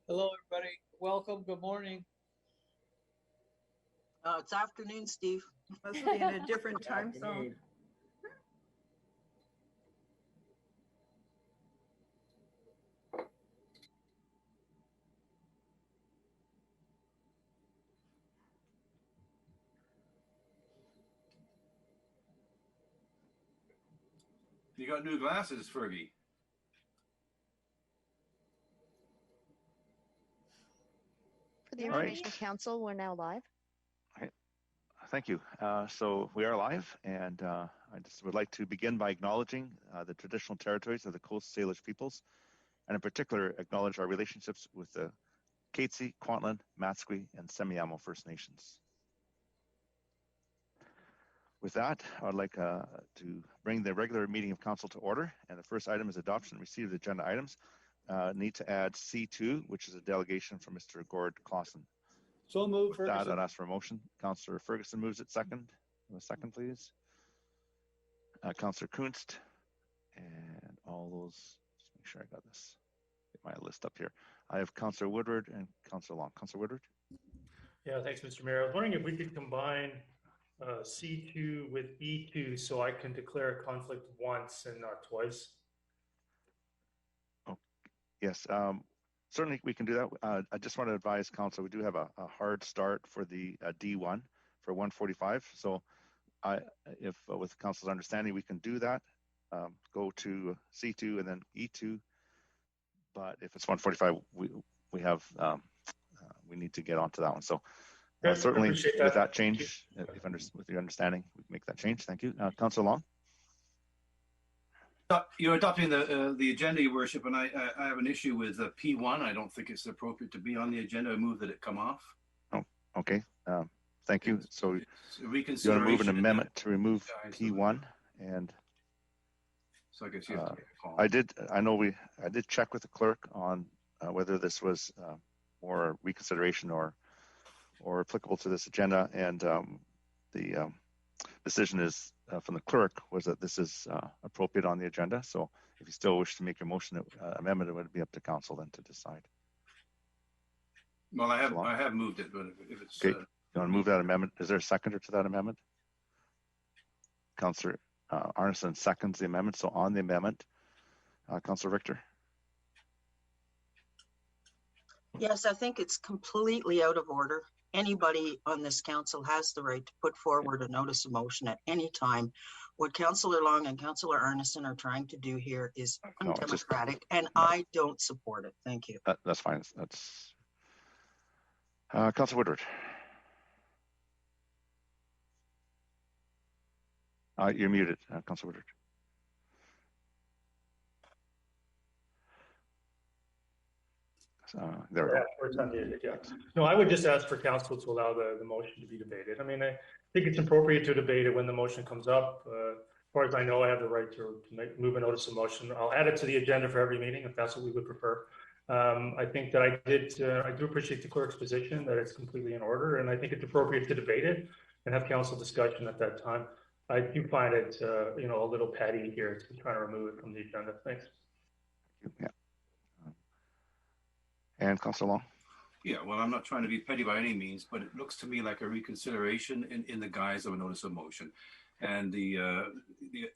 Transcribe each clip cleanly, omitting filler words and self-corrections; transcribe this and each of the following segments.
Hello, everybody. Welcome. Good morning. It's afternoon, Steve. Must be in a different time zone. You got new glasses, Fergie. For the Information Council, we're now live. Thank you. So we are live, and I just would like to begin by acknowledging the traditional territories of the Coast Salish peoples, and in particular, acknowledge our relationships with the Katzie, Kwantlen, Matsqui, and Semiahmoo First Nations. With that, I would like to bring the regular meeting of council to order, and the first item is adoption and receipt of the agenda items. Need to add C2, which is a delegation from Mr. Gord Clausen. So moved. With that, I'd ask for a motion. Councillor Ferguson moves it second. A second, please. Councillor Kunst, and all those. Just make sure I got this. Get my list up here. I have Councillor Woodward and Councillor Long. Councillor Woodward. Yeah, thanks, Mr. Mayor. I was wondering if we could combine C2 with E2 so I can declare a conflict once and not twice. Oh, yes. Certainly we can do that. I just want to advise council, we do have a hard start for the D1 for 145. So if with council's understanding, we can do that, go to C2 and then E2. But if it's 145, we have, we need to get onto that one. So certainly with that change, with your understanding, we can make that change. Thank you. Councilor Long. You're adopting the agenda, Your Worship, and I have an issue with P1. I don't think it's appropriate to be on the agenda. I move that it come off. Oh, okay. Thank you. So you want to move an amendment to remove P1, and so I guess you have to make a call. I did check with the clerk on whether this was more reconsideration or applicable to this agenda, and the decision is from the clerk was that this is appropriate on the agenda. So if you still wish to make your motion amendment, it would be up to council then to decide. Well, I have moved it, but if it's okay, you want to move that amendment? Is there a seconder to that amendment? Councillor Arneson seconds the amendment. So on the amendment, Councillor Richter. Yes, I think it's completely out of order. Anybody on this council has the right to put forward a notice of motion at any time. What Councillor Long and Councillor Arneson are trying to do here is undemocratic, and I don't support it. Thank you. That's fine. That's Councillor Woodward. You're muted, Councillor Woodward. There we go. Yeah. No, I would just ask for council to allow the motion to be debated. I mean, I think it's appropriate to debate it when the motion comes up. As far as I know, I have the right to move a notice of motion. I'll add it to the agenda for every meeting if that's what we would prefer. I think that I do appreciate the clerk's position that it's completely in order, and I think it's appropriate to debate it and have council discussion at that time. I do find it, a little petty here to try to remove it from the agenda. Thanks. Yeah. And Councillor Long? Yeah, well, I'm not trying to be petty by any means, but it looks to me like a reconsideration in the guise of a notice of motion. And the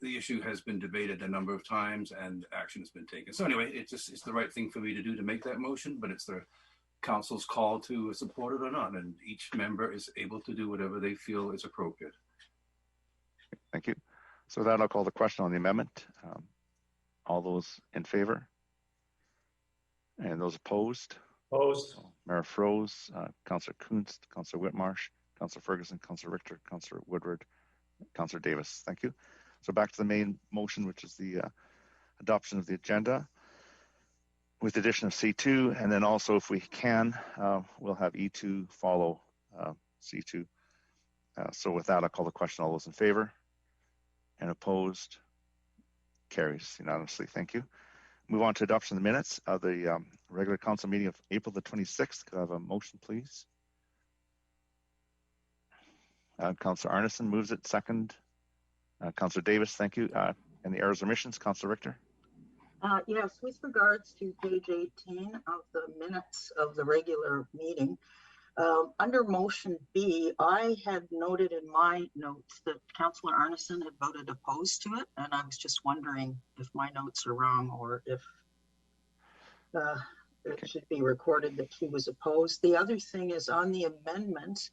issue has been debated a number of times and action has been taken. So anyway, it's the right thing for me to do to make that motion, but it's the council's call to support it or not. And each member is able to do whatever they feel is appropriate. Thank you. So that I'll call the question on the amendment. All those in favor? And those opposed? Opposed. Mayor Froese, Councillor Kunst, Councillor Whitmarsh, Councillor Ferguson, Councillor Richter, Councillor Woodward, Councillor Davis. Thank you. So back to the main motion, which is the adoption of the agenda with the addition of C2. And then also, if we can, we'll have E2 follow C2. So with that, I'll call the question. All those in favor and opposed? Carries unanimously. Thank you. Move on to adoption of the minutes of the regular council meeting of April the 26th. Could I have a motion, please? Councillor Arneson moves it. Second. Councillor Davis, thank you. And the errors or omissions, Councillor Richter. Yes, with regards to page 18 of the minutes of the regular meeting, under motion B, I had noted in my notes that Councillor Arneson had voted opposed to it, and I was just wondering if my notes are wrong or if it should be recorded that he was opposed. The other thing is on the amendment,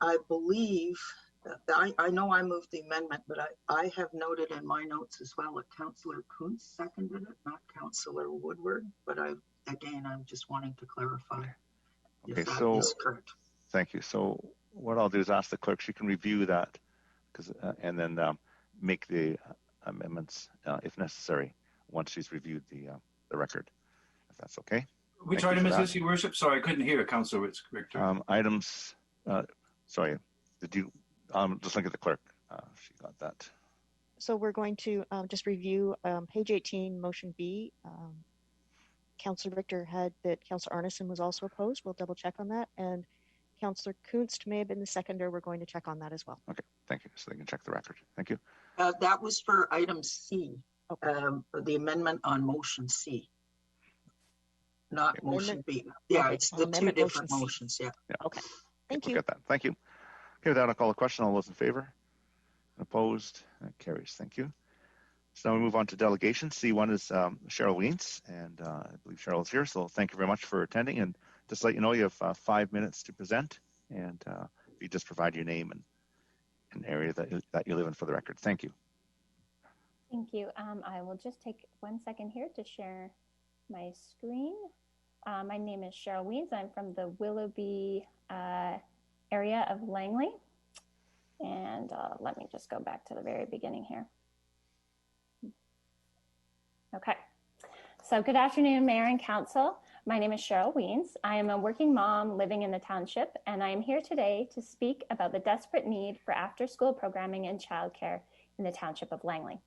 I believe, I know I moved the amendment, but I have noted in my notes as well that Councillor Kuntz seconded it, not Councillor Woodward, but I'm just wanting to clarify if Okay, that so is correct. thank you. So what I'll do is ask the clerk, she can review that and then make the amendments if necessary once she's reviewed the record, if that's okay. Which Thank you item for is that. this, Your Worship? Sorry, I couldn't hear, Councillor Richter. Items, sorry, did you, just look at the clerk. She got that. So we're going to just review page 18, motion B. Councillor Richter had that Councillor Arneson was also opposed. We'll double check on that. And Councillor Kunst may have been the seconder. We're going to check on that as well. Okay, thank you. So they can check the record. Thank you. That was for item C, Okay. the amendment on motion C, not Okay. motion B. Yeah, Okay, it's on the two amendment different motion C. motions. Yeah. Okay. Thank We'll you. get that. Thank you. Okay, with that, I'll call the question. All those in favor? Opposed? That carries. Thank you. So now we move on to delegation. C1 is Cheryl Weens, and I believe Cheryl is here. So thank you very much for attending. And just to let you know, you have 5 minutes to present. And if you just provide your name and an area that you live in for the record. Thank you. Thank you. I will just take 1 second here to share my screen. My name is Cheryl Weens. I'm from the Willoughby area of Langley. And let me just go back to the very beginning here. Okay. So good afternoon, Mayor and Council. My name is Cheryl Weens. I am a working mom living in the township, and I am here today to speak about the desperate need for after-school programming and childcare in the township of Langley.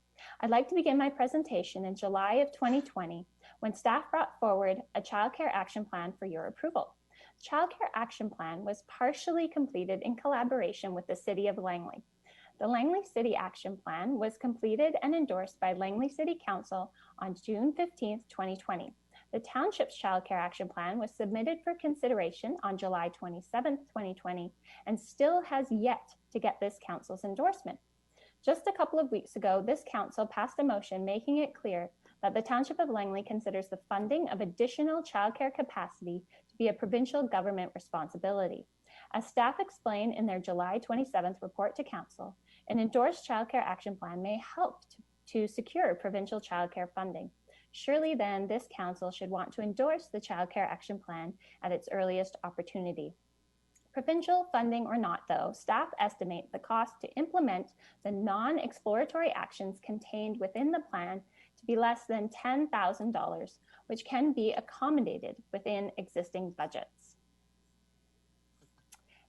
I'd like to begin my presentation in July of 2020, when staff brought forward a childcare action plan for your approval. The childcare action plan was partially completed in collaboration with the City of Langley. The Langley City Action Plan was completed and endorsed by Langley City Council on June 15th, 2020. The Township's Childcare Action Plan was submitted for consideration on July 27th, 2020, and still has yet to get this council's endorsement. Just a couple of weeks ago, this council passed a motion making it clear that the Township of Langley considers the funding of additional childcare capacity to be a provincial government responsibility. As staff explained in their July 27th report to Council, an endorsed childcare action plan may help to secure provincial childcare funding. Surely then this council should want to endorse the childcare action plan at its earliest opportunity. Provincial funding or not though, staff estimate the cost to implement the non-exploratory actions contained within the plan to be less than $10,000, which can be accommodated within existing budgets.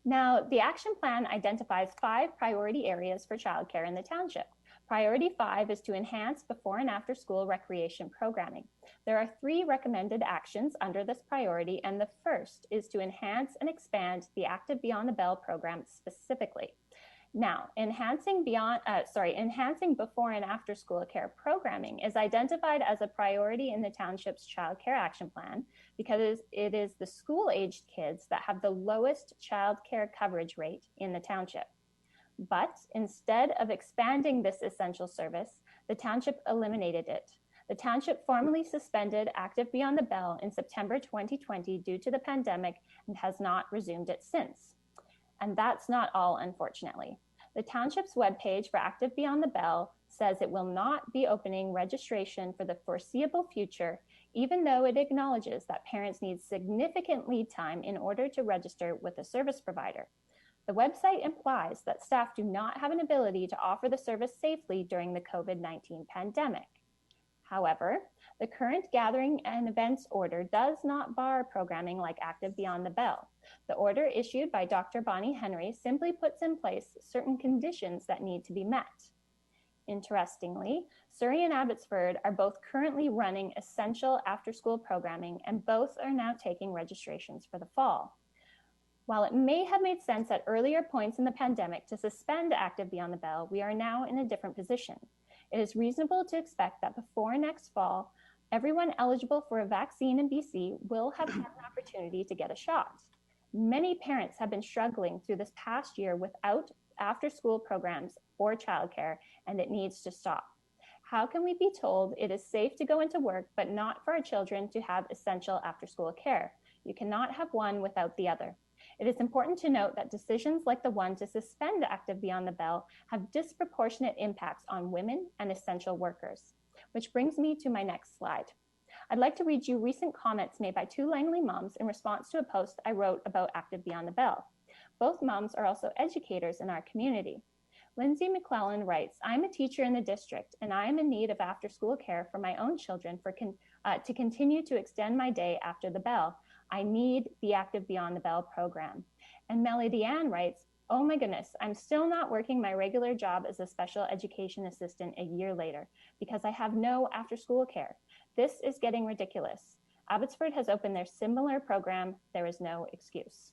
Now, the action plan identifies 5 priority areas for childcare in the township. Priority 5 is to enhance before and after school recreation programming. There are 3 recommended actions under this priority, and the first is to enhance and expand the Active Beyond the Bell program specifically. Now, enhancing before and after school care programming is identified as a priority in the township's child care action plan because it is the school-aged kids that have the lowest child care coverage rate in the township. But instead of expanding this essential service, the township eliminated it. The township formally suspended Active Beyond the Bell in September 2020 due to the pandemic and has not resumed it since. And that's not all, unfortunately. The township's webpage for Active Beyond the Bell says it will not be opening registration for the foreseeable future, even though it acknowledges that parents need significant lead time in order to register with a service provider. The website implies that staff do not have an ability to offer the service safely during the COVID-19 pandemic. However, the current gathering and events order does not bar programming like Active Beyond the Bell. The order issued by Dr. Bonnie Henry simply puts in place certain conditions that need to be met. Interestingly, Surrey and Abbotsford are both currently running essential after-school programming, and both are now taking registrations for the fall. While it may have made sense at earlier points in the pandemic to suspend Active Beyond the Bell, we are now in a different position. It is reasonable to expect that before next fall, Everyone eligible for a vaccine in BC will have had an opportunity to get a shot. Many parents have been struggling through this past year without after-school programs or childcare, and it needs to stop. How can we be told it is safe to go into work, but not for our children to have essential after-school care? You cannot have one without the other. It is important to note that decisions like the one to suspend Active Beyond the Bell have disproportionate impacts on women and essential workers. Which brings me to my next slide. I'd like to read you recent comments made by two Langley moms in response to a post I wrote about Active Beyond the Bell. Both moms are also educators in our community. Lindsay McClellan writes, I'm a teacher in the district and I am in need of after-school care for my own children to continue to extend my day after the bell. I need the Active Beyond the Bell program. And Melody Ann writes, oh my goodness, I'm still not working my regular job as a special education assistant a year later because I have no after-school care. This is getting ridiculous. Abbotsford has opened their similar program. There is no excuse.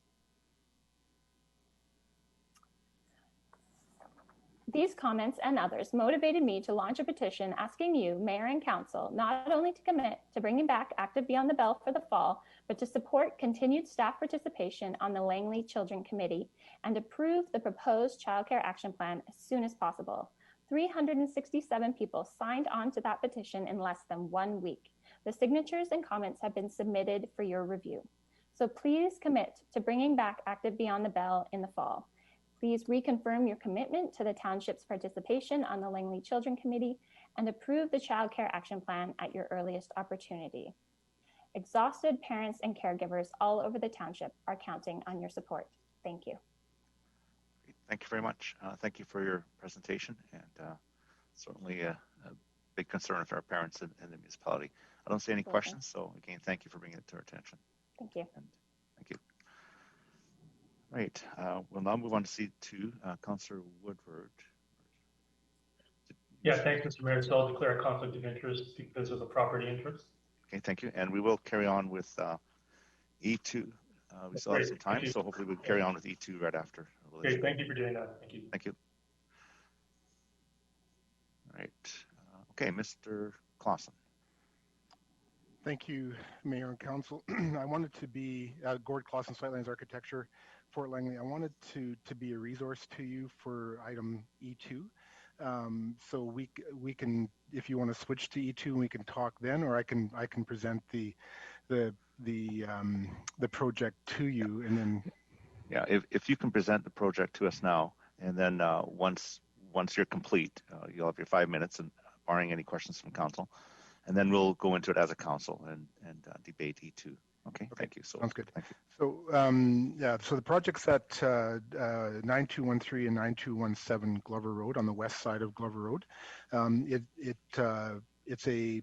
These comments and others motivated me to launch a petition asking you, Mayor and Council, not only to commit to bringing back Active Beyond the Bell for the fall, but to support continued staff participation on the Langley Children Committee and approve the proposed childcare action plan as soon as possible. 367 people signed on to that petition in less than 1 week. The signatures and comments have been submitted for your review. So please commit to bringing back Active Beyond the Bell in the fall. Please reconfirm your commitment to the township's participation on the Langley Children Committee and approve the Child Care Action Plan at your earliest opportunity. Exhausted parents and caregivers all over the township are counting on your support. Thank you. Thank you very much. Thank you for your presentation, and certainly a big concern for our parents in the municipality. I don't see any questions, so again, thank you for bringing it to our attention. Thank you. And thank you. Right, we'll now move on to C2, Councillor Woodward. Yeah, thanks, Mr. Mayor. So I'll declare a conflict of interest because of the property interest. Okay, thank you. And we will carry on with E2. We still have some time, so hopefully we'll carry on with E2 right after. Okay, thank you for doing that. Thank you. Thank you. All right. Okay, Mr. Clausen. Thank you, Mayor and Council. I wanted to be Gord Clausen, Sightlines Architecture, Fort Langley. I wanted to be a resource to you for item E2. So we can, if you want to switch to E2, we can talk then, or I can present the project to you, and then. Yeah, if you can present the project to us now, and then once you're complete, you'll have your 5 minutes, and barring any questions from council, and then we'll go into it as a council and debate E2. Okay, thank you. So sounds good. Thank you. So yeah, so the project's at 9213 and 9217 Glover Road on the west side of Glover Road. It's a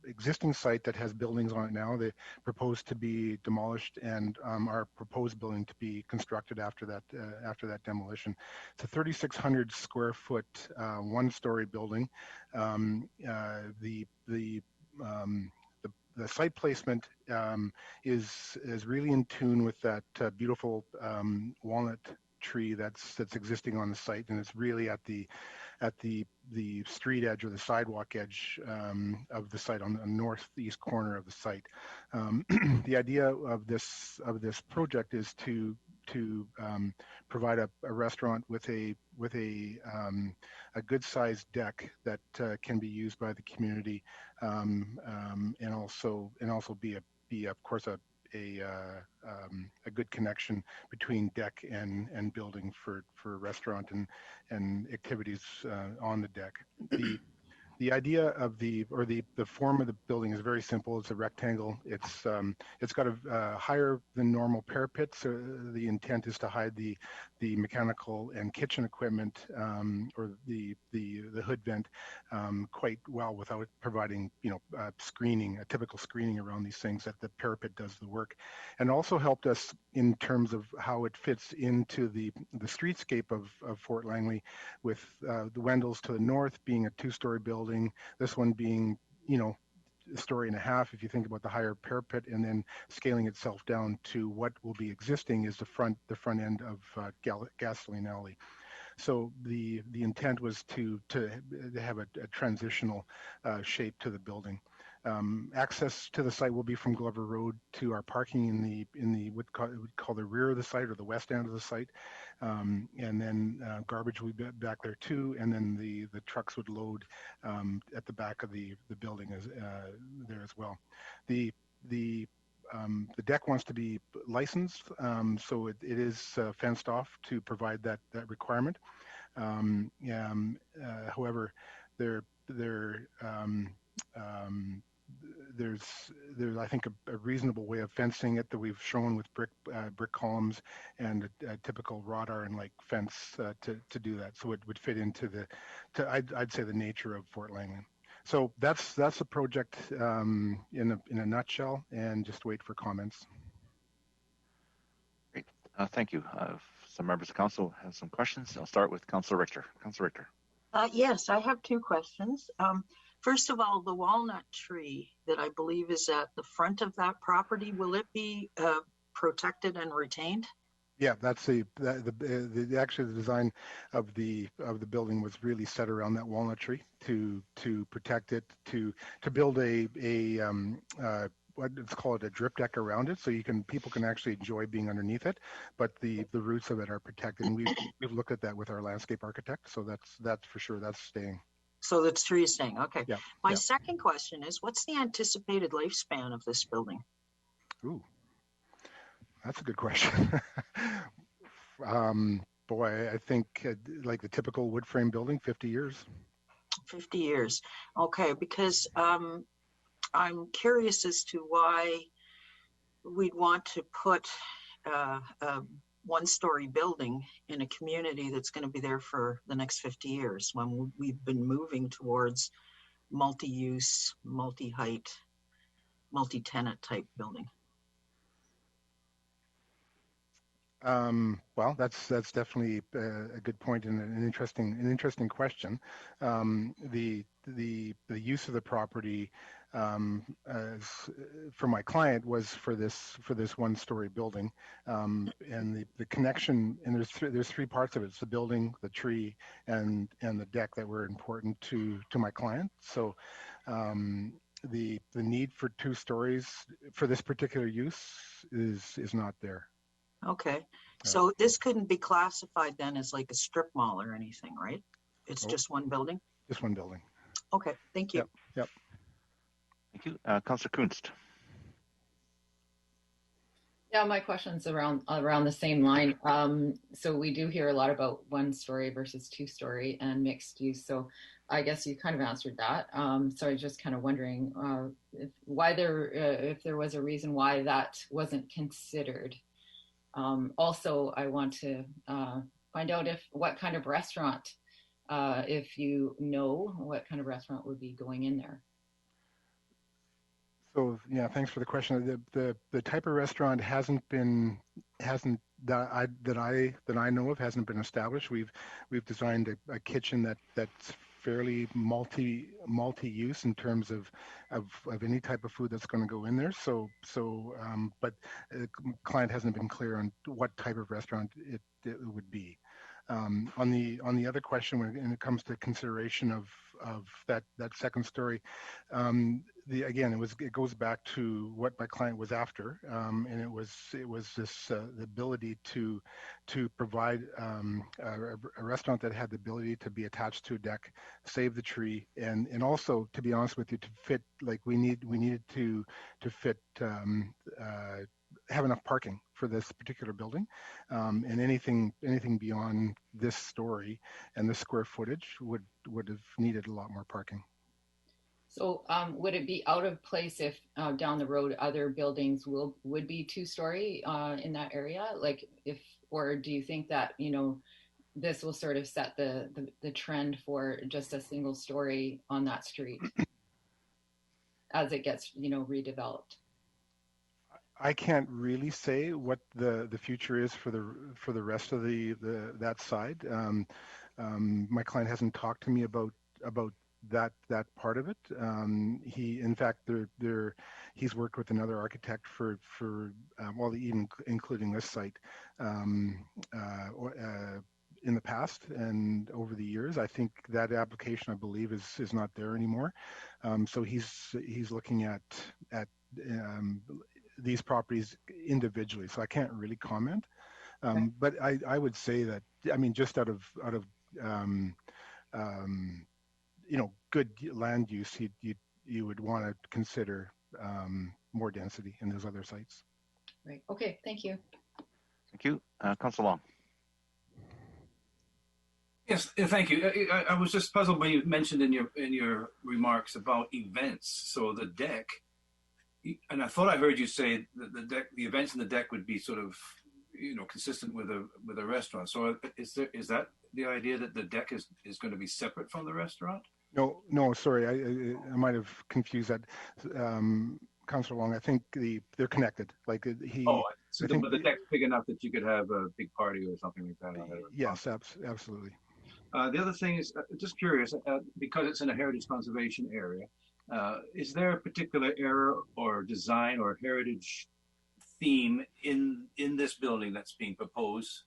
existing site that has buildings on it now. They proposed to be demolished, and our proposed building to be constructed after that demolition. It's a 3,600 square foot one-story building. The site placement is really in tune with that beautiful walnut tree that's existing on the site, and it's really at the street edge or the sidewalk edge of the site, on the northeast corner of the site. The idea of this project is to provide a restaurant with a good sized deck that can be used by the community, and also be of course a good connection between deck and building for restaurant and activities on the deck. The idea of the form of the building is very simple. It's a rectangle. It's got a higher than normal parapet. So the intent is to hide the mechanical and kitchen equipment, or the hood vent, quite well without providing screening, a typical screening around these things. That the parapet does the work, and also helped us in terms of how it fits into the streetscape of Fort Langley, with the Wendells to the north being a two-story building. This one being, a story and a half if you think about the higher parapet, and then scaling itself down to what will be existing is the front end of Gasoline Alley. So the intent was to have a transitional shape to the building. Access to the site will be from Glover Road to our parking in the what we call the rear of the site or the west end of the site, and then garbage will be back there too, and then the trucks would load at the back of the building as there as well. The deck wants to be licensed, so it is fenced off to provide that requirement. However, there's I think a reasonable way of fencing it that we've shown with brick columns and a typical wrought iron like fence to do that. So it would fit into I'd say the nature of Fort Langley. So that's a project in a nutshell, and just wait for comments. Great. Thank you. Some members of council have some questions. I'll start with Councillor Richter. Councillor Richter. Yes, I have two questions. First of all, the walnut tree that I believe is at the front of that property, will it be protected and retained? Yeah, that's actually the design of the building was really set around that walnut tree to protect it, to build let's call it a drip deck around it, so people can actually enjoy being underneath it, but the roots of it are protected. And we've looked at that with our landscape architect, so that's for sure, that's staying. So the tree is staying. Okay. Yeah. My second question is, what's the anticipated lifespan of this building? Ooh, that's a good question. Boy, I think like the typical wood frame building, 50 years. 50 years. Okay, because I'm curious as to why we'd want to put a one-story building in a community that's going to be there for the next 50 years when we've been moving towards multi-use, multi-height, multi-tenant type building. Well, that's definitely a good point and an interesting question. The use of the property for my client was for this one-story building, and the connection, and there's three parts of it. It's the building, the tree, and the deck that were important to my client. So the need for 2 stories for this particular use is not there. Okay, so this couldn't be classified then as like a strip mall or anything, right? It's just one building? Just one building. Okay, thank you. Yep. Thank you. Councillor Kunst. Yeah, my question's around the same line. So we do hear a lot about 1-story versus 2-story and mixed use. So I guess you kind of answered that. So I was just kind of wondering if there was a reason why that wasn't considered. Also, I want to find out what kind of restaurant, if you know what kind of restaurant would be going in there. So yeah, thanks for the question. The type of restaurant that I know of hasn't been established. We've designed a kitchen that's fairly multi-use in terms of any type of food that's going to go in there. But the client hasn't been clear on what type of restaurant it would be. On the other question, when it comes to consideration of that second story, again, it goes back to what my client was after, and it was this the ability to provide a restaurant that had the ability to be attached to a deck, save the tree, and also, to be honest with you, to fit, like we needed to fit have enough parking for this particular building, and anything beyond this story and the square footage would have needed a lot more parking. So would it be out of place if down the road other buildings would be 2-story in that area? Or do you think that this will sort of set the trend for just a single story on that street as it gets redeveloped? I can't really say what the future is for the rest of that side. My client hasn't talked to me about that part of it. In fact, he's worked with another architect for even including this site in the past and over the years. I think that application, I believe, is not there anymore. So he's looking at these properties individually. So I can't really comment. But I would say that, I mean, just out of good land use, you would want to consider more density in those other sites. Right. Okay. Thank you. Thank you. Councillor Long. Yes, thank you. I was just puzzled when you mentioned in your remarks about events. So the deck, and I thought I heard you say that the events in the deck would be sort of, consistent with a restaurant. So is that the idea that the deck is going to be separate from the restaurant? No, sorry, I might have confused that. Councillor Long, I think they're connected. Like but the deck's big enough that you could have a big party or something like that on it. Yes, absolutely. The other thing is, just curious, because it's in a heritage conservation area, is there a particular era or design or heritage theme in this building that's being proposed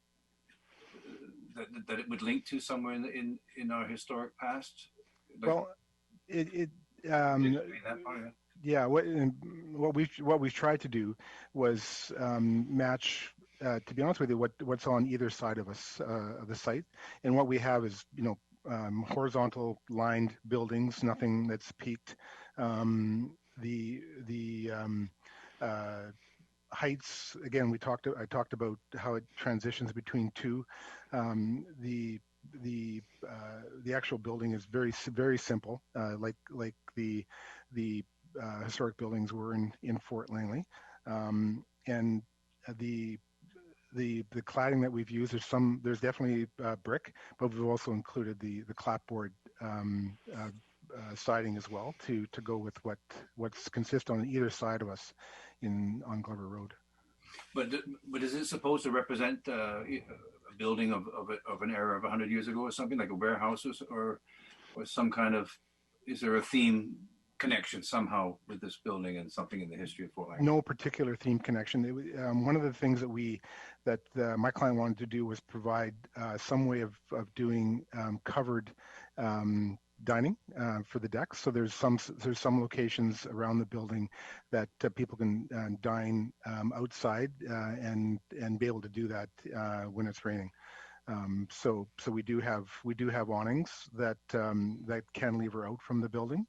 that it would link to somewhere in our historic past? Well, yeah. What we've tried to do was match. To be honest with you, what's on either side of us of the site, and what we have is horizontal lined buildings, nothing that's peaked. The heights, again, I talked about how it transitions between two. The actual building is very, very simple, like the historic buildings were in Fort Langley, and the cladding that we've used, there's definitely brick, but we've also included the clapboard siding as well to go with what's consistent on either side of us on Glover Road. But is it supposed to represent a building of an era of 100 years ago or something, like a warehouse or some kind of? Is there a theme connection somehow with this building and something in the history of Fort Langley? No particular theme connection. One of the things that my client wanted to do was provide some way of doing covered dining for the decks. So there's some locations around the building that people can dine outside and be able to do that when it's raining. So we do have awnings that cantilever out from the building.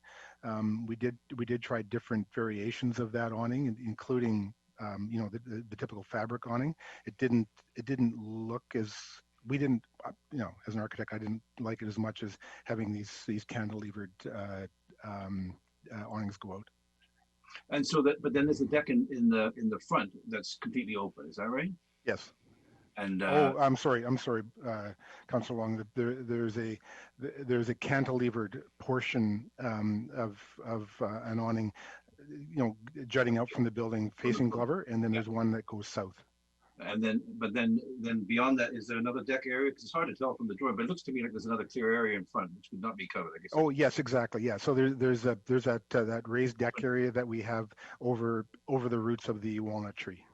We did try different variations of that awning, including the typical fabric awning. It didn't look as as an architect, I didn't like it as much as having these cantilevered awnings go out. And so but then there's a deck in the front that's completely open. Is that right? Yes. And I'm sorry, Councillor Long. There's a cantilevered portion of an awning, jutting out from the building facing Glover, and then there's one that goes south. And then beyond that, is there another deck area? Because it's hard to tell from the drawing, but it looks to me like there's another clear area in front which would not be covered, I guess. Oh yes, exactly. Yeah. So there's that raised deck area that we have over the roots of the walnut tree.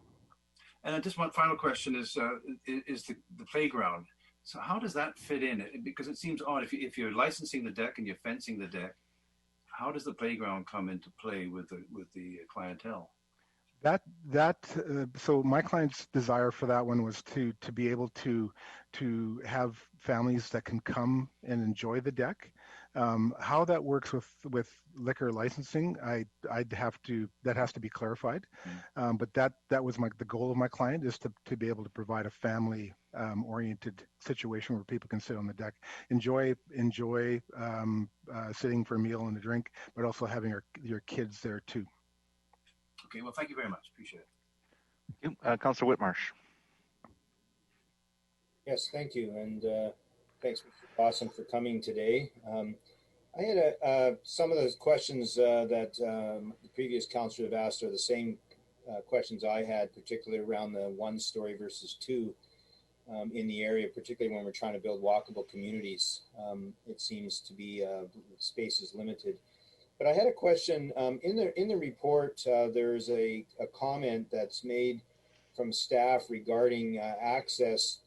And just one final question is the playground. So how does that fit in? Because it seems odd if you're licensing the deck and you're fencing the deck, how does the playground come into play with the clientele? So my client's desire for that one was to be able to have families that can come and enjoy the deck. How that works with liquor licensing, that has to be clarified. But that was the goal of my client, is to be able to provide a family oriented situation where people can sit on the deck, enjoy sitting for a meal and a drink, but also having your kids there too. Okay, well, thank you very much. Appreciate it. Thank you. Councillor Whitmarsh. Yes, thank you. And thanks, Mr. Dawson, for coming today. I had some of the questions that the previous councillor have asked are the same questions I had, particularly around the 1-story versus 2 in the area, particularly when we're trying to build walkable communities. It seems to be space is limited. But I had a question in the report. There's a comment that's made from staff regarding access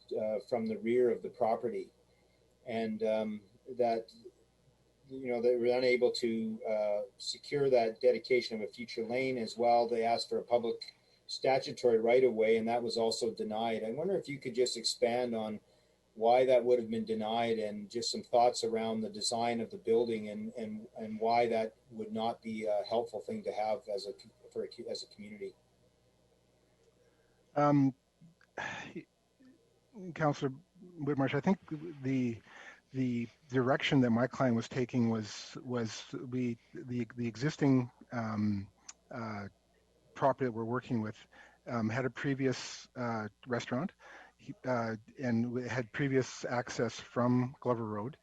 from the rear of the property, and that they were unable to secure that dedication of a future lane as well. They asked for a public statutory right of way, and that was also denied. I wonder if you could just expand on why that would have been denied, and just some thoughts around the design of the building, and why that would not be a helpful thing to have as a community. Councillor Whitmarsh, I think the direction that my client was taking was the existing property that we're working with had a previous restaurant and had previous access from Glover Road.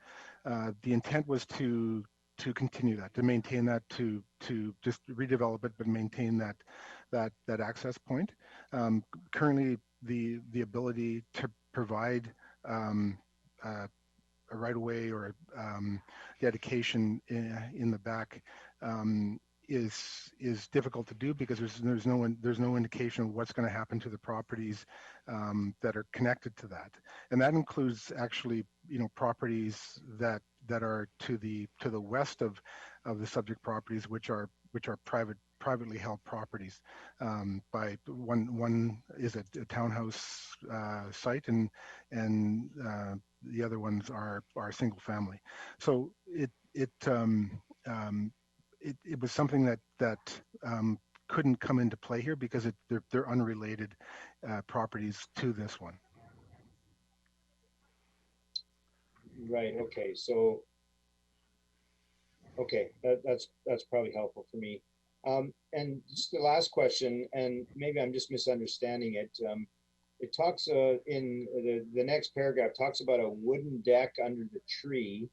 The intent was to continue that, to maintain that, to just redevelop it, but maintain that access point. Currently, the ability to provide a right-of-way or dedication in the back is difficult to do, because there's no indication of what's going to happen to the properties that are connected to that, and that includes actually properties that are to the west of the subject properties, which are privately held properties. By one is a townhouse site, and the other ones are single family. So it was something that couldn't come into play here, because they're unrelated properties to this one. Right. Okay. So, okay, that's probably helpful for me. And just the last question, and maybe I'm just misunderstanding it. It talks in the next paragraph talks about a wooden deck under the tree.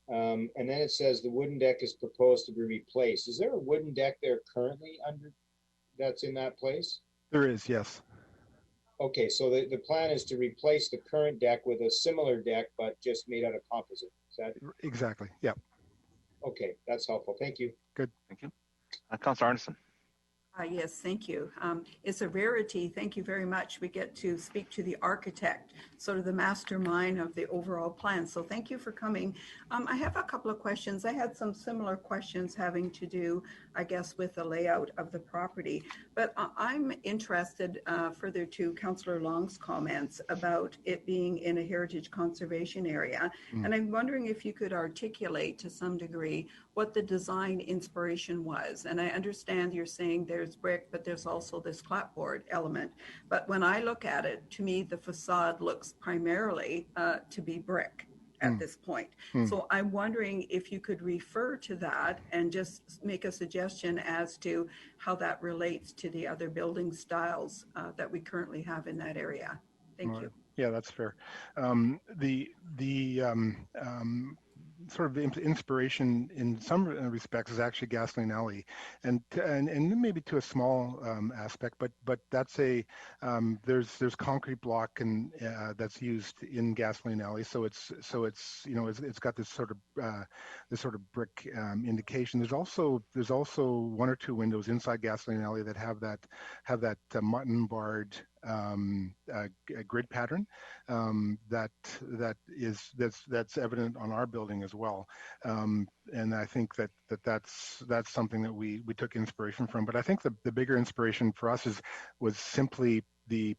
And then it says the wooden deck is proposed to be replaced. Is there a wooden deck there currently that's in that place? There is, yes. Okay, so the plan is to replace the current deck with a similar deck, but just made out of composite. Is that exactly? Yeah. Okay, that's helpful. Thank you. Good. Thank you. Councillor Arneson. Yes, thank you. It's a rarity. Thank you very much. We get to speak to the architect, sort of the mastermind of the overall plan. So thank you for coming. I have a couple of questions. I had some similar questions having to do, I guess, with the layout of the property. But I'm interested further to Councillor Long's comments about it being in a heritage conservation area. And I'm wondering if you could articulate to some degree what the design inspiration was. And I understand you're saying there's brick, but there's also this clapboard element. But when I look at it, to me, the facade looks primarily to be brick at this point. So I'm wondering if you could refer to that and just make a suggestion as to how that relates to the other building styles that we currently have in that area. Thank you. Yeah, that's fair. The sort of inspiration in some respects is actually Gasoline Alley, and maybe to a small aspect, but that's there's concrete block and that's used in Gasoline Alley, so it's got this sort of brick indication. There's also one or two windows inside Gasoline Alley that have that mutton barred grid pattern that's evident on our building as well, and I think that's something that we took inspiration from. But I think the bigger inspiration for us was simply the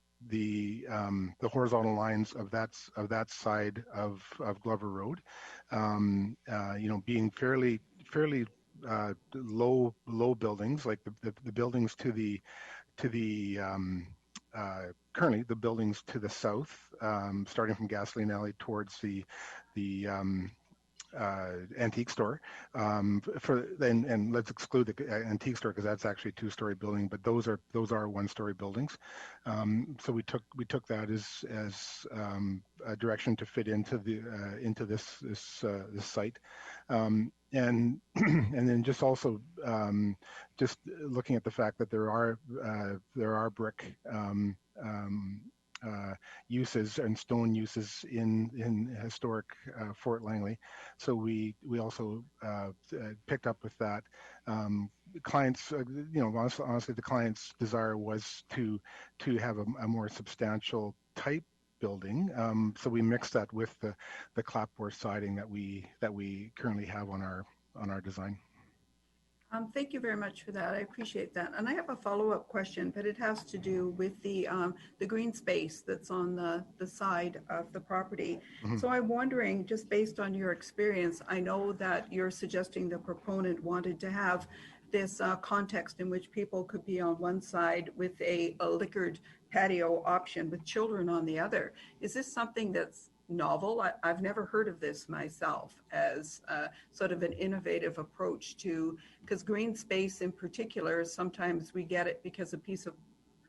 horizontal lines of that side of Glover Road, being fairly low buildings, like the buildings currently the buildings to the south, starting from Gasoline Alley towards the antique store, and let's exclude the antique store because that's actually a two-story building, but those are one-story buildings. So we took that as a direction to fit into this site, and then just also just looking at the fact that there are brick uses and stone uses in historic Fort Langley, so we also picked up with that. client's, honestly, the client's desire was to have a more substantial type building. So we mixed that with the clapboard siding that we currently have on our design. Thank you very much for that. I appreciate that. And I have a follow-up question, but it has to do with the green space that's on the side of the property. Mhm. So I'm wondering, just based on your experience, I know that you're suggesting the proponent wanted to have this context in which people could be on one side with a liquored patio option with children on the other. Is this something that's novel? I've never heard of this myself as sort of an innovative approach to, because green space in particular, sometimes we get it because a piece of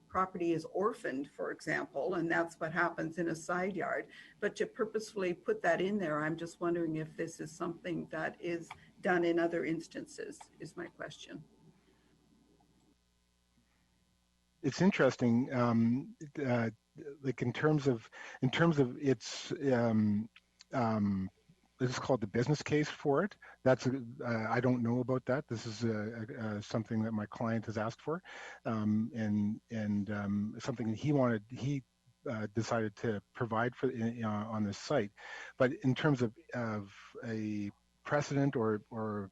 property is orphaned, for example, and that's what happens in a side yard. But to purposefully put that in there, I'm just wondering if this is something that is done in other instances, is my question. It's interesting, like in terms of its, this is called the business case for it. That's I don't know about that. This is something that my client has asked for, and something he decided to provide for on this site. But in terms of a precedent or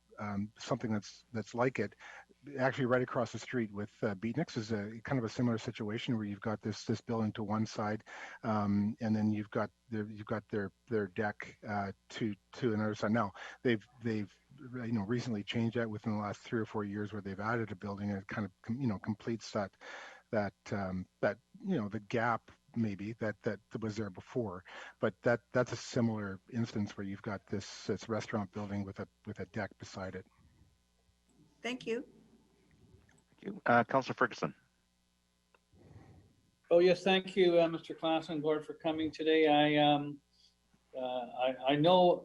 something that's like it, actually right across the street with Beatniks is a kind of a similar situation where you've got this building to one side, and then you've got their deck to another side. Now they've recently changed that within the last 3 or 4 years, where they've added a building and it kind of completes that the gap maybe that was there before. But that's a similar instance where you've got this restaurant building with a deck beside it. Thank you. Thank you. Councillor Ferguson. Oh, yes, thank you, Mr. Klassen, Board, for coming today. I know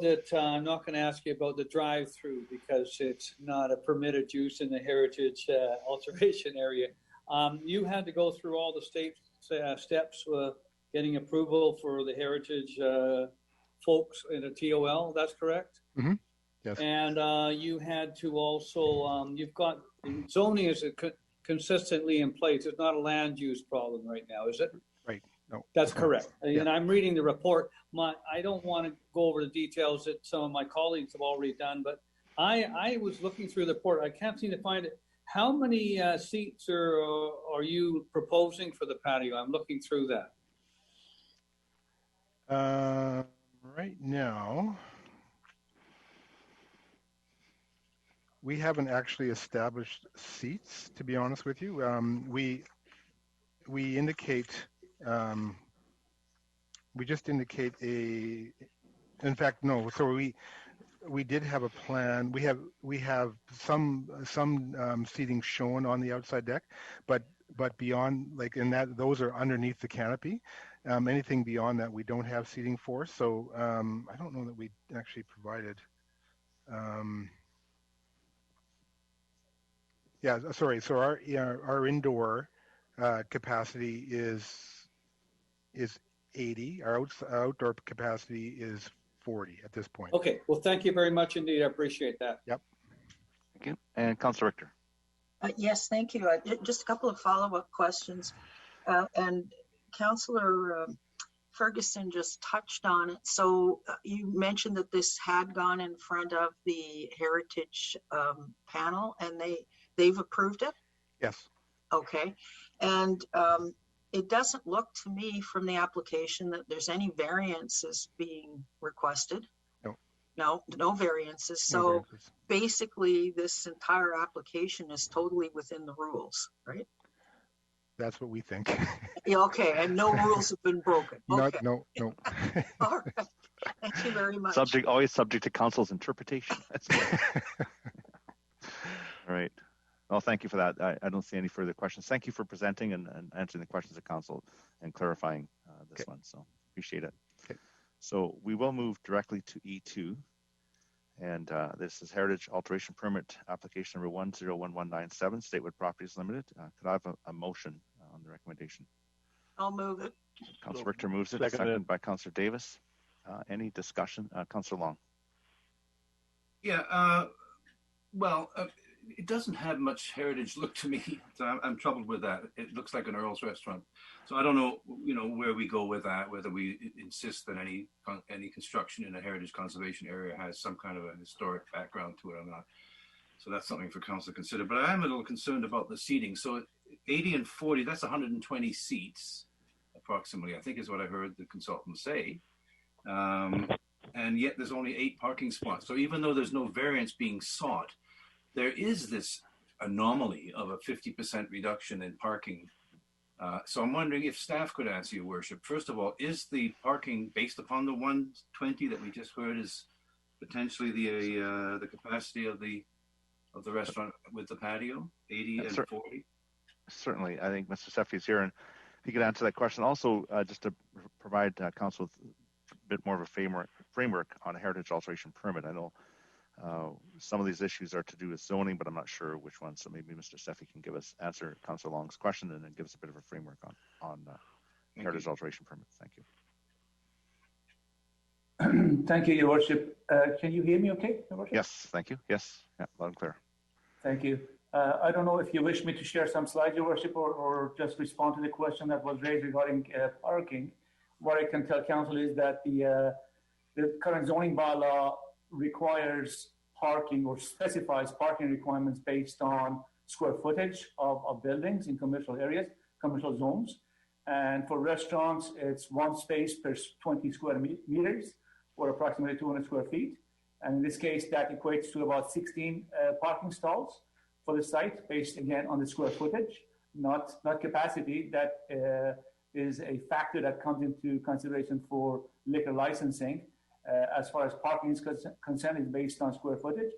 that I'm not going to ask you about the drive-through because it's not a permitted use in the heritage alteration area. You had to go through all the state steps getting approval for the heritage folks in a TOL, that's correct? Mm-hmm. Yes. And you had to also, you've got, zoning is consistently in place. It's not a land use problem right now, is it? Right. No. That's correct. Yeah. And I'm reading the report. I don't want to go over the details that some of my colleagues have already done, but I was looking through the report. I can't seem to find it. How many seats are you proposing for the patio? I'm looking through that. Right now, we haven't actually established seats, to be honest with you. We indicate, we just indicate in fact, no. So we did have a plan. We have some seating shown on the outside deck, but beyond, like in that, those are underneath the canopy. Anything beyond that, we don't have seating for. So I don't know that we actually provided. Yeah, sorry. So our indoor capacity is 80. Our outdoor capacity is 40 at this point. Okay. Well, thank you very much indeed. I appreciate that. Yep. Thank you. And Councillor Richter. Yes, thank you. Just a couple of follow-up questions. And Councillor Ferguson just touched on it. So you mentioned that this had gone in front of the Heritage panel and they've approved it? Yes. Okay. And it doesn't look to me from the application that there's any variances being requested. No variances. So No variances. Basically this entire application is totally within the rules, right? That's what we think. Yeah, okay, and no rules have been broken. Okay. No. All right. Thank you very much. Always subject to council's interpretation. That's good. All right. Well, thank you for that. I don't see any further questions. Thank you for presenting and answering the questions of council and clarifying this one. So appreciate it. Okay. So we will move directly to E2. And this is Heritage Alteration Permit Application number 101197, Statewood Properties Limited. Could I have a motion on the recommendation? I'll move it. Councillor Richter moves it, Seconded. seconded by Councillor Davis. Any discussion? Councillor Long. Yeah, well, it doesn't have much heritage look to me. So I'm troubled with that. It looks like an Earl's restaurant. So I don't know, where we go with that, whether we insist that any construction in a heritage conservation area has some kind of a historic background to it or not. So that's something for council to consider. But I am a little concerned about the seating. So 80 and 40, that's 120 seats approximately, I think is what I heard the consultant say. And yet there's only 8 parking spots. So even though there's no variance being sought, there is this anomaly of a 50% reduction in parking. So I'm wondering if staff could answer, Your Worship. First of all, is the parking based upon the 120 that we just heard is potentially the capacity of the restaurant with the patio, 80 and 40? Certainly. I think Mr. Seffi is here, and if he could answer that question. Also, just to provide council with a bit more of a framework on a heritage alteration permit. I know some of these issues are to do with zoning, but I'm not sure which ones. So maybe Mr. Seffi can answer Councillor Long's question and then give us a bit of a framework on heritage alteration permits. Thank you. Thank you, Your Worship. Can you hear me okay, Your Worship? Yes, thank you. Yes, yeah, loud and clear. Thank you. I don't know if you wish me to share some slides, Your Worship, or just respond to the question that was raised regarding parking. What I can tell council is that the current zoning bylaw requires parking or specifies parking requirements based on square footage of buildings in commercial areas, commercial zones. And for restaurants, it's 1 space per 20 square meters, or approximately 200 square feet. And in this case, that equates to about 16 parking stalls for the site, based again on the square footage, not capacity. That is a factor that comes into consideration for liquor licensing. As far as parking is concerned, is based on square footage.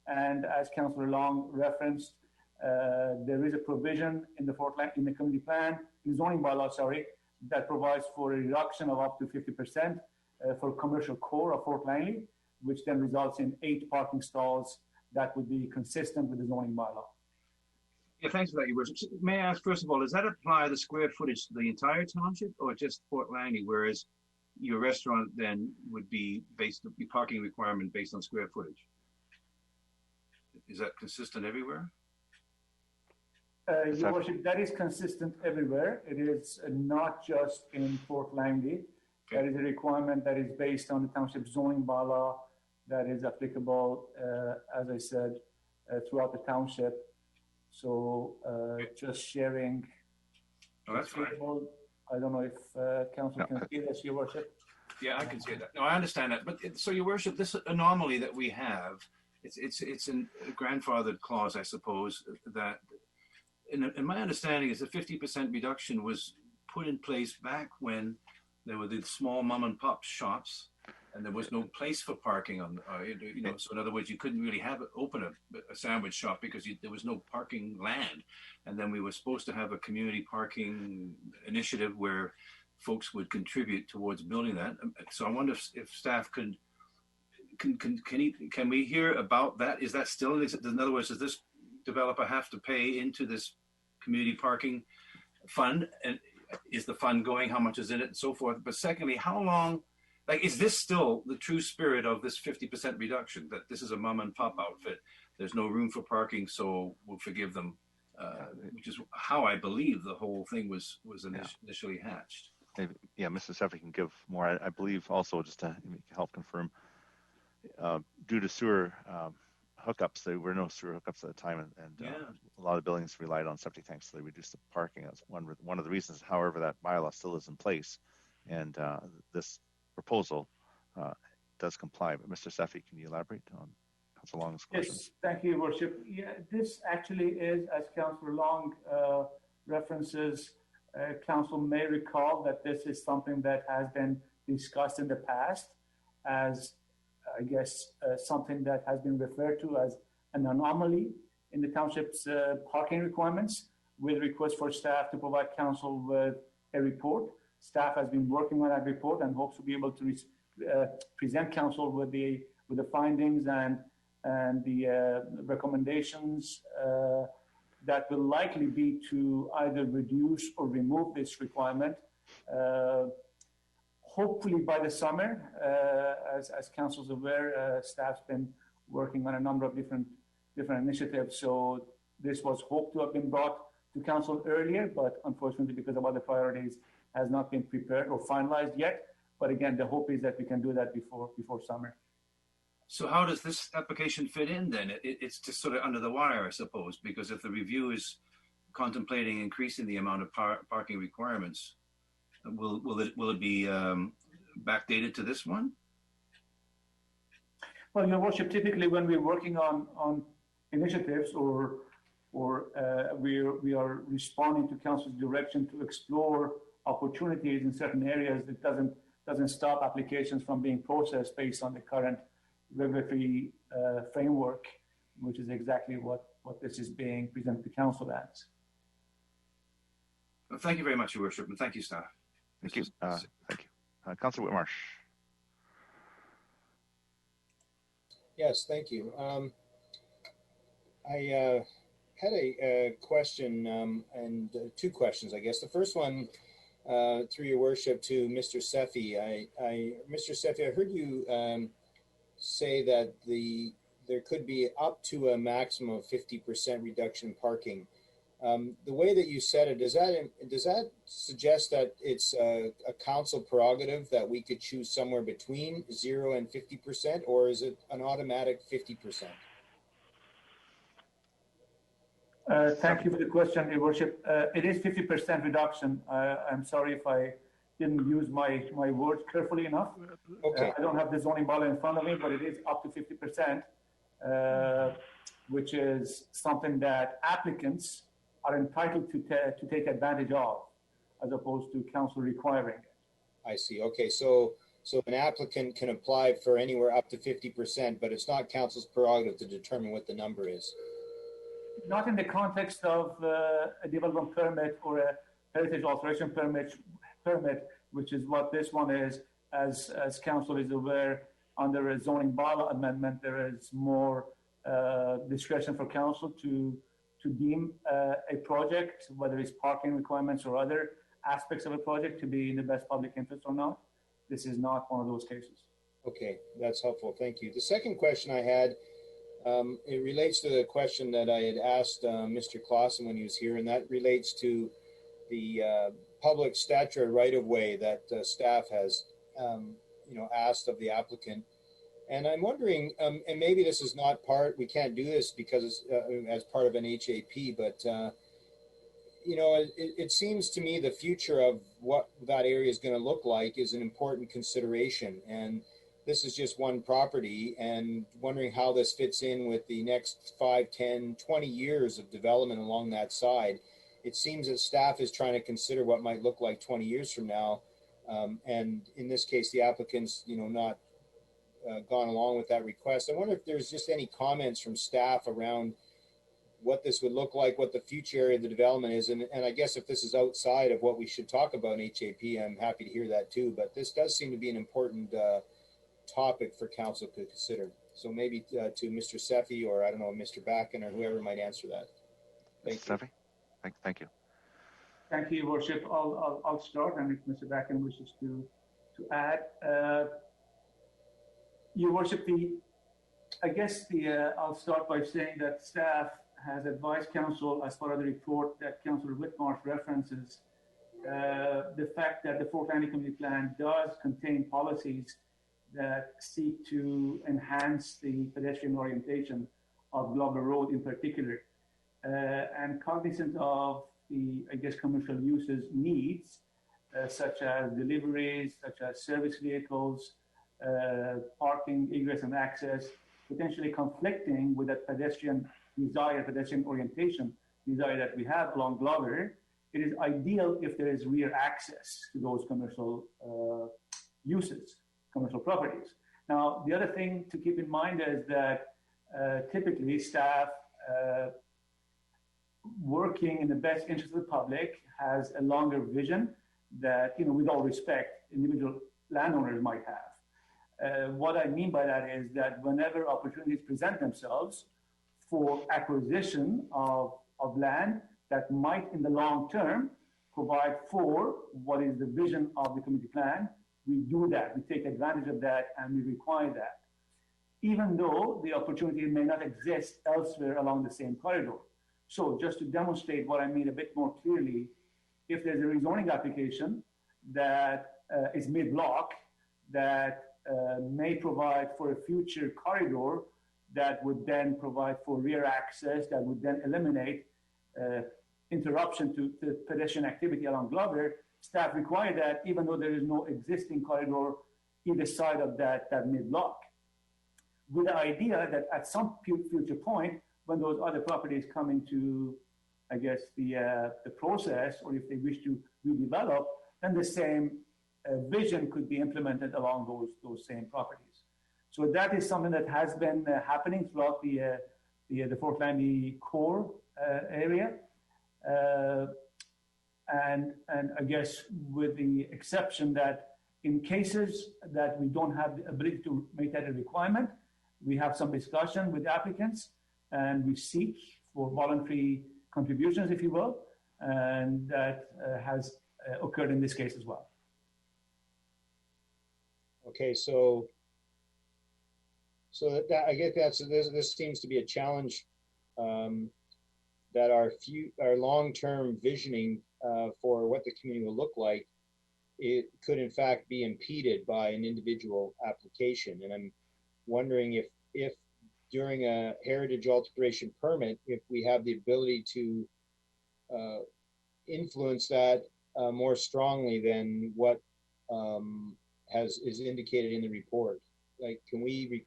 And as Councillor Long referenced, there is a provision in the community plan, in the zoning bylaw, sorry, that provides for a reduction of up to 50% for commercial core of Fort Langley, which then results in 8 parking stalls that would be consistent with the zoning bylaw. Yeah, thanks for that, Your Worship. May I ask, first of all, does that apply the square footage to the entire township or just Fort Langley, whereas your restaurant then would be parking requirement based on square footage? Is that consistent everywhere? Your Worship, that is consistent everywhere. It is not just in Fort Langley. Okay. That is a requirement that is based on the township zoning bylaw that is applicable, as I said, throughout the township. So just sharing. Oh, that's fine. I don't know if council can see this, Your Worship. Yeah, I can see that. No, I understand that. But so, Your Worship, this anomaly that we have, it's a grandfathered clause, I suppose, that in my understanding is a 50% reduction was put in place back when there were the small mom and pop shops and there was no place for parking on, so in other words, you couldn't really open a sandwich shop because there was no parking land. And then we were supposed to have a community parking initiative where folks would contribute towards building that. So I wonder if staff can we hear about that? Is that still, in other words, does this developer have to pay into this community parking fund? And is the fund going, how much is in it, and so forth? But secondly, how long, is this still the true spirit of this 50% reduction, that this is a mom and pop outfit, there's no room for parking, so we'll forgive them, which is how I believe the whole thing was initially hatched. Yeah, Mr. Seffi can give more. I believe also, just to help confirm, due to sewer hookups, there were no sewer hookups at the time, and a lot of buildings relied on septic tanks, so they reduced the parking. That's one of the reasons. However, that bylaw still is in place, and this proposal does comply. But Mr. Seffi, can you elaborate on Councillor Long's question? Yes, thank you, Your Worship. Yeah, this actually is, as Councillor Long references, Council may recall that this is something that has been discussed in the past as, I guess, something that has been referred to as an anomaly in the township's parking requirements, with request for staff to provide council with a report. Staff has been working on that report and hopes to be able to present council with the findings and the recommendations that will likely be to either reduce or remove this requirement. Hopefully by the summer, as council's aware, staff's been working on a number of different different initiatives. So this was hoped to have been brought to council earlier, but unfortunately, because of other priorities, has not been prepared or finalized yet. But again, the hope is that we can do that before summer. So how does this application fit in then? It's just sort of under the wire, I suppose, because if the review is contemplating increasing the amount of parking requirements, will it be backdated to this one? Well, Your Worship, typically when we're working on initiatives or we are responding to council's direction to explore opportunities in certain areas, it doesn't stop applications from being processed based on the current regulatory framework, which is exactly what this is being presented to council as. Well, thank you very much, Your Worship, and thank you, staff. Thank you. Thank you. Councillor Whitmarsh. Yes, thank you. I had a question and two questions, I guess. The first one, through Your Worship, to Mr. Sefi. Mr. Sefi, I heard you say that there could be up to a maximum of 50% reduction in parking. The way that you said it, does that suggest that it's a council prerogative that we could choose somewhere between 0 and 50%, or is it an automatic 50%? Thank you for the question, Your Worship. It is 50% reduction. I'm sorry if I didn't use my words carefully enough. Okay. I don't have the zoning bylaw in front of me, but it is up to 50%, which is something that applicants are entitled to take advantage of, as opposed to council requiring it. I see. Okay, so an applicant can apply for anywhere up to 50%, but it's not council's prerogative to determine what the number is. Not in the context of a development permit or a heritage alteration permit, which is what this one is. As council is aware, under a zoning bylaw amendment, there is more discretion for council to deem a project, whether it's parking requirements or other aspects of a project, to be in the best public interest or not. This is not one of those cases. Okay, that's helpful. Thank you. The second question I had, it relates to the question that I had asked Mr. Clausen when he was here, and that relates to the public statutory right-of-way that staff has, asked of the applicant. And I'm wondering, and maybe this is not we can't do this because it's as part of an HAP, but, it seems to me the future of what that area is going to look like is an important consideration. And this is just one property, and wondering how this fits in with the next 5, 10, 20 years of development along that side. It seems that staff is trying to consider what might look like 20 years from now. And in this case, the applicant's, not gone along with that request. I wonder if there's just any comments from staff around what this would look like, what the future area of the development is. And I guess if this is outside of what we should talk about in HAP, I'm happy to hear that too. But this does seem to be an important topic for council to consider. So maybe to Mr. Sefi, or I don't know, Mr. Backen, or whoever might answer that. Thank you. Sefi? Thank you. Thank you, Your Worship. I'll start, and if Mr. Backen wishes to add. Your Worship, I'll start by saying that staff has advised council, as part of the report that Councillor Whitmarsh references, the fact that the Fort Langley Community Plan does contain policies that seek to enhance the pedestrian orientation of Glover Road in particular, and cognizant of the, commercial uses needs, such as deliveries, such as service vehicles, parking, egress and access, potentially conflicting with that pedestrian orientation desire that we have along Glover. It is ideal if there is rear access to those commercial uses, commercial properties. Now, the other thing to keep in mind is that typically staff working in the best interest of the public has a longer vision that, with all respect, individual landowners might have. What I mean by that is that whenever opportunities present themselves for acquisition of land that might in the long term provide for what is the vision of the community plan, we do that. We take advantage of that and we require that. even though the opportunity may not exist elsewhere along the same corridor. So just to demonstrate what I mean a bit more clearly, if there's a rezoning application that is mid-block that may provide for a future corridor that would then provide for rear access, that would then eliminate interruption to pedestrian activity along Glover, staff require that even though there is no existing corridor either side of that mid-block. With the idea that at some future point, when those other properties come into, I guess, the process, or if they wish to redevelop, then the same vision could be implemented along those same properties. So that is something that has been happening throughout the Fort Langley core area. And I guess with the exception that in cases that we don't have the ability to make that a requirement, we have some discussion with applicants and we seek for voluntary contributions, if you will, and that has occurred in this case as well. Okay, so that I get that. So this seems to be a challenge that our long-term visioning for what the community will look like, it could in fact be impeded by an individual application. And I'm wondering if during a heritage alteration permit, if we have the ability to influence that more strongly than what is indicated in the report. Like, can we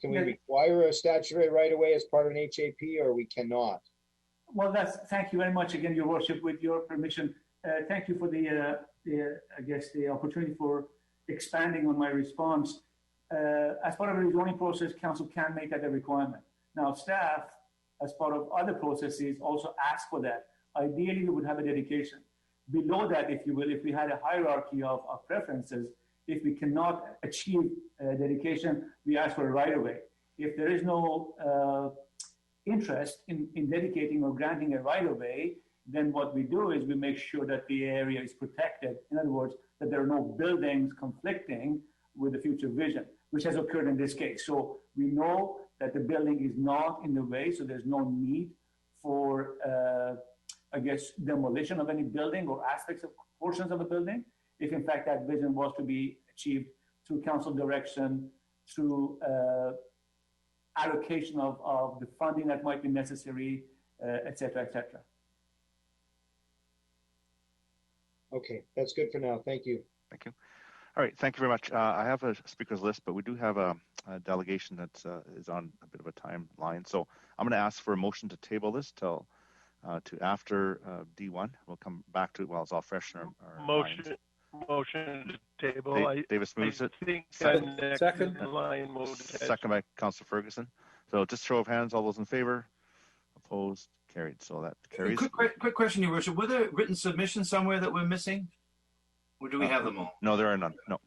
require a statutory right-of-way as part of an HAP, or we cannot? Well, thank you very much again, Your Worship. With your permission, thank you for the opportunity for expanding on my response. As part of the rezoning process, council can make that a requirement. Now, staff, as part of other processes, also ask for that. Ideally, we would have a dedication. Below that, if you will, if we had a hierarchy of preferences, if we cannot achieve dedication, we ask for a right-of-way. If there is no interest in dedicating or granting a right-of-way, then what we do is we make sure that the area is protected. In other words, that there are no buildings conflicting with the future vision, which has occurred in this case. So we know that the building is not in the way, so there's no need for, I guess, demolition of any building or aspects of portions of a building. If in fact that vision was to be achieved through council direction, through allocation of the funding that might be necessary, et cetera, et cetera. Okay, that's good for now. Thank you. Thank you. All right, thank you very much. I have a speakers list, but we do have a delegation that is on a bit of a timeline. So I'm going to ask for a motion to table this till to after D1. We'll come back to it while it's all fresh in our minds. Motion to table. Davis moves it. Second by Councillor Ferguson. So just show of hands, all those in favor, opposed, carried. So that carries. Quick question, Your Worship. Were there written submissions somewhere that we're missing? Or do we have them all? No, there are none. No.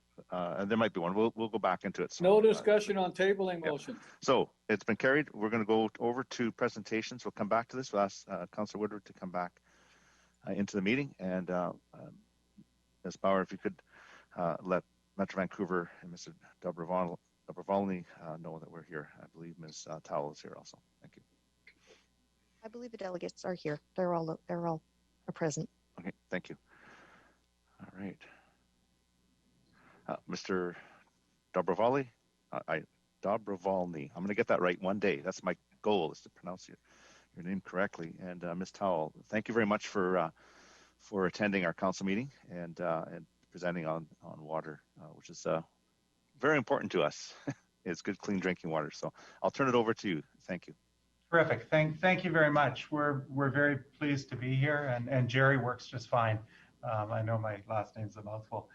There might be one. We'll go back into it. So, no discussion on tabling motion. So it's been carried. We're going to go over to presentations. We'll come back to this. We'll ask Councillor Woodward to come back into the meeting. And Ms. Bauer, if you could let Metro Vancouver and Mr. Dobrovolny know that we're here. I believe Ms. Towell is here also. Thank you. I believe the delegates are here. They're all present. Okay, thank you. All right. Mr. Dobrovolny, Dobrovolny. I'm going to get that right one day. That's my goal, is to pronounce your name correctly. And Ms. Towell, thank you very much for attending our council meeting and presenting on water, which is very important to us. It's good, clean drinking water. So I'll turn it over to you. Thank you. Terrific. Thank you very much. We're very pleased to be here, and Jerry works just fine. I know my last name's a mouthful.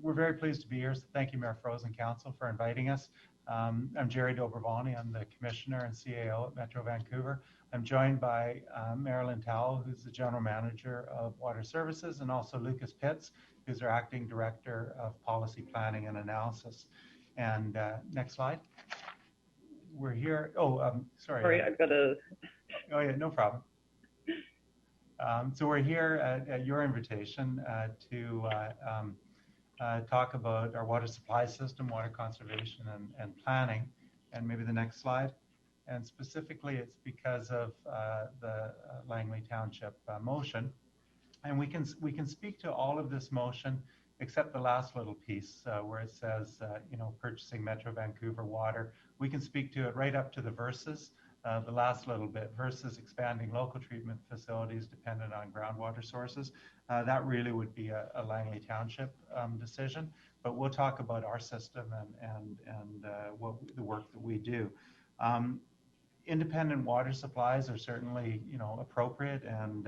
We're very pleased to be here. So thank you, Mayor Froese and Council, for inviting us. I'm Jerry Dobrovolny. I'm the Commissioner and CAO at Metro Vancouver. I'm joined by Marilyn Towell, who's the General Manager of Water Services, and also Lucas Pitts, who's our Acting Director of Policy Planning and Analysis. And next slide. We're here. Oh, sorry. Sorry, I've got a... Oh, yeah, no problem. So we're here at your invitation to talk about our water supply system, water conservation, and planning. And maybe the next slide. And specifically, it's because of the Langley Township motion. And we can speak to all of this motion except the last little piece where it says, purchasing Metro Vancouver water. We can speak to it right up to the verses, the last little bit, versus expanding local treatment facilities dependent on groundwater sources. That really would be a Langley Township decision. But we'll talk about our system and the work that we do. Independent water supplies are certainly, appropriate and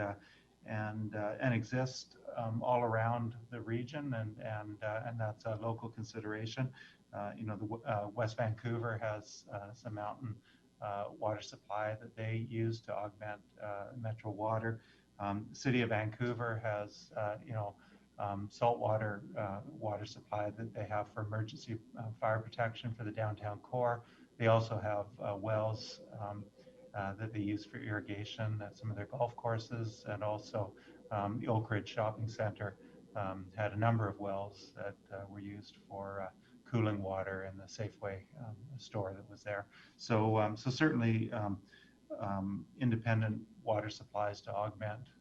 exist all around the region, and that's a local consideration. West Vancouver has some mountain water supply that they use to augment Metro water. City of Vancouver has saltwater water supply that they have for emergency fire protection for the downtown core. They also have wells that they use for irrigation at some of their golf courses, and also the Oak Ridge Shopping Center had a number of wells that were used for cooling water in the Safeway store that was there. So certainly independent water supplies to augment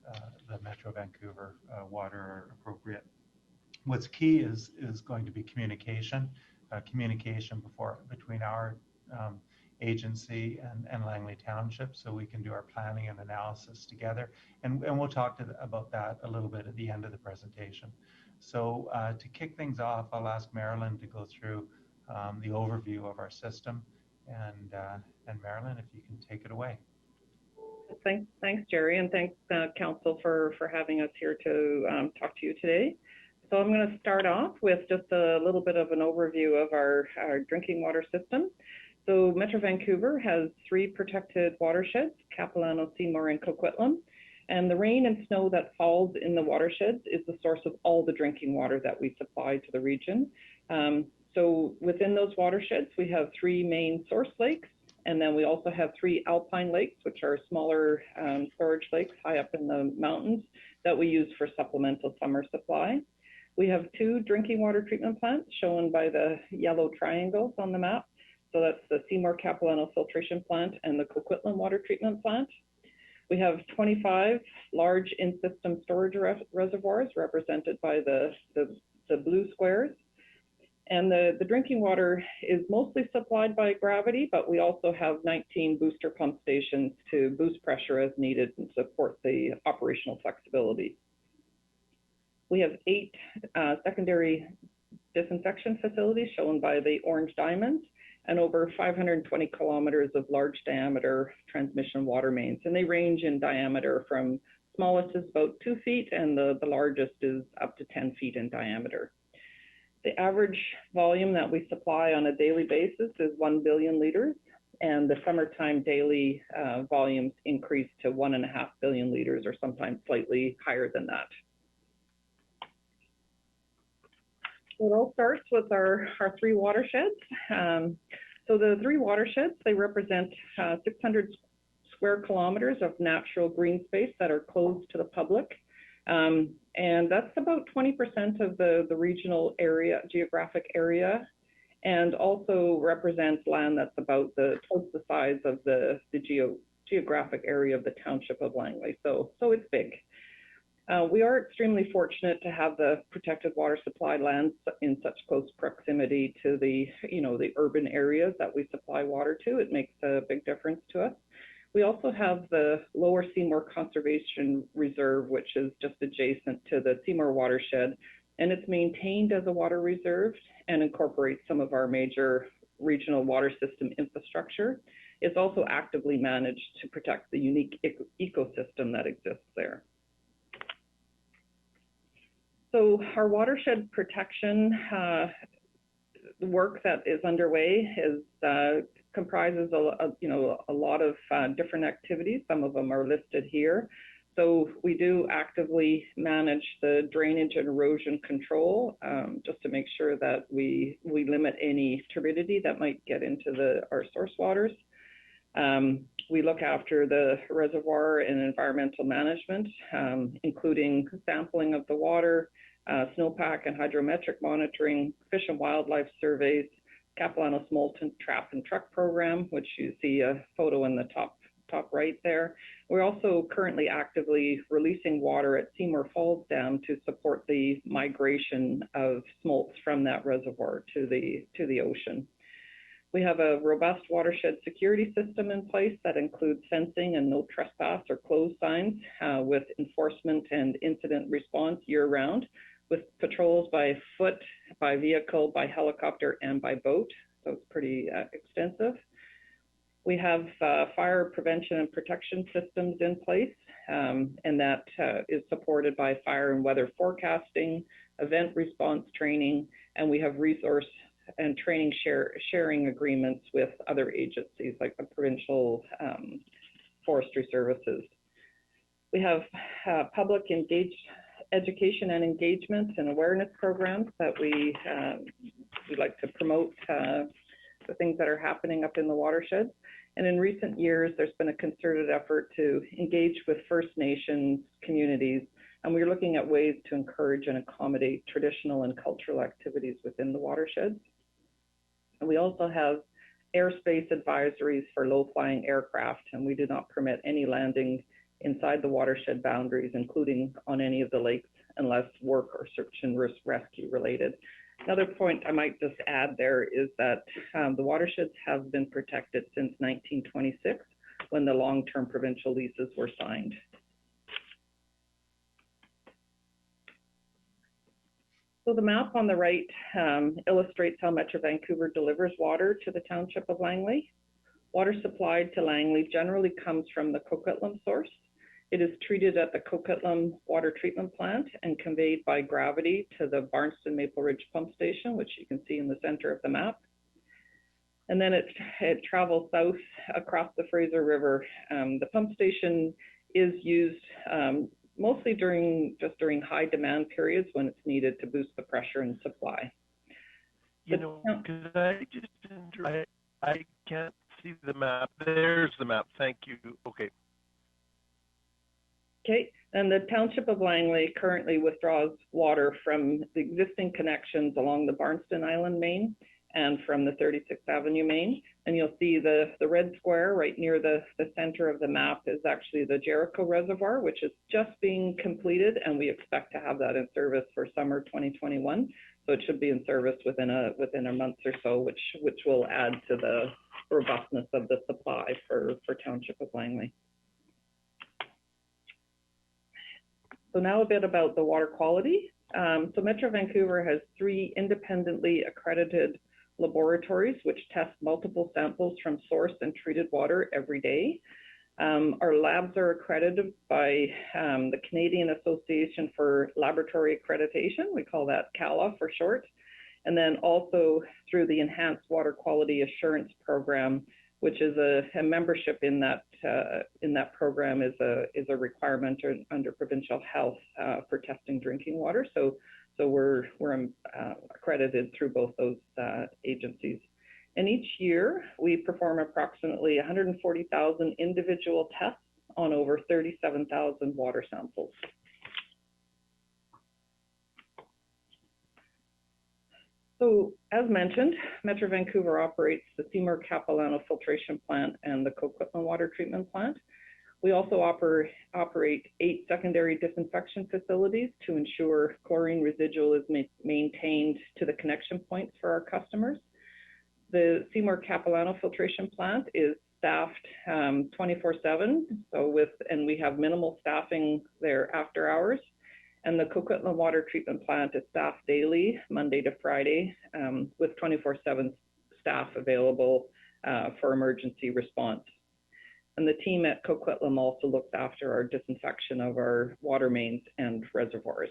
the Metro Vancouver water are appropriate. What's key is going to be communication between our agency and Langley Township, so we can do our planning and analysis together. And we'll talk about that a little bit at the end of the presentation. So to kick things off, I'll ask Marilyn to go through the overview of our system. And Marilyn, if you can take it away. Thanks, Jerry, and thanks, Council, for having us here to talk to you today. So I'm going to start off with just a little bit of an overview of our drinking water system. So Metro Vancouver has 3 protected watersheds, Capilano, Seymour, and Coquitlam. And the rain and snow that falls in the watersheds is the source of all the drinking water that we supply to the region. So within those watersheds, we have 3 main source lakes, and then we also have 3 alpine lakes, which are smaller storage lakes high up in the mountains that we use for supplemental summer supply. We have 2 drinking water treatment plants shown by the yellow triangles on the map. So that's the Seymour Capilano Filtration Plant and the Coquitlam Water Treatment Plant. We have 25 large in-system storage reservoirs represented by the blue squares. And the drinking water is mostly supplied by gravity, but we also have 19 booster pump stations to boost pressure as needed and support the operational flexibility. We have 8 secondary disinfection facilities shown by the orange diamonds, and over 520 kilometers of large diameter transmission water mains. And they range in diameter from smallest is about 2 feet, and the largest is up to 10 feet in diameter. The average volume that we supply on a daily basis is 1 billion liters, and the summertime daily volumes increase to 1.5 billion liters, or sometimes slightly higher than that. So it all starts with our 3 watersheds. So the 3 watersheds, they represent 600 square kilometers of natural green space that are closed to the public. And that's about 20% of the regional area, geographic area, and also represents land that's about twice the size of the geographic area of the Township of Langley. So it's big. We are extremely fortunate to have the protected water supply lands in such close proximity to the urban areas that we supply water to. It makes a big difference to us. We also have the Lower Seymour Conservation Reserve, which is just adjacent to the Seymour watershed, and it's maintained as a water reserve and incorporates some of our major regional water system infrastructure. It's also actively managed to protect the unique ecosystem that exists there. So our watershed protection work that is underway comprises a lot of different activities. Some of them are listed here. So we do actively manage the drainage and erosion control just to make sure that we limit any turbidity that might get into our source waters. We look after the reservoir and environmental management, including sampling of the water, snowpack and hydrometric monitoring, fish and wildlife surveys, Capilano Smolton Trap and Truck Program, which you see a photo in the top right there. We're also currently actively releasing water at Seymour Falls Dam to support the migration of smolts from that reservoir to the ocean. We have a robust watershed security system in place that includes fencing and no trespass or close signs with enforcement and incident response year-round, with patrols by foot, by vehicle, by helicopter, and by boat. So it's pretty extensive. We have fire prevention and protection systems in place, and that is supported by fire and weather forecasting, event response training, and we have resource and training sharing agreements with other agencies like the provincial forestry services. We have public education and engagement and awareness programs that we like to promote the things that are happening up in the watershed. And in recent years, there's been a concerted effort to engage with First Nations communities, and we're looking at ways to encourage and accommodate traditional and cultural activities within the watersheds. And we also have airspace advisories for low-flying aircraft, and we do not permit any landing inside the watershed boundaries, including on any of the lakes, unless work or search and rescue related. Another point I might just add there is that the watersheds have been protected since 1926, when the long-term provincial leases were signed. So the map on the right illustrates how Metro Vancouver delivers water to the Township of Langley. Water supplied to Langley generally comes from the Coquitlam source. It is treated at the Coquitlam Water Treatment Plant and conveyed by gravity to the Barnston Maple Ridge Pump Station, which you can see in the center of the map. And then it travels south across the Fraser River. The pump station is used mostly during high demand periods when it's needed to boost the pressure and supply. Could I just interrupt? I can't see the map. There's the map. Thank you. Okay. Okay, and the Township of Langley currently withdraws water from the existing connections along the Barnston Island main and from the 36th Avenue main. And you'll see the red square right near the center of the map is actually the Jericho Reservoir, which is just being completed, and we expect to have that in service for summer 2021. So it should be in service within a month or so, which will add to the robustness of the supply for Township of Langley. So now a bit about the water quality. So Metro Vancouver has 3 independently accredited laboratories which test multiple samples from source and treated water every day. Our labs are accredited by the Canadian Association for Laboratory Accreditation. We call that CALA for short. And then also through the Enhanced Water Quality Assurance Program, which is a membership in that program is a requirement under provincial health for testing drinking water. So we're accredited through both those agencies. And each year we perform approximately 140,000 individual tests on over 37,000 water samples. So as mentioned, Metro Vancouver operates the Seymour Capilano Filtration Plant and the Coquitlam Water Treatment Plant. We also operate 8 secondary disinfection facilities to ensure chlorine residual is maintained to the connection points for our customers. The Seymour Capilano Filtration Plant is staffed 24/7, and we have minimal staffing there after hours. And the Coquitlam Water Treatment Plant is staffed daily, Monday to Friday, with 24/7 staff available for emergency response. And the team at Coquitlam also looks after our disinfection of our water mains and reservoirs.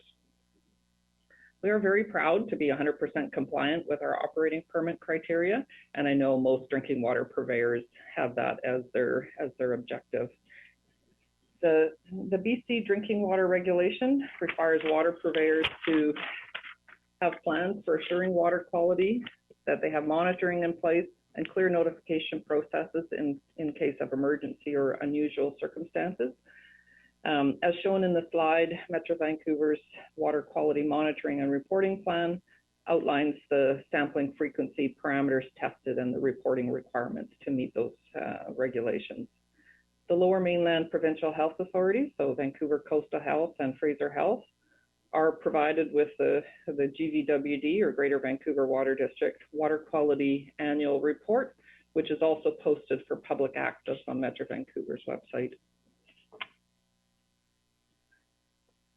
We are very proud to be 100% compliant with our operating permit criteria, and I know most drinking water purveyors have that as their objective. The BC drinking water regulation requires water purveyors to have plans for assuring water quality, that they have monitoring in place, and clear notification processes in case of emergency or unusual circumstances. As shown in the slide, Metro Vancouver's water quality monitoring and reporting plan outlines the sampling frequency parameters tested and the reporting requirements to meet those regulations. The Lower Mainland Provincial Health Authorities, so Vancouver Coastal Health and Fraser Health, are provided with the GVWD, or Greater Vancouver Water District, Water Quality Annual Report, which is also posted for public access on Metro Vancouver's website.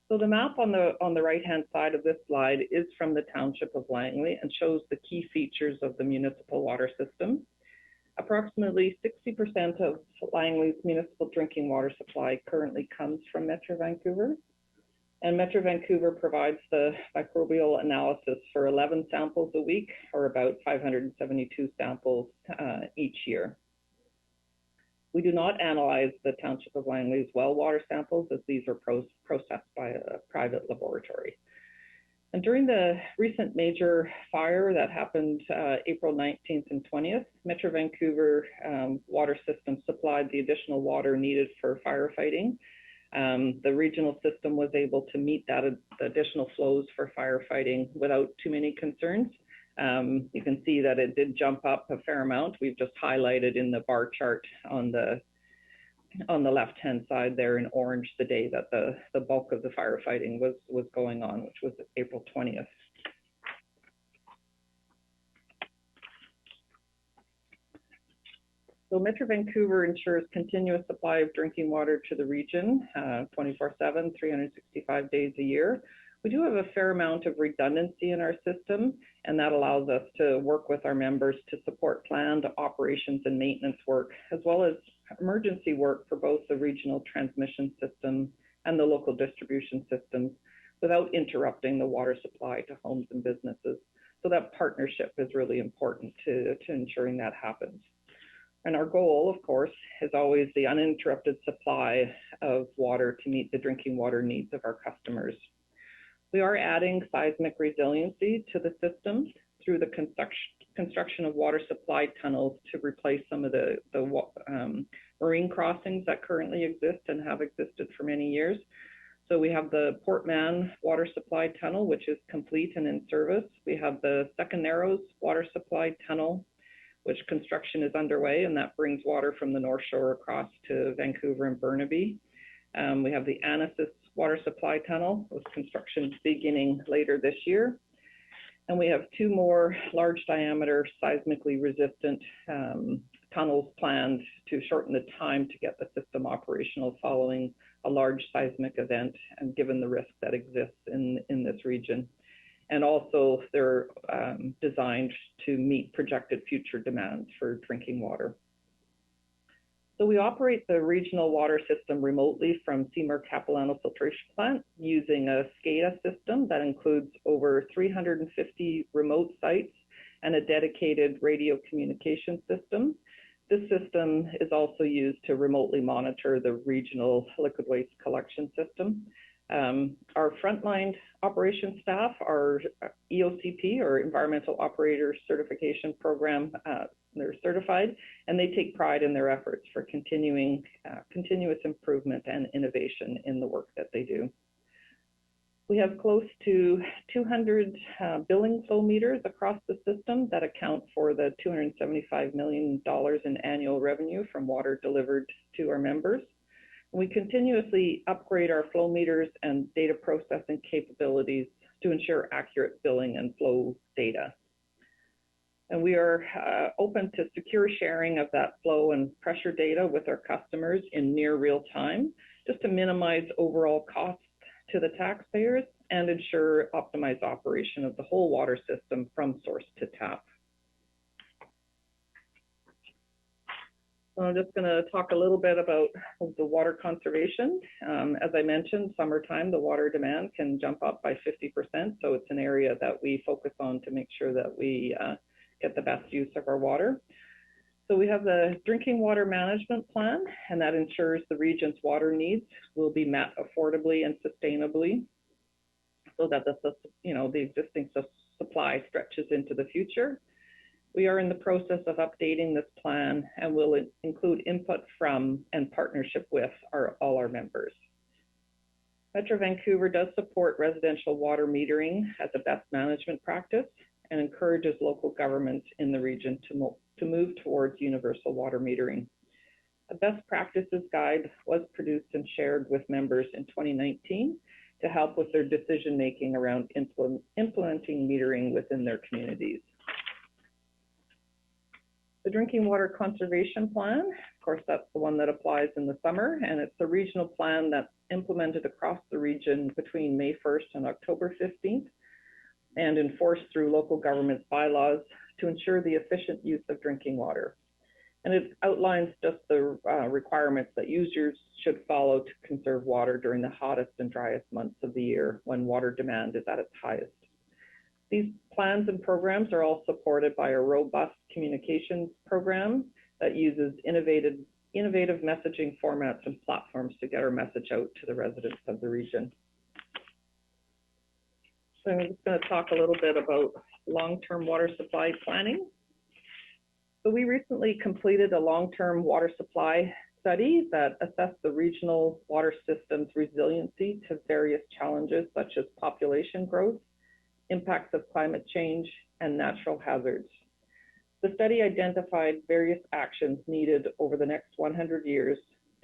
So the map on the right-hand side of this slide is from the Township of Langley and shows the key features of the municipal water system. Approximately 60% of Langley's municipal drinking water supply currently comes from Metro Vancouver. And Metro Vancouver provides the microbial analysis for 11 samples a week, or about 572 samples each year. We do not analyze the Township of Langley's well water samples, as these are processed by a private laboratory. And during the recent major fire that happened April 19th and 20th, Metro Vancouver water system supplied the additional water needed for firefighting. The regional system was able to meet that additional flows for firefighting without too many concerns. You can see that it did jump up a fair amount. We've just highlighted in the bar chart on the left-hand side there in orange the day that the bulk of the firefighting was going on, which was April 20th. So Metro Vancouver ensures continuous supply of drinking water to the region 24/7, 365 days a year. We do have a fair amount of redundancy in our system, and that allows us to work with our members to support planned operations and maintenance work, as well as emergency work for both the regional transmission system and the local distribution systems without interrupting the water supply to homes and businesses. So that partnership is really important to ensuring that happens. And our goal, of course, is always the uninterrupted supply of water to meet the drinking water needs of our customers. We are adding seismic resiliency to the system through the construction of water supply tunnels to replace some of the marine crossings that currently exist and have existed for many years. So we have the Port Mann water supply tunnel, which is complete and in service. We have the Second Narrows water supply tunnel, which construction is underway, and that brings water from the North Shore across to Vancouver and Burnaby. We have the Anasis water supply tunnel, with construction beginning later this year. And we have two more large diameter seismically resistant tunnels planned to shorten the time to get the system operational following a large seismic event and given the risk that exists in this region. And also they're designed to meet projected future demands for drinking water. So we operate the regional water system remotely from Seymour Capilano Filtration Plant using a SCADA system that includes over 350 remote sites and a dedicated radio communication system. This system is also used to remotely monitor the regional liquid waste collection system. Our frontline operations staff are EOCP, or Environmental Operator Certification Program. They're certified, and they take pride in their efforts for continuous improvement and innovation in the work that they do. We have close to 200 billing flow meters across the system that account for the $275 million in annual revenue from water delivered to our members. We continuously upgrade our flow meters and data processing capabilities to ensure accurate billing and flow data. And we are open to secure sharing of that flow and pressure data with our customers in near real time, just to minimize overall costs to the taxpayers and ensure optimized operation of the whole water system from source to tap. So I'm just going to talk a little bit about the water conservation. As I mentioned, summertime, the water demand can jump up by 50%. So it's an area that we focus on to make sure that we get the best use of our water. So we have the drinking water management plan, and that ensures the region's water needs will be met affordably and sustainably, so that the existing supply stretches into the future. We are in the process of updating this plan and will include input from and partnership with all our members. Metro Vancouver does support residential water metering as a best management practice and encourages local governments in the region to move towards universal water metering. A best practices guide was produced and shared with members in 2019 to help with their decision making around implementing metering within their communities. The Drinking Water Conservation Plan, of course, that's the one that applies in the summer, and it's a regional plan that's implemented across the region between May 1st and October 15th and enforced through local government's bylaws to ensure the efficient use of drinking water. And it outlines just the requirements that users should follow to conserve water during the hottest and driest months of the year when water demand is at its highest. These plans and programs are all supported by a robust communications program that uses innovative messaging formats and platforms to get our message out to the residents of the region. So I'm just going to talk a little bit about long-term water supply planning. So we recently completed a long-term water supply study that assessed the regional water system's resiliency to various challenges such as population growth, impacts of climate change, and natural hazards. The study identified various actions needed over the next 100 years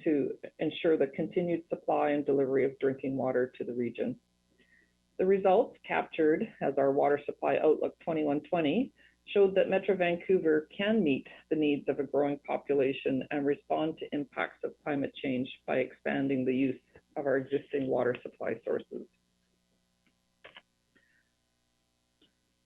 to ensure the continued supply and delivery of drinking water to the region. The results captured as our Water Supply Outlook 2120 showed that Metro Vancouver can meet the needs of a growing population and respond to impacts of climate change by expanding the use of our existing water supply sources.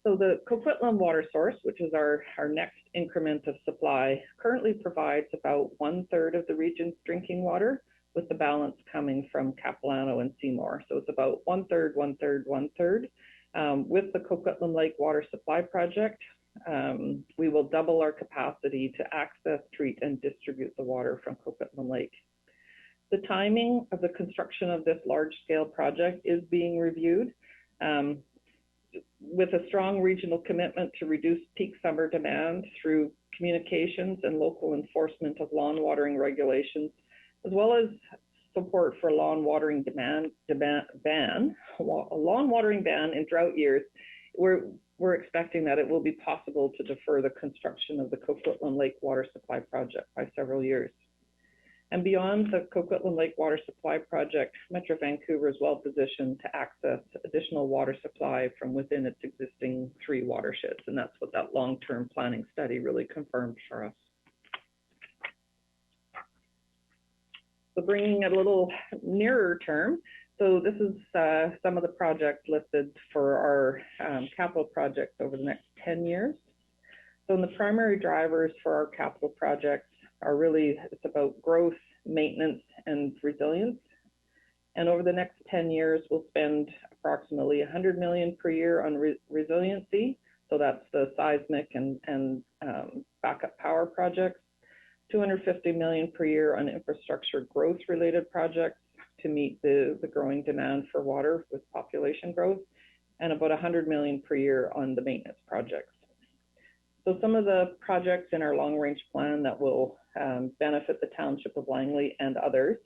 So the Coquitlam water source, which is our next increment of supply, currently provides about 1/3 of the region's drinking water, with the balance coming from Capilano and Seymour. So it's about 1/3, 1/3, 1/3. With the Coquitlam Lake Water Supply Project, we will double our capacity to access, treat, and distribute the water from Coquitlam Lake. The timing of the construction of this large-scale project is being reviewed. With a strong regional commitment to reduce peak summer demand through communications and local enforcement of lawn watering regulations, as well as support for lawn watering ban in drought years, we're expecting that it will be possible to defer the construction of the Coquitlam Lake Water Supply Project by several years. And beyond the Coquitlam Lake Water Supply Project, Metro Vancouver is well positioned to access additional water supply from within its existing 3 watersheds. And that's what that long-term planning study really confirmed for us. So bringing it a little nearer term, so this is some of the projects listed for our capital projects over the next 10 years. So the primary drivers for our capital projects are really, it's about growth, maintenance, and resilience. And over the next 10 years, we'll spend approximately $100 million per year on resiliency. So that's the seismic and backup power projects, $250 million per year on infrastructure growth related projects to meet the growing demand for water with population growth, and about $100 million per year on the maintenance projects. So some of the projects in our long-range plan that will benefit the Township of Langley and others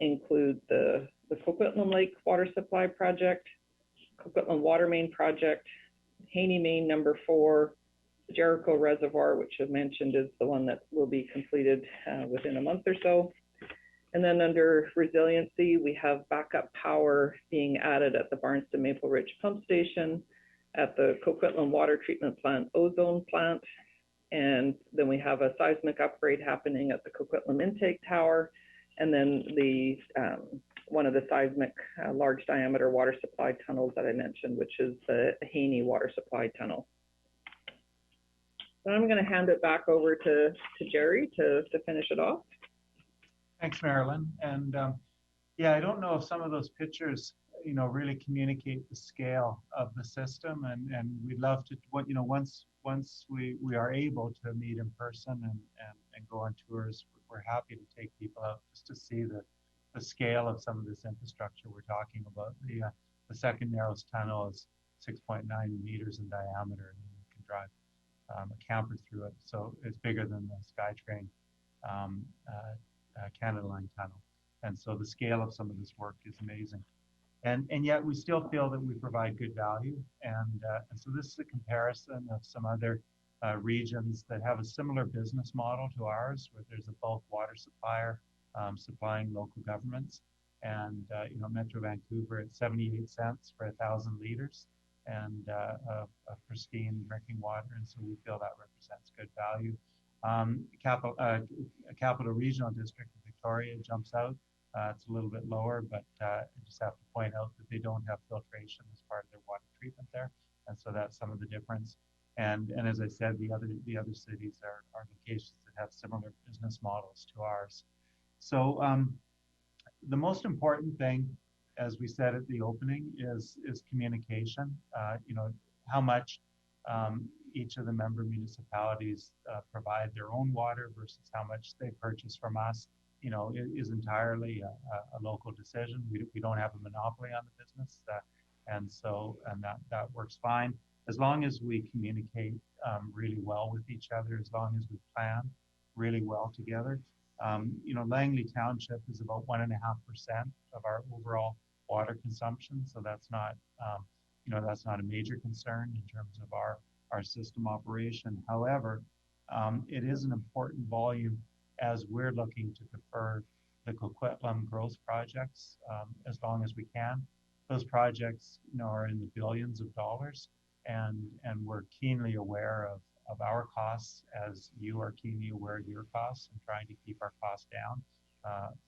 include the Coquitlam Lake Water Supply Project, Coquitlam Water Main Project, Haney Main number 4, Jericho Reservoir, which I mentioned is the one that will be completed within a month or so. And then under resiliency, we have backup power being added at the Barnston Maple Ridge Pump Station, at the Coquitlam Water Treatment Plant Ozone Plant, and then we have a seismic upgrade happening at the Coquitlam Intake Tower, and then the one of the seismic large diameter water supply tunnels that I mentioned, which is the Haney Water Supply Tunnel. So I'm going to hand it back over to Jerry to finish it off. Thanks, Marilyn. And yeah, I don't know if some of those pictures, really communicate the scale of the system, and we'd love to, once we are able to meet in person and go on tours, we're happy to take people out just to see the scale of some of this infrastructure we're talking about. The second narrowest tunnel is 6.9 meters in diameter, and you can drive a camper through it. So it's bigger than the SkyTrain Canada Line tunnel. And so the scale of some of this work is amazing. And yet we still feel that we provide good value. And so this is a comparison of some other regions that have a similar business model to ours, where there's a bulk water supplier supplying local governments. And Metro Vancouver at 78 cents for 1,000 liters and a pristine drinking water. And so we feel that represents good value. Capital Regional District of Victoria jumps out. It's a little bit lower, but I just have to point out that they don't have filtration as part of their water treatment there. And so that's some of the difference. And as I said, the other cities are locations that have similar business models to ours. So the most important thing, as we said at the opening, is communication. How much each of the member municipalities provide their own water versus how much they purchase from us, is entirely a local decision. We don't have a monopoly on the business, and that works fine as long as we communicate really well with each other, as long as we plan really well together. Langley Township is about 1.5% of our overall water consumption, so that's not a major concern in terms of our system operation. However, it is an important volume as we're looking to defer the Coquitlam growth projects as long as we can. Those projects, are in the billions of dollars, and we're keenly aware of our costs, as you are keenly aware of your costs, and trying to keep our costs down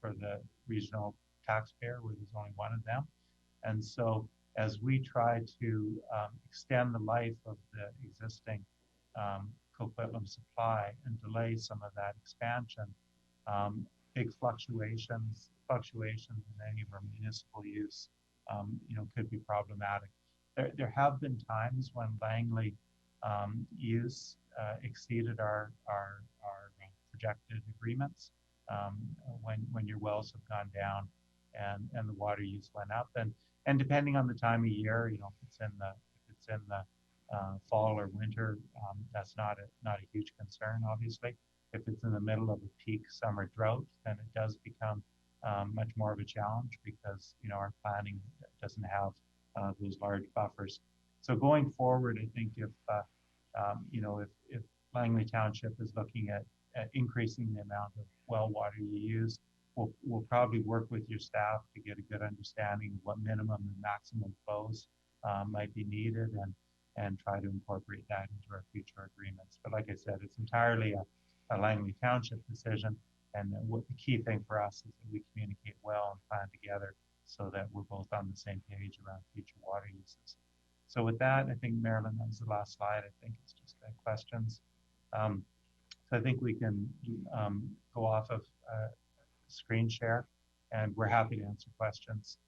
for the regional taxpayer, where there's only one of them. And so as we try to extend the life of the existing Coquitlam supply and delay some of that expansion, big fluctuations in any of our municipal use, could be problematic. There have been times when Langley use exceeded our projected agreements, when your wells have gone down and the water use went up, and depending on the time of year, if it's in the fall or winter, that's not a huge concern, obviously. If it's in the middle of a peak summer drought, then it does become much more of a challenge, because our planning doesn't have those large buffers. So going forward, I think if Langley Township is looking at increasing the amount of well water you use, we'll probably work with your staff to get a good understanding of what minimum and maximum flows might be needed, and try to incorporate that into our future agreements. But like I said, it's entirely a Langley Township decision, and what the key thing for us is that we communicate well and plan together so that we're both on the same page around future water uses. So with that, I think, Marilyn, that was the last slide. I think it's just questions. So I think we can go off of screen share, and we're happy to answer questions.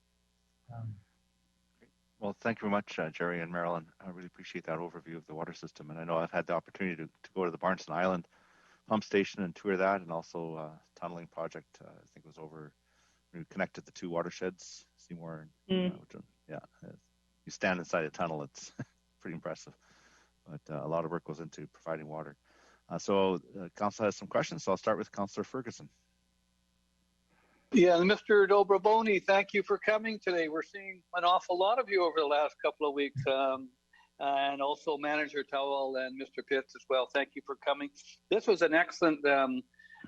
Well, thank you very much, Jerry and Marilyn. I really appreciate that overview of the water system. And I know I've had the opportunity to go to the Barneston Island pump station and tour that, and also tunneling project. I think it was over, we connected the two watersheds, Seymour. You stand inside a tunnel, it's pretty impressive. But a lot of work goes into providing water. So Council has some questions, so I'll start with Councillor Ferguson. Yeah, Mr. Dobraboni, thank you for coming today. We're seeing an awful lot of you over the last couple of weeks, and also Manager Towell and Mr. Pitts as well. Thank you for coming. This was an excellent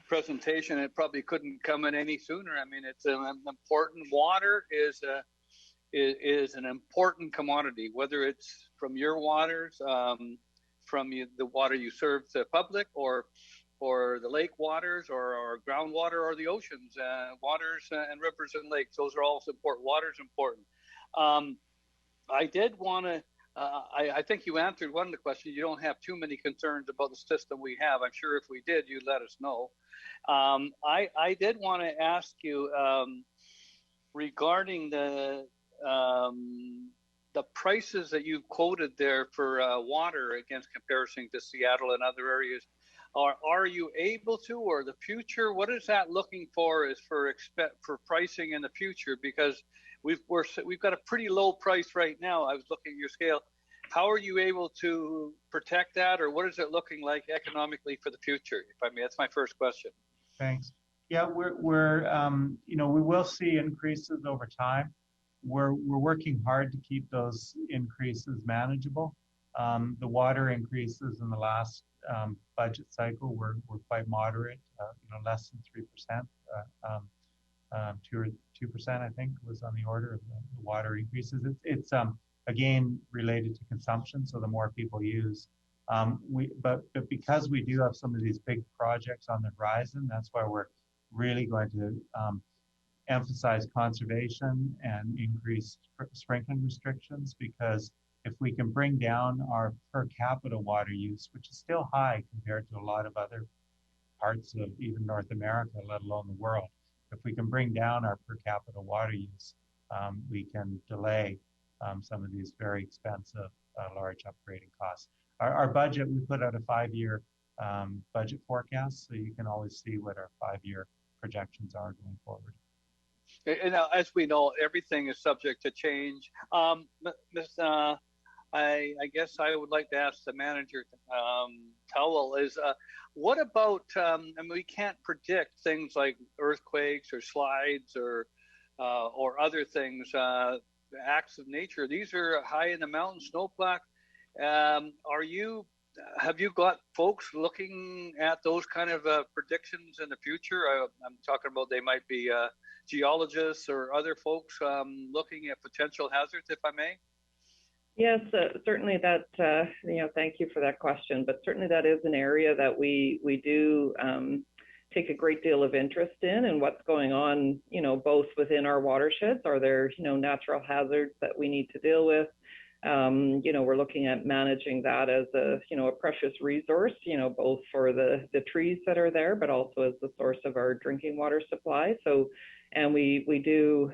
presentation. It probably couldn't come in any sooner. I mean, it's an important, water is an important commodity, whether it's from your waters, from the water you serve the public, or the lake waters, or groundwater, or the oceans, waters and rivers and lakes. Those are all important. Water is important. I did want to, I think you answered one of the questions. You don't have too many concerns about the system we have. I'm sure if we did, you'd let us know. I did want to ask you regarding the prices that you've quoted there for water against comparison to Seattle and other areas. Are you able to, or the future, what is that looking for as for pricing in the future? Because we've got a pretty low price right now. I was looking at your scale. How are you able to protect that, or what is it looking like economically for the future? If I mean, that's my first question. Thanks. Yeah, you know, we will see increases over time. We're working hard to keep those increases manageable. The water increases in the last budget cycle were quite moderate, you know, less than 3%. 2%, I think, was on the order of the water increases. It's again related to consumption, so the more people use. But because we do have some of these big projects on the horizon, that's why we're really going to emphasize conservation and increase sprinkling restrictions, because if we can bring down our per capita water use, which is still high compared to a lot of other parts of even North America, let alone the world, if we can bring down our per capita water use, we can delay some of these very expensive large upgrading costs. Our budget, we put out a 5-year budget forecast, so you can always see what our 5-year projections are going forward. And as we know, everything is subject to change. Ms. I guess I would like to ask the manager, Towell, is what about, I mean, we can't predict things like earthquakes or slides or other things, acts of nature. These are high in the mountain, snowpack. Have you got folks looking at those kind of predictions in the future? I'm talking about they might be geologists or other folks looking at potential hazards, if I may? Yes, certainly that, you know, thank you for that question, but certainly that is an area that we do take a great deal of interest in, and what's going on, you know, both within our watersheds. Are there, you know, natural hazards that we need to deal with? You know, we're looking at managing that as a, you know, a precious resource, you know, both for the trees that are there, but also as the source of our drinking water supply. So, and we do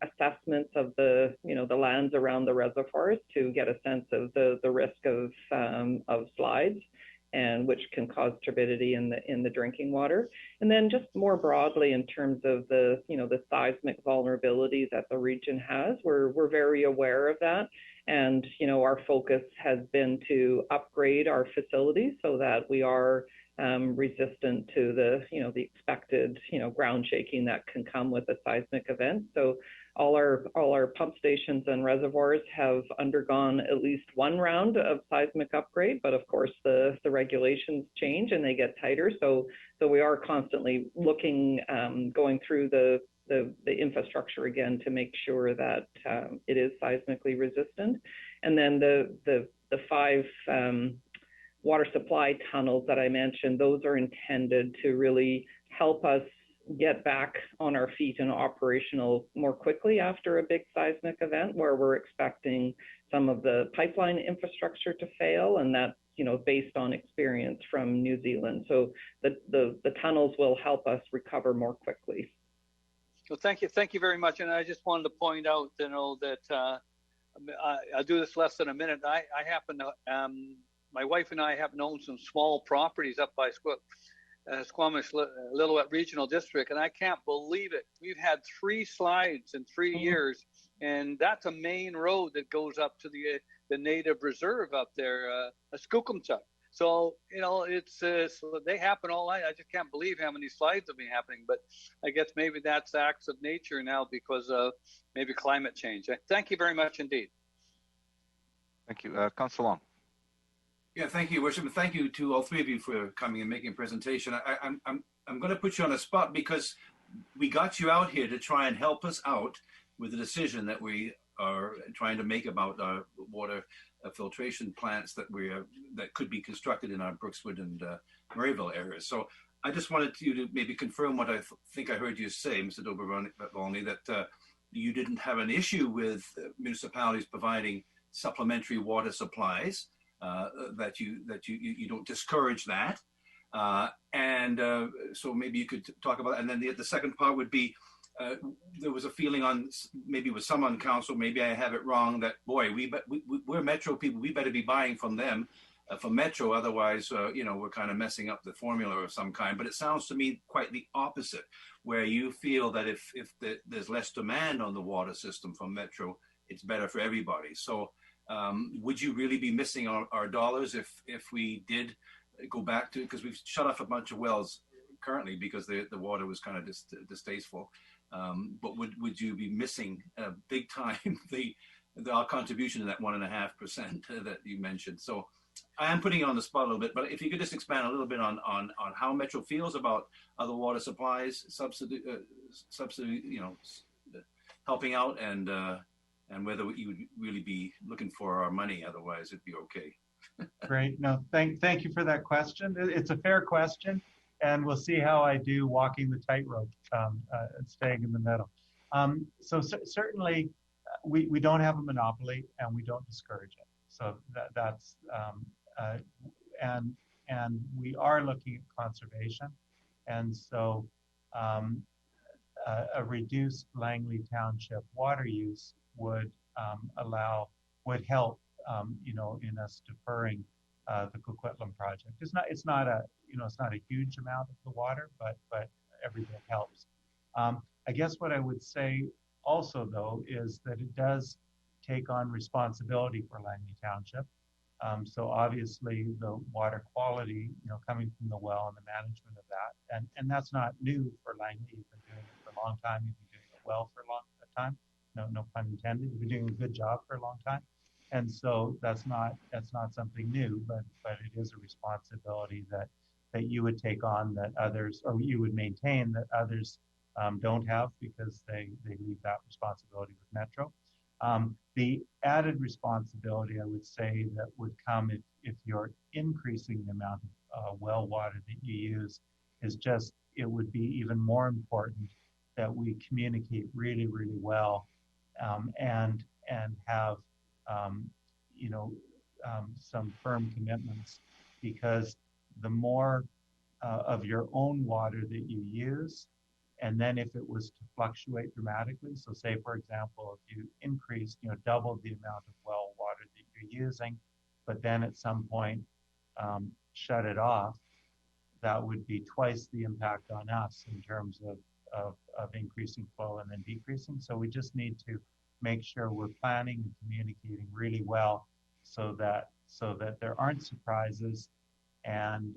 assessments of the, you know, the lands around the reservoirs to get a sense of the risk of slides, and which can cause turbidity in the drinking water. And then just more broadly in terms of the, you know, the seismic vulnerability that the region has, we're very aware of that. And, you know, our focus has been to upgrade our facilities so that we are resistant to the, you know, the expected, you know, ground shaking that can come with a seismic event. So all our pump stations and reservoirs have undergone at least one round of seismic upgrade, but of course the regulations change and they get tighter. So we are constantly looking, going through the infrastructure again to make sure that it is seismically resistant. And then the 5 water supply tunnels that I mentioned, those are intended to really help us get back on our feet and operational more quickly after a big seismic event, where we're expecting some of the pipeline infrastructure to fail, and that's, you know, based on experience from New Zealand. So the tunnels will help us recover more quickly. Well, thank you very much. And I just wanted to point out, you know, that I'll do this less than a minute. I happen to, my wife and I happen to own some small properties up by Squamish Lillooet Regional District, and I can't believe it. We've had 3 slides in 3 years, and that's a main road that goes up to the native reserve up there, Skookumchuck. So, you know, it's they happen all night. I just can't believe how many slides have been happening. But I guess maybe that's acts of nature now because of maybe climate change. Thank you very much indeed. Thank you. Councillor Long. Yeah, thank you, Worship, and thank you to all 3 of you for coming and making a presentation. I'm going to put you on the spot because we got you out here to try and help us out with the decision that we are trying to make about water filtration plants that could be constructed in our Brookswood and Murrayville areas. So I just wanted you to maybe confirm what I think I heard you say, Mr. Dobrowolny, that you didn't have an issue with municipalities providing supplementary water supplies, that you don't discourage that. So maybe you could talk about that. And then the second part would be, there was a feeling on maybe with some on council, maybe I have it wrong, that boy, we're Metro people, we better be buying from them, from Metro, otherwise you know, we're kind of messing up the formula of some kind. But it sounds to me quite the opposite, where you feel that if there's less demand on the water system from Metro, it's better for everybody. So would you really be missing our dollars if we did go back to, because we've shut off a bunch of wells currently because the water was kind of distasteful. But would you be missing big time our contribution to that 1.5% that you mentioned? So I am putting you on the spot a little bit, but if you could just expand a little bit on how Metro feels about other water supplies, subsidy, helping out, and whether you would really be looking for our money. Otherwise, it'd be okay. Great. No, thank you for that question. It's a fair question, and we'll see how I do walking the tightrope and staying in the middle. Certainly, we don't have a monopoly, and we don't discourage it. So that's and we are looking at conservation, and so a reduced Langley Township water use would help, in us deferring the Coquitlam project. It's not a huge amount of the water, but every bit helps. I guess what I would say also, though, is that it does take on responsibility for Langley Township. So obviously the water quality, coming from the well and the management of that, and that's not new for Langley. You've been doing it for a long time. You've been doing it well for a long time. No pun intended. You've been doing a good job for a long time. And so that's not something new, but it is a responsibility that you would take on that others, or you would maintain that others don't have, because they leave that responsibility with Metro. The added responsibility, I would say, that would come if you're increasing the amount of well water that you use, is just, it would be even more important that we communicate really, really well, and have some firm commitments, because the more of your own water that you use, and then if it was to fluctuate dramatically, so say, for example, if you increased, doubled the amount of well water that you're using, but then at some point shut it off, that would be twice the impact on us in terms of increasing flow and then decreasing. So we just need to make sure we're planning and communicating really well, so that there aren't surprises, and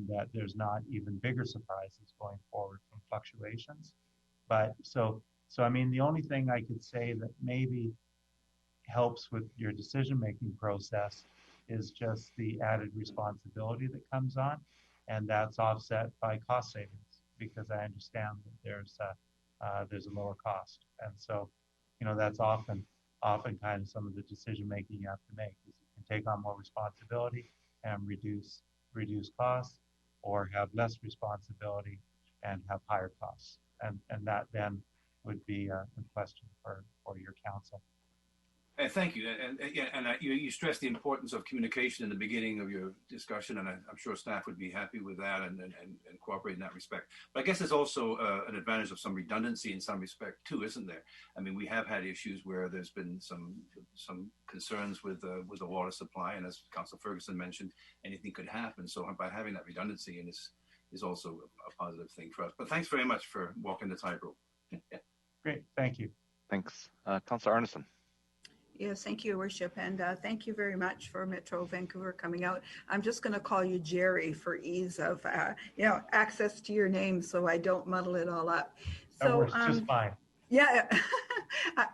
that there's not even bigger surprises going forward from fluctuations. But so I mean, the only thing I could say that maybe helps with your decision-making process is just the added responsibility that comes on, and that's offset by cost savings, because I understand that there's a lower cost. And so, that's often kind of some of the decision-making you have to make, is you can take on more responsibility and reduce costs, or have less responsibility and have higher costs. And that then would be a question for your council. Thank you. And you stressed the importance of communication in the beginning of your discussion, and I'm sure staff would be happy with that and cooperate in that respect. But I guess there's also an advantage of some redundancy in some respect too, isn't there? I mean, we have had issues where there's been some concerns with the water supply, and as Councillor Ferguson mentioned, anything could happen. So by having that redundancy in is also a positive thing for us. But thanks very much for walking the tightrope. Great, thank you. Thanks. Councillor Arneson. Yes, thank you, Your Worship, and thank you very much for Metro Vancouver coming out. I'm just going to call you Jerry for ease of, access to your name, so I don't muddle it all up. So, that works just fine. Yeah,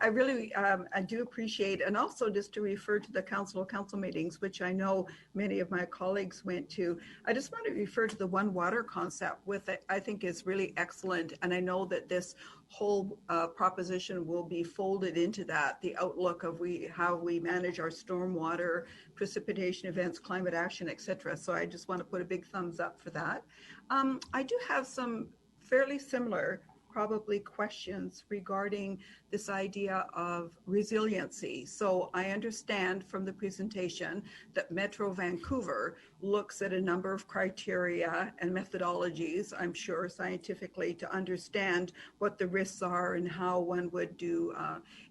I really, I do appreciate, and also just to refer to the council meetings, which I know many of my colleagues went to. I just want to refer to the One Water concept with it. I think is really excellent, and I know that this whole proposition will be folded into that, the outlook of how we manage our stormwater, precipitation events, climate action, etc. So I just want to put a big thumbs up for that. I do have some fairly similar probably questions regarding this idea of resiliency. So I understand from the presentation that Metro Vancouver looks at a number of criteria and methodologies, I'm sure scientifically, to understand what the risks are and how one would do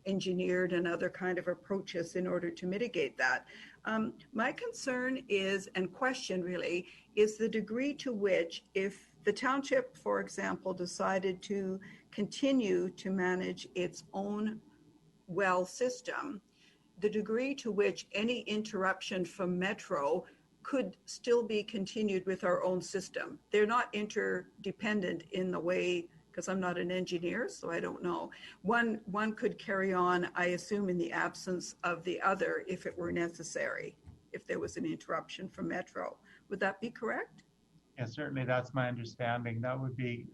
engineered and other kind of approaches in order to mitigate that. My concern is, and question really, is the degree to which, if the township, for example, decided to continue to manage its own well system, the degree to which any interruption from Metro could still be continued with our own system. They're not interdependent in the way, because I'm not an engineer, so I don't know. One could carry on, I assume, in the absence of the other if it were necessary, if there was an interruption from Metro. Would that be correct? Yeah, certainly that's my understanding. That would be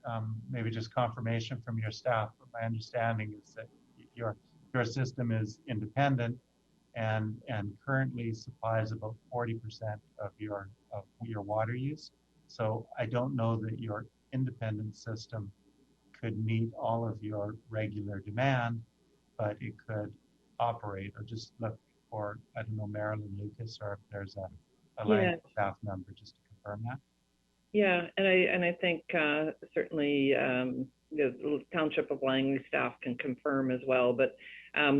maybe just confirmation from your staff. But my understanding is that your system is independent and currently supplies about 40% of your water use. So I don't know that your independent system could meet all of your regular demand, but it could operate. Or just look for, I don't know, Marilyn Lucas, or if there's a Langley staff member, just to confirm that. Yeah, and I think certainly the Township of Langley staff can confirm as well, but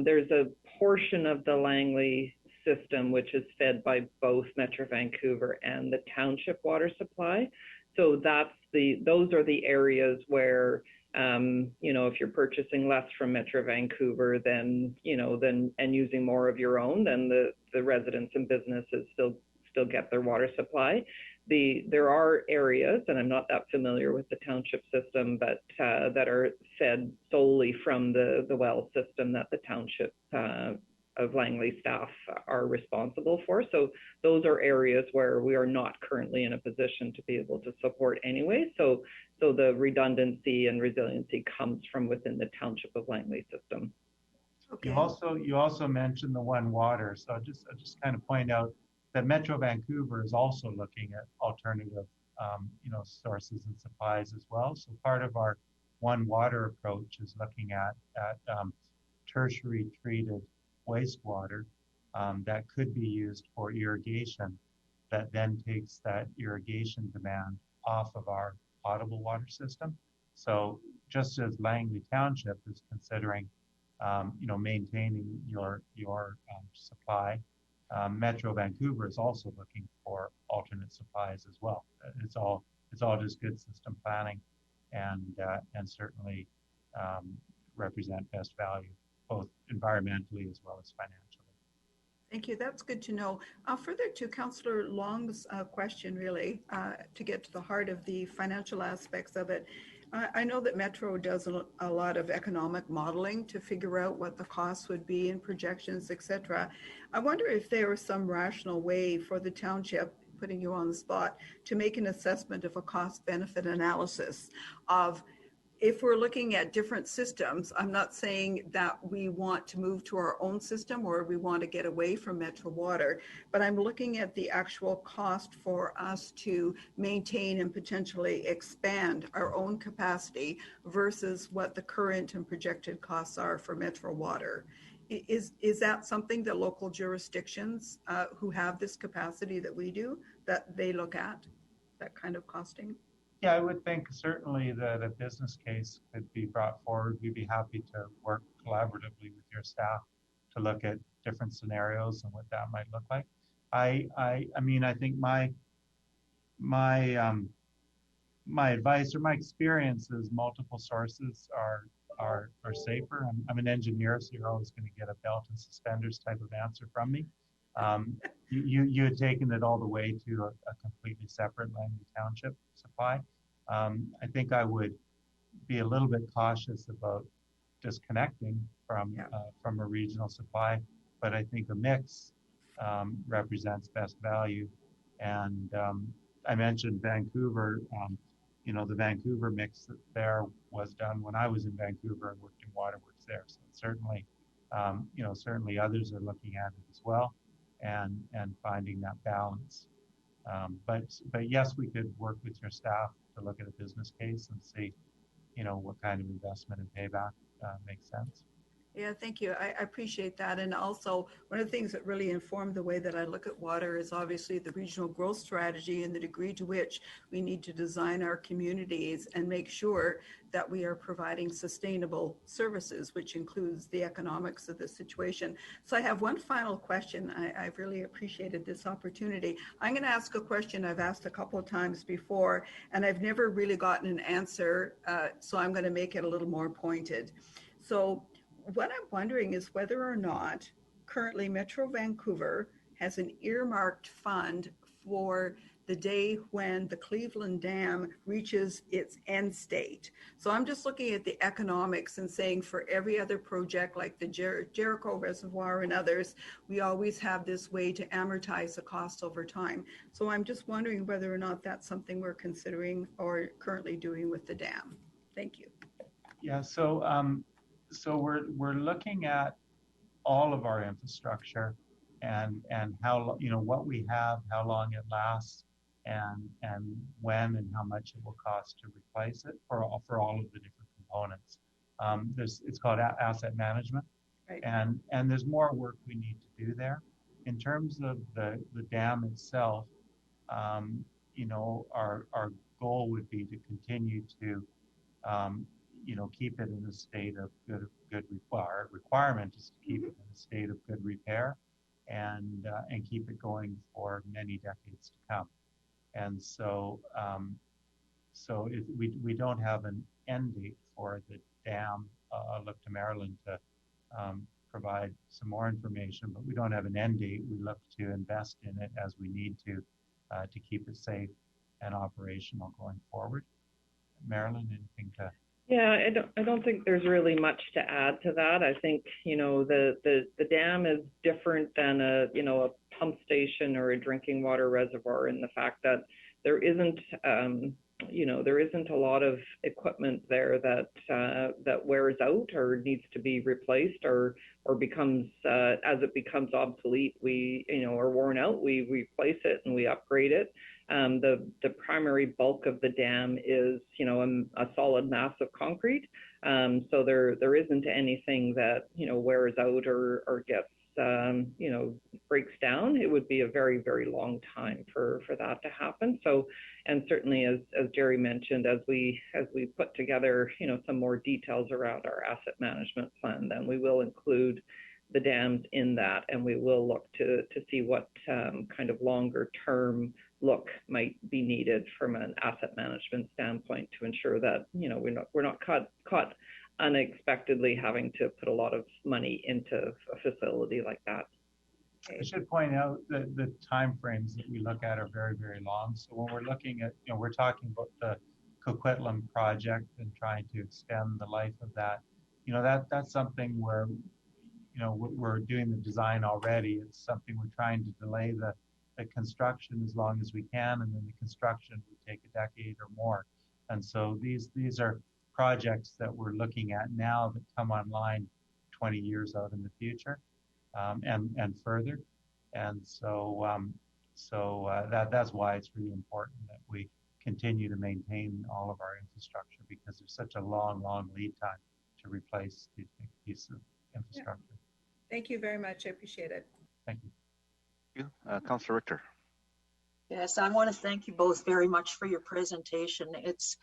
there's a portion of the Langley system which is fed by both Metro Vancouver and the Township water supply. So those are the areas where if you're purchasing less from Metro Vancouver, then and using more of your own, then the residents and businesses still get their water supply. There are areas, and I'm not that familiar with the township system, but that are fed solely from the well system that the Township of Langley staff are responsible for. So those are areas where we are not currently in a position to be able to support anyway. So the redundancy and resiliency comes from within the Township of Langley system. Okay. You also mentioned the One Water. So I'll just kind of point out that Metro Vancouver is also looking at alternative, sources and supplies as well. So part of our One Water approach is looking at tertiary treated wastewater that could be used for irrigation, that then takes that irrigation demand off of our potable water system. So just as Langley Township is considering, maintaining your supply, Metro Vancouver is also looking for alternate supplies as well. It's all just good system planning, and certainly represent best value, both environmentally as well as financially. Thank you. That's good to know. Further to Councillor Long's question, really, to get to the heart of the financial aspects of it. I know that Metro does a lot of economic modeling to figure out what the costs would be and projections, etc. I wonder if there was some rational way for the township, putting you on the spot, to make an assessment of a cost-benefit analysis of, if we're looking at different systems, I'm not saying that we want to move to our own system or we want to get away from Metro Water, but I'm looking at the actual cost for us to maintain and potentially expand our own capacity versus what the current and projected costs are for Metro Water. Is that something that local jurisdictions who have this capacity that we do, that they look at, that kind of costing? Yeah, I would think certainly that a business case could be brought forward. We'd be happy to work collaboratively with your staff to look at different scenarios and what that might look like. I mean, I think my advice or my experience is multiple sources are safer. I'm an engineer, so you're always going to get a belt and suspenders type of answer from me. You had taken it all the way to a completely separate Langley Township supply. I think I would be a little bit cautious about disconnecting from a regional supply, but I think a mix represents best value. And I mentioned Vancouver. The Vancouver mix there was done when I was in Vancouver and worked in Waterworks there. So certainly, certainly others are looking at it as well, and finding that balance. But yes, we could work with your staff to look at a business case and see, what kind of investment and payback makes sense. Yeah, thank you. I appreciate that. And also, one of the things that really informed the way that I look at water is obviously the regional growth strategy and the degree to which we need to design our communities and make sure that we are providing sustainable services, which includes the economics of the situation. So I have one final question. I've really appreciated this opportunity. I'm going to ask a question I've asked a couple of times before, and I've never really gotten an answer. So I'm going to make it a little more pointed. So what I'm wondering is whether or not currently Metro Vancouver has an earmarked fund for the day when the Cleveland Dam reaches its end state. So I'm just looking at the economics and saying for every other project like the Jericho Reservoir and others, we always have this way to amortize the cost over time. So I'm just wondering whether or not that's something we're considering or currently doing with the dam. Thank you. Yeah, so we're looking at all of our infrastructure and how, what we have, how long it lasts, and when and how much it will cost to replace it for all of the different components. It's called asset management, right. and there's more work we need to do there. In terms of the dam itself, our goal would be to continue to keep it in a state of good requirement is to keep it in a state of good repair and keep it going for many decades to come. And so, we don't have an end date for the dam. I'll look to Marilyn to provide some more information, but we don't have an end date. We look to invest in it as we need to keep it safe and operational going forward. Marilyn, anything to? Yeah, I don't think there's really much to add to that. I think, the dam is different than a pump station or a drinking water reservoir in the fact that there isn't a lot of equipment there that wears out or needs to be replaced or becomes, as it becomes obsolete, or worn out, we replace it and we upgrade it. The primary bulk of the dam is, a solid mass of concrete. So there isn't anything that, wears out or gets, breaks down. It would be a very, very long time for that to happen. So, and certainly as Jerry mentioned, as we put together, some more details around our asset management plan, then we will include the dams in that, and we will look to see what kind of longer term look might be needed from an asset management standpoint to ensure that we're not caught unexpectedly having to put a lot of money into a facility like that. I should point out that the timeframes that we look at are very, very long. So when we're looking at, we're talking about the Coquitlam project and trying to extend the life of that. That's something where we're doing the design already. It's something we're trying to delay the construction as long as we can, and then the construction would take a decade or more. And so these are projects that we're looking at now that come online 20 years out in the future, and further. And so that's why it's really important that we continue to maintain all of our infrastructure, because there's such a long lead time to replace these big pieces of infrastructure. Yeah. Thank you very much. I appreciate it. Thank you. Councillor Richter. Yes, I want to thank you both very much for your presentation. It's,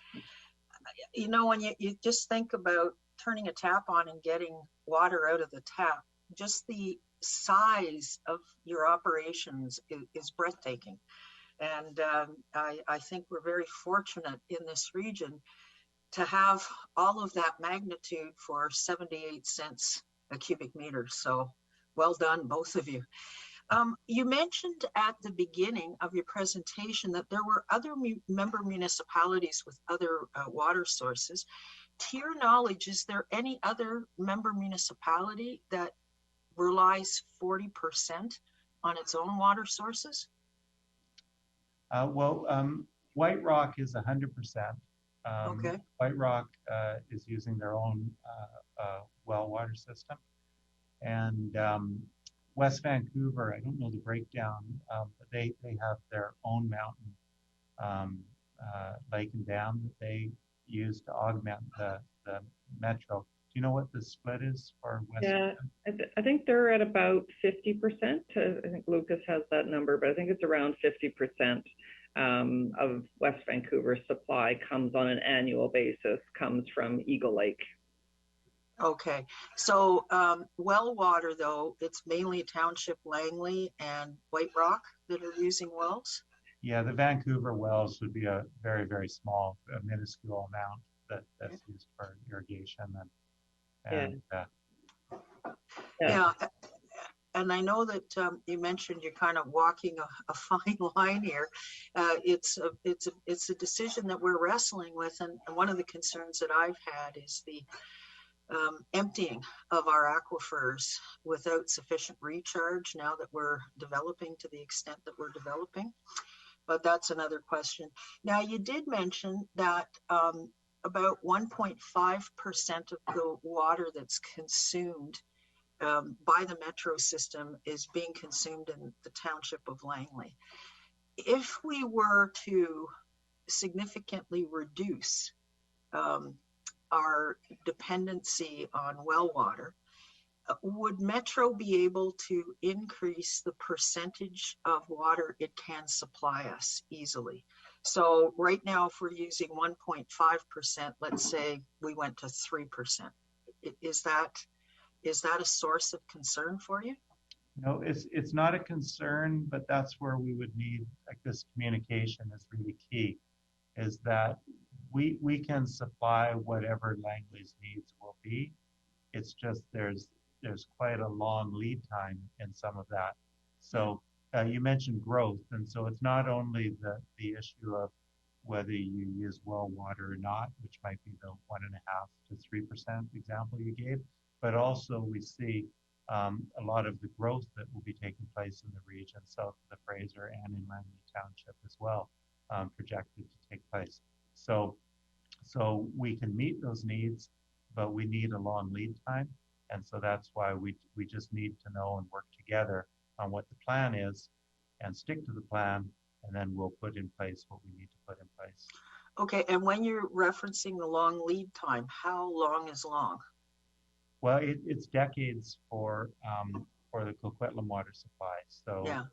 when you just think about turning a tap on and getting water out of the tap, just the size of your operations is breathtaking. And I think we're very fortunate in this region to have all of that magnitude for 78 cents a cubic meter. So well done, both of you. You mentioned at the beginning of your presentation that there were other member municipalities with other water sources. To your knowledge, is there any other member municipality that relies 40% on its own water sources? White Rock is 100%. Okay. White Rock is using their own well water system. And West Vancouver, I don't know the breakdown, but they have their own mountain lake and dam that they use to augment the metro. Do you know what the split is for West? Yeah, I think they're at about 50%. I think Lucas has that number, but I think it's around 50% of West Vancouver's supply comes on an annual basis, comes from Eagle Lake. Okay, so well water though, it's mainly Township Langley and White Rock that are using wells? Yeah, the Vancouver wells would be a very, very small, minuscule amount that's used for irrigation. and I know that you mentioned you're kind of walking a fine line here. It's a decision that we're wrestling with, and one of the concerns that I've had is the emptying of our aquifers without sufficient recharge now that we're developing to the extent that we're developing. But that's another question. Now, you did mention that about 1.5% of the water that's consumed by the metro system is being consumed in the township of Langley. If we were to significantly reduce our dependency on well water, would Metro be able to increase the percentage of water it can supply us easily? So right now, if we're using 1.5%, let's say we went to 3%. Is that a source of concern for you? No, it's not a concern, but that's where we would need, like, this communication is really key, is that we can supply whatever Langley's needs will be. It's just there's quite a long lead time in some of that. So you mentioned growth, and so it's not only the issue of whether you use well water or not, which might be the 1.5 to 3% example you gave, but also we see a lot of the growth that will be taking place in the region, south of the Fraser and in Langley Township as well, projected to take place. So we can meet those needs, but we need a long lead time. And so that's why we just need to know and work together on what the plan is and stick to the plan, and then we'll put in place what we need to put in place. Okay, and when you're referencing the long lead time, how long is long? Well, it's decades for the Coquitlam water supply. So, yeah.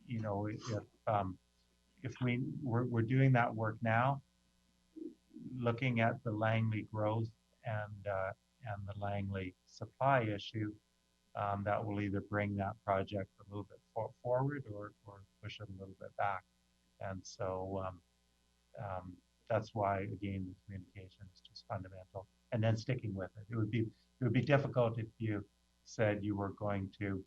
You know, if we're doing that work now, looking at the Langley growth and the Langley supply issue, that will either bring that project a little bit forward or push it a little bit back. And so that's why, again, the communication is just fundamental. And then sticking with it. It would be difficult if you said you were going to,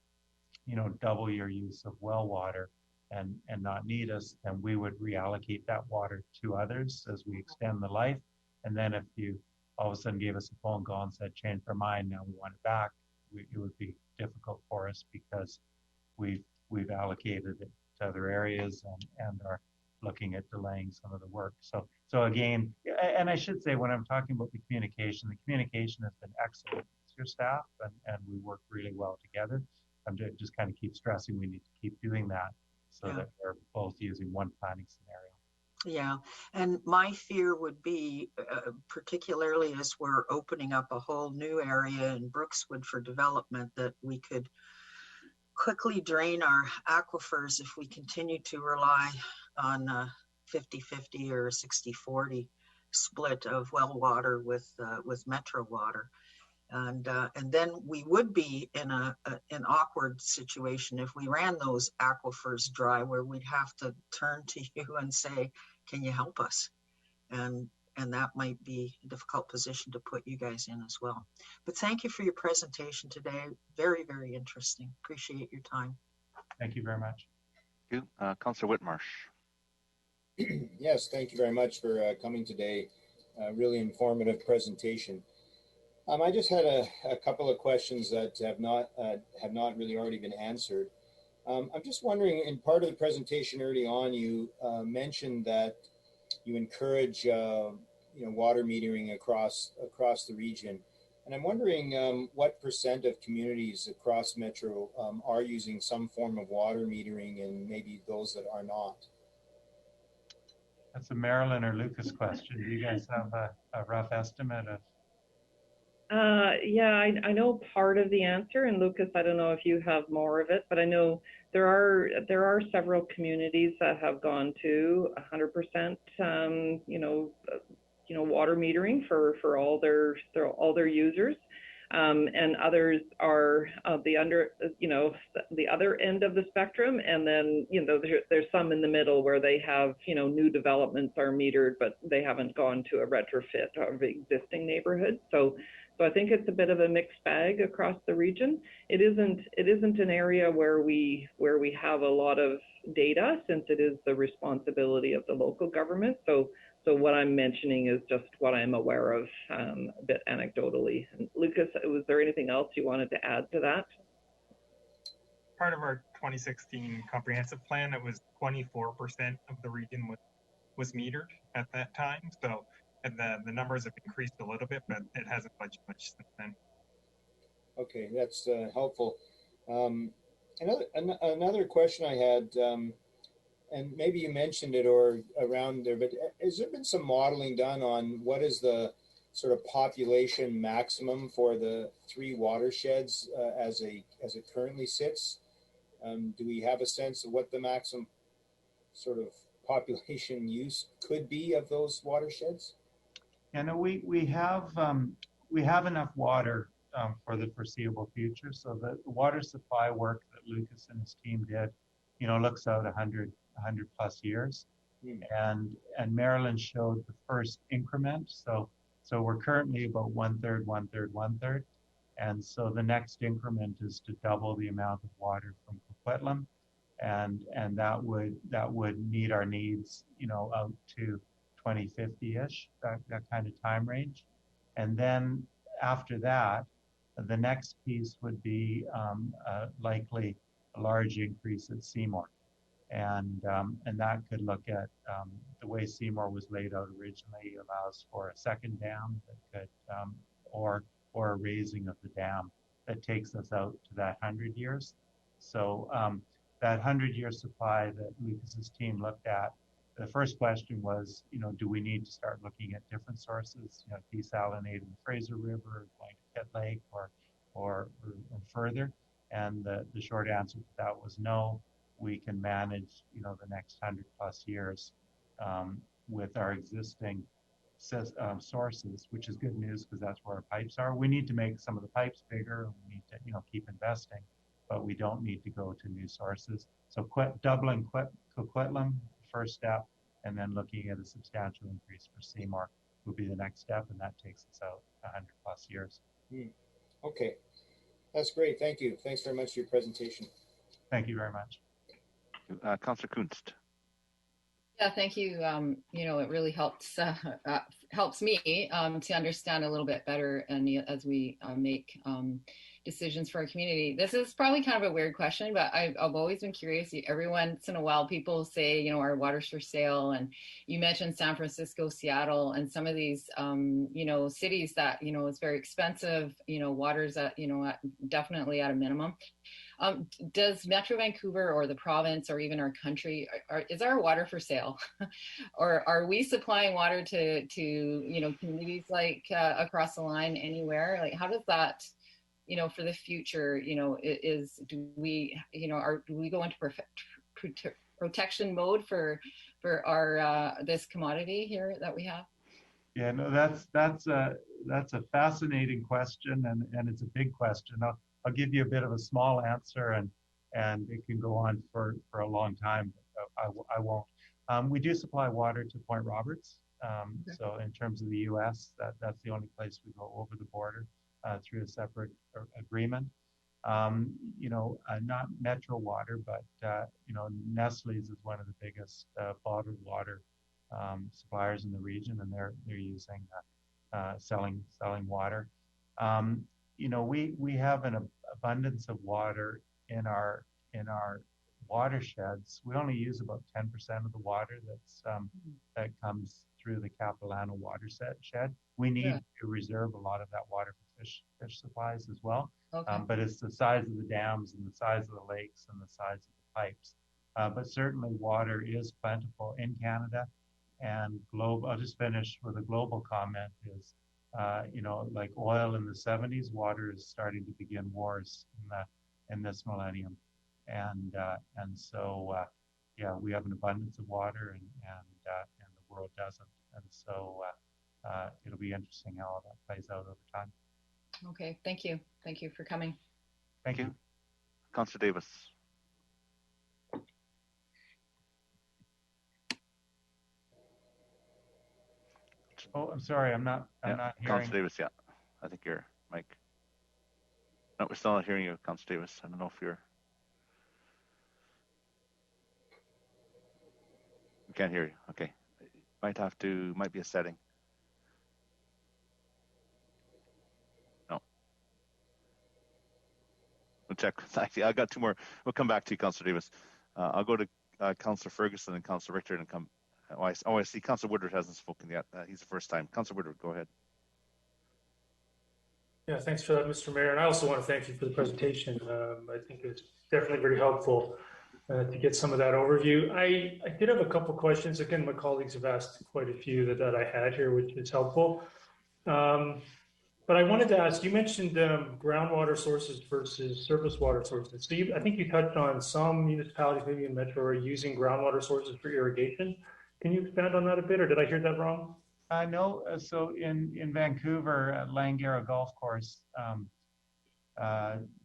you know, double your use of well water and not need us, then we would reallocate that water to others as we extend the life. And then if you all of a sudden gave us a phone call and said, change our mind, now we want it back, it would be difficult for us because we've allocated it to other areas and are looking at delaying some of the work. So again, and I should say, when I'm talking about the communication has been excellent with your staff, and we work really well together. I'm just kind of keep stressing we need to keep doing that so that we're both using one planning scenario. Yeah, and my fear would be, particularly as we're opening up a whole new area in Brookswood for development, that we could quickly drain our aquifers if we continue to rely on 50-50 or 60-40 split of well water with metro water. And then we would be in an awkward situation if we ran those aquifers dry, where we'd have to turn to you and say, can you help us? And that might be a difficult position to put you guys in as well. But thank you for your presentation today. Very, very interesting. Appreciate your time. Thank you very much. Thank you. Councillor Whitmarsh. Yes, thank you very much for coming today. Really informative presentation. I just had a couple of questions that have not really already been answered. I'm just wondering, in part of the presentation early on, you mentioned that you encourage water metering across the region, and I'm wondering what % of communities across Metro are using some form of water metering, and maybe those that are not. That's a Marilyn or Lucas question. Do you guys have a rough estimate of? Yeah, I know part of the answer, and Lucas, I don't know if you have more of it, but I know there are several communities that have gone to 100%, water metering for all their users, and others are the other end of the spectrum, and then there's some in the middle where they have new developments are metered, but they haven't gone to a retrofit of existing neighborhoods. So I think it's a bit of a mixed bag across the region. It isn't an area where we have a lot of data, since it is the responsibility of the local government. So what I'm mentioning is just what I'm aware of, a bit anecdotally. And Lucas, was there anything else you wanted to add to that? Part of our 2016 comprehensive plan, it was 24% of the region was metered at that time. So the numbers have increased a little bit, but it hasn't budged much since then. Okay, that's helpful. Another question I had, and maybe you mentioned it or around there, but has there been some modeling done on what is the sort of population maximum for the 3 watersheds as it currently sits? Do we have a sense of what the maximum sort of population use could be of those watersheds? Yeah, no, we have enough water for the foreseeable future. So the water supply work that Lucas and his team did, looks out 100 plus years. And Marilyn showed the first increment. So we're currently about 1/3, 1/3, 1/3. And so the next increment is to double the amount of water from Coquitlam. And that would meet our needs, out to 2050-ish, that kind of time range. And then after that, the next piece would be likely a large increase at Seymour. And that could look at the way Seymour was laid out originally allows for a second dam that could, or a raising of the dam that takes us out to that 100 years. So that 100-year supply that Lucas's team looked at, the first question was, do we need to start looking at different sources, desalinating the Fraser River, going to Pitt Lake, or further? And the short answer to that was no. We can manage, the next 100 plus years with our existing sources, which is good news because that's where our pipes are. We need to make some of the pipes bigger. We need to, keep investing, but we don't need to go to new sources. So doubling Coquitlam, first step, and then looking at a substantial increase for Seymour would be the next step, and that takes us out 100 plus years. Okay, that's great. Thank you. Thanks very much for your presentation. Thank you very much. Councillor Kunst. Yeah, thank you. It really helps me to understand a little bit better, and as we make decisions for our community. This is probably kind of a weird question, but I've always been curious. Every once in a while, people say, our water's for sale, and you mentioned San Francisco, Seattle, and some of these, cities that it's very expensive. Water's at definitely at a minimum. Does Metro Vancouver or the province or even our country, is our water for sale? Or are we supplying water to communities like across the line anywhere? Like, how does that, for the future, do we go into protection mode for our this commodity here that we have? Yeah, no, that's a fascinating question, and it's a big question. I'll give you a bit of a small answer, and it can go on for a long time, but I won't. We do supply water to Point Roberts. So in terms of the U.S., that's the only place we go over the border through a separate agreement. Not Metro Water, but Nestle's is one of the biggest bottled water suppliers in the region, and they're using selling water. We have an abundance of water in our watersheds. We only use about 10% of the water that comes through the Capilano watershed. We need to reserve a lot of that water for fish supplies as well. Okay. But it's the size of the dams and the size of the lakes and the size of the pipes. But certainly water is plentiful in Canada and global. I'll just finish with a global comment is, like oil in the 70s, water is starting to begin wars in this millennium. And so, we have an abundance of water and the world doesn't. And so it'll be interesting how all that plays out over time. Okay, thank you. Thank you for coming. Thank you. Councillor Davis. Oh, I'm sorry, I'm not hearing. Councillor Davis, yeah. I think your mic. No, we're still not hearing you, Councillor Davis. I don't know if you're. We can't hear you. Okay. Might be a setting. No. We'll check. I got two more. We'll come back to you, Councillor Davis. I'll go to Councillor Ferguson and Councillor Richter and come. I see Councillor Woodward hasn't spoken yet. He's the first time. Councillor Woodward, go ahead. Yeah, thanks for that, Mr. Mayor. And I also want to thank you for the presentation. I think it's definitely very helpful to get some of that overview. I did have a couple questions. Again, my colleagues have asked quite a few that I had here, which is helpful. But I wanted to ask, you mentioned groundwater sources versus surface water sources. So I think you touched on some municipalities, maybe in Metro, are using groundwater sources for irrigation. Can you expand on that a bit, or did I hear that wrong? No. So in Vancouver at Langara Golf Course,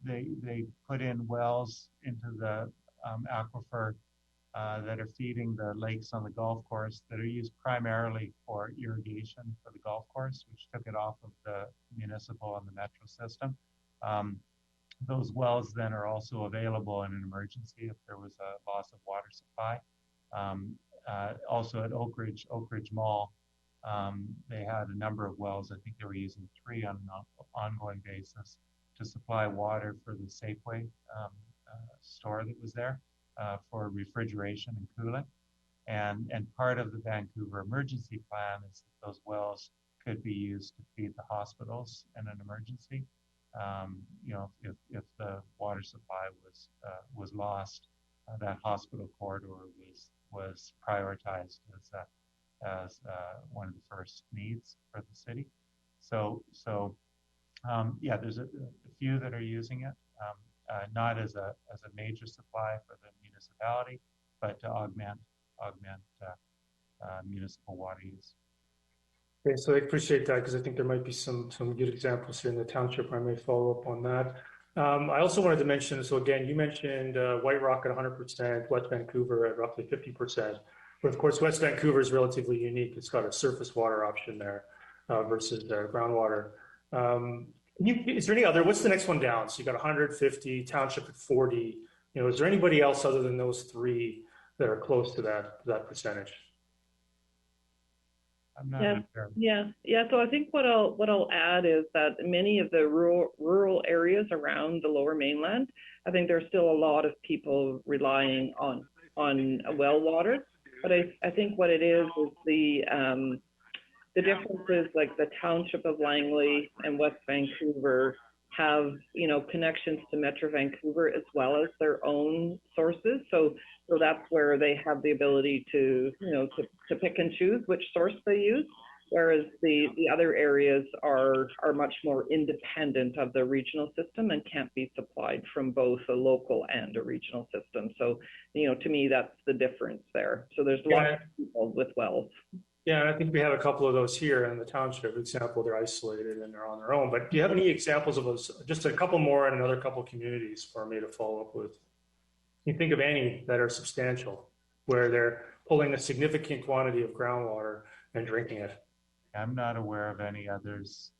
they put in wells into the aquifer that are feeding the lakes on the golf course that are used primarily for irrigation for the golf course, which took it off of the municipal and the metro system. Those wells then are also available in an emergency if there was a loss of water supply. Also at Oak Ridge Mall, they had a number of wells. I think they were using 3 on an ongoing basis to supply water for the Safeway store that was there for refrigeration and cooling. And part of the Vancouver emergency plan is that those wells could be used to feed the hospitals in an emergency. If the water supply was lost, that hospital corridor was prioritized as one of the first needs for the city. So yeah, there's a few that are using it, not as a major supply for the municipality, but to augment municipal water use. Okay, so I appreciate that because I think there might be some good examples here in the township. I may follow up on that. I also wanted to mention, so again, you mentioned White Rock at 100%, West Vancouver at roughly 50%. But of course, West Vancouver is relatively unique. It's got a surface water option there versus groundwater. Is there any other, what's the next one down? So you got 150, Township at 40. Is there anybody else other than those 3 that are close to that percentage? I'm not sure. Yeah. So I think what I'll add is that many of the rural areas around the Lower Mainland, I think there's still a lot of people relying on well water. But I think what it is the differences, like the Township of Langley and West Vancouver have, connections to Metro Vancouver as well as their own sources. So that's where they have the ability to pick and choose which source they use. Whereas the other areas are much more independent of the regional system and can't be supplied from both a local and a regional system. So, to me, that's the difference there. So there's lots of people with wells. Yeah, and I think we have a couple of those here in the township. For example, they're isolated and they're on their own. But do you have any examples of those? Just a couple more in another couple communities for me to follow up with. Can you think of any that are substantial, where they're pulling a significant quantity of groundwater and drinking it? I'm not aware of any others.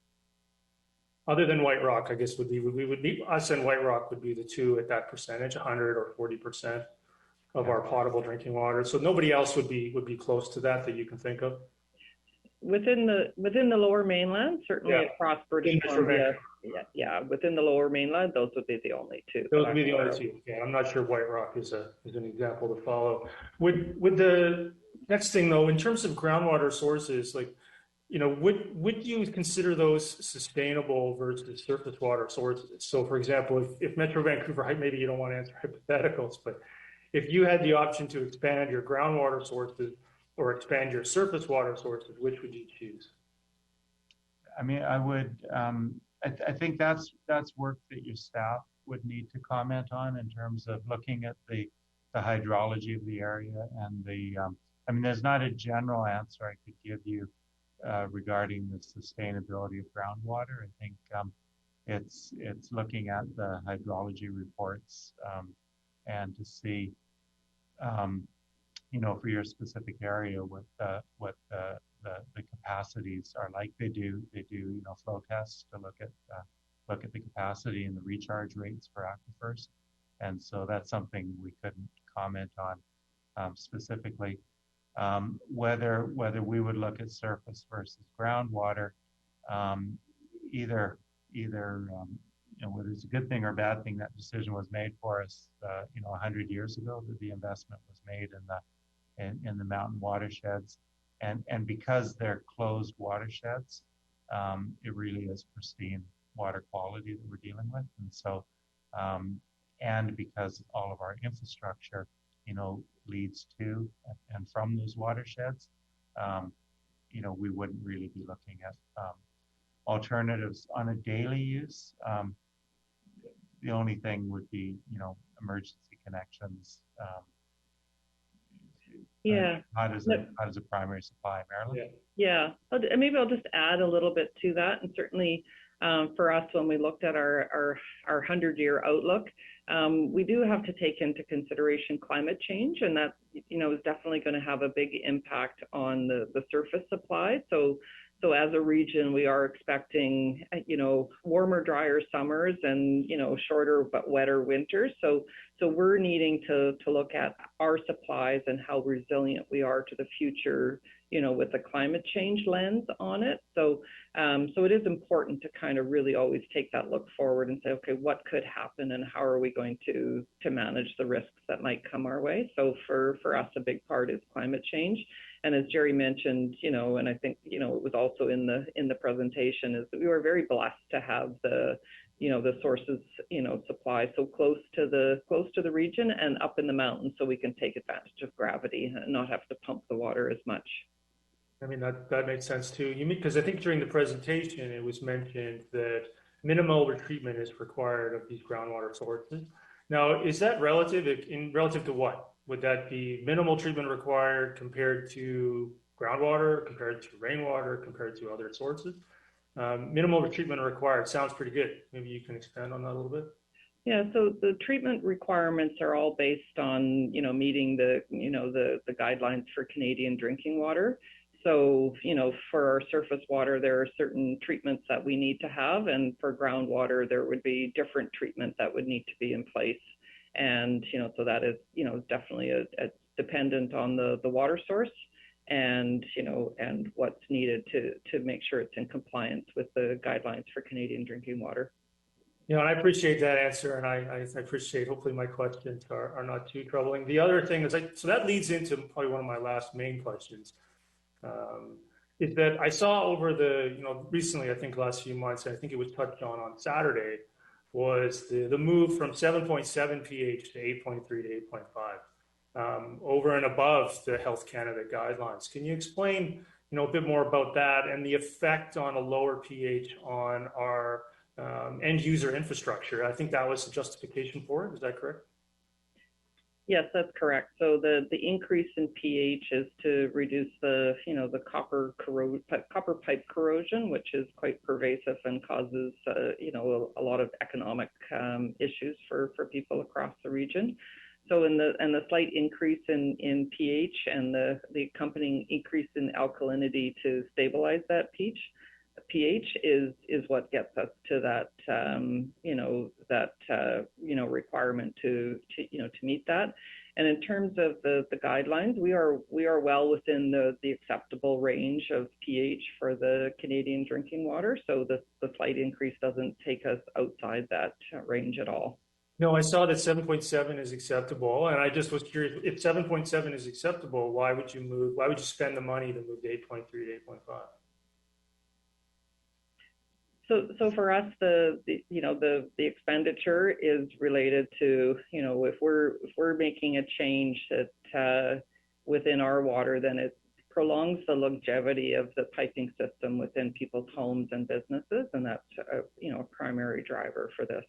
Other than White Rock, I guess us and White Rock would be the 2 at that percentage, 100 or 40% of our potable drinking water. So nobody else would be close to that you can think of. Within the Lower Mainland, certainly across British Columbia. Yeah, within the Lower Mainland, those would be the only 2. Those would be the only 2. Okay, I'm not sure White Rock is an example to follow. Would the next thing though, in terms of groundwater sources, like, would you consider those sustainable versus surface water sources? So, for example, if Metro Vancouver, maybe you don't want to answer hypotheticals, but if you had the option to expand your groundwater sources or expand your surface water sources, which would you choose? I mean, I would. I think that's work that your staff would need to comment on in terms of looking at the hydrology of the area and the. I mean, there's not a general answer I could give you regarding the sustainability of groundwater. I think it's looking at the hydrology reports and to see, for your specific area, what the the capacities are like. They do flow tests to look at the capacity and the recharge rates for aquifers, and so that's something we couldn't comment on specifically. Whether we would look at surface versus groundwater, either whether it's a good thing or a bad thing, that decision was made for us 100 years ago, that the investment was made in the mountain watersheds, and because they're closed watersheds, it really is pristine water quality that we're dealing with. And so and because all of our infrastructure leads to and from those watersheds, we wouldn't really be looking at alternatives on a daily use. The only thing would be, emergency connections. Not as a primary supply, Marilyn. Yeah. Maybe I'll just add a little bit to that. And certainly for us, when we looked at our 100-year outlook, we do have to take into consideration climate change, and that is definitely going to have a big impact on the surface supply. So as a region, we are expecting, warmer, drier summers and, shorter but wetter winters. So we're needing to look at our supplies and how resilient we are to the future, with the climate change lens on it. So it is important to kind of really always take that look forward and say, okay, what could happen and how are we going to manage the risks that might come our way? So for us, a big part is climate change. And as Jerry mentioned, and I think, it was also in the presentation, is that we were very blessed to have the sources, supply so close to the region and up in the mountains, so we can take advantage of gravity and not have to pump the water as much. I mean, that makes sense too. Because I think during the presentation, it was mentioned that minimal retreatment is required of these groundwater sources. Now, is that relative to what? Would that be minimal treatment required compared to groundwater, compared to rainwater, compared to other sources? Minimal treatment required sounds pretty good. Maybe you can expand on that a little bit. Yeah, so the treatment requirements are all based on, meeting the guidelines for Canadian drinking water. So, for our surface water, there are certain treatments that we need to have, and for groundwater, there would be different treatment that would need to be in place. And, so that is, definitely dependent on the water source and, and what's needed to make sure it's in compliance with the guidelines for Canadian drinking water. And I appreciate that answer, and I appreciate, hopefully my questions are not too troubling. The other thing is, so that leads into probably one of my last main questions, is that I saw over the, recently, I think last few months, I think it was touched on Saturday, was the move from 7.7 pH to 8.3 to 8.5, over and above the Health Canada guidelines. Can you explain, a bit more about that and the effect on a lower pH on our end user infrastructure? I think that was the justification for it. Is that correct? Yes, that's correct. So the increase in pH is to reduce the copper pipe corrosion, which is quite pervasive and causes a lot of economic issues for people across the region. So in the slight increase in pH and the accompanying increase in alkalinity to stabilize that pH is what gets us to that requirement to meet that. And in terms of the guidelines, we are well within the acceptable range of pH for the Canadian drinking water. So the slight increase doesn't take us outside that range at all. No, I saw that 7.7 is acceptable, and I just was curious, if 7.7 is acceptable, why would you spend the money to move to 8.3 to 8.5? So for us, the expenditure is related to, if we're making a change that within our water, then it prolongs the longevity of the piping system within people's homes and businesses, and that's a primary driver for this.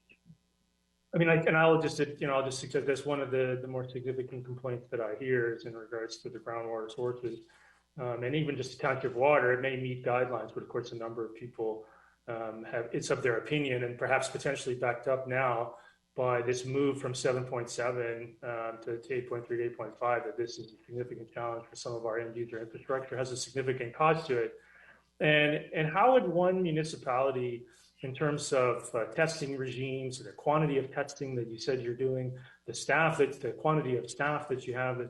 I mean, I'll just suggest that's one of the more significant complaints that I hear is in regards to the groundwater sources, and even just township water. It may meet guidelines, but of course, a number of people it's of their opinion, and perhaps potentially backed up now by this move from 7.7 to 8.3 to 8.5, that this is a significant challenge for some of our end user infrastructure, has a significant cost to it. And how would one municipality, in terms of testing regimes, the quantity of testing that you said you're doing, the quantity of staff that you have,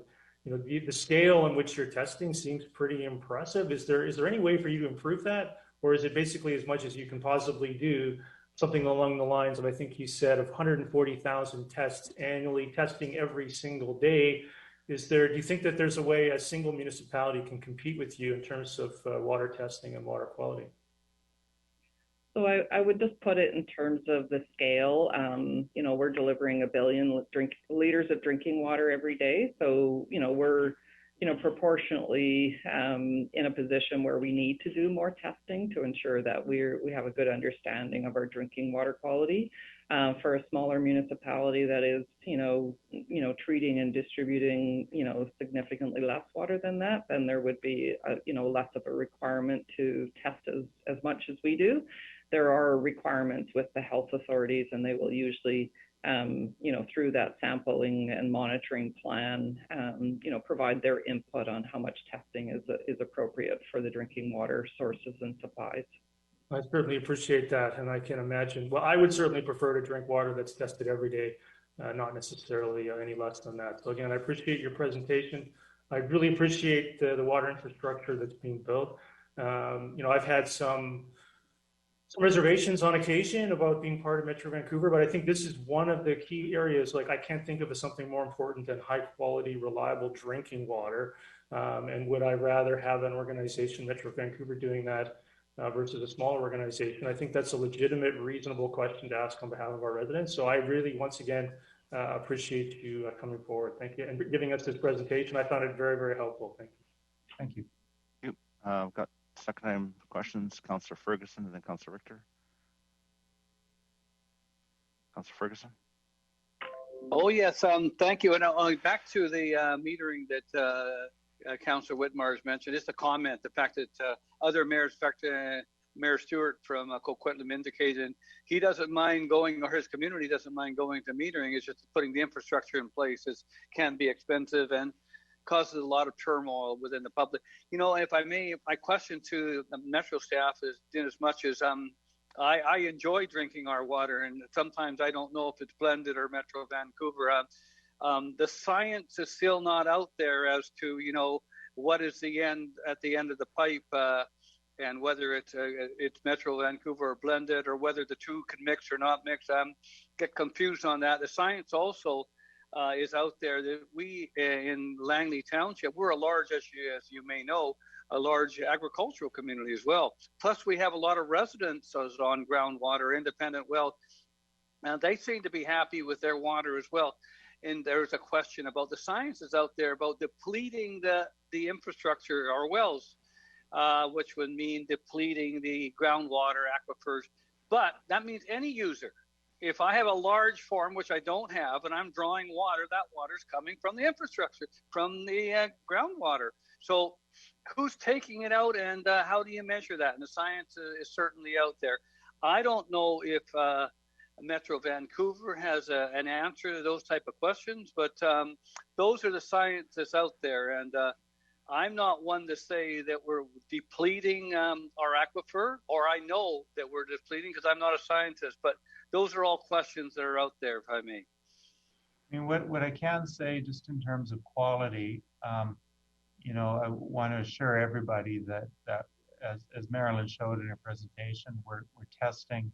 the scale in which you're testing seems pretty impressive. Is there any way for you to improve that? Or is it basically as much as you can possibly do, something along the lines of, I think you said, of 140,000 tests annually, testing every single day? Do you think that there's a way a single municipality can compete with you in terms of water testing and water quality? So I would just put it in terms of the scale. We're delivering 1 billion liters of drinking water every day. So, we're, proportionately in a position where we need to do more testing to ensure that we have a good understanding of our drinking water quality. For a smaller municipality that is, treating and distributing, significantly less water than that, then there would be, less of a requirement to test as much as we do. There are requirements with the health authorities, and they will usually, through that sampling and monitoring plan, provide their input on how much testing is appropriate for the drinking water sources and supplies. I certainly appreciate that, and I can imagine. Well, I would certainly prefer to drink water that's tested every day, not necessarily any less than that. So again, I appreciate your presentation. I really appreciate the water infrastructure that's being built. I've had some reservations on occasion about being part of Metro Vancouver, but I think this is one of the key areas. Like, I can't think of something more important than high quality, reliable drinking water. And would I rather have an organization, Metro Vancouver, doing that versus a smaller organization? I think that's a legitimate, reasonable question to ask on behalf of our residents. So I really, once again, appreciate you coming forward. Thank you. And giving us this presentation. I found it very, very helpful. Thank you. Thank you. Thank you. We've got second time questions, Councillor Ferguson and then Councillor Richter. Councillor Ferguson. Oh, yes. Thank you. And back to the metering that Councillor Whitmar has mentioned, just a comment, the fact that other mayors, in fact, Mayor Stewart from Coquitlam indicated he doesn't mind going, or his community doesn't mind going to metering. It's just putting the infrastructure in place can be expensive and causes a lot of turmoil within the public. If I may, my question to the Metro staff is, in as much as I enjoy drinking our water, and sometimes I don't know if it's blended or Metro Vancouver. The science is still not out there as to, what is at the end of the pipe, and whether it's Metro Vancouver or blended, or whether the two can mix or not mix. Get confused on that. The science also is out there that we in Langley Township, we're a large, as you may know, a large agricultural community as well. Plus, we have a lot of residents on groundwater, independent wells, and they seem to be happy with their water as well. And there's a question about the sciences out there about depleting the infrastructure, our wells, which would mean depleting the groundwater aquifers. But that means any user. If I have a large farm, which I don't have, and I'm drawing water, that water's coming from the infrastructure, from the groundwater. So who's taking it out, and how do you measure that? And the science is certainly out there. I don't know if Metro Vancouver has an answer to those type of questions, but those are the science that's out there. And I'm not one to say that we're depleting our aquifer, or I know that we're depleting, because I'm not a scientist, but those are all questions that are out there, if I may. I mean, what I can say, just in terms of quality, I want to assure everybody that as Marilyn showed in her presentation, we're testing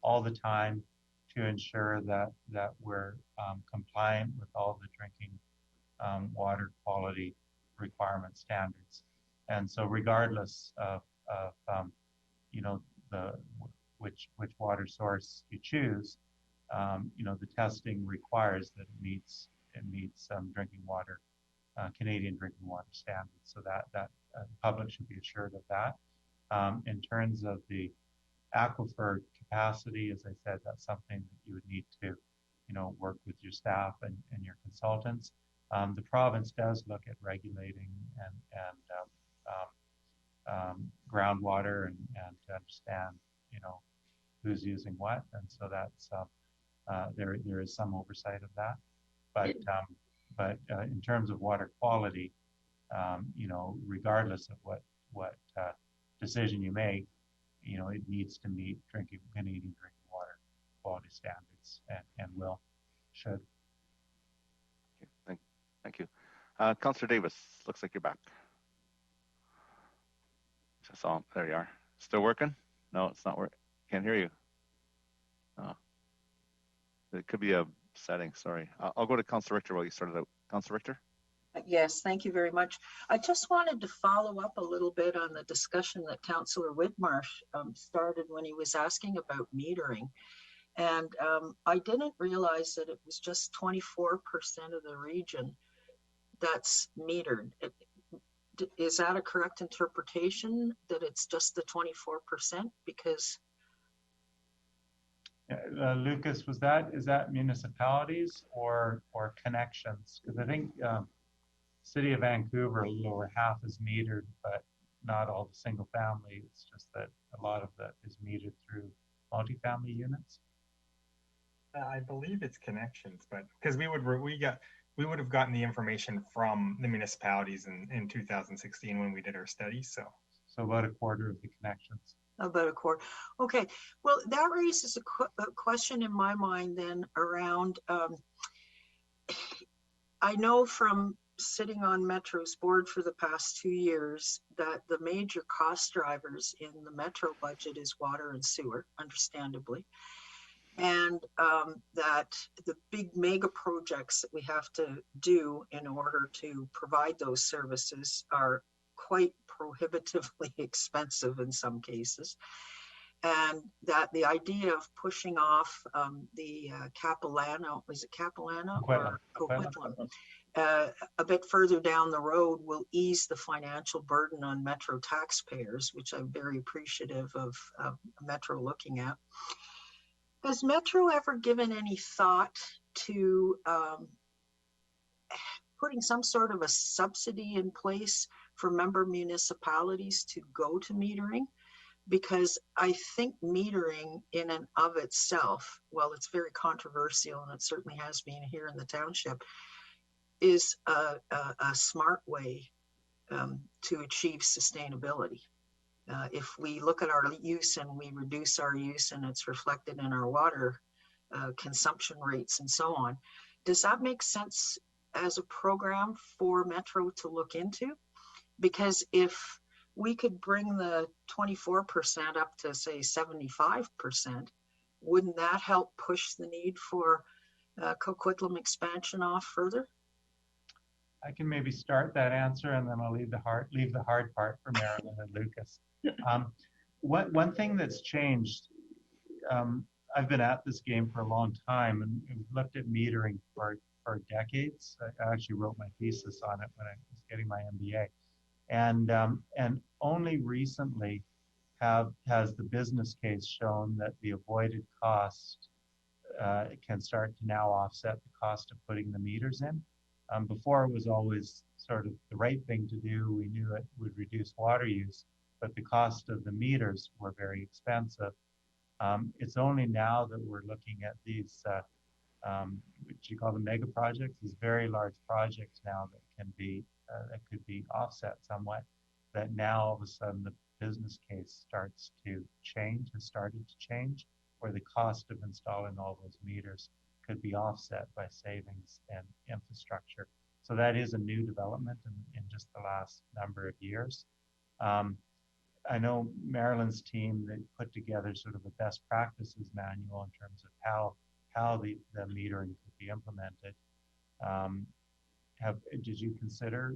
all the time to ensure that we're compliant with all the drinking water quality requirement standards. And so regardless of which water source you choose, the testing requires that it meets drinking water, Canadian drinking water standards. So that the public should be assured of that. In terms of the aquifer capacity, as I said, that's something that you would need to, work with your staff and your consultants. The province does look at regulating and groundwater and to understand, who's using what, and so that's there is some oversight of that. But in terms of water quality, regardless of what decision you make, it needs to meet Canadian drinking water quality standards, and should. Okay, thank you. Councillor Davis, looks like you're back. Just saw, there you are. Still working? No, it's not working. Can't hear you. Oh. It could be a setting, sorry. I'll go to Councillor Richter while you started out. Councillor Richter? Yes, thank you very much. I just wanted to follow up a little bit on the discussion that Councillor Whitmarsh started when he was asking about metering. And I didn't realize that it was just 24% of the region that's metered. Is that a correct interpretation, that it's just the 24%? Because Lucas, is that municipalities or connections? Because I think City of Vancouver, a little over half is metered, but not all the single family. It's just that a lot of that is metered through multifamily units. I believe it's connections, but because we would have gotten the information from the municipalities in 2016 when we did our study. So about a quarter of the connections. About a quarter. Okay. Well, that raises a question in my mind then around, I know from sitting on Metro's board for the past 2 years that the major cost drivers in the Metro budget is water and sewer, understandably. And that the big mega projects that we have to do in order to provide those services are quite prohibitively expensive in some cases. And that the idea of pushing off the Capilano, is it Capilano or Coquitlam, a bit further down the road will ease the financial burden on Metro taxpayers, which I'm very appreciative of Metro looking at. Has Metro ever given any thought to putting some sort of a subsidy in place for member municipalities to go to metering? Because I think metering in and of itself, well, it's very controversial, and it certainly has been here in the township, is a smart way to achieve sustainability. If we look at our use and we reduce our use and it's reflected in our water consumption rates and so on, does that make sense as a program for Metro to look into? Because if we could bring the 24% up to say 75%, wouldn't that help push the need for Coquitlam expansion off further? I can maybe start that answer, and then I'll leave the hard part for Marilyn and Lucas. One thing that's changed, I've been at this game for a long time, and we've looked at metering for decades. I actually wrote my thesis on it when I was getting my MBA, and only recently has the business case shown that the avoided cost can start to now offset the cost of putting the meters in. Before it was always sort of the right thing to do. We knew it would reduce water use, but the cost of the meters were very expensive. It's only now that we're looking at these, what you call the mega projects, these very large projects now that can be, that could be offset somewhat, that now all of a sudden the business case starts to change, has started to change, where the cost of installing all those meters could be offset by savings and infrastructure. So that is a new development in just the last number of years. I know Marilyn's team, they put together sort of a best practices manual in terms of how the metering could be implemented. Did you consider,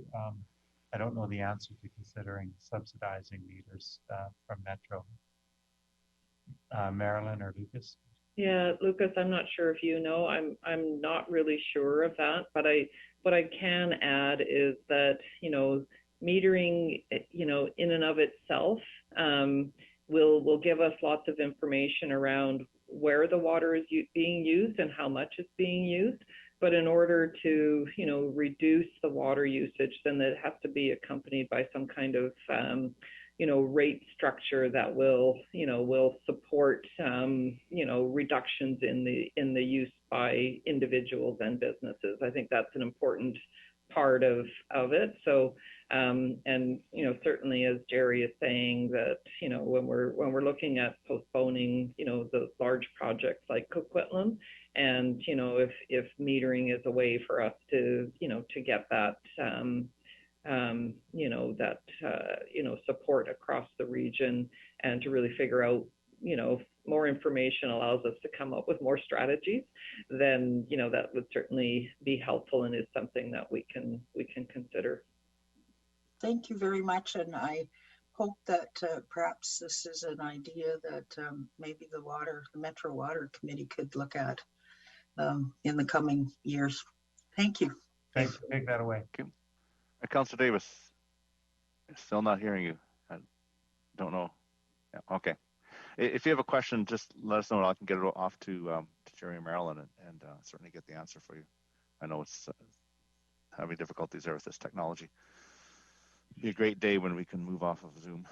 I don't know the answer to considering subsidizing meters from Metro. Marilyn or Lucas? Yeah, Lucas, I'm not sure if you know, I'm not really sure of that, but what I can add is that, metering, in and of itself will give us lots of information around where the water is being used and how much it's being used. But in order to, reduce the water usage, then it has to be accompanied by some kind of, rate structure that will support, reductions in the use by individuals and businesses. I think that's an important part of it. So, and certainly as Jerry is saying that, when we're looking at postponing, the large projects like Coquitlam, and if metering is a way for us to get that support across the region, and to really figure out, more information allows us to come up with more strategies, then that would certainly be helpful and is something that we can consider. Thank you very much, and I hope that perhaps this is an idea that maybe the Metro Water Committee could look at in the coming years. Thank you. Thanks. Take that away. Councilor Davis, still not hearing you. I don't know. Yeah, okay. If you have a question, just let us know, and I can get it off to Jerry and Marilyn, and certainly get the answer for you. I know it's having difficulties there with this technology. It'll be a great day when we can move off of Zoom.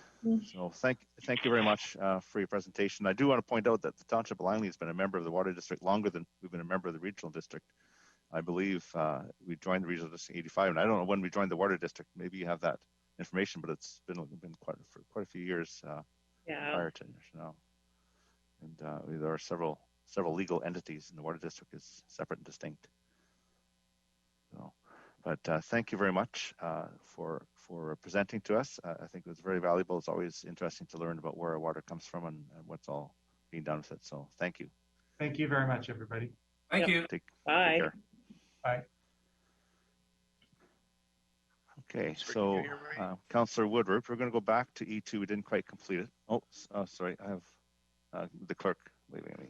So thank you very much for your presentation. I do want to point out that the Township of Langley has been a member of the Water District longer than we've been a member of the Regional District. I believe we joined the Regional District in '85, and I don't know when we joined the Water District. Maybe you have that information, but it's been quite a few years prior to now. And there are several legal entities, and the Water District is separate and distinct. So, but thank you very much for presenting to us. I think it was very valuable. It's always interesting to learn about where our water comes from and what's all being done with it. So thank you. Thank you very much, everybody. Thank you. Bye. Take care. Bye. Okay, so Councillor Woodward, we're going to go back to E2. We didn't quite complete it. Oh, sorry. I have the clerk waving at me.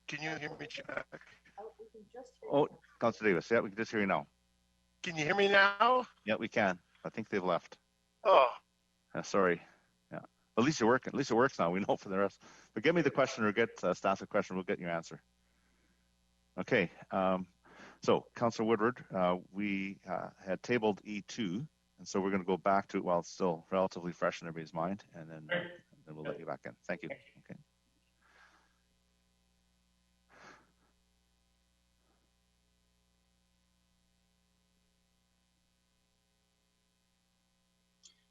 Can you hear me, Jack? Oh, Councillor Davis. Yeah, we can just hear you now. Can you hear me now? Yeah, we can. I think they've left. Oh. Sorry. Yeah. At least you're working. At least it works now. We know for the rest. But give me the question, or get staff a question. We'll get your answer. Okay. So, Councillor Woodward, we had tabled E2, and so we're going to go back to it while it's still relatively fresh in everybody's mind, and then we'll let you back in. Thank you. Okay.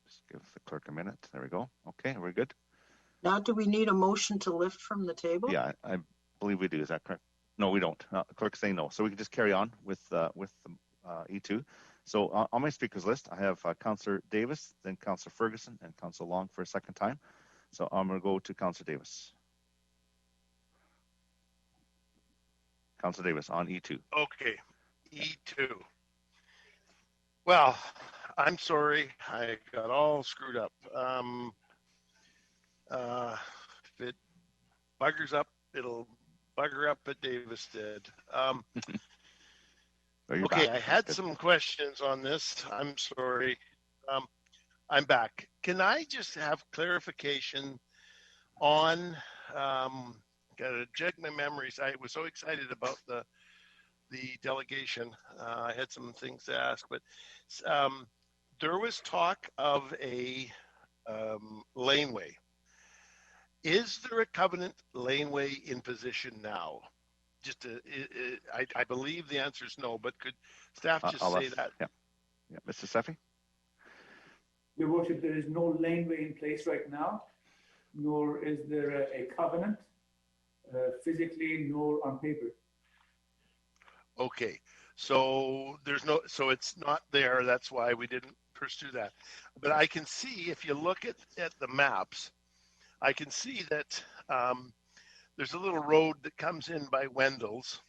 Just give the clerk a minute. There we go. Okay, we're good. Now, do we need a motion to lift from the table? Yeah, I believe we do. Is that correct? No, we don't. The clerk's saying no. So we can just carry on with E2. So on my speakers list, I have Councillor Davis, then Councillor Ferguson, and Councillor Long for a second time. So I'm going to go to Councillor Davis. Councillor Davis on E2. Okay, E2. Well, I'm sorry. I got all screwed up. If it buggers up, it'll bugger up at Davis did. Okay, I had some questions on this. I'm sorry. I'm back. Can I just have clarification on, gotta jog my memories. I was so excited about the delegation. I had some things to ask, but there was talk of a laneway. Is there a covenant laneway in position now? Just I believe the answer is no, but could staff just say that? Yeah, Mr. Seffi? Your Worship, there is no laneway in place right now, nor is there a covenant physically nor on paper. Okay, so so it's not there. That's why we didn't pursue that. But I can see, if you look at the maps, I can see that there's a little road that comes in by Wendell's,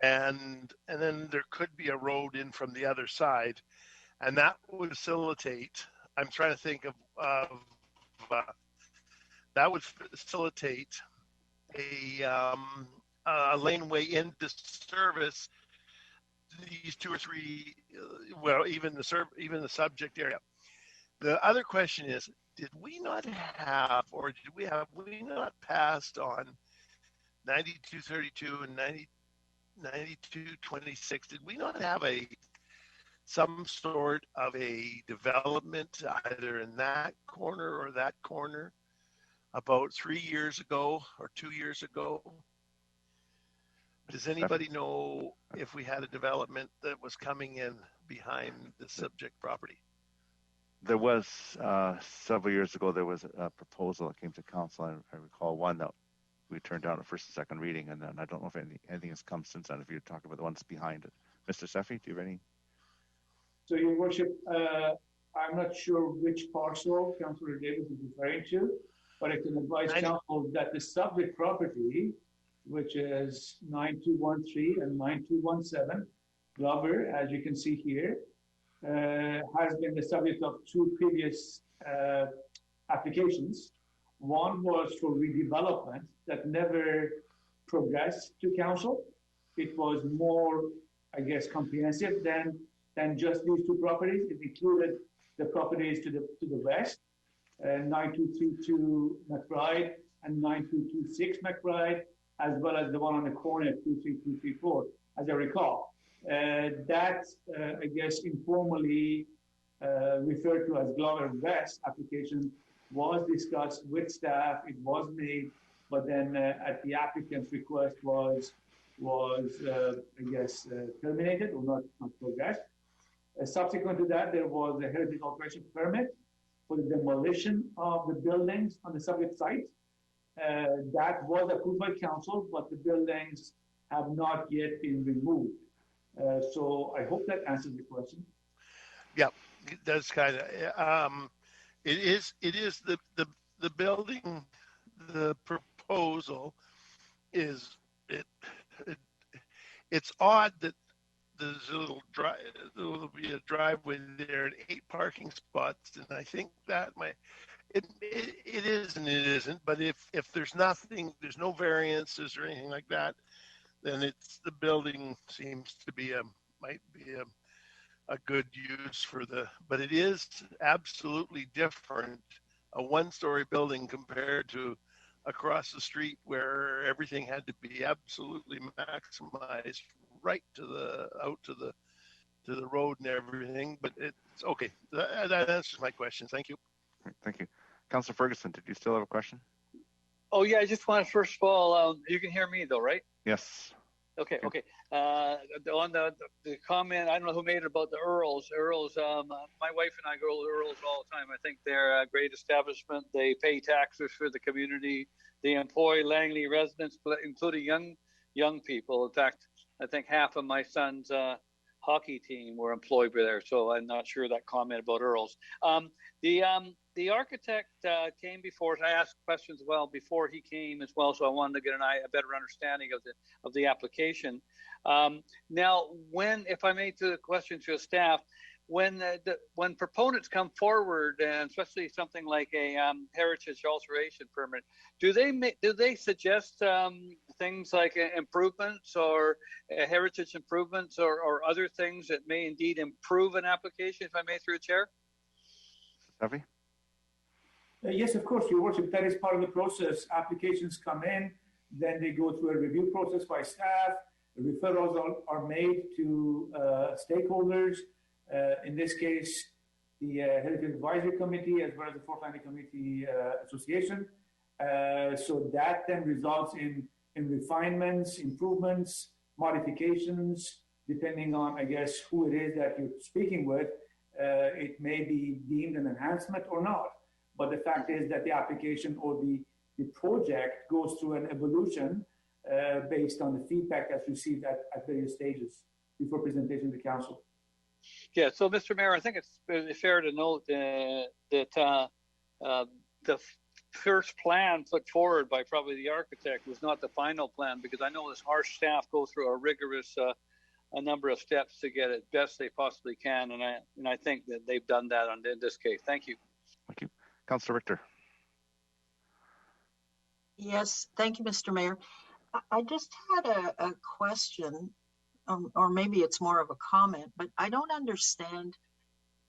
and then there could be a road in from the other side, and that would facilitate. I'm trying to think of that would facilitate a laneway into service these two or three, well, even the subject area. The other question is, did we not have, or did we not passed on 9232 and 9226? Did we not have a some sort of a development either in that corner or that corner about 3 years ago or 2 years ago. Does anybody know if we had a development that was coming in behind the subject property? There was, several years ago, there was a proposal that came to council. I recall one that we turned down at first and second reading, and then I don't know if anything has come since then, if you're talking about the ones behind it. Mr. Seffi, do you have any? So, Your Worship, I'm not sure which parcel Councillor Davis is referring to, but I can advise council that the subject property, which is 9213 and 9217, Glover, as you can see here, has been the subject of two previous applications. One was for redevelopment that never progressed to council. It was more, I guess, comprehensive than just these two properties. It included the properties to the west, 9232 McBride and 9226 McBride, as well as the one on the corner, 23234, as I recall. That, I guess, informally referred to as Glover West application was discussed with staff. It was made, but then at the applicant's request was I guess, terminated or not progressed. Subsequent to that, there was a heritage alteration permit for the demolition of the buildings on the subject site. That was approved by council, but the buildings have not yet been removed. So I hope that answers the question. Yeah, that's kind of, it is the building, the proposal is, it's odd that there's there'll be a driveway there and 8 parking spots, and I think that it is and it isn't, but if there's nothing, there's no variances or anything like that, then it's, the building seems to be might be a good use for but it is absolutely different, a 1-story building compared to across the street where everything had to be absolutely maximized right out to the road and everything. But it's okay. That answers my question. Thank you. Thank you. Councillor Ferguson, did you still have a question? Oh, yeah, I just want to, first of all, you can hear me though, right? Yes. Okay. On the comment, I don't know who made it about the Earls. My wife and I go to Earls all the time. I think they're a great establishment. They pay taxes for the community. They employ Langley residents, including young people. In fact, I think half of my son's hockey team were employed there. So I'm not sure that comment about Earls. The architect came before us. I asked questions well before he came as well, so I wanted to get a better understanding of the application. Now, if I may, to the question to the staff, when proponents come forward, and especially something like a heritage alteration permit, do they suggest things like improvements or heritage improvements or other things that may indeed improve an application? If I may, through a chair. Seffi? Yes, of course, Your Worship. That is part of the process. Applications come in, then they go through a review process by staff. Referrals are made to stakeholders. In this case, the Heritage Advisory Committee, as well as the Fort Langley Community Association. So that then results in refinements, improvements, modifications, depending on, I guess, who it is that you're speaking with. It may be deemed an enhancement or not. But the fact is that the application or the project goes through an evolution based on the feedback that's received at various stages before presentation to council. Yeah, so Mr. Mayor, I think it's fair to note that the first plan put forward by probably the architect was not the final plan, because I know our staff go through a rigorous a number of steps to get it best they possibly can, and I think that they've done that in this case. Thank you. Thank you. Councillor Richter. Yes, thank you, Mr. Mayor. I just had a question, or maybe it's more of a comment, but I don't understand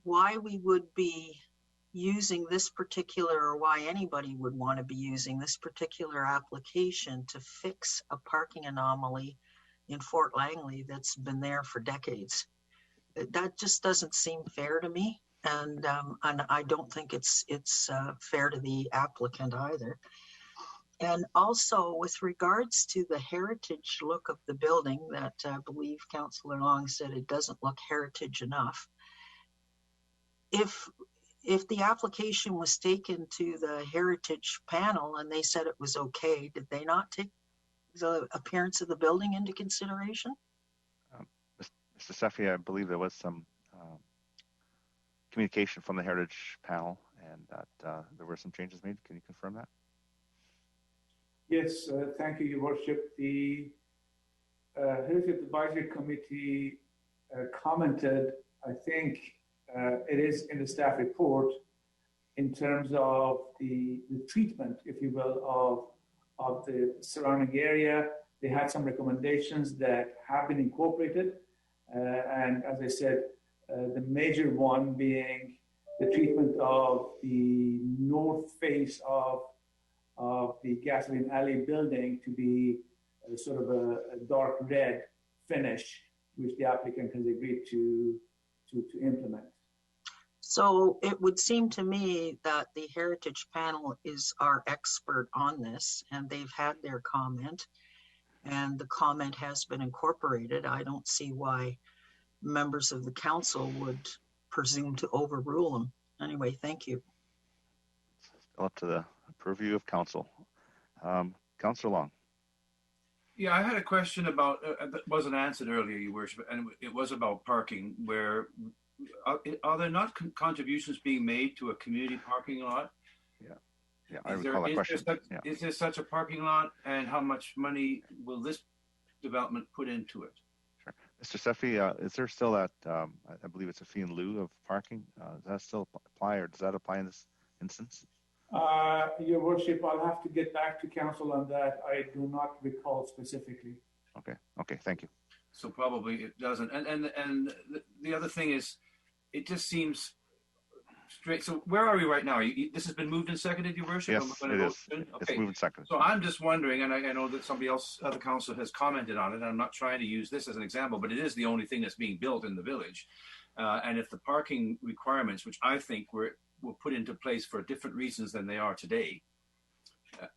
why we would be using this particular, or why anybody would want to be using this particular application to fix a parking anomaly in Fort Langley that's been there for decades. that just doesn't seem fair to me. And I don't think it's fair to the applicant either. And also with regards to the heritage look of the building that I believe Councillor Long said it doesn't look heritage enough. If the application was taken to the heritage panel and they said it was okay, did they not take the appearance of the building into consideration? Mr. Seffi, I believe there was some communication from the heritage panel and that there were some changes made. Can you confirm that? Yes, thank you, Your Worship. The Heritage Advisory Committee commented, I think it is in the staff report, in terms of the treatment, if you will, of the surrounding area. They had some recommendations that have been incorporated. And as I said, the major one being the treatment of the north face of the Gasoline Alley building to be sort of a dark red finish, which the applicant has agreed to implement. So it would seem to me that the Heritage Panel is our expert on this, and they've had their comment, and the comment has been incorporated. I don't see why members of the council would presume to overrule them. Anyway, thank you. Still up to the purview of council. Councillor Long. Yeah, I had a question about, that wasn't answered earlier, Your Worship, and it was about parking, where are there not contributions being made to a community parking lot? Yeah, I recall that question. Is there such a parking lot, and how much money will this development put into it? Sure. Mr. Seffi, is there still that, I believe it's a fee in lieu of parking? Does that still apply, or does that apply in this instance? Your Worship, I'll have to get back to council on that. I do not recall specifically. Okay, thank you. So probably it doesn't. And the other thing is, it just seems straight. So where are we right now? This has been moved and seconded, Your Worship? Yes, it is. Okay. It's moved and seconded. So I'm just wondering, and I know that somebody else, other council has commented on it, and I'm not trying to use this as an example, but it is the only thing that's being built in the village. And if the parking requirements, which I think were put into place for different reasons than they are today,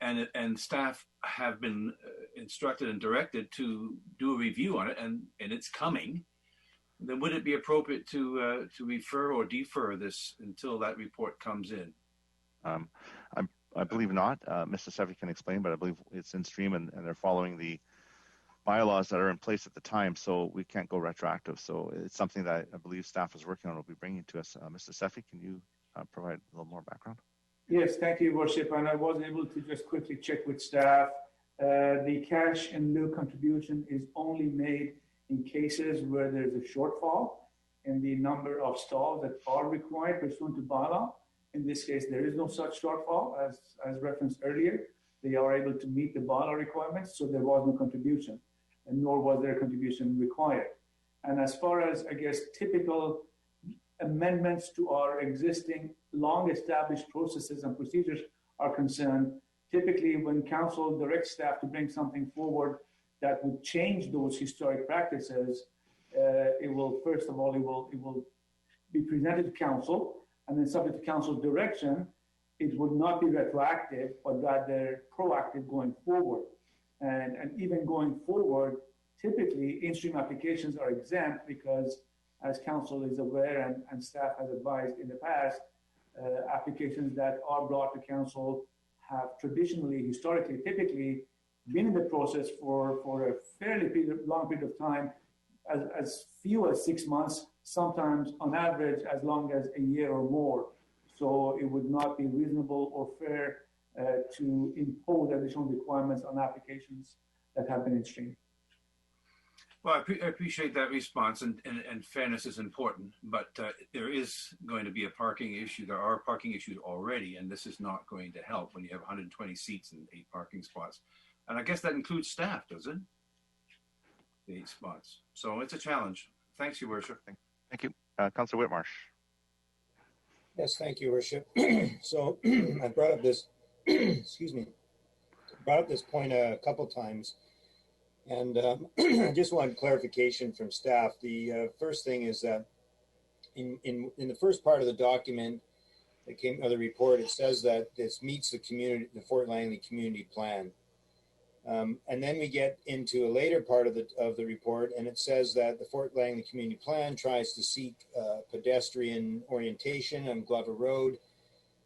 and staff have been instructed and directed to do a review on it, and it's coming, then would it be appropriate to refer or defer this until that report comes in? I believe not. Mr. Seffi can explain, but I believe it's in stream and they're following the bylaws that are in place at the time, so we can't go retroactive. So it's something that I believe staff is working on, will be bringing to us. Mr. Seffi, can you provide a little more background? Yes, thank you, Your Worship. And I was able to just quickly check with staff. The cash in lieu contribution is only made in cases where there's a shortfall in the number of stalls that are required pursuant to bylaw. In this case, there is no such shortfall, as referenced earlier. They are able to meet the bylaw requirements, so there was no contribution, and nor was there contribution required. And as far as, I guess, typical amendments to our existing long-established processes and procedures are concerned, typically when council directs staff to bring something forward that would change those historic practices, it will, first of all, it will be presented to council, and then subject to council direction, it would not be retroactive, but rather proactive going forward. And even going forward, typically in-stream applications are exempt because, as council is aware and staff has advised in the past, applications that are brought to council have traditionally, historically, typically been in the process for a fairly long period of time, as few as 6 months, sometimes on average as long as a year or more. So it would not be reasonable or fair to impose additional requirements on applications that have been in stream. Well, I appreciate that response, and fairness is important, but there is going to be a parking issue. There are parking issues already, and this is not going to help when you have 120 seats and 8 parking spots. And I guess that includes staff, does it? The 8 spots. So it's a challenge. Thanks, Your Worship. Thank you. Councillor Whitmarsh. Yes, thank you, Worship. So I brought up this, excuse me, brought up this point a couple times. And I just wanted clarification from staff. The first thing is that in the first part of the document that came of the report, it says that this meets the Fort Langley community plan. And then we get into a later part of the report, and it says that the Fort Langley community plan tries to seek pedestrian orientation on Glover Road,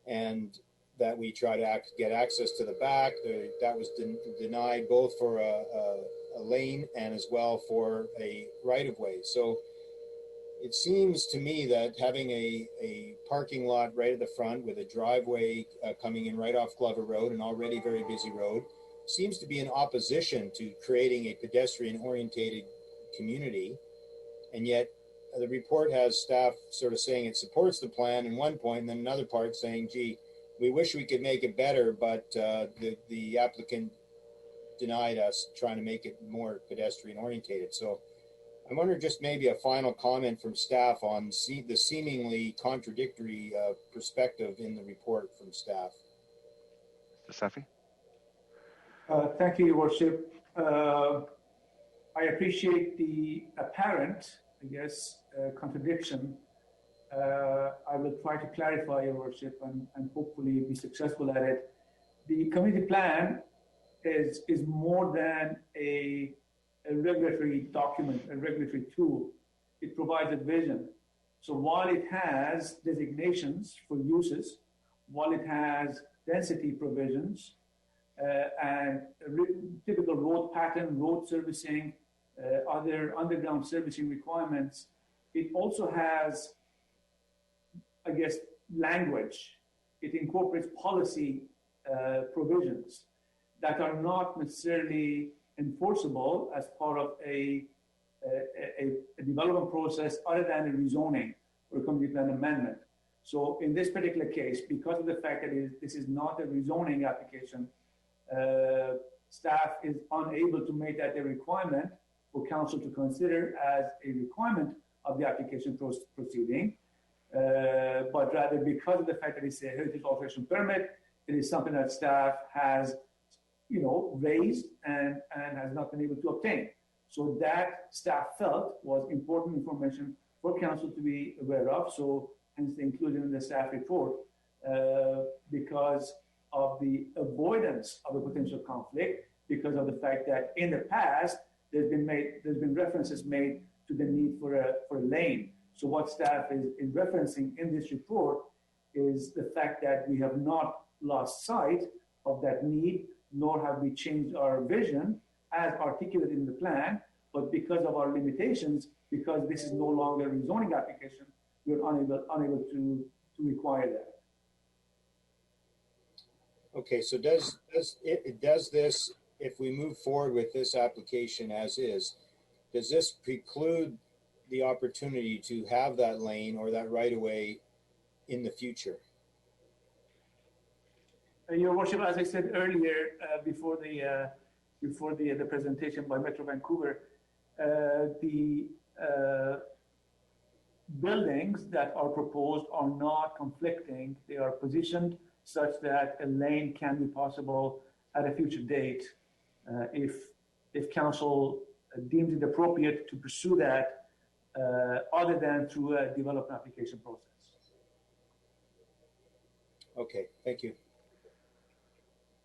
and that we try to get access to the back. That was denied both for a lane and as well for a right-of-way. So it seems to me that having a parking lot right at the front with a driveway coming in right off Glover Road, an already very busy road, seems to be in opposition to creating a pedestrian-orientated community. And yet the report has staff sort of saying it supports the plan in one point, and then another part saying, gee, we wish we could make it better, but the applicant denied us trying to make it more pedestrian orientated. So I wonder just maybe a final comment from staff on the seemingly contradictory perspective in the report from staff. Mr. Safi? Thank you, Your Worship. I appreciate the apparent, I guess, contradiction. I will try to clarify, Your Worship, and hopefully be successful at it. The community plan is more than a regulatory document, a regulatory tool. It provides a vision. So while it has designations for uses, while it has density provisions, and typical road pattern, road servicing, other underground servicing requirements, it also has, I guess, language. It incorporates policy provisions that are not necessarily enforceable as part of a development process other than a rezoning or a community plan amendment. So in this particular case, because of the fact that this is not a rezoning application, staff is unable to make that a requirement for council to consider as a requirement of the application proceeding, but rather because of the fact that it's a heritage alteration permit, it is something that staff has, raised and has not been able to obtain. So that staff felt was important information for council to be aware of. So hence the inclusion in the staff report, because of the avoidance of a potential conflict, because of the fact that in the past there's been references made to the need for a lane. So what staff is referencing in this report is the fact that we have not lost sight of that need, nor have we changed our vision as articulated in the plan, but because of our limitations, because this is no longer a rezoning application, we're unable to require that. Okay, so does this, if we move forward with this application as is, does this preclude the opportunity to have that lane or that right of way in the future? Your Worship, as I said earlier, before the presentation by Metro Vancouver, the buildings that are proposed are not conflicting. They are positioned such that a lane can be possible at a future date if council deems it appropriate to pursue that other than through a development application process. Okay, thank you.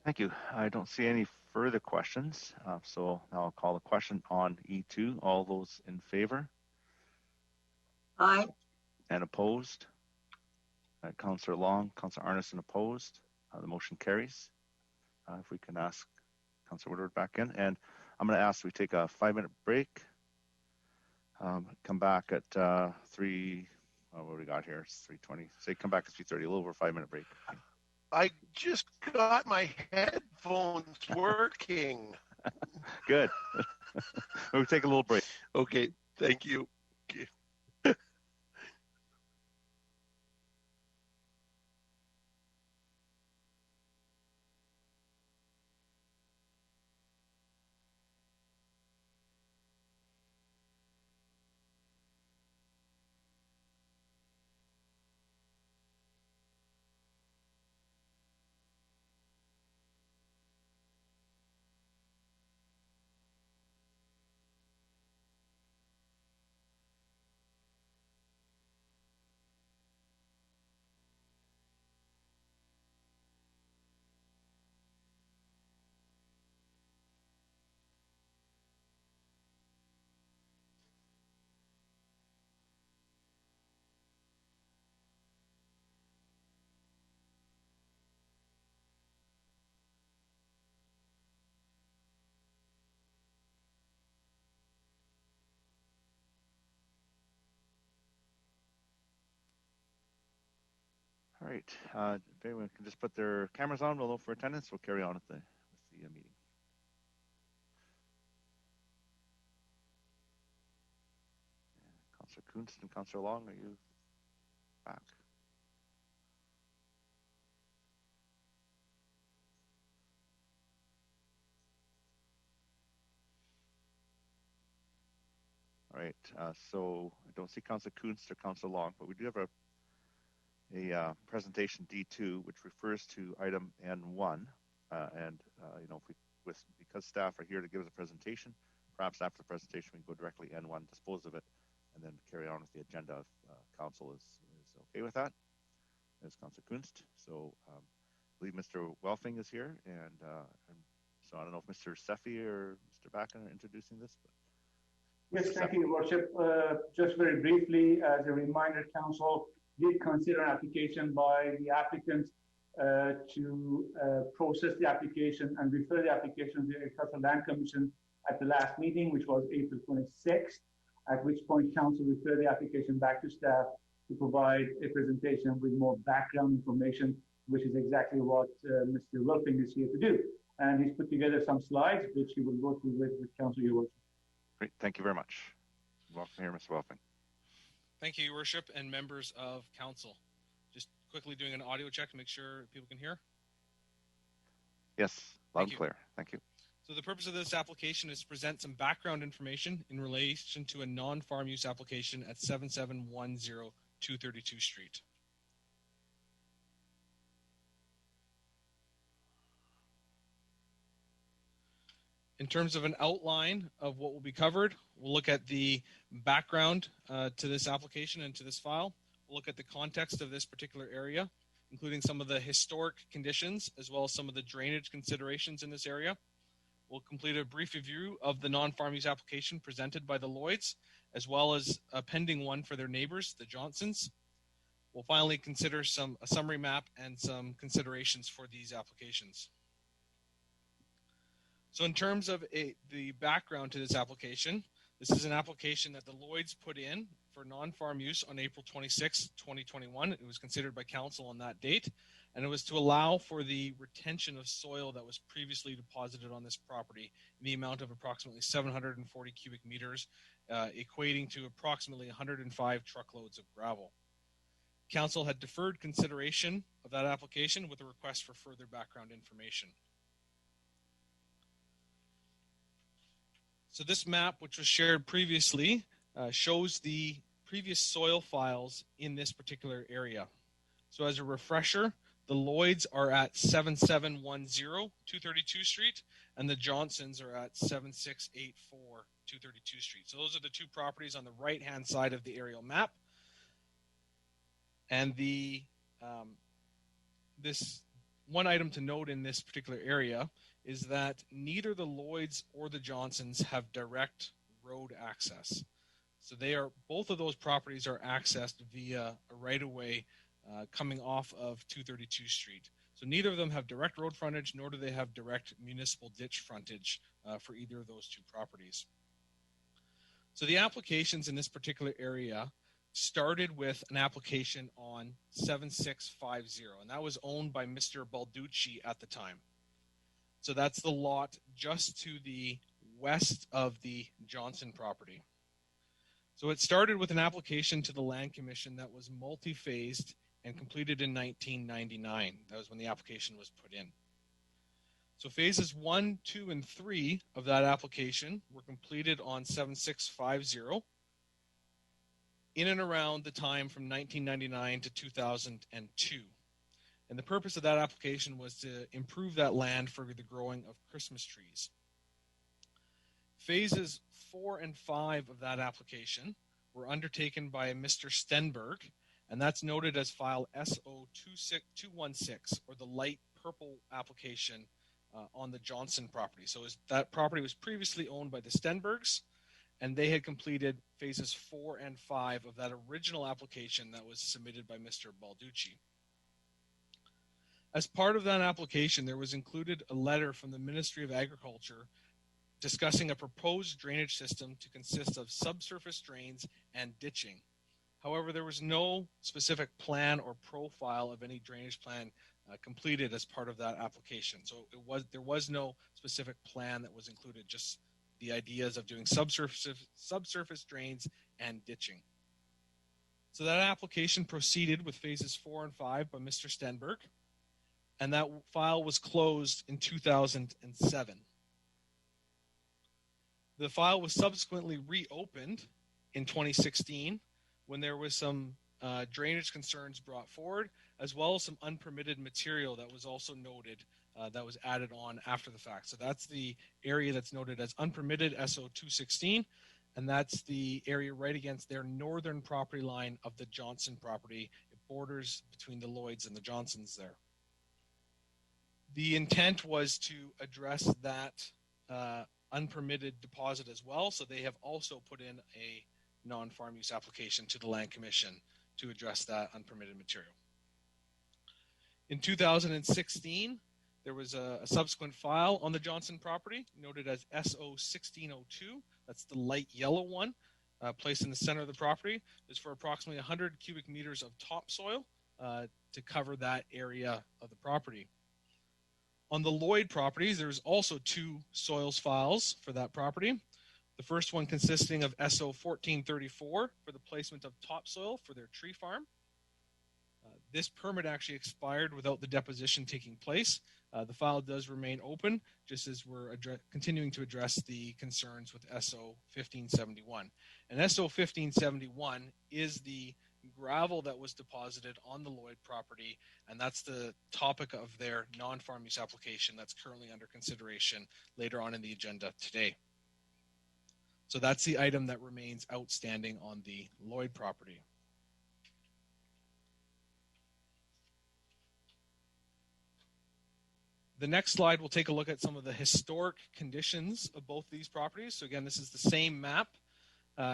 Thank you. I don't see any further questions. So now I'll call the question on E2. All those in favor? Aye. And opposed? Councillor Long, Councillor Arneson opposed. The motion carries. If we can ask Councillor Woodward back in. And I'm going to ask we take a 5-minute break. Come back at what do we got here? It's 3:20. Say come back at 3:30, a little over a 5-minute break. I just got my headphones working. Good. We'll take a little break. Okay, thank you. Okay. right. If anyone can just put their cameras on, we'll know for attendance. We'll carry on with the meeting. Councillor Kunst and Councillor Long, are you back? All right. So I don't see Councillor Kunst or Councillor Long, but we do have a presentation D2, which refers to item N1, you know, because staff are here to give us a presentation, perhaps after the presentation we can go directly N1, dispose of it, and then carry on with the agenda if council is okay with that. There's Councillor Kunst. So I believe Mr. Welfing is here, and so I don't know if Mr. Seffi or Mr. Bakken are introducing this. But yes, thank you, Your Worship. Just very briefly, as a reminder, council did consider an application by the applicant to process the application and refer the application to the Agricultural Land Commission at the last meeting, which was April 26th, at which point council referred the application back to staff to provide a presentation with more background information, which is exactly what Mr. Wilfing is here to do. And he's put together some slides, which he will go through with council, Your Worship. Great, thank you very much. Welcome here, Mr. Welfing. Thank you, Your Worship, and members of council. Just quickly doing an audio check to make sure people can hear. Yes, loud and clear. Thank you. So the purpose of this application is to present some background information in relation to a non-farm use application at 7710 232 Street. In terms of an outline of what will be covered, we'll look at the background to this application and to this file. We'll look at the context of this particular area, including some of the historic conditions, as well as some of the drainage considerations in this area. We'll complete a brief review of the non-farm use application presented by the Lloyds, as well as a pending one for their neighbors, the Johnsons. We'll finally consider a summary map and some considerations for these applications. So in terms of the background to this application, this is an application that the Lloyds put in for non-farm use on April 26, 2021. It was considered by council on that date, and it was to allow for the retention of soil that was previously deposited on this property in the amount of approximately 740 cubic meters, equating to approximately 105 truckloads of gravel. Council had deferred consideration of that application with a request for further background information. So this map, which was shared previously, shows the previous soil files in this particular area. So as a refresher, the Lloyds are at 7710 232 Street, and the Johnsons are at 7684 232 Street. So those are the two properties on the right-hand side of the aerial map. And this one item to note in this particular area is that neither the Lloyds or the Johnsons have direct road access. So both of those properties are accessed via a right-of-way coming off of 232 Street. So neither of them have direct road frontage, nor do they have direct municipal ditch frontage for either of those two properties. So the applications in this particular area started with an application on 7650, and that was owned by Mr. Balducci at the time. So that's the lot just to the west of the Johnson property. So it started with an application to the Land Commission that was multi-phased and completed in 1999. That was when the application was put in. So phases 1, 2, and 3 of that application were completed on 7650 in and around the time from 1999 to 2002. And the purpose of that application was to improve that land for the growing of Christmas trees. Phases 4 and 5 of that application were undertaken by Mr. Stenberg, and that's noted as file SO216, or the light purple application on the Johnson property. So that property was previously owned by the Stenbergs, and they had completed phases 4 and 5 of that original application that was submitted by Mr. Balducci. As part of that application, there was included a letter from the Ministry of Agriculture discussing a proposed drainage system to consist of subsurface drains and ditching. However, there was no specific plan or profile of any drainage plan completed as part of that application. So there was no specific plan that was included, just the ideas of doing subsurface drains and ditching. So that application proceeded with phases 4 and 5 by Mr. Stenberg, and that file was closed in 2007. The file was subsequently reopened in 2016 when there was some drainage concerns brought forward, as well as some unpermitted material that was also noted that was added on after the fact. So that's the area that's noted as unpermitted SO 216, and that's the area right against their northern property line of the Johnson property. It borders between the Lloyds and the Johnsons there. The intent was to address that unpermitted deposit as well, so they have also put in a non-farm use application to the Land Commission to address that unpermitted material. In 2016, there was a subsequent file on the Johnson property noted as SO 1602. That's the light yellow one placed in the center of the property. It's for approximately 100 cubic meters of topsoil to cover that area of the property. On the Lloyd properties, there's also 2 soils files for that property. The first one consisting of SO 1434 for the placement of topsoil for their tree farm. This permit actually expired without the deposition taking place. The file does remain open, just as we're continuing to address the concerns with SO 1571. And SO 1571 is the gravel that was deposited on the Lloyd property, and that's the topic of their non-farm use application that's currently under consideration later on in the agenda today. So that's the item that remains outstanding on the Lloyd property. The next slide, we'll take a look at some of the historic conditions of both these properties. So again, this is the same map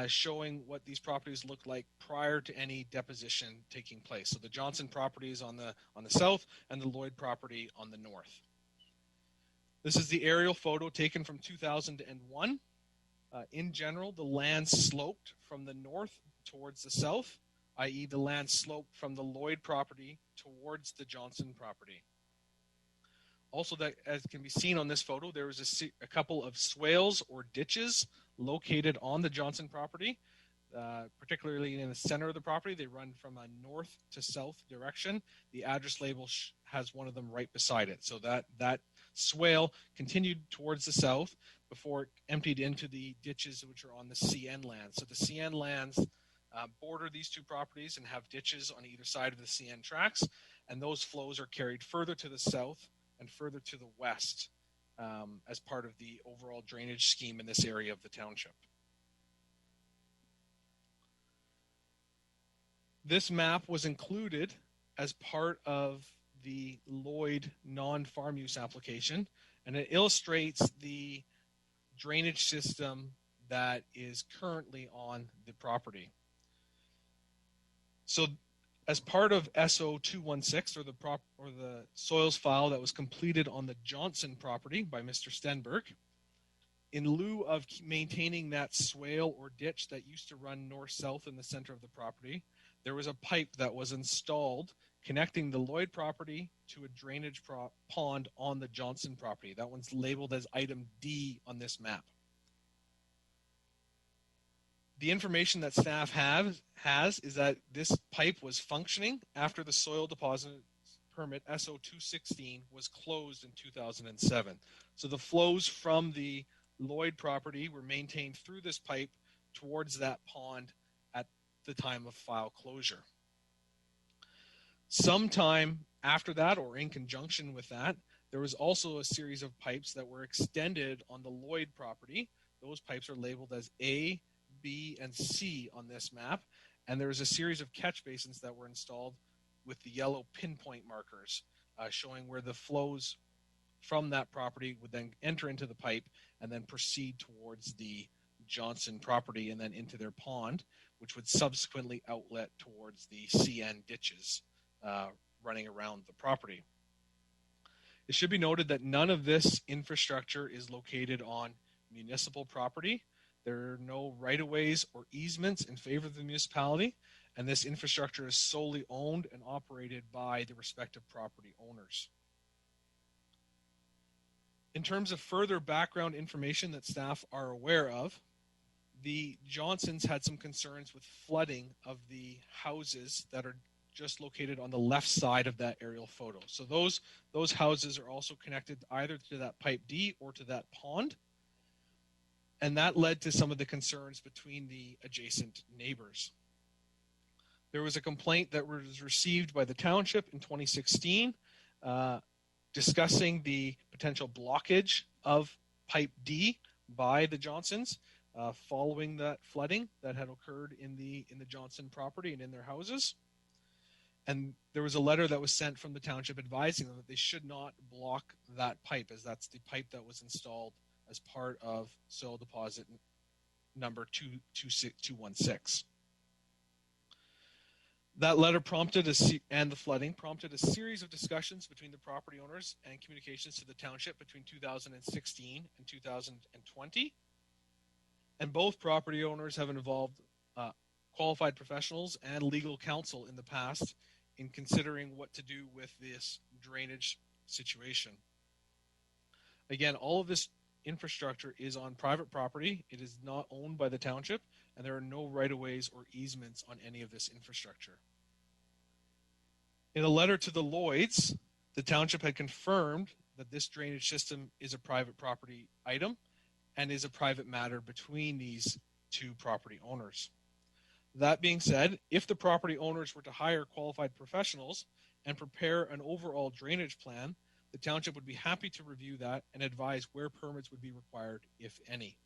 showing what these properties looked like prior to any deposition taking place. So the Johnson property is on the south and the Lloyd property on the north. This is the aerial photo taken from 2001. In general, the land sloped from the north towards the south, i.e. the land sloped from the Lloyd property towards the Johnson property. Also, that as can be seen on this photo, there was a couple of swales or ditches located on the Johnson property, particularly in the center of the property. They run from a north to south direction. The address label has one of them right beside it. So that swale continued towards the south before it emptied into the ditches which are on the CN lands. So the CN lands border these 2 properties and have ditches on either side of the CN tracks, and those flows are carried further to the south and further to the west as part of the overall drainage scheme in this area of the township. This map was included as part of the Lloyd non-farm use application, and it illustrates the drainage system that is currently on the property. So as part of SO 216 or the soils file that was completed on the Johnson property by Mr. Stenberg, in lieu of maintaining that swale or ditch that used to run north-south in the center of the property, there was a pipe that was installed connecting the Lloyd property to a drainage pond on the Johnson property. That one's labeled as item D on this map. The information that staff has is that this pipe was functioning after the soil deposit permit SO 216 was closed in 2007. So the flows from the Lloyd property were maintained through this pipe towards that pond at the time of file closure. Sometime after that, or in conjunction with that, there was also a series of pipes that were extended on the Lloyd property. Those pipes are labeled as A, B, and C on this map, and there was a series of catch basins that were installed with the yellow pinpoint markers showing where the flows from that property would then enter into the pipe and then proceed towards the Johnson property and then into their pond, which would subsequently outlet towards the CN ditches running around the property. It should be noted that none of this infrastructure is located on municipal property. There are no right-of-ways or easements in favor of the municipality, and this infrastructure is solely owned and operated by the respective property owners. In terms of further background information that staff are aware of, the Johnsons had some concerns with flooding of the houses that are just located on the left side of that aerial photo. So those houses are also connected either to that pipe D or to that pond. And that led to some of the concerns between the adjacent neighbors. There was a complaint that was received by the township in 2016 discussing the potential blockage of pipe D by the Johnsons following that flooding that had occurred in the Johnson property and in their houses. And there was a letter that was sent from the township advising them that they should not block that pipe, as that's the pipe that was installed as part of soil deposit number 216. That letter and the flooding prompted a series of discussions between the property owners and communications to the township between 2016 and 2020. And both property owners have involved qualified professionals and legal counsel in the past in considering what to do with this drainage situation. Again, all of this infrastructure is on private property. It is not owned by the township, and there are no right-of-ways or easements on any of this infrastructure. In a letter to the Lloyds, the township had confirmed that this drainage system is a private property item and is a private matter between these two property owners. That being said, if the property owners were to hire qualified professionals and prepare an overall drainage plan, the township would be happy to review that and advise where permits would be required, if any.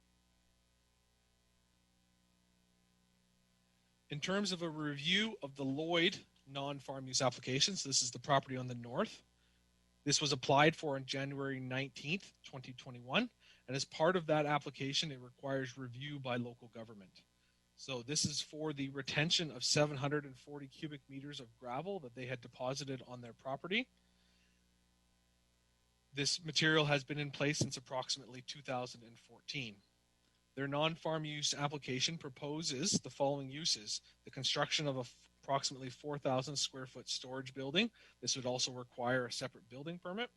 In terms of a review of the Lloyd non-farm use applications, this is the property on the north. This was applied for on January 19th, 2021, and as part of that application, it requires review by local government. So this is for the retention of 740 cubic meters of gravel that they had deposited on their property. This material has been in place since approximately 2014. Their non-farm use application proposes the following uses: the construction of approximately 4,000 square foot storage building. This would also require a separate building permit.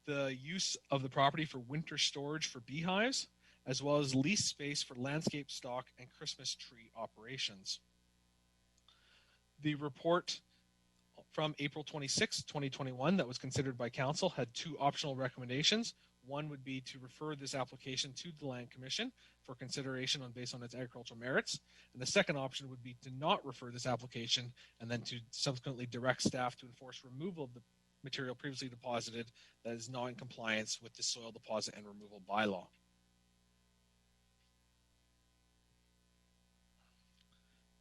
The use of the property for winter storage for beehives, as well as lease space for landscape stock and Christmas tree operations. The report from April 26, 2021 that was considered by council had two optional recommendations. One would be to refer this application to the Land Commission for consideration based on its agricultural merits. And the second option would be to not refer this application and then to subsequently direct staff to enforce removal of the material previously deposited that is not in compliance with the soil deposit and removal bylaw.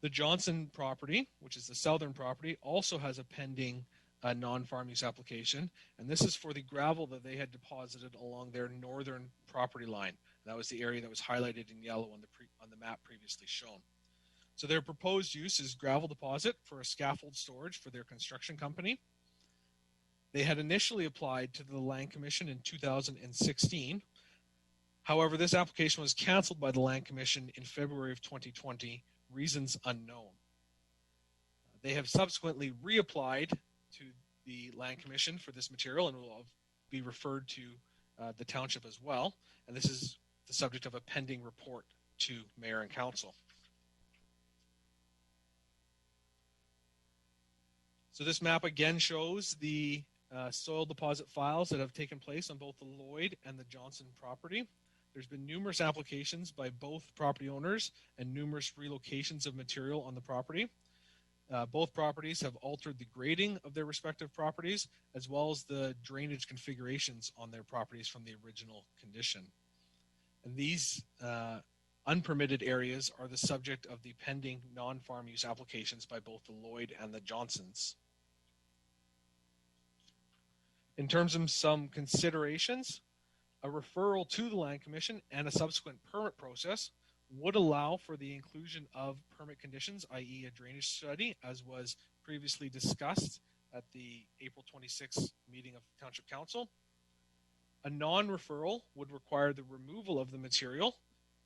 The Johnson property, which is the southern property, also has a pending non-farm use application, and this is for the gravel that they had deposited along their northern property line. That was the area that was highlighted in yellow on the map previously shown. So their proposed use is gravel deposit for a scaffold storage for their construction company. They had initially applied to the Land Commission in 2016. However, this application was canceled by the Land Commission in February of 2020, reasons unknown. They have subsequently reapplied to the Land Commission for this material and will be referred to the township as well. And this is the subject of a pending report to Mayor and Council. So this map again shows the soil deposit files that have taken place on both the Lloyd and the Johnson property. There's been numerous applications by both property owners and numerous relocations of material on the property. Both properties have altered the grading of their respective properties, as well as the drainage configurations on their properties from the original condition. And these unpermitted areas are the subject of the pending non-farm use applications by both the Lloyd and the Johnsons. In terms of some considerations, a referral to the Land Commission and a subsequent permit process would allow for the inclusion of permit conditions, i.e. a drainage study, as was previously discussed at the April 26th meeting of Township Council. A non-referral would require the removal of the material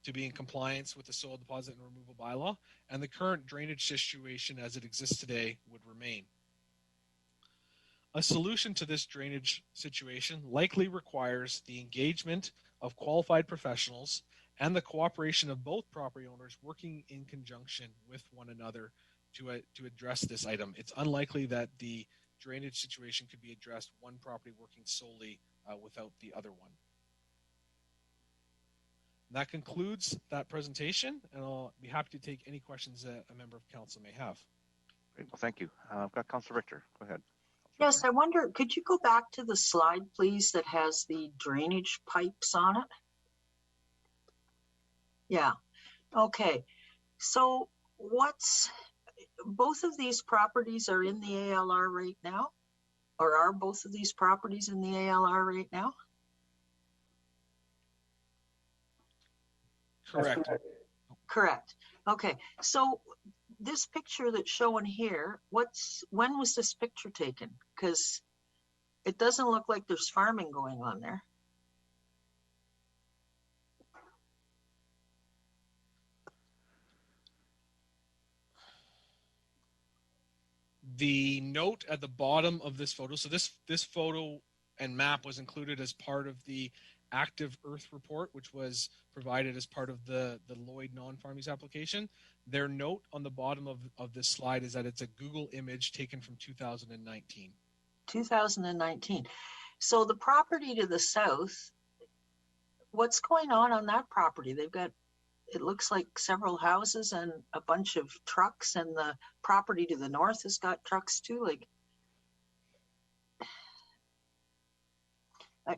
to be in compliance with the soil deposit and removal bylaw, and the current drainage situation as it exists today would remain. A solution to this drainage situation likely requires the engagement of qualified professionals and the cooperation of both property owners working in conjunction with one another to address this item. It's unlikely that the drainage situation could be addressed one property working solely without the other one. And that concludes that presentation, and I'll be happy to take any questions that a member of council may have. Great. Well, thank you. I've got Councillor Richter. Go ahead. Yes, I wonder, could you go back to the slide, please, that has the drainage pipes on it? Yeah, okay. So both of these properties are in the ALR right now? Or are both of these properties in the ALR right now? Correct. Correct. Okay, so this picture that's shown here, when was this picture taken? Because it doesn't look like there's farming going on there. The note at the bottom of this photo, so this photo and map was included as part of the active earth report, which was provided as part of the Lloyd non-farm application. Their note on the bottom of this slide is that it's a Google image taken from 2019. 2019. So the property to the south, what's going on that property? They've got, it looks like several houses and a bunch of trucks, and the property to the north has got trucks too. Like,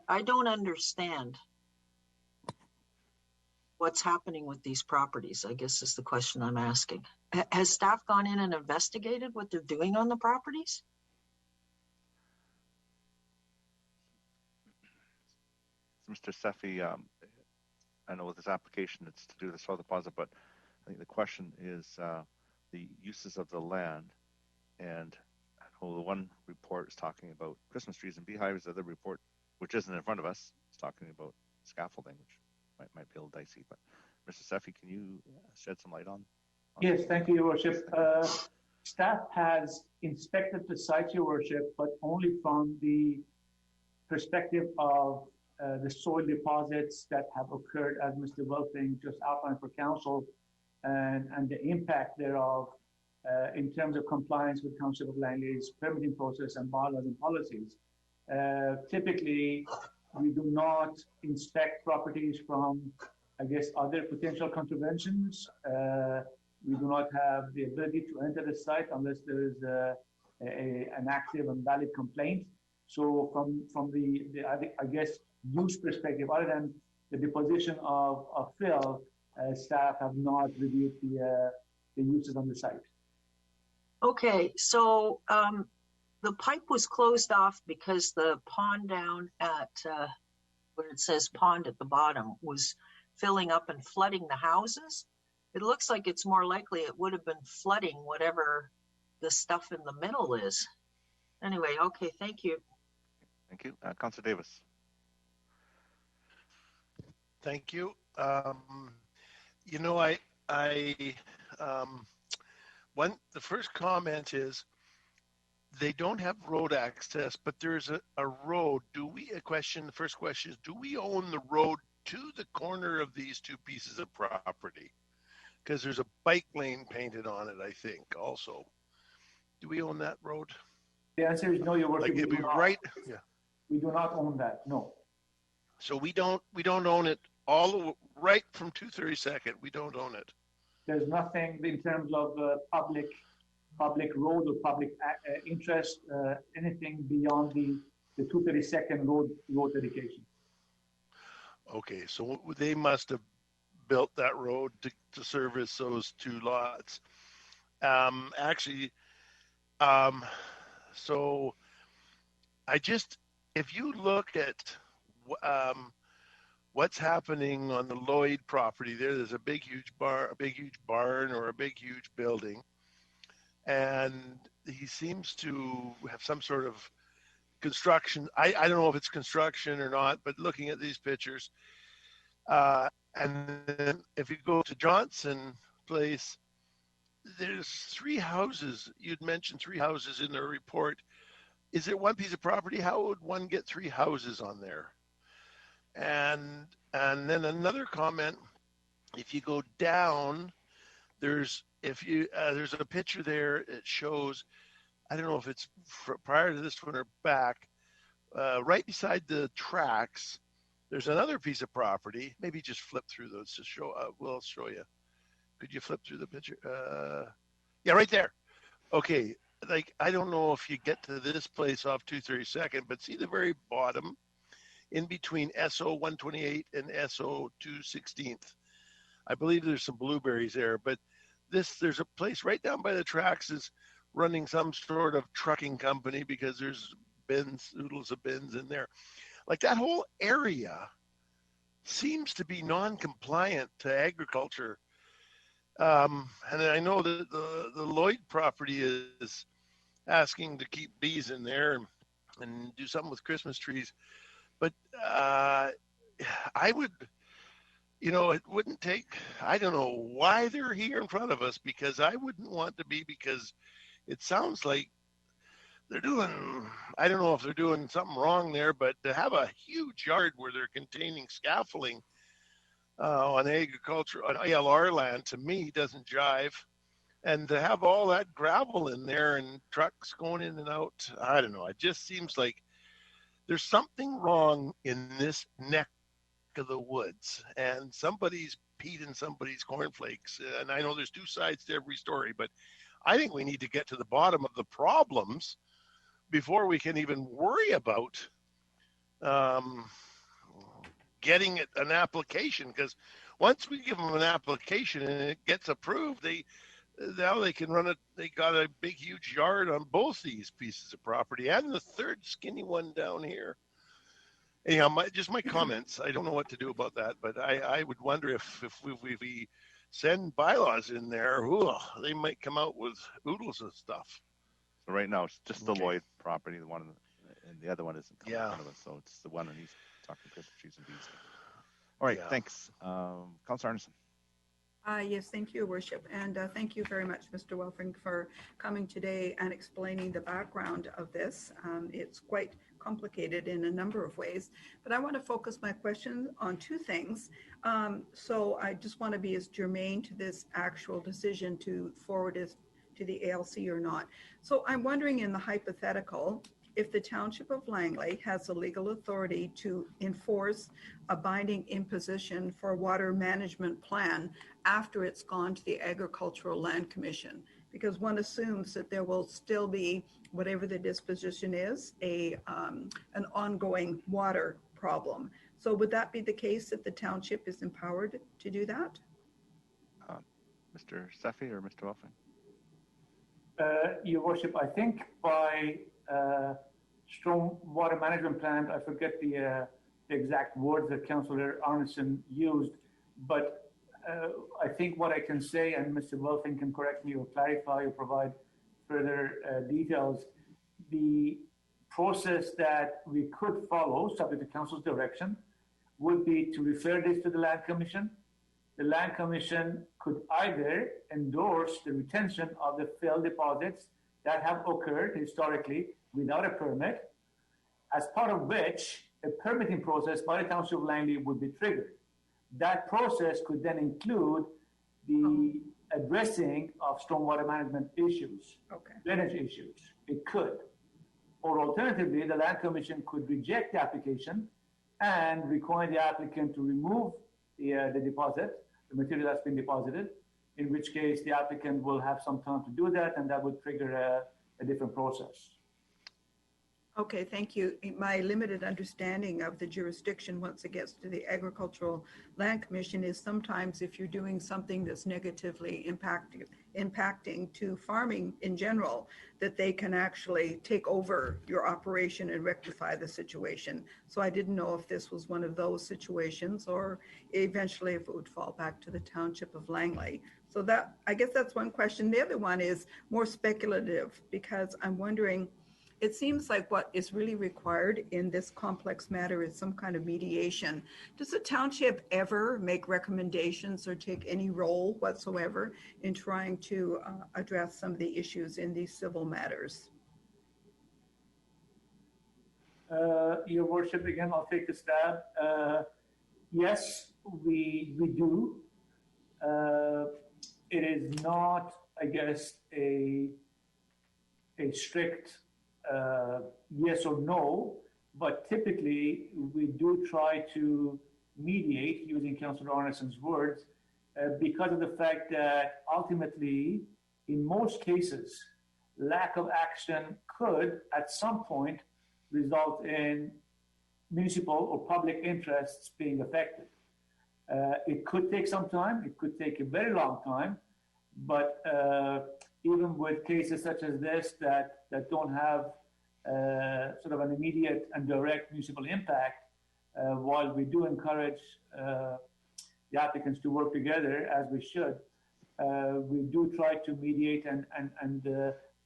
I don't understand what's happening with these properties, I guess is the question I'm asking. Has staff gone in and investigated what they're doing on the properties? Mr. Seffi, I know with this application it's to do with the soil deposit, but I think the question is the uses of the land. And I know the one report is talking about Christmas trees and beehives. The other report, which isn't in front of us, is talking about scaffolding, which might be a little dicey. But Mr. Seffi, can you shed some light on yes, thank you, Your Worship. Staff has inspected the site, Your Worship, but only from the perspective of the soil deposits that have occurred, as Mr. Welting just outlined for council, and the impact thereof in terms of compliance with Township of Langley's permitting process and bylaws and policies. Typically, we do not inspect properties from, I guess, other potential contraventions. We do not have the ability to enter the site unless there is an active and valid complaint. So from the I guess, use perspective, other than the deposition of fill, staff have not reviewed the uses on the site. Okay, so the pipe was closed off because the pond down at where it says pond at the bottom was filling up and flooding the houses. It looks like it's more likely it would have been flooding whatever the stuff in the middle is. Anyway, okay, thank you. Thank you. Councillor Davis. Thank you. You know, the first comment is they don't have road access, but there's a road. The first question is, do we own the road to the corner of these two pieces of property? Because there's a bike lane painted on it, I think, also. Do we own that road? The answer is no, Your Worship. Like, it'd be right. Yeah. We do not own that, no. So we don't own it all the way, right from 232nd. We don't own it. There's nothing in terms of public road or public interest, anything beyond the 232nd road dedication. Okay, so they must have built that road to service those two lots. So if you look at what's happening on the Lloyd property, there's a big huge barn or a big huge building, and he seems to have some sort of construction. I don't know if it's construction or not, but looking at these pictures, And then if you go to Johnson Place, there's 3 houses. You'd mentioned 3 houses in the report. Is it one piece of property? How would one get 3 houses on there? And then another comment, if you go down, there's a picture there. It shows, I don't know if it's prior to this one or back, right beside the tracks, there's another piece of property. Maybe just flip through those to show, we'll show you. Could you flip through the picture? Yeah, right there. Okay, like, I don't know if you get to this place off 232nd, but see the very bottom, in between SO 128 and SO 216th. I believe there's some blueberries there, but there's a place right down by the tracks is running some sort of trucking company because there's oodles of bins in there. Like, that whole area seems to be non-compliant to agriculture. And I know that the Lloyd property is asking to keep bees in there and do something with Christmas trees. But I would, it wouldn't take, I don't know why they're here in front of us, because I wouldn't want to be, because it sounds like they're doing, I don't know if they're doing something wrong there, but to have a huge yard where they're containing scaffolding on agriculture, on ALR land, to me doesn't jive. And to have all that gravel in there and trucks going in and out, I don't know. It just seems like there's something wrong in this neck of the woods, and somebody's peed in somebody's cornflakes. And I know there's 2 sides to every story, but I think we need to get to the bottom of the problems before we can even worry about getting it an application. Because once we give them an application and it gets approved, now they can run it. They got a big, huge yard on both these pieces of property and the third skinny one down here. Anyhow, my comments. I don't know what to do about that, but I would wonder if we send bylaws in there, they might come out with oodles of stuff. So right now it's just the Lloyd property, the one, and the other one isn't coming in front of us. So it's the one, and he's talking Christmas trees and bees. All right, thanks, Councillor Arneson. Yes, thank you, Your Worship. And thank you very much, Mr. Welfring, for coming today and explaining the background of this. It's quite complicated in a number of ways, but I want to focus my question on 2 things. So I just want to be as germane to this actual decision to forward it to the ALC or not. So I'm wondering, in the hypothetical, if the Township of Langley has the legal authority to enforce a binding imposition for a water management plan after it's gone to the Agricultural Land Commission, because one assumes that there will still be, whatever the disposition is, an ongoing water problem. So would that be the case that the township is empowered to do that? Mr. Steffi or Mr. Welfring? Your Worship, I think by storm water management plan, I forget the exact words that Councillor Arneson used, but I think what I can say, and Mr. Welfring can correct me or clarify or provide further details, the process that we could follow, subject to Council's direction, would be to refer this to the Land Commission. The Land Commission could either endorse the retention of the fill deposits that have occurred historically without a permit, as part of which a permitting process by the Township of Langley would be triggered. That process could then include the addressing of stormwater management issues, drainage issues. It could. Or alternatively, the Land Commission could reject the application and require the applicant to remove the deposit, the material that's been deposited, in which case the applicant will have some time to do that, and that would trigger a different process. Okay, thank you. My limited understanding of the jurisdiction once it gets to the Agricultural Land Commission is sometimes if you're doing something that's negatively impacting to farming in general, that they can actually take over your operation and rectify the situation. So I didn't know if this was one of those situations, or eventually if it would fall back to the Township of Langley. So that, I guess that's one question. The other one is more speculative, because I'm wondering, it seems like what is really required in this complex matter is some kind of mediation. Does the township ever make recommendations or take any role whatsoever in trying to address some of the issues in these civil matters? Your Worship, again, I'll take a stab. Yes, we do. It is not, I guess, a strict yes or no, but typically we do try to mediate, using Councillor Arneson's words, because of the fact that ultimately, in most cases, lack of action could, at some point, result in municipal or public interests being affected. It could take some time, it could take a very long time, but even with cases such as this that don't have sort of an immediate and direct municipal impact, while we do encourage the applicants to work together, as we should, we do try to mediate and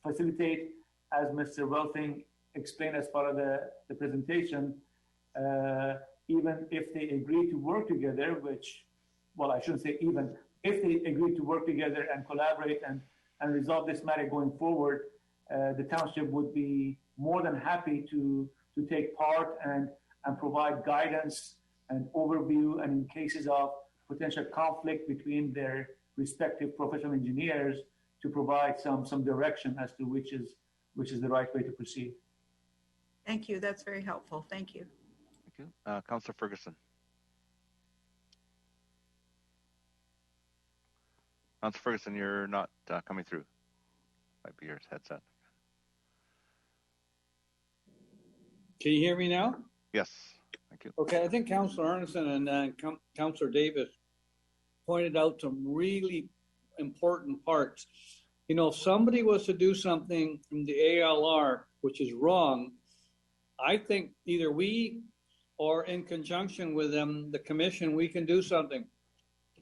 facilitate, as Mr. Welting explained as part of the presentation, even if they agree to work together, which, well, I shouldn't say even, if they agree to work together and collaborate and resolve this matter going forward, the township would be more than happy to take part and provide guidance and overview, and in cases of potential conflict between their respective professional engineers, to provide some direction as to which is the right way to proceed. Thank you. That's very helpful. Thank you. Thank you. Councillor Ferguson. Councillor Ferguson, you're not coming through. Might be your headset. Can you hear me now? Yes. Thank you. Okay, I think Councillor Arneson and Councillor Davis pointed out some really important parts. You know, if somebody was to do something from the ALR, which is wrong, I think either we or in conjunction with them, the commission, we can do something.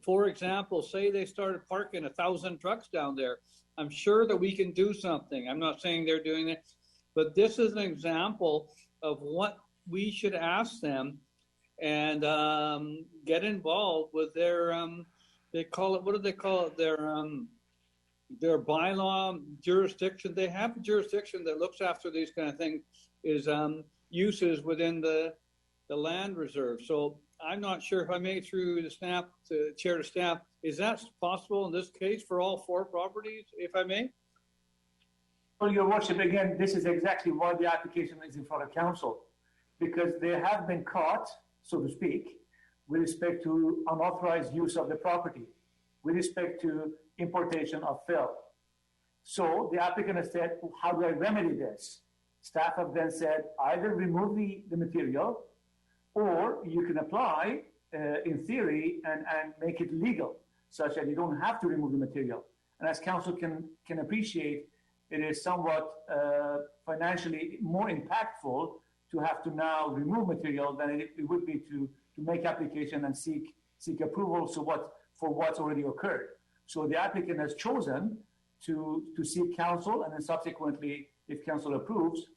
For example, say they started parking 1,000 trucks down there. I'm sure that we can do something. I'm not saying they're doing it, but this is an example of what we should ask them and get involved with their, they call it, what do they call it? Their bylaw jurisdiction. They have a jurisdiction that looks after these kind of things, is uses within the land reserve. So I'm not sure if I made it through the staff, to chair to staff. Is that possible in this case for all 4 properties, if I may? Well, Your Worship, again, this is exactly why the application is in front of council, because they have been caught, so to speak, with respect to unauthorized use of the property, with respect to importation of fill. So the applicant has said, how do I remedy this? Staff have then said, either remove the material, or you can apply, in theory, and make it legal, such that you don't have to remove the material. And as council can appreciate, it is somewhat financially more impactful to have to now remove material than it would be to make application and seek approval for what's already occurred. So the applicant has chosen to seek council, and then subsequently, if council approves,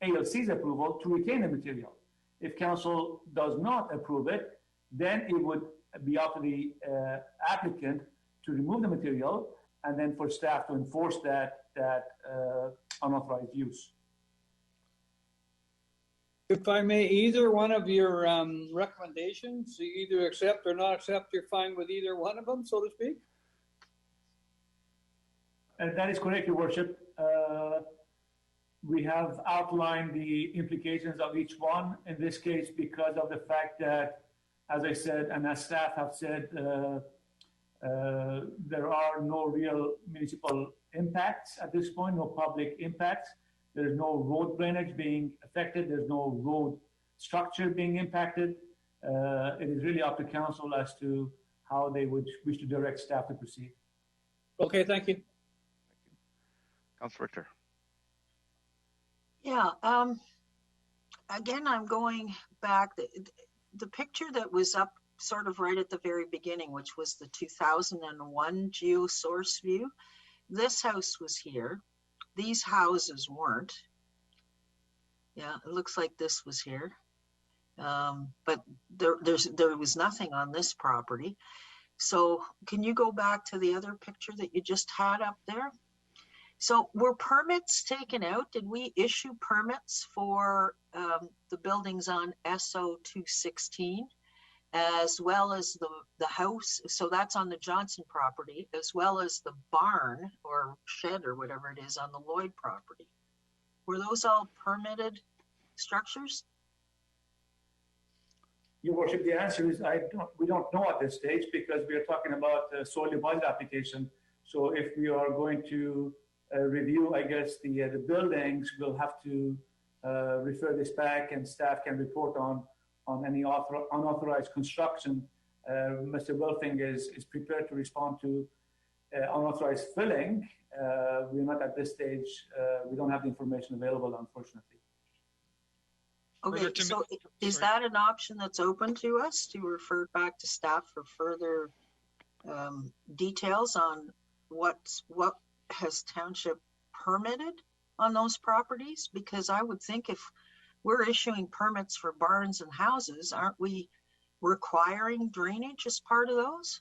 ALC's approval to retain the material. If council does not approve it, then it would be up to the applicant to remove the material, and then for staff to enforce that unauthorized use. If I may, either one of your recommendations, you either accept or not accept, you're fine with either one of them, so to speak? That is correct, Your Worship. We have outlined the implications of each one in this case because of the fact that, as I said, and as staff have said, there are no real municipal impacts at this point, no public impacts. There's no road drainage being affected. There's no road structure being impacted. It is really up to council as to how they would wish to direct staff to proceed. Okay, thank you. Councilor Richter. Yeah, again, I'm going back. The picture that was up sort of right at the very beginning, which was the 2001 geosource view. This house was here. These houses weren't. Yeah, it looks like this was here. But there was nothing on this property. So can you go back to the other picture that you just had up there? So were permits taken out? Did we issue permits for the buildings on SO 216, as well as the house? So that's on the Johnson property, as well as the barn or shed or whatever it is on the Lloyd property. Were those all permitted structures? Your Worship, the answer is we don't know at this stage because we are talking about the soil deposit application. So if we are going to review, I guess, the buildings, we'll have to refer this back and staff can report on any unauthorized construction. Mr. Wilfing is prepared to respond to unauthorized filling. We're not at this stage. We don't have the information available, unfortunately. Okay, so is that an option that's open to us to refer back to staff for further details on what has township permitted on those properties? Because I would think if we're issuing permits for barns and houses, aren't we requiring drainage as part of those?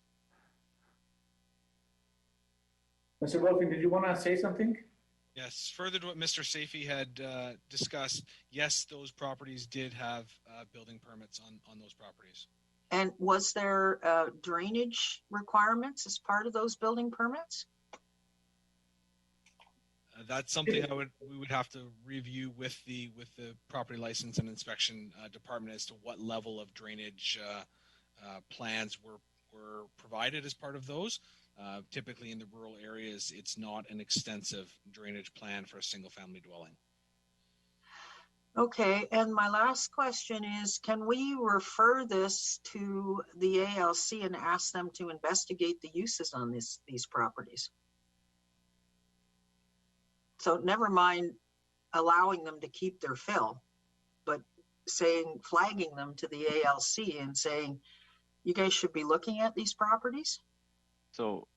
Mr. Wilfing, did you want to say something? Yes, further to what Mr. Safey had discussed, yes, those properties did have building permits on those properties. And was there drainage requirements as part of those building permits? That's something we would have to review with the property license and inspection department as to what level of drainage plans were provided as part of those. Typically in the rural areas, it's not an extensive drainage plan for a single family dwelling. Okay, and my last question is, can we refer this to the ALC and ask them to investigate the uses on these properties? So never mind allowing them to keep their fill, but flagging them to the ALC and saying, you guys should be looking at these properties? So,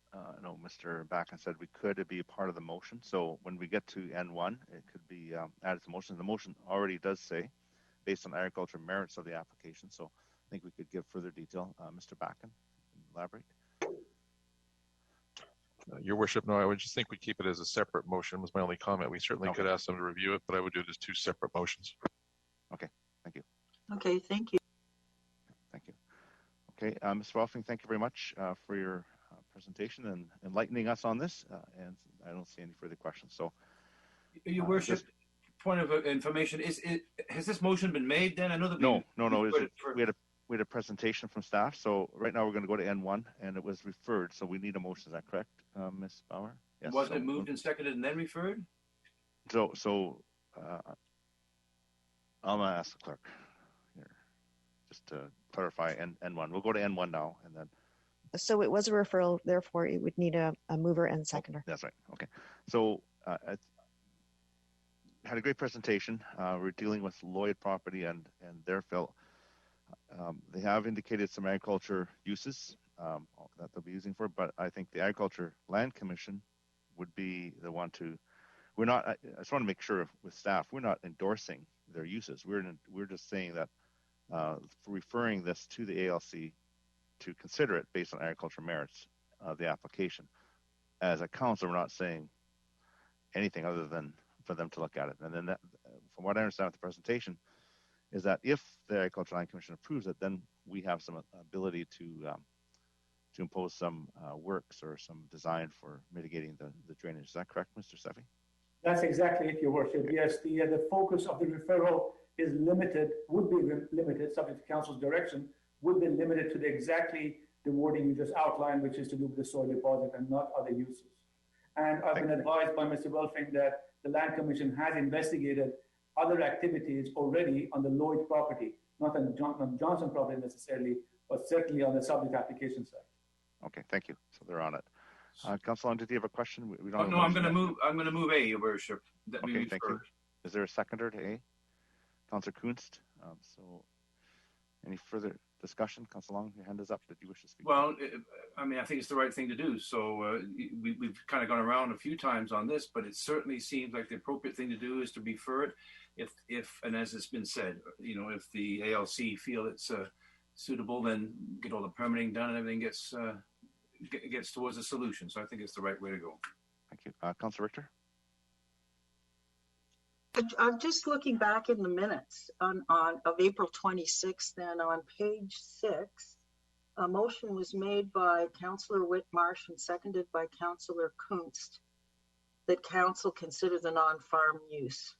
no, Mr. Backen said we could be a part of the motion. So when we get to N1, it could be added to the motion. The motion already does say, based on agriculture merits of the application. So I think we could give further detail. Mr. Backen, elaborate. Your Worship, no, I would just think we keep it as a separate motion was my only comment. We certainly could ask them to review it, but I would do it as two separate motions. Okay, thank you. Okay, thank you. Thank you. Okay, Ms. Rolfing, thank you very much for your presentation and enlightening us on this. And I don't see any further questions. So, Your Worship, point of information, has this motion been made then? I know that no. We had a presentation from staff. So right now we're going to go to N1 and it was referred. So we need a motion. Is that correct, Ms. Bauer? Yes. Wasn't it moved and seconded and then referred? So I'm going to ask the clerk here just to clarify N1. We'll go to N1 now and then. So it was a referral, therefore it would need a mover and seconder. That's right. Okay. So I had a great presentation. We're dealing with Lloyd property and their fill. They have indicated some agriculture uses that they'll be using for, but I think the Agriculture Land Commission would be the one to. We're not. I just want to make sure with staff, we're not endorsing their uses. We're just saying that for referring this to the ALC to consider it based on agricultural merits of the application. As a council, we're not saying anything other than for them to look at it. And then that, from what I understand with the presentation, is that if the Agricultural Land Commission approves it, then we have some ability to impose some works or some design for mitigating the drainage. Is that correct, Mr. Seffi? That's exactly it, Your Worship. Yes, the focus of the referral is limited, would be limited, subject to council's direction, would be limited to exactly the wording you just outlined, which is to do with the soil deposit and not other uses. And I've been advised by Mr. Wilfing that the Land Commission has investigated other activities already on the Lloyd property, not on Johnson property necessarily, but certainly on the subject application side. Okay, thank you. So they're on it. Councilor, did you have a question? We don't. No, I'm going to move. I'm going to move A, Your Worship. Okay, thank you. Is there a seconder to A? Councilor Kunst. So, any further discussion? Councilor Long, your hand is up. Did you wish to speak? Well, I mean, I think it's the right thing to do. So we've kind of gone around a few times on this, but it certainly seems like the appropriate thing to do is to refer it. if and as it's been said, if the ALC feel it's suitable, then get all the permitting done and everything gets towards a solution. So I think it's the right way to go. Thank you. Councillor Richter? I'm just looking back in the minutes of April 26th, and on page 6, a motion was made by Councillor Whitmarsh and seconded by Councillor Kunst that council consider the non-farm use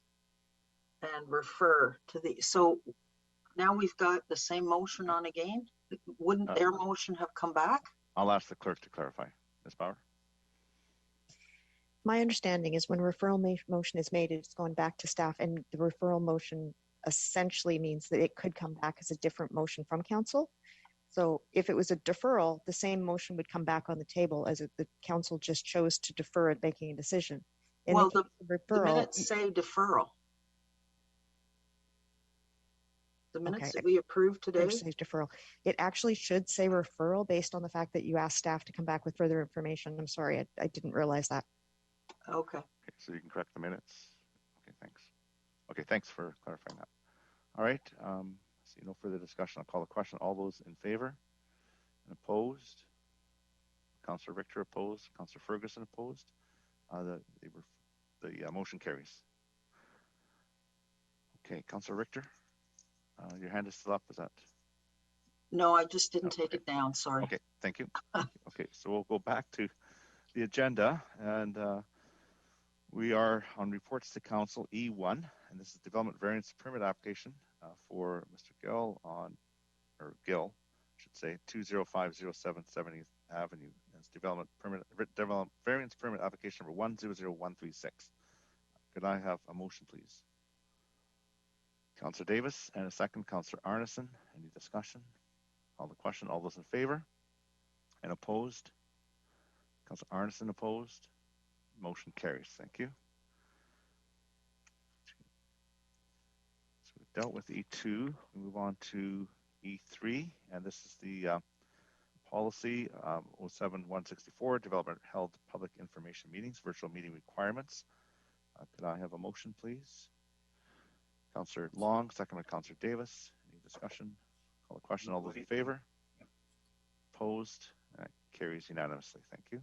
and refer to the, so now we've got the same motion on again? Wouldn't their motion have come back? I'll ask the clerk to clarify. Ms. Bauer? My understanding is when a referral motion is made, it's going back to staff, and the referral motion essentially means that it could come back as a different motion from council. So if it was a deferral, the same motion would come back on the table as if the council just chose to defer it, making a decision. Well, the minutes say deferral. The minutes that we approved today say deferral. It actually should say referral based on the fact that you asked staff to come back with further information. I'm sorry, I didn't realize that. Okay. So you can correct the minutes. Okay, thanks. Okay, thanks for clarifying that. All right. See no further discussion. I'll call the question. All those in favor and opposed? Councillor Richter opposed. Councillor Ferguson opposed. The motion carries. Okay, Councillor Richter, your hand is still up. Is that? No, I just didn't take it down. Sorry. Okay, thank you. Okay, so we'll go back to the agenda, and we are on reports to council E1, and this is development variance permit application for Mr. Gill Gill, I should say, 20507 70th Avenue. It's development variance permit application number 100136. Could I have a motion, please? Councillor Davis, and a second, Councillor Arneson. Any discussion? Call the question. All those in favor and opposed? Councillor Arneson opposed. Motion carries. Thank you. So we've dealt with E2. We move on to E3, and this is the policy 07164, development held public information meetings, virtual meeting requirements. Could I have a motion, please? Councillor Long, second by Councillor Davis. Any discussion? Call the question. All those in favor? Opposed? That carries unanimously. Thank you.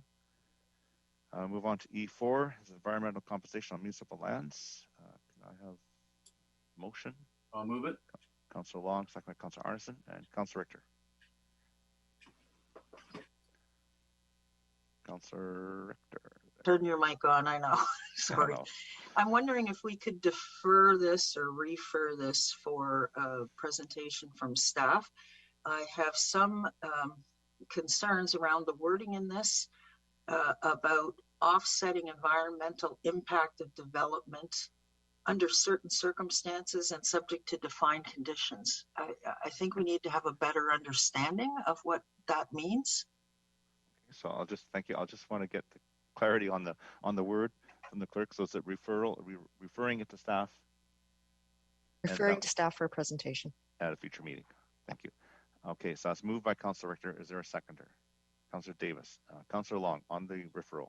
Move on to E4, is environmental compensation on municipal lands. Can I have a motion? I'll move it. Councillor Long, second by Councillor Arneson, and Councillor Richter. Councillor Richter. Turn your mic on, I know. Sorry. I'm wondering if we could defer this or refer this for a presentation from staff. I have some concerns around the wording in this about offsetting environmental impact of development under certain circumstances and subject to defined conditions. I think we need to have a better understanding of what that means. So I'll just, thank you. I'll just want to get the clarity on the word from the clerk. So is it referring it to staff? Referring to staff for a presentation. At a future meeting. Thank you. Okay, so that's moved by Councillor Richter. Is there a seconder? Councillor Davis. Councillor Long on the referral.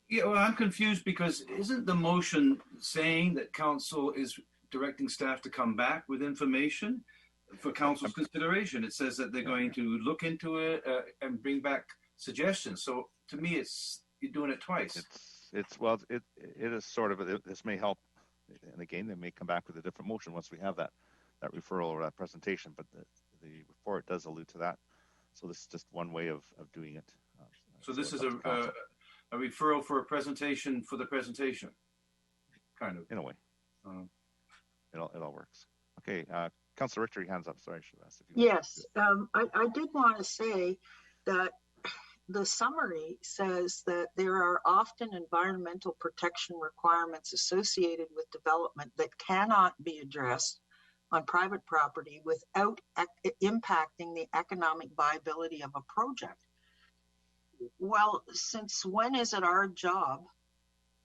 Yeah, well, I'm confused because isn't the motion saying that council is directing staff to come back with information for council's consideration? It says that they're going to look into it and bring back suggestions. So to me, you're doing it twice. Well, it is sort of, this may help, and again, they may come back with a different motion once we have that referral or that presentation, but the report does allude to that. So this is just one way of doing it. So this is a referral for a presentation for the presentation, kind of. In a way. It all works. Okay, Councillor Richter, your hand's up. Sorry, I should have asked if you. Yes, I did want to say that the summary says that there are often environmental protection requirements associated with development that cannot be addressed on private property without impacting the economic viability of a project. Well, since when is it our job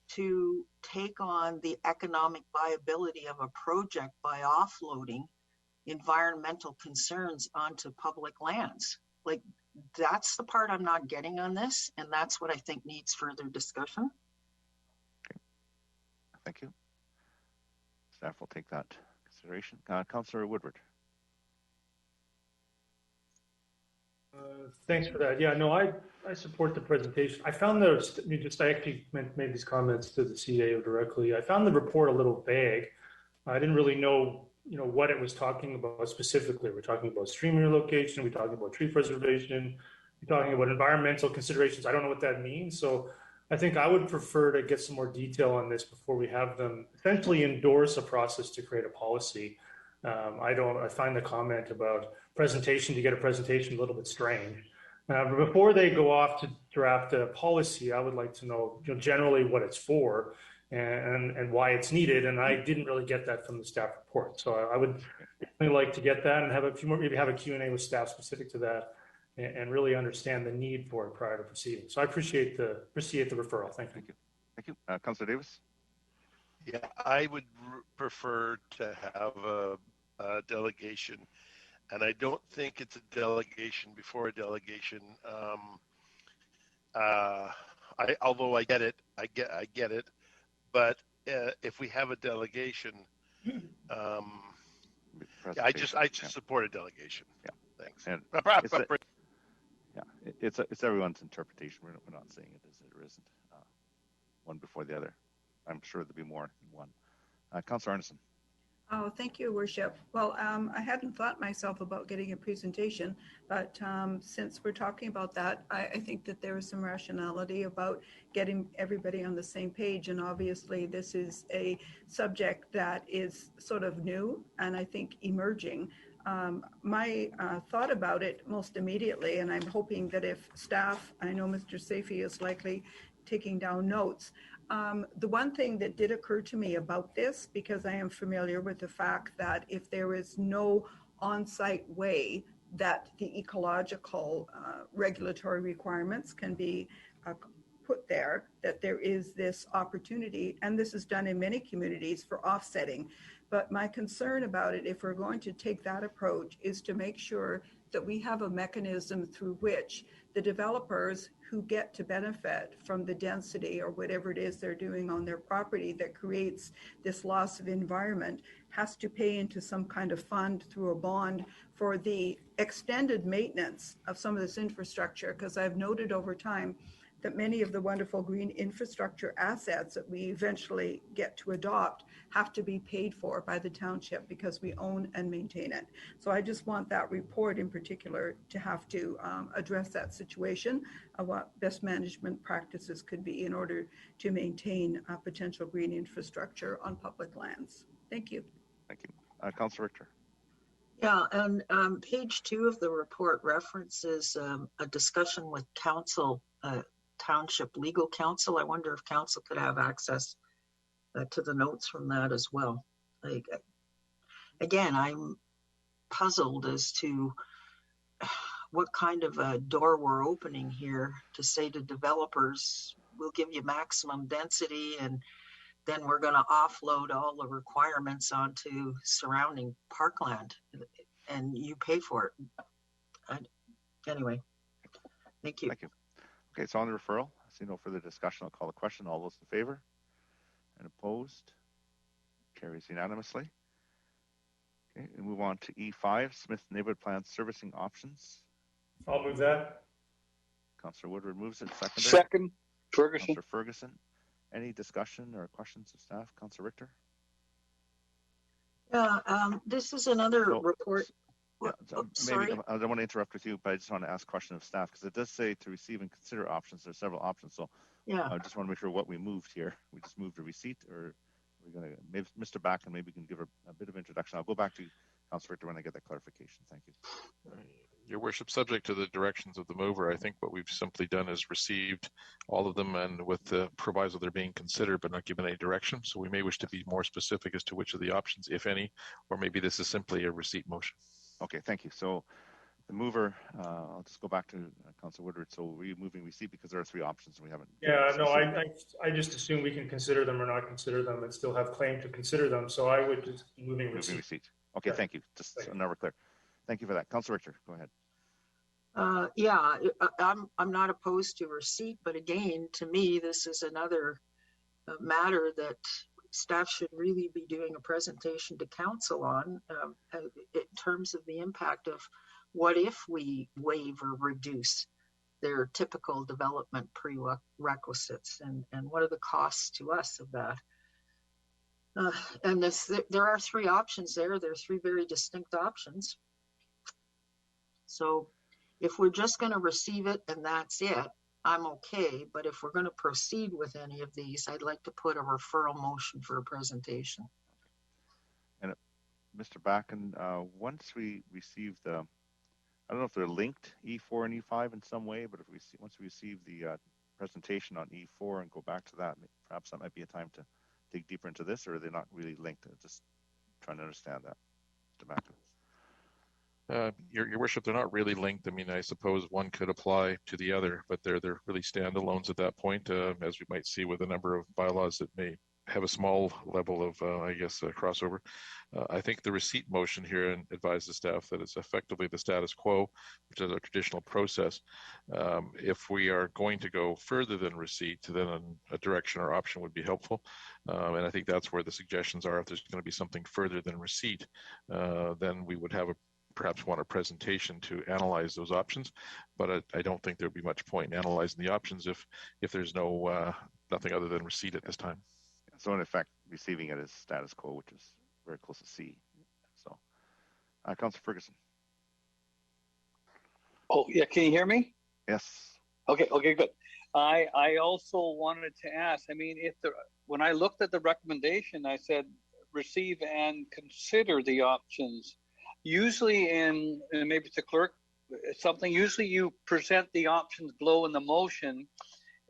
to take on the economic viability of a project by offloading environmental concerns onto public lands? Like, that's the part I'm not getting on this, and that's what I think needs further discussion. Okay. Thank you. Staff will take that consideration. Councillor Woodward. Thanks for that. Yeah, no, I support the presentation. I found I actually made these comments to the CAO directly. I found the report a little vague. I didn't really know, what it was talking about specifically. We're talking about stream relocation. We're talking about tree preservation. We're talking about environmental considerations. I don't know what that means. So I think I would prefer to get some more detail on this before we have them essentially endorse a process to create a policy. I find the comment about presentation to get a presentation a little bit strange. But before they go off to draft a policy, I would like to know, generally what it's for and why it's needed. And I didn't really get that from the staff report. So I would definitely like to get that and have a few more, maybe have a Q&A with staff specific to that and really understand the need for it prior to proceeding. So I appreciate the referral. Thank you. Thank you. Councillor Davis? Yeah, I would prefer to have a delegation, and I don't think it's a delegation before a delegation. Although I get it, but if we have a delegation, I just support a delegation. Yeah, thanks. And it's everyone's interpretation. We're not saying it is or isn't one before the other. I'm sure there'll be more than one. Councillor Arneson. Oh, thank you, Worship. Well, I hadn't thought myself about getting a presentation, but since we're talking about that, I think that there is some rationality about getting everybody on the same page. And obviously, this is a subject that is sort of new and I think emerging. My thought about it most immediately, and I'm hoping that if staff, I know Mr. Safi is likely taking down notes, the one thing that did occur to me about this, because I am familiar with the fact that if there is no on-site way that the ecological regulatory requirements can be put there, that there is this opportunity, and this is done in many communities for offsetting. But my concern about it, if we're going to take that approach, is to make sure that we have a mechanism through which the developers who get to benefit from the density or whatever it is they're doing on their property that creates this loss of environment has to pay into some kind of fund through a bond for the extended maintenance of some of this infrastructure. Because I've noted over time that many of the wonderful green infrastructure assets that we eventually get to adopt have to be paid for by the township because we own and maintain it. So I just want that report in particular to have to address that situation of what best management practices could be in order to maintain potential green infrastructure on public lands. Thank you. Thank you. Councillor Richter. Yeah, and page 2 of the report references a discussion with council, Township Legal Counsel. I wonder if council could have access to the notes from that as well. Like, again, I'm puzzled as to what kind of a door we're opening here to say to developers, we'll give you maximum density and then we're going to offload all the requirements onto surrounding parkland and you pay for it. Anyway, thank you. Thank you. Okay, so on the referral, I see no further discussion. I'll call the question. All those in favor and opposed? Carries unanimously. Okay, we move on to E5, Smith Neighborhood Plan Servicing Options. I'll move that. Councillor Woodward moves it. Second. Second, Ferguson. Councillor Ferguson. Any discussion or questions of staff? Councillor Richter? Yeah, this is another report. Maybe I don't want to interrupt with you, but I just want to ask a question of staff because it does say to receive and consider options. There's several options, so yeah, I just want to make sure what we moved here. We just moved a receipt, or we're going to maybe Mr. Back and maybe we can give a bit of introduction. I'll go back to Councillor Richter when I get that clarification. Thank you. Your worship, subject to the directions of the mover, I think what we've simply done is received all of them and with the proviso they're being considered but not given any direction. So we may wish to be more specific as to which of the options, if any, or maybe this is simply a receipt motion. Okay, thank you. So the mover, I'll just go back to Councillor Woodward. So were you moving receipt because there are 3 options and we haven't? Yeah, no, I just assume we can consider them or not consider them and still have claim to consider them. So I would just be moving receipt. Okay, yeah. Thank you. Just so now we're clear. Thank you for that. Councillor Richter, go ahead. Yeah, I'm not opposed to receipt, but again, to me, this is another matter that staff should really be doing a presentation to council on in terms of the impact of what if we waive or reduce their typical development prerequisites, and what are the costs to us of that. And there are three options there. There are three very distinct options. So if we're just going to receive it and that's it, I'm okay. But if we're going to proceed with any of these, I'd like to put a referral motion for a presentation. And Mr. Backen, once we receive the, I don't know if they're linked, E4 and E5 in some way, but if we see, once we receive the presentation on E4 and go back to that, perhaps that might be a time to dig deeper into this, or are they not really linked? Just trying to understand that, Mr. Backen. Your worship, they're not really linked. I mean, I suppose one could apply to the other, but they're really standalones at that point, as we might see with a number of bylaws that may have a small level of, crossover. I think the receipt motion here advises staff that it's effectively the status quo, which is our traditional process. If we are going to go further than receipt, then a direction or option would be helpful. And I think that's where the suggestions are. If there's going to be something further than receipt, then we would have perhaps want a presentation to analyze those options, but I don't think there'd be much point in analyzing the options if there's nothing other than receipt at this time. So in effect, receiving it is status quo, which is very close to C. So, Councillor Ferguson. Oh yeah, can you hear me? Yes. Okay, good. I also wanted to ask. I mean, when I looked at the recommendation, I said receive and consider the options. Usually and maybe it's the clerk, usually you present the options below in the motion.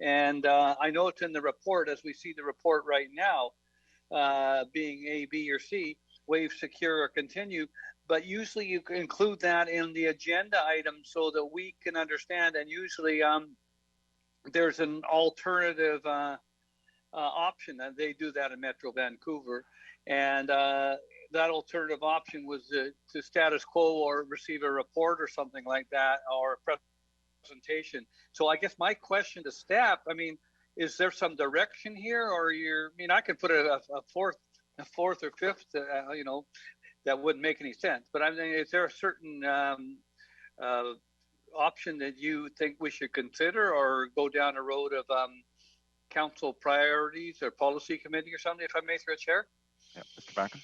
And I know it's in the report, as we see the report right now, being A, B, or C, waive, secure, or continue. But usually you can include that in the agenda item so that we can understand. And usually there's an alternative option, and they do that in Metro Vancouver. And that alternative option was to status quo or receive a report or something like that, or a presentation. So I guess my question to staff, I mean, is there some direction here, or I could put a fourth or fifth, that wouldn't make any sense. But I mean, is there a certain option that you think we should consider, or go down a road of council priorities or policy committee or something, if I may, through a chair? Yeah, Mr. Backen.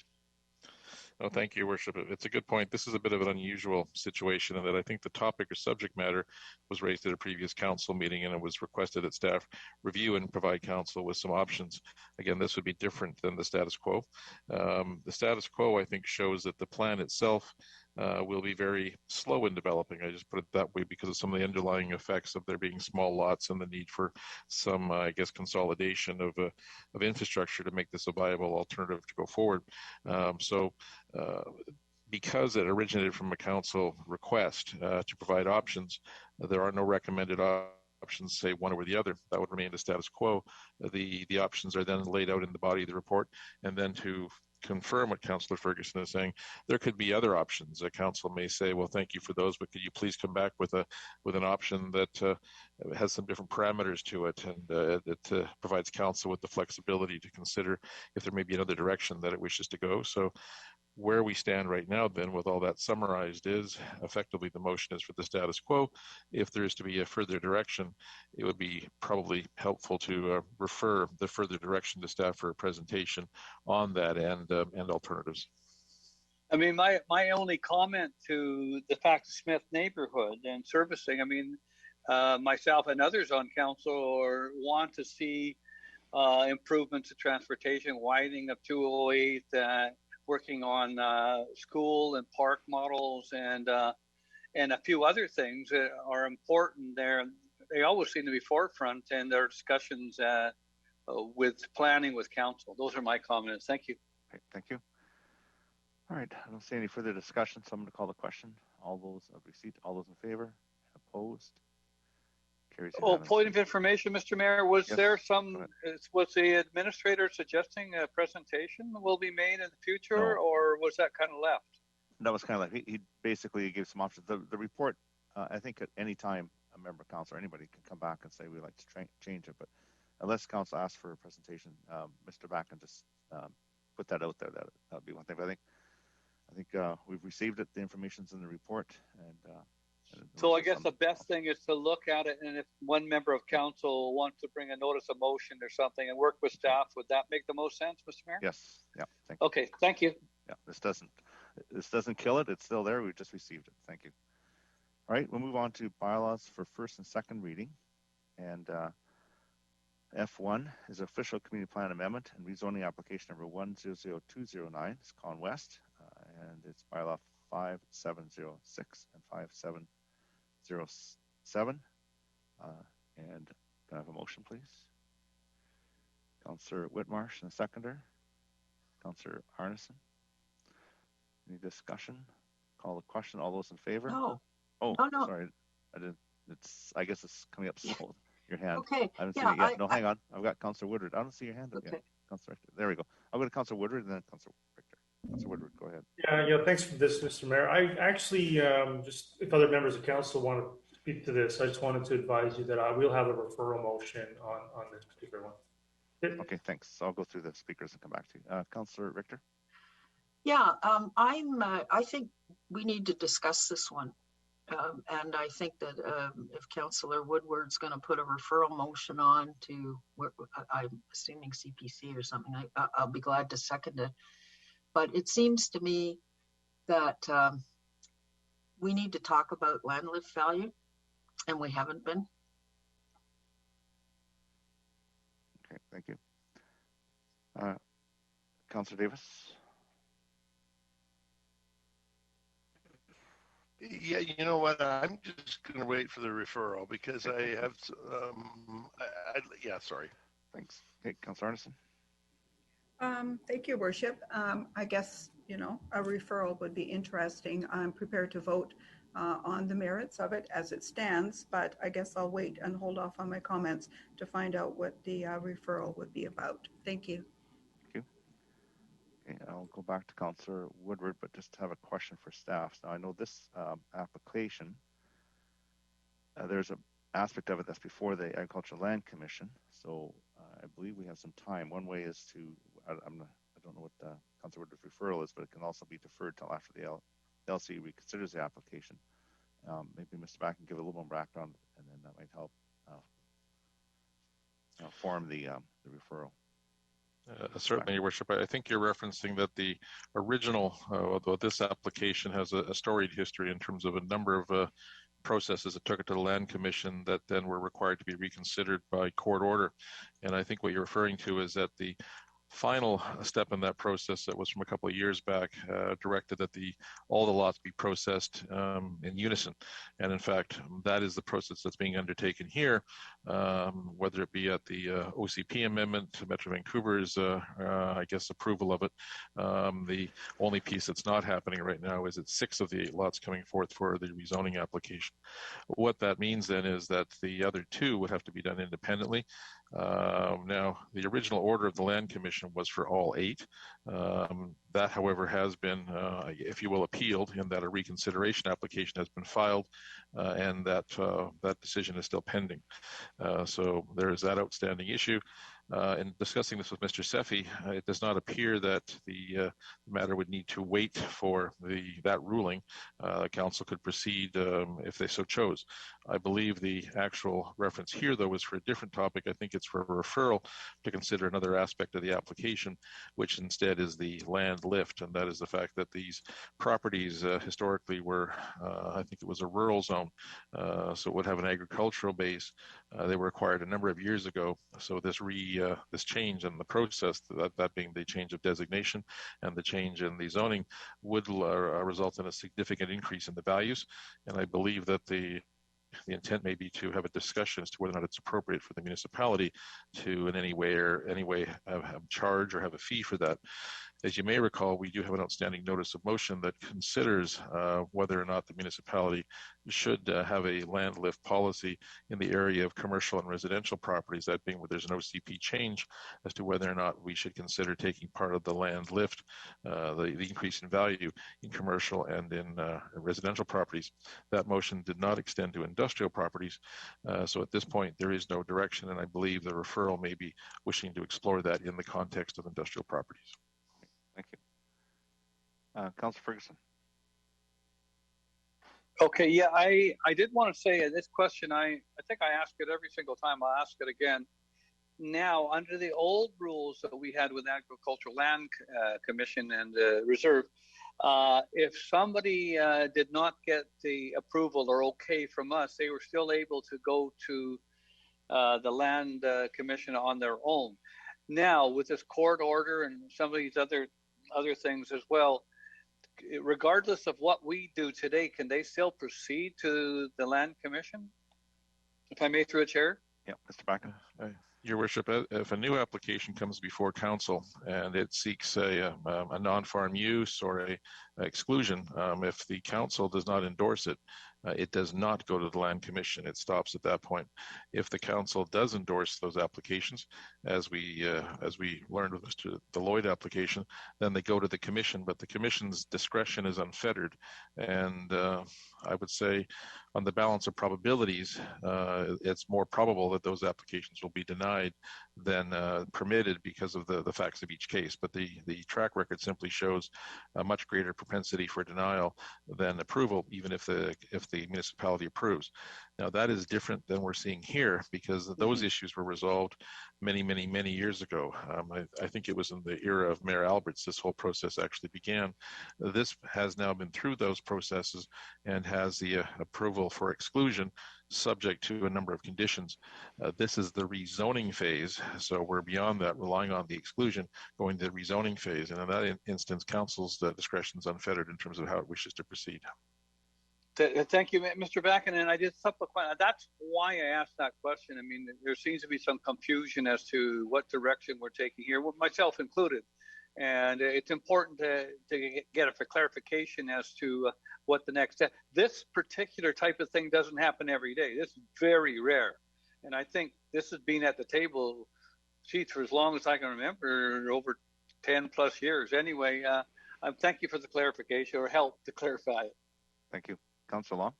Oh, thank you, Your Worship. It's a good point. This is a bit of an unusual situation in that I think the topic or subject matter was raised at a previous council meeting, and it was requested that staff review and provide council with some options. Again, this would be different than the status quo. The status quo, I think, shows that the plan itself will be very slow in developing. I just put it that way because of some of the underlying effects of there being small lots and the need for some, consolidation of infrastructure to make this a viable alternative to go forward. Because it originated from a council request to provide options, there are no recommended options, say one over the other. That would remain the status quo. The options are then laid out in the body of the report, and then to confirm what Councillor Ferguson is saying, there could be other options. A council may say, well, thank you for those, but could you please come back with an option that has some different parameters to it, and that provides council with the flexibility to consider if there may be another direction that it wishes to go. So where we stand right now, then, with all that summarized, is effectively the motion is for the status quo. If there is to be a further direction, it would be probably helpful to refer the further direction to staff for a presentation on that and alternatives. I mean, my only comment to the fact of Smith neighborhood and servicing, I mean, myself and others on council want to see improvements to transportation, widening of 208, working on school and park models, and a few other things that are important there. They always seem to be forefront in their discussions with planning with council. Those are my comments. Thank you. Okay, thank you. All right, I don't see any further discussion, so I'm going to call the question. All those of receipt, all those in favor, opposed? Point of information, Mr. Mayor, was there was the administrator suggesting a presentation will be made in the future, or was that kind of left? That was kind of like, he basically gave some options. The report, I think at any time, a member of council or anybody can come back and say we'd like to change it, but unless council asks for a presentation, Mr. Backen just put that out there. That would be one thing. But I think we've received it. The information's in the report, and so I guess the best thing is to look at it, and if one member of council wants to bring a notice of motion or something and work with staff, would that make the most sense, Mr. Mayor? Yes. Yeah. Thank you. Okay. Thank you. Yeah. This doesn't kill it. It's still there. We just received it. Thank you. All right. We'll move on to bylaws for first and second reading, and F1 is official community plan amendment and rezoning application number 100209. It's Con West, and it's bylaw 5706 and 5707. And can I have a motion, please? Councillor Whitmarsh and the seconder. Councillor Arneson. Any discussion? Call the question. All those in favor? No. Oh, no. Sorry. I guess it's coming up slow. Your hand. Okay. I haven't seen it yet. No, hang on. I've got Councillor Woodward. I don't see your hand up yet. Councillor Richter. There we go. I'll go to Councillor Woodward and then Councillor Richter. Councillor Woodward, go ahead. Yeah. Thanks for this, Mr. Mayor. I actually just, if other members of council want to speak to this, I just wanted to advise you that I will have a referral motion on this particular one. Okay, thanks. So I'll go through the speakers and come back to you. Councillor Richter. Yeah, I think we need to discuss this one. And I think that if Councillor Woodward's going to put a referral motion on to, I'm assuming CPC or something, I'll be glad to second it. But it seems to me that we need to talk about land lift value, and we haven't been. Okay, thank you. Councillor Davis. Yeah, you know what? I'm just going to wait for the referral because I have. Yeah, sorry. Thanks. Okay, Councillor Arneson. Thank you, Worship. I guess, a referral would be interesting. I'm prepared to vote on the merits of it as it stands, but I guess I'll wait and hold off on my comments to find out what the referral would be about. Thank you. Thank you. Okay, I'll go back to Councillor Woodward, but just have a question for staff. Now, I know this application, there's an aspect of it that's before the Agricultural Land Commission, so I believe we have some time. One way is to, I don't know what Councillor Woodward's referral is, but it can also be deferred till after the LC reconsiders the application. Maybe Mr. Back can give a little more background, and then that might help form the referral. Certainly, Your Worship. I think you're referencing that the original, although this application has a storied history in terms of a number of processes that took it to the Land Commission that then were required to be reconsidered by court order. And I think what you're referring to is that the final step in that process that was from a couple of years back directed that all the lots be processed in unison. And in fact, that is the process that's being undertaken here, whether it be at the OCP amendment, Metro Vancouver's, I guess, approval of it. The only piece that's not happening right now is it's 6 of the 8 lots coming forth for the rezoning application. What that means then is that the other 2 would have to be done independently. Now, the original order of the Land Commission was for all 8. That, however, has been, if you will, appealed in that a reconsideration application has been filed, and that decision is still pending. So there is that outstanding issue. In discussing this with Mr. Seffi, it does not appear that the matter would need to wait for that ruling. Council could proceed if they so chose. I believe the actual reference here, though, is for a different topic. I think it's for a referral to consider another aspect of the application, which instead is the land lift, and that is the fact that these properties historically were, I think it was a rural zone, so it would have an agricultural base. They were acquired a number of years ago, so this change in the process, that being the change of designation and the change in the zoning, would result in a significant increase in the values. And I believe that the intent may be to have a discussion as to whether or not it's appropriate for the municipality to in any way have charge or have a fee for that. As you may recall, we do have an outstanding notice of motion that considers whether or not the municipality should have a land lift policy in the area of commercial and residential properties, that being where there's an OCP change as to whether or not we should consider taking part of the land lift, the increase in value in commercial and in residential properties. That motion did not extend to industrial properties. So at this point, there is no direction, and I believe the referral may be wishing to explore that in the context of industrial properties. Thank you. Councillor Ferguson. Okay, yeah, I did want to say this question, I think I ask it every single time, I'll ask it again. Now, under the old rules that we had with Agricultural Land Commission and Reserve, if somebody did not get the approval or okay from us, they were still able to go to the Land Commission on their own. Now, with this court order and some of these other things as well, regardless of what we do today, can they still proceed to the Land Commission? If I may, through a chair? Yeah, Mr. Bakken. Your Worship, if a new application comes before council and it seeks a non-farm use or a exclusion, if the council does not endorse it, it does not go to the Land Commission. It stops at that point. If the council does endorse those applications, as we learned with the Lloyd application, then they go to the commission. But the commission's discretion is unfettered, and I would say, on the balance of probabilities, it's more probable that those applications will be denied than permitted because of the facts of each case. But the track record simply shows a much greater propensity for denial than approval, even if the municipality approves. Now, that is different than we're seeing here because those issues were resolved many years ago. I think it was in the era of Mayor Alberts this whole process actually began. This has now been through those processes and has the approval for exclusion subject to a number of conditions. This is the rezoning phase, so we're beyond that, relying on the exclusion, going to the rezoning phase. And in that instance, council's discretion is unfettered in terms of how it wishes to proceed. Thank you, Mr. Bakken. And I did supplement. That's why I asked that question. I mean, there seems to be some confusion as to what direction we're taking here, myself included. And it's important to get a clarification as to what the next step. This particular type of thing doesn't happen every day. This is very rare. And I think this has been at the table, for as long as I can remember, over 10 plus years. Anyway, thank you for the clarification or help to clarify it. Thank you. Councillor Long?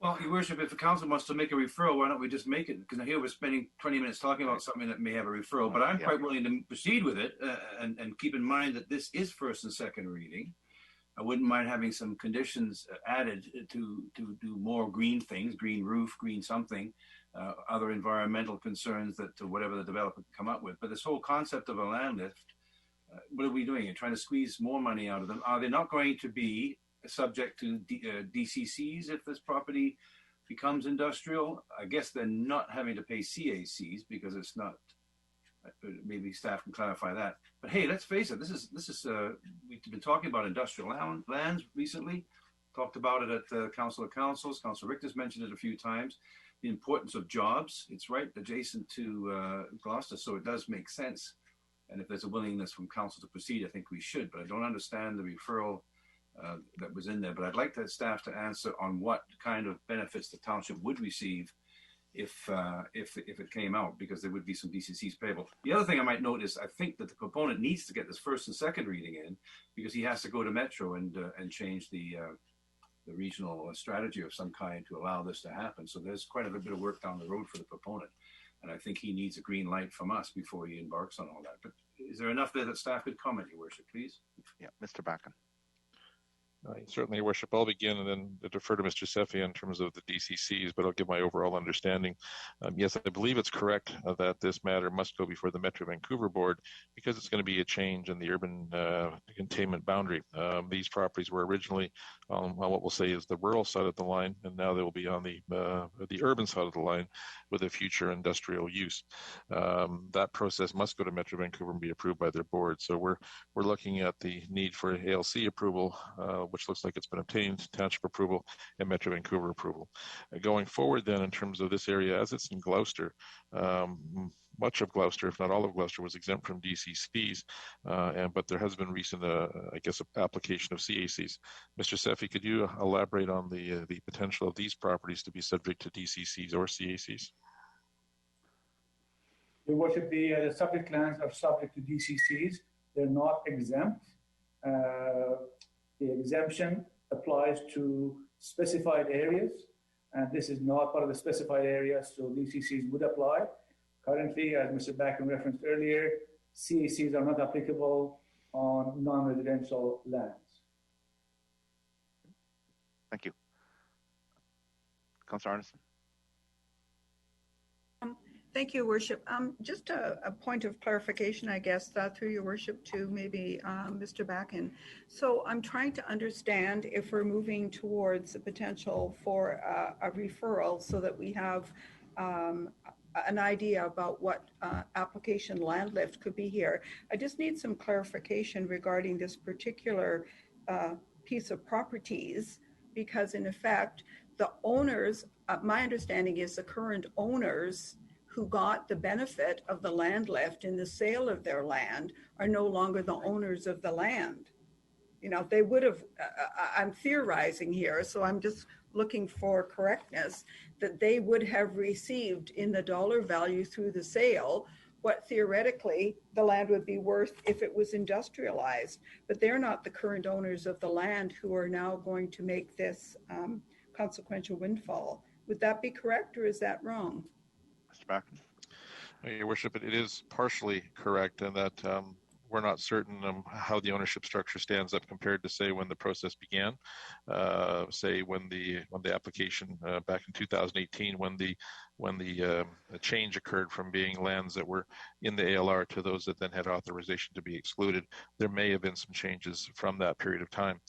Well, Your Worship, if the council wants to make a referral, why don't we just make it? Because here we're spending 20 minutes talking about something that may have a referral, but I'm quite willing to proceed with it and keep in mind that this is first and second reading. I wouldn't mind having some conditions added to do more green things, green roof, green something, other environmental concerns that whatever the developer can come up with. But this whole concept of a land lift, what are we doing? You're trying to squeeze more money out of them. Are they not going to be subject to DCCs if this property becomes industrial? I guess they're not having to pay CACs because it's not. Maybe staff can clarify that. But hey, let's face it. This is we've been talking about industrial lands recently. Talked about it at Council of Councils. Councillor Richter's mentioned it a few times. The importance of jobs. It's right adjacent to Gloucester, so it does make sense. And if there's a willingness from council to proceed, I think we should. But I don't understand the referral that was in there, but I'd like the staff to answer on what kind of benefits the township would receive if it came out, because there would be some DCCs payable. The other thing I might note is I think that the proponent needs to get this first and second reading in because he has to go to Metro and change the regional strategy of some kind to allow this to happen. So there's quite a bit of work down the road for the proponent, and I think he needs a green light from us before he embarks on all that. But is there enough there that staff could comment, Your Worship, please? Yeah, Mr. Bakken. Certainly, Your Worship. I'll begin and then defer to Mr. Sefi in terms of the DCCs, but I'll give my overall understanding. Yes, I believe it's correct that this matter must go before the Metro Vancouver Board because it's going to be a change in the urban containment boundary. These properties were originally on what we'll say is the rural side of the line, and now they will be on the urban side of the line with a future industrial use. That process must go to Metro Vancouver and be approved by their board. So we're looking at the need for ALC approval which looks like it's been obtained, township approval, and Metro Vancouver approval. Going forward then, in terms of this area, as it's in Gloucester, much of Gloucester, if not all of Gloucester, was exempt from DCCs, but there has been recent, I guess, application of CACs. Mr. Sefi, could you elaborate on the potential of these properties to be subject to DCCs or CACs? Your Worship, the subject lands are subject to DCCs. They're not exempt. The exemption applies to specified areas, and this is not part of the specified area, so DCCs would apply. Currently, as Mr. Backen referenced earlier, CACs are not applicable on non-residential lands. Thank you. Councillor Arneson. Thank you, Worship. Just a point of clarification, I guess, through your Worship to maybe Mr. Backen. So I'm trying to understand if we're moving towards the potential for a referral so that we have an idea about what application land lift could be here. I just need some clarification regarding this particular piece of properties, because in effect, the owners, my understanding is the current owners who got the benefit of the land lift in the sale of their land are no longer the owners of the land. You know, they would have, I'm theorizing here, so I'm just looking for correctness, that they would have received in the dollar value through the sale what theoretically the land would be worth if it was industrialized, but they're not the current owners of the land who are now going to make this consequential windfall. Would that be correct, or is that wrong? Mr. Backen. Your Worship, it is partially correct in that we're not certain how the ownership structure stands up compared to, say, when the process began. Say when the application back in 2018, when the change occurred from being lands that were in the ALR to those that then had authorization to be excluded, there may have been some changes from that period of time.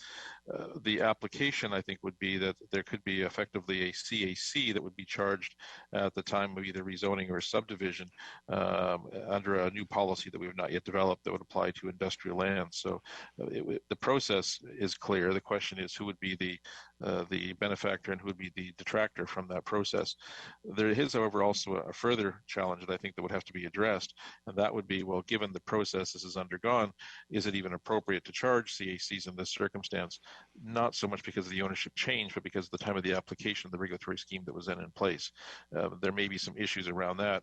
The application, I think, would be that there could be effectively a CAC that would be charged at the time of either rezoning or subdivision under a new policy that we have not yet developed that would apply to industrial lands. So the process is clear. The question is who would be the benefactor and who would be the detractor from that process. There is, however, also a further challenge that I think that would have to be addressed, and that would be, well, given the process this has undergone, is it even appropriate to charge CACs in this circumstance? Not so much because of the ownership change, but because of the time of the application of the regulatory scheme that was then in place. There may be some issues around that.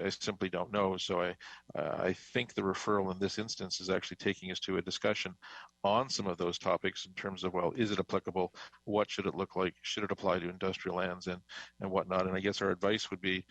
I simply don't know. So I think the referral in this instance is actually taking us to a discussion on some of those topics in terms of, well, is it applicable? What should it look like? Should it apply to industrial lands and whatnot? And I guess our advice would be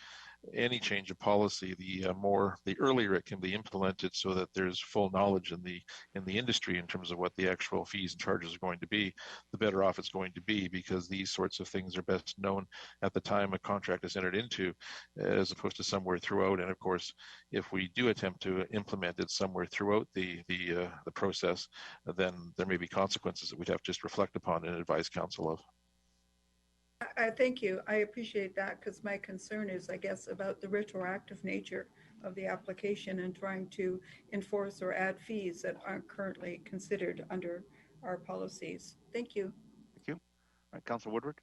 any change of policy, the earlier it can be implemented so that there's full knowledge in the industry in terms of what the actual fees and charges are going to be, the better off it's going to be, because these sorts of things are best known at the time a contract is entered into, as opposed to somewhere throughout. And of course, if we do attempt to implement it somewhere throughout the process, then there may be consequences that we'd have to just reflect upon and advise council of. Thank you. I appreciate that, because my concern is, I guess, about the retroactive nature of the application and trying to enforce or add fees that aren't currently considered under our policies. Thank you. Thank you. All right, Councillor Woodward.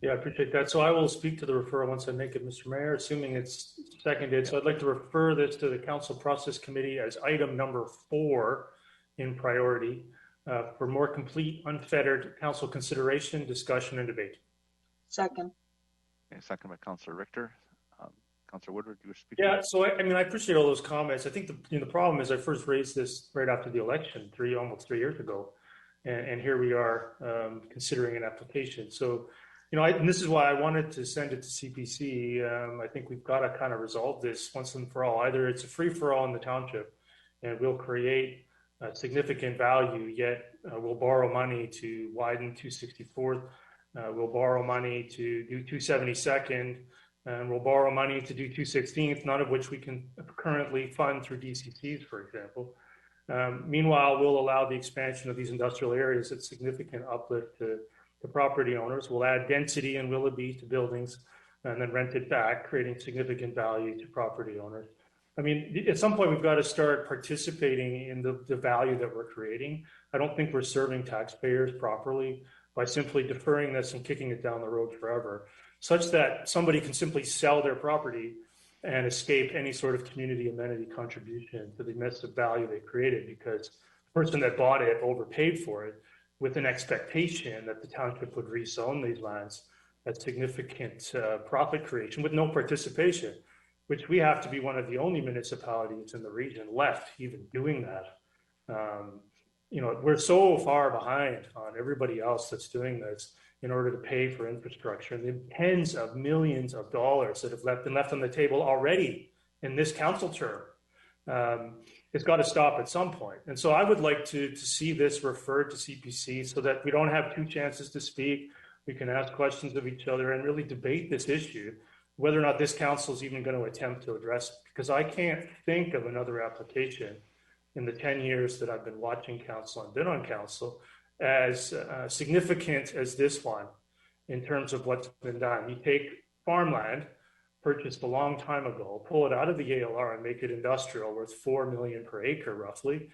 Yeah, I appreciate that. So I will speak to the referral once I make it, Mr. Mayor, assuming it's seconded. So I'd like to refer this to the Council Process Committee as item number 4 in priority. For more complete, unfettered council consideration, discussion, and debate. Second. Okay, second by Councillor Richter. Councillor Woodward, you were speaking. Yeah, so I mean, I appreciate all those comments. I think the problem is I first raised this right after the election, almost 3 years ago, and here we are considering an application. So, you know, and this is why I wanted to send it to CPC. I think we've got to kind of resolve this once and for all. Either it's a free for all in the township, and we'll create significant value, yet we'll borrow money to widen 264th, we'll borrow money to do 272nd, and we'll borrow money to do 216th, none of which we can currently fund through DCCs, for example. Meanwhile, we'll allow the expansion of these industrial areas at significant uplift to property owners. We'll add density in Willoughby to buildings and then rent it back, creating significant value to property owners. I mean, at some point we've got to start participating in the value that we're creating. I don't think we're serving taxpayers properly by simply deferring this and kicking it down the road forever, such that somebody can simply sell their property and escape any sort of community amenity contribution to the massive value they created, because the person that bought it overpaid for it with an expectation that the township would rezone these lands at significant profit creation with no participation, which we have to be one of the only municipalities in the region left even doing that. You know, we're so far behind on everybody else that's doing this in order to pay for infrastructure, and the tens of millions of dollars that have been left on the table already in this council term. It's got to stop at some point. And so I would like to see this referred to CPC so that we don't have two chances to speak. We can ask questions of each other and really debate this issue, whether or not this council is even going to attempt to address it. Because I can't think of another application in the 10 years that I've been watching council and been on council as significant as this one in terms of what's been done. You take farmland purchased a long time ago, pull it out of the ALR and make it industrial, worth $4 million per acre roughly.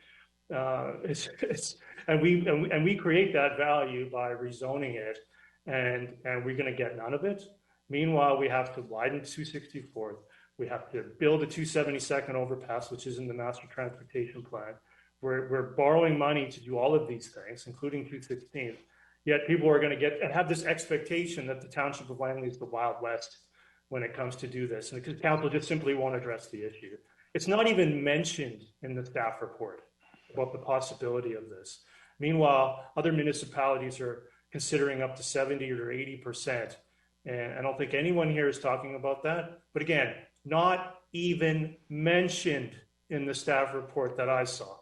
And we create that value by rezoning it, and we're going to get none of it. Meanwhile, we have to widen 264th. We have to build a 272nd overpass, which is in the master transportation plan. We're borrowing money to do all of these things, including 216th. Yet people are going to have this expectation that the township of Langley is the Wild West when it comes to do this, and the council just simply won't address the issue. It's not even mentioned in the staff report about the possibility of this. Meanwhile, other municipalities are considering up to 70 or 80%. And I don't think anyone here is talking about that. But again, not even mentioned in the staff report that I saw.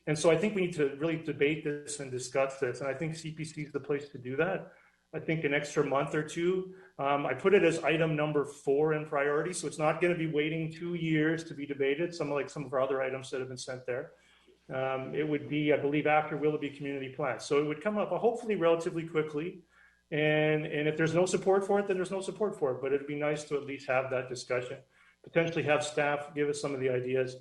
And so I think we need to really debate this and discuss this. And I think CPC is the place to do that. I think an extra month or two. I put it as item number 4 in priority. So it's not going to be waiting 2 years to be debated, some of our other items that have been sent there. It would be, I believe, after Willoughby Community Plan. So it would come up hopefully relatively quickly. And if there's no support for it, then there's no support for it. But it'd be nice to at least have that discussion, potentially have staff give us some of the ideas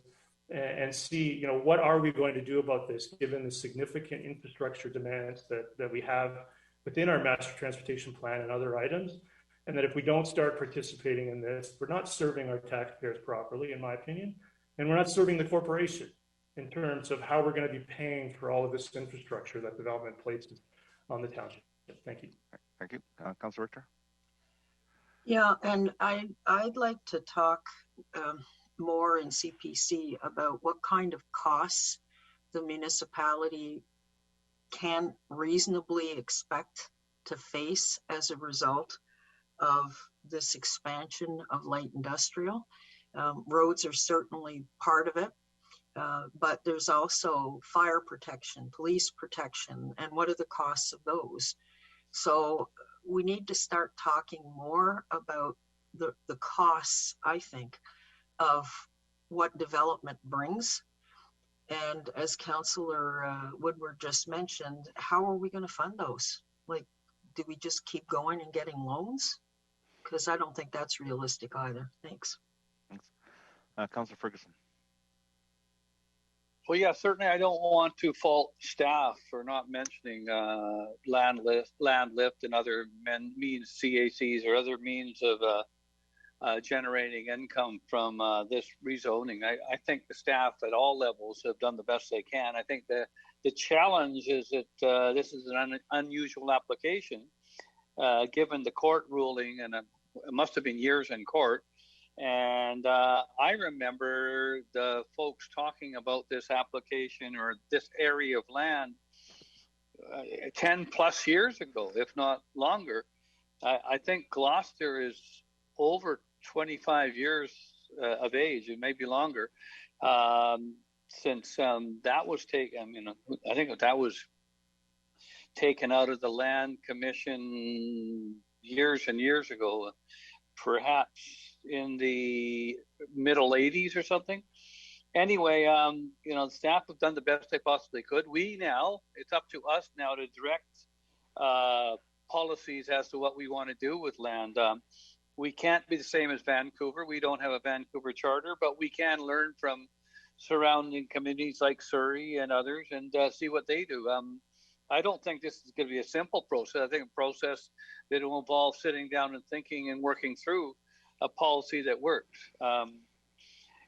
and see, you know, what are we going to do about this, given the significant infrastructure demands that we have within our master transportation plan and other items. And that if we don't start participating in this, we're not serving our taxpayers properly, in my opinion, and we're not serving the corporation in terms of how we're going to be paying for all of this infrastructure that development places on the township. Thank you. Thank you. Councilor Richter? Yeah, and I'd like to talk more in CPC about what kind of costs the municipality can reasonably expect to face as a result of this expansion of light industrial. Roads are certainly part of it, but there's also fire protection, police protection, and what are the costs of those? So we need to start talking more about the costs, I think, of what development brings. And as Councillor Woodward just mentioned, how are we going to fund those? Like, do we just keep going and getting loans? Because I don't think that's realistic either. Thanks. Thanks. Councillor Ferguson. Well, yeah, certainly I don't want to fault staff for not mentioning land lift and other means, CACs or other means of generating income from this rezoning. I think the staff at all levels have done the best they can. I think the challenge is that this is an unusual application, given the court ruling, and it must have been years in court. And I remember the folks talking about this application or this area of land 10 plus years ago, if not longer. I think Gloucester is over 25 years of age, it may be longer, since that was taken. I mean, I think that was taken out of the Land Commission years and years ago, perhaps in the middle 80s or something. Anyway, you know, the staff have done the best they possibly could. It's up to us now to direct policies as to what we want to do with land. We can't be the same as Vancouver. We don't have a Vancouver charter, but we can learn from surrounding communities like Surrey and others and see what they do. I don't think this is going to be a simple process. I think a process that will involve sitting down and thinking and working through a policy that works.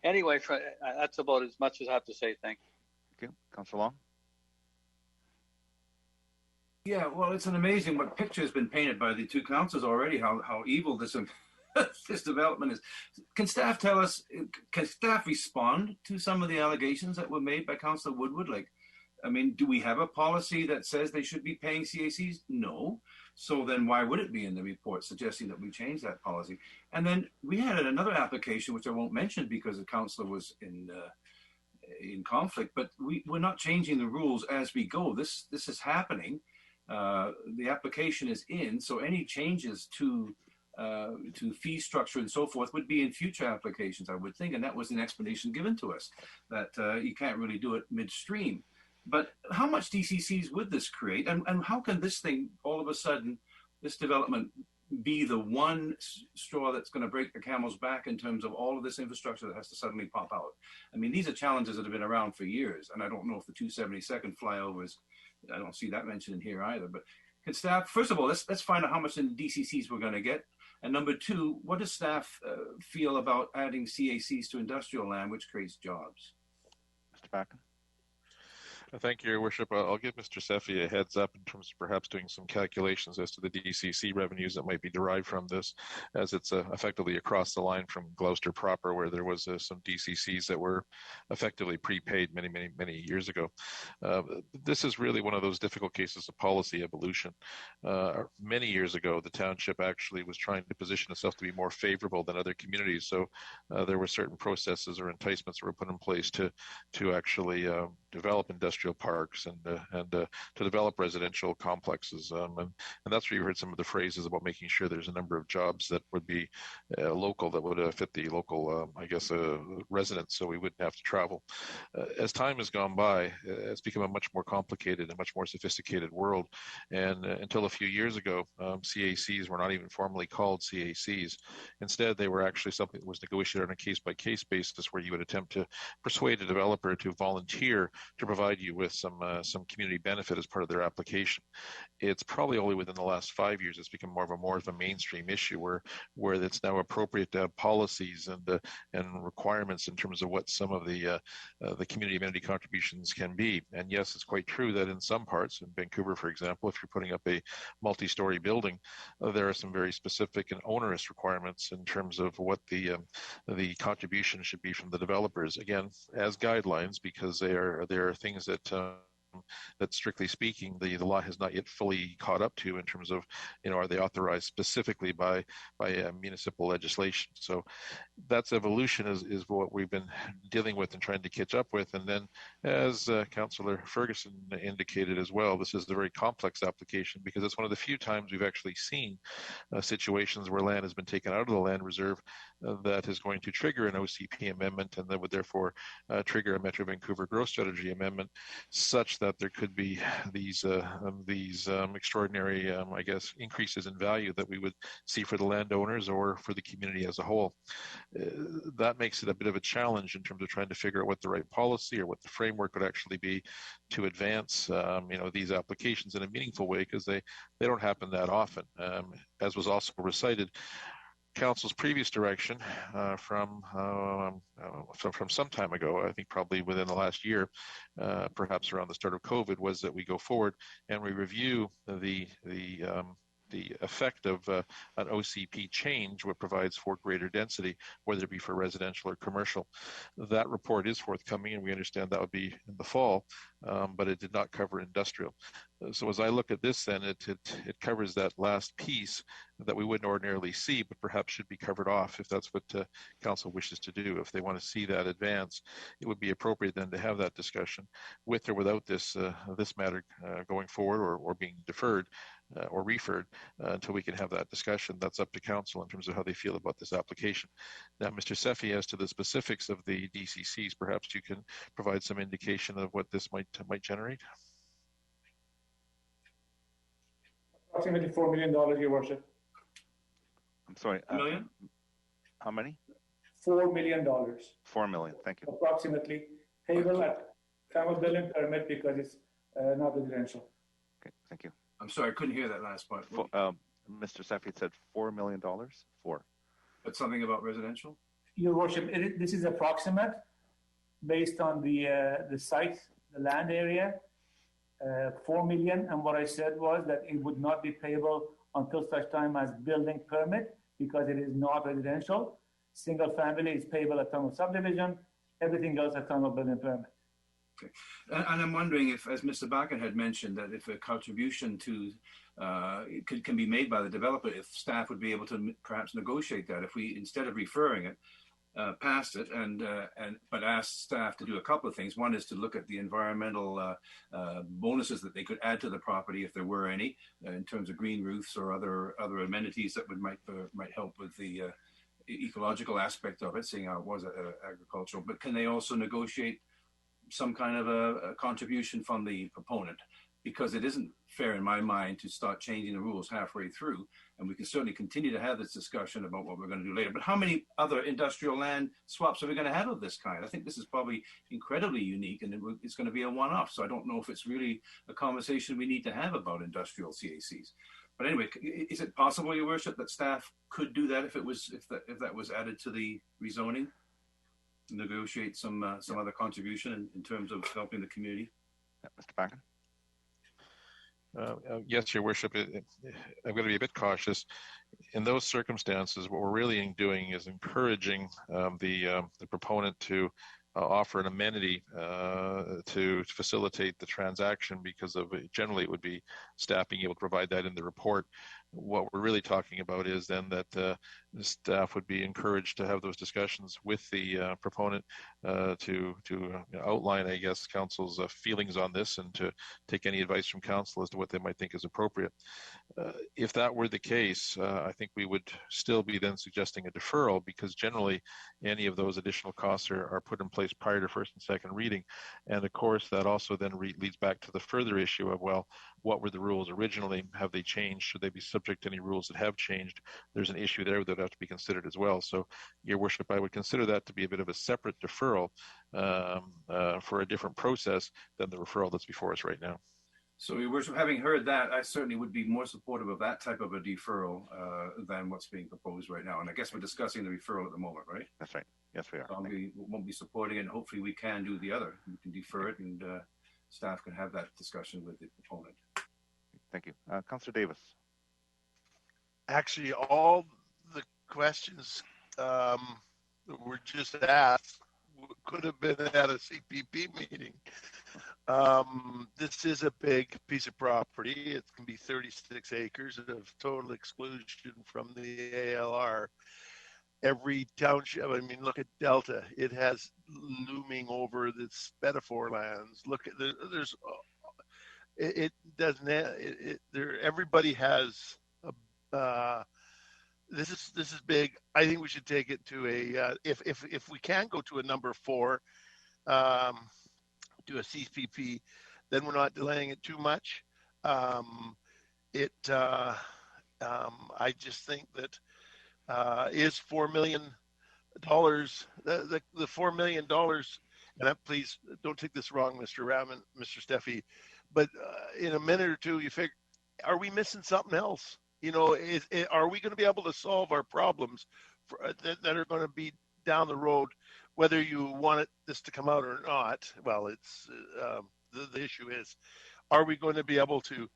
Anyway, that's about as much as I have to say. Thank you. Okay, Councillor Long. Yeah, well, it's an amazing what picture has been painted by the two councils already. How evil this this development is. Can staff tell us? Can staff respond to some of the allegations that were made by Councillor Woodward? Like, I mean, do we have a policy that says they should be paying CACs? No. So then why would it be in the report suggesting that we change that policy? And then we had another application, which I won't mention because the councillor was in conflict, but we're not changing the rules as we go. This is happening. The application is in, so any changes to fee structure and so forth would be in future applications, I would think. And that was an explanation given to us that you can't really do it midstream. But how much DCCs would this create? And how can this thing, all of a sudden, this development be the one straw that's going to break the camel's back in terms of all of this infrastructure that has to suddenly pop out? I mean, these are challenges that have been around for years. And I don't know if the 272nd flyover is, I don't see that mentioned in here either. But can staff, first of all, let's find out how much in DCCs we're going to get. And number two, what does staff feel about adding CACs to industrial land, which creates jobs? Mr. Packen. Thank you, Your Worship. I'll give Mr. Seffi a heads up in terms of perhaps doing some calculations as to the DCC revenues that might be derived from this, as it's effectively across the line from Gloucester proper, where there was some DCCs that were effectively prepaid many years ago. This is really one of those difficult cases of policy evolution. Many years ago, the township actually was trying to position itself to be more favorable than other communities. So there were certain processes or enticements that were put in place to actually develop industrial parks and to develop residential complexes, and that's where you heard some of the phrases about making sure there's a number of jobs that would be local, that would fit the local, residents, so we wouldn't have to travel. As time has gone by, it's become a much more complicated and much more sophisticated world, and until a few years ago, CACs were not even formally called CACs. Instead, they were actually something that was negotiated on a case-by-case basis, where you would attempt to persuade a developer to volunteer to provide you with some community benefit as part of their application. It's probably only within the last 5 years it's become more of a mainstream issue where it's now appropriate to have policies and requirements in terms of what some of the community amenity contributions can be. And yes, it's quite true that in some parts, in Vancouver, for example, if you're putting up a multi-story building, there are some very specific and onerous requirements in terms of what the contribution should be from the developers. Again, as guidelines, because there are things that strictly speaking, the law has not yet fully caught up to in terms of, are they authorized specifically by municipal legislation. So that's evolution is what we've been dealing with and trying to catch up with. And then, as Councillor Ferguson indicated as well, this is a very complex application because it's one of the few times we've actually seen situations where land has been taken out of the land reserve that is going to trigger an OCP amendment, and that would therefore trigger a Metro Vancouver growth strategy amendment, such that there could be these extraordinary, increases in value that we would see for the landowners or for the community as a whole. That makes it a bit of a challenge in terms of trying to figure out what the right policy or what the framework would actually be to advance, these applications in a meaningful way, because they don't happen that often. As was also recited, Council's previous direction from some time ago, I think probably within the last year, perhaps around the start of COVID, was that we go forward and we review the effect of an OCP change, what provides for greater density, whether it be for residential or commercial. That report is forthcoming, and we understand that would be in the fall, but it did not cover industrial. So as I look at this, then it covers that last piece that we wouldn't ordinarily see, but perhaps should be covered off if that's what council wishes to do. If they want to see that advance, it would be appropriate then to have that discussion with or without this matter going forward or being deferred or referred until we can have that discussion. That's up to council in terms of how they feel about this application. Now, Mr. Seffi, as to the specifics of the DCCs, perhaps you can provide some indication of what this might generate. Approximately $4 million, Your Worship. sorry. Million? How many? $4 million. 4 million. Thank you. Approximately payable at time of building permit because it's not residential. Okay, thank you. I'm sorry, I couldn't hear that last part. Mr. Safi said $4 million. Four. But something about residential? Your Worship, this is approximate based on the site, the land area, 4 million. And what I said was that it would not be payable until such time as building permit because it is not residential. Single family is payable at time of subdivision. Everything else at time of building permit. Okay. And I'm wondering if, as Mr. Bakken had mentioned, that if a contribution to can be made by the developer, if staff would be able to perhaps negotiate that. If we, instead of referring it, passed it but asked staff to do a couple of things. One is to look at the environmental bonuses that they could add to the property if there were any, in terms of green roofs or other amenities that might help with the ecological aspect of it, seeing how it was agricultural. But can they also negotiate some kind of a contribution from the proponent? Because it isn't fair in my mind to start changing the rules halfway through, and we can certainly continue to have this discussion about what we're going to do later. But how many other industrial land swaps are we going to have of this kind? I think this is probably incredibly unique, and it's going to be a one-off. So I don't know if it's really a conversation we need to have about industrial CACs. But anyway, is it possible, Your Worship, that staff could do that if that was added to the rezoning? Negotiate some other contribution in terms of helping the community? Mr. Bakken? Yes, Your Worship. I'm going to be a bit cautious. In those circumstances, what we're really doing is encouraging the proponent to offer an amenity to facilitate the transaction, because of generally it would be staff being able to provide that in the report. What we're really talking about is then that the staff would be encouraged to have those discussions with the proponent to outline, I guess, council's feelings on this, and to take any advice from council as to what they might think is appropriate. If that were the case, I think we would still be then suggesting a deferral, because generally any of those additional costs are put in place prior to first and second reading. And of course, that also then leads back to the further issue of, well, what were the rules originally? Have they changed? Should they be subject to any rules that have changed? There's an issue there that would have to be considered as well. So, Your Worship, I would consider that to be a bit of a separate deferral for a different process than the referral that's before us right now. So, Your Worship, having heard that, I certainly would be more supportive of that type of a deferral than what's being proposed right now. And I guess we're discussing the referral at the moment, right? That's right. Yes, we are. So we won't be supporting it, and hopefully we can do the other. We can defer it, and staff can have that discussion with the proponent. Thank you. Councillor Davis. Actually, all the questions that were just asked could have been at a CPP meeting. This is a big piece of property. It can be 36 acres of total exclusion from the ALR. Every township, I mean, look at Delta. It has looming over this metaphor lands. Look at there's it doesn't there. Everybody has this is big. I think we should take it to a if we can go to a number 4, to a CPP, then we're not delaying it too much. I just think that is $4 million. The $4 million, and please don't take this wrong, Mr. Raman, Mr. Steffi, but in a minute or two, you figure, are we missing something else? You know, are we going to be able to solve our problems that are going to be down the road, whether you want this to come out or not? Well, it's the issue is, are we going to be able to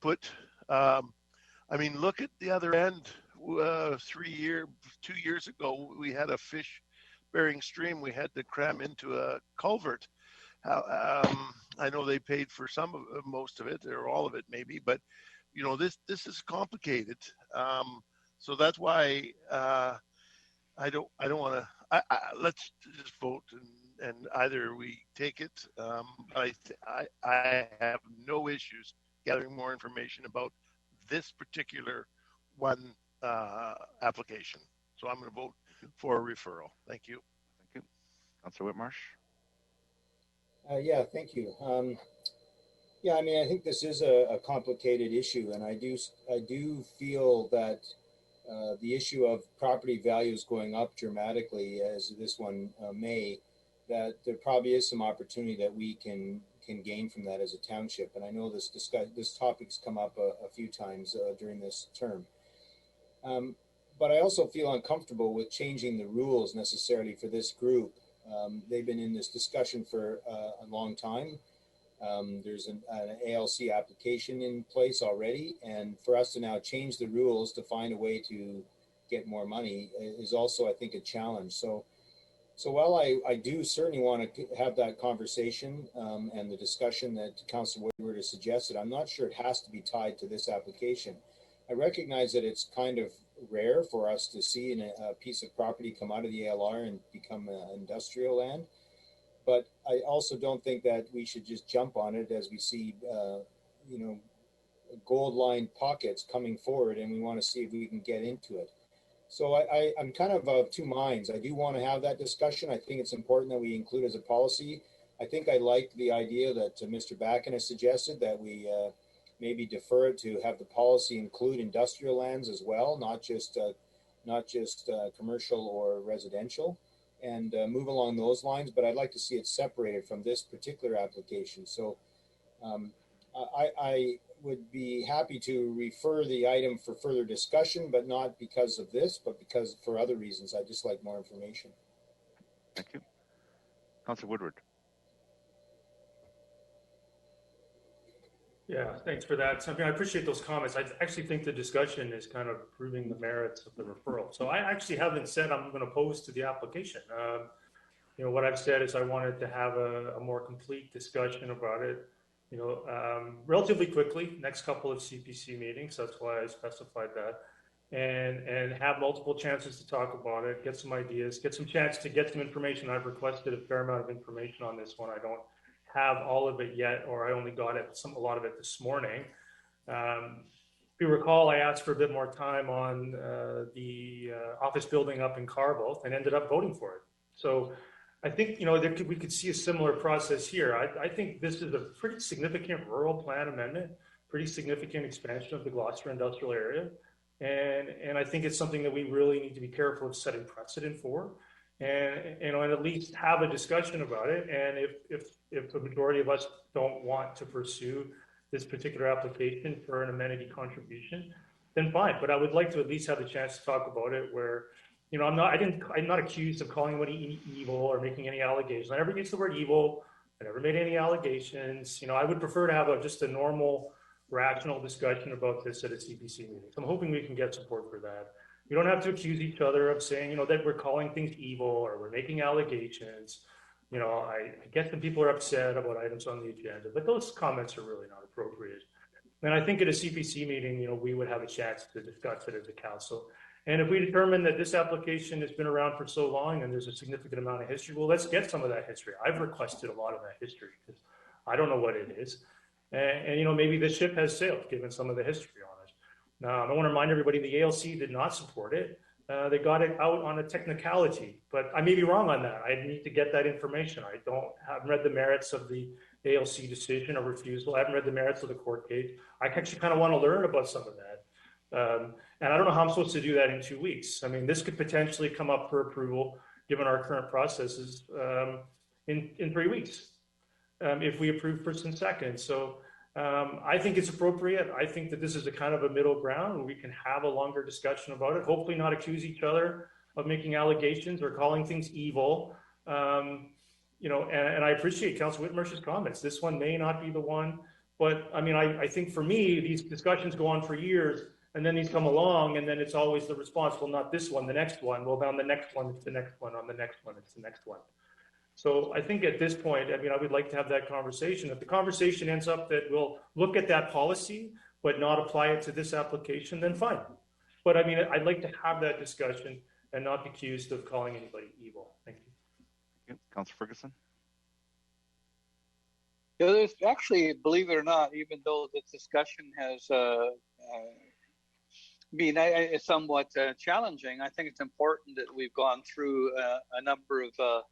put? I mean, look at the other end. 2 years ago, we had a fish-bearing stream. We had to cram into a culvert. I know they paid for most of it, or all of it, maybe, but you know, this is complicated. So that's why I don't want to. Let's just vote, and either we take it. I have no issues gathering more information about this particular one application. So I'm going to vote for a referral. Thank you. Thank you. Councillor Whitmarsh. Yeah, thank you. Yeah, I mean, I think this is a complicated issue, and I do feel that the issue of property values going up dramatically, as this one may, that there probably is some opportunity that we can gain from that as a township. And I know this topic's come up a few times during this term. But I also feel uncomfortable with changing the rules necessarily for this group. They've been in this discussion for a long time. There's an ALC application in place already, and for us to now change the rules to find a way to get more money is also, I think, a challenge. So while I do certainly want to have that conversation and the discussion that Councillor Woodward has suggested, I'm not sure it has to be tied to this application. I recognize that it's kind of rare for us to see a piece of property come out of the ALR and become industrial land. But I also don't think that we should just jump on it as we see, gold-lined pockets coming forward, and we want to see if we can get into it. So I'm kind of two minds. I do want to have that discussion. I think it's important that we include as a policy. I think I like the idea that Mr. Backen has suggested, that we maybe defer it to have the policy include industrial lands as well, not just commercial or residential, and move along those lines. But I'd like to see it separated from this particular application. So I would be happy to refer the item for further discussion, but not because of this, but because for other reasons. I'd just like more information. Thank you. Councillor Woodward. Yeah, thanks for that. I appreciate those comments. I actually think the discussion is kind of proving the merits of the referral. So I actually haven't said I'm going to oppose to the application. What I've said is I wanted to have a more complete discussion about it, relatively quickly, next couple of CPC meetings. That's why I specified that. And have multiple chances to talk about it, get some ideas, get some chance to get some information. I've requested a fair amount of information on this one. I don't have all of it yet, or I only got a lot of it this morning. If you recall, I asked for a bit more time on the office building up in Carville and ended up voting for it. So I think, we could see a similar process here. I think this is a pretty significant rural plan amendment, pretty significant expansion of the Gloucester industrial area. And I think it's something that we really need to be careful of setting precedent for, and at least have a discussion about it. And if the majority of us don't want to pursue this particular application for an amenity contribution, then fine. But I would like to at least have the chance to talk about it where, I'm not accused of calling anybody evil or making any allegations. I never used the word evil. I never made any allegations. I would prefer to have just a normal, rational discussion about this at a CPC meeting. So I'm hoping we can get support for that. We don't have to accuse each other of saying, that we're calling things evil or we're making allegations. I get that people are upset about items on the agenda, but those comments are really not appropriate. And I think at a CPC meeting, we would have a chance to discuss it as a council. And if we determine that this application has been around for so long and there's a significant amount of history, well, let's get some of that history. I've requested a lot of that history because I don't know what it is. And maybe the ship has sailed given some of the history on it. Now, I want to remind everybody the ALC did not support it. They got it out on a technicality, but I may be wrong on that. I need to get that information. I haven't read the merits of the ALC decision or refusal. I haven't read the merits of the court case. I actually kind of want to learn about some of that. And I don't know how I'm supposed to do that in 2 weeks. I mean, this could potentially come up for approval, given our current processes, in 3 weeks, if we approve first and second. So I think it's appropriate. I think that this is a kind of a middle ground where we can have a longer discussion about it, hopefully not accuse each other of making allegations or calling things evil. And I appreciate Councillor Whitmarsh's comments. This one may not be the one, but I mean, I think for me, these discussions go on for years, and then these come along, and then it's always the response, well, not this one, the next one. Well, on the next one, it's the next one. On the next one, it's the next one. So I think at this point, I would like to have that conversation. If the conversation ends up that we'll look at that policy, but not apply it to this application, then fine. But I'd like to have that discussion and not be accused of calling anybody evil. Thank you. Councillor Ferguson. Yeah, there's actually, believe it or not, even though the discussion has been somewhat challenging, I think it's important that we've gone through a number of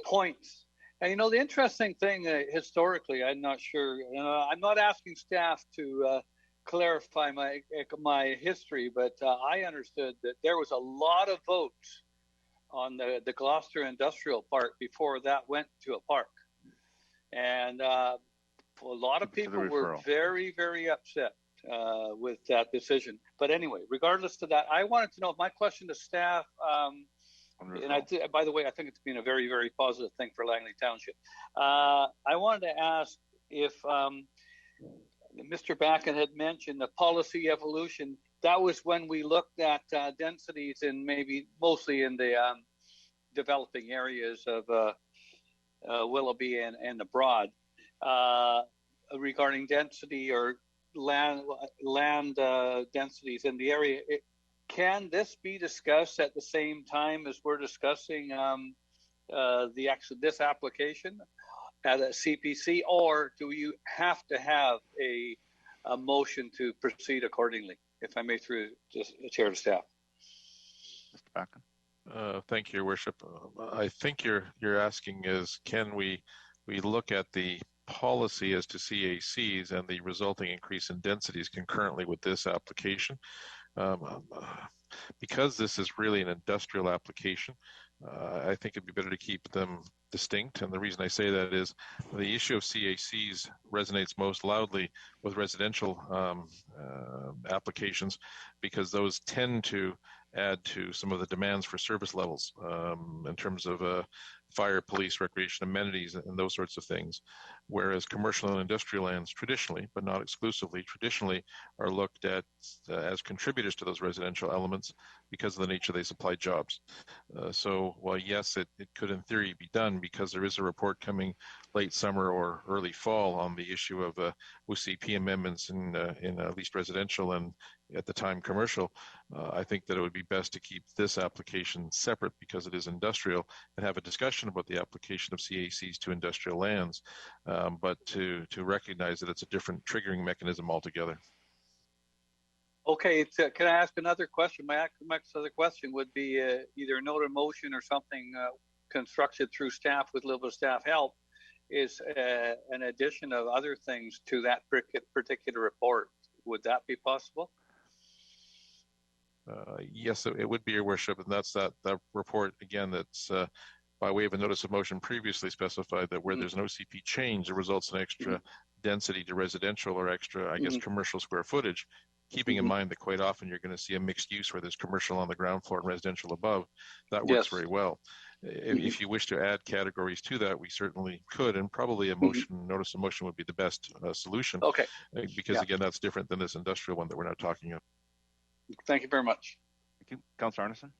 points. And the interesting thing historically, I'm not sure, I'm not asking staff to clarify my history, but I understood that there was a lot of votes on the Gloucester Industrial Park before that went to a park. And a lot of people were very, very upset with that decision. But anyway, regardless to that, I wanted to know, my question to staff, and by the way, I think it's been a very, very positive thing for Langley Township. I wanted to ask if Mr. Backen had mentioned the policy evolution. That was when we looked at densities in mostly in the developing areas of Willoughby and the Broad regarding density or land densities in the area. Can this be discussed at the same time as we're discussing this application at a CPC, or do you have to have a motion to proceed accordingly? If I may, through the chair to staff. Mr. Backen. Thank you, Your Worship. I think you're asking is, can we look at the policy as to CACs and the resulting increase in densities concurrently with this application? Because this is really an industrial application, I think it'd be better to keep them distinct. And the reason I say that is the issue of CACs resonates most loudly with residential applications, because those tend to add to some of the demands for service levels in terms of fire, police, recreation amenities, and those sorts of things. Whereas commercial and industrial lands traditionally, but not exclusively, are looked at as contributors to those residential elements because of the nature they supply jobs. So while yes, it could in theory be done, because there is a report coming late summer or early fall on the issue of OCP amendments in at least residential and at the time commercial, I think that it would be best to keep this application separate because it is industrial, and have a discussion about the application of CACs to industrial lands, but to recognize that it's a different triggering mechanism altogether. Okay, can I ask another question? My other question would be either a note of motion or something constructed through staff with a little bit of staff help, is an addition of other things to that particular report. Would that be possible? Yes, it would be, Your Worship, and that's that report again. That's by way of a notice of motion previously specified that where there's an OCP change, it results in extra density to residential or extra, I guess, commercial square footage. Keeping in mind that quite often you're going to see a mixed use where there's commercial on the ground floor and residential above. That works very well. If you wish to add categories to that, we certainly could, and probably a motion, notice of motion would be the best solution. Okay. Because again, that's different than this industrial one that we're now talking of. Thank you very much. Thank you. Councillor Arneson.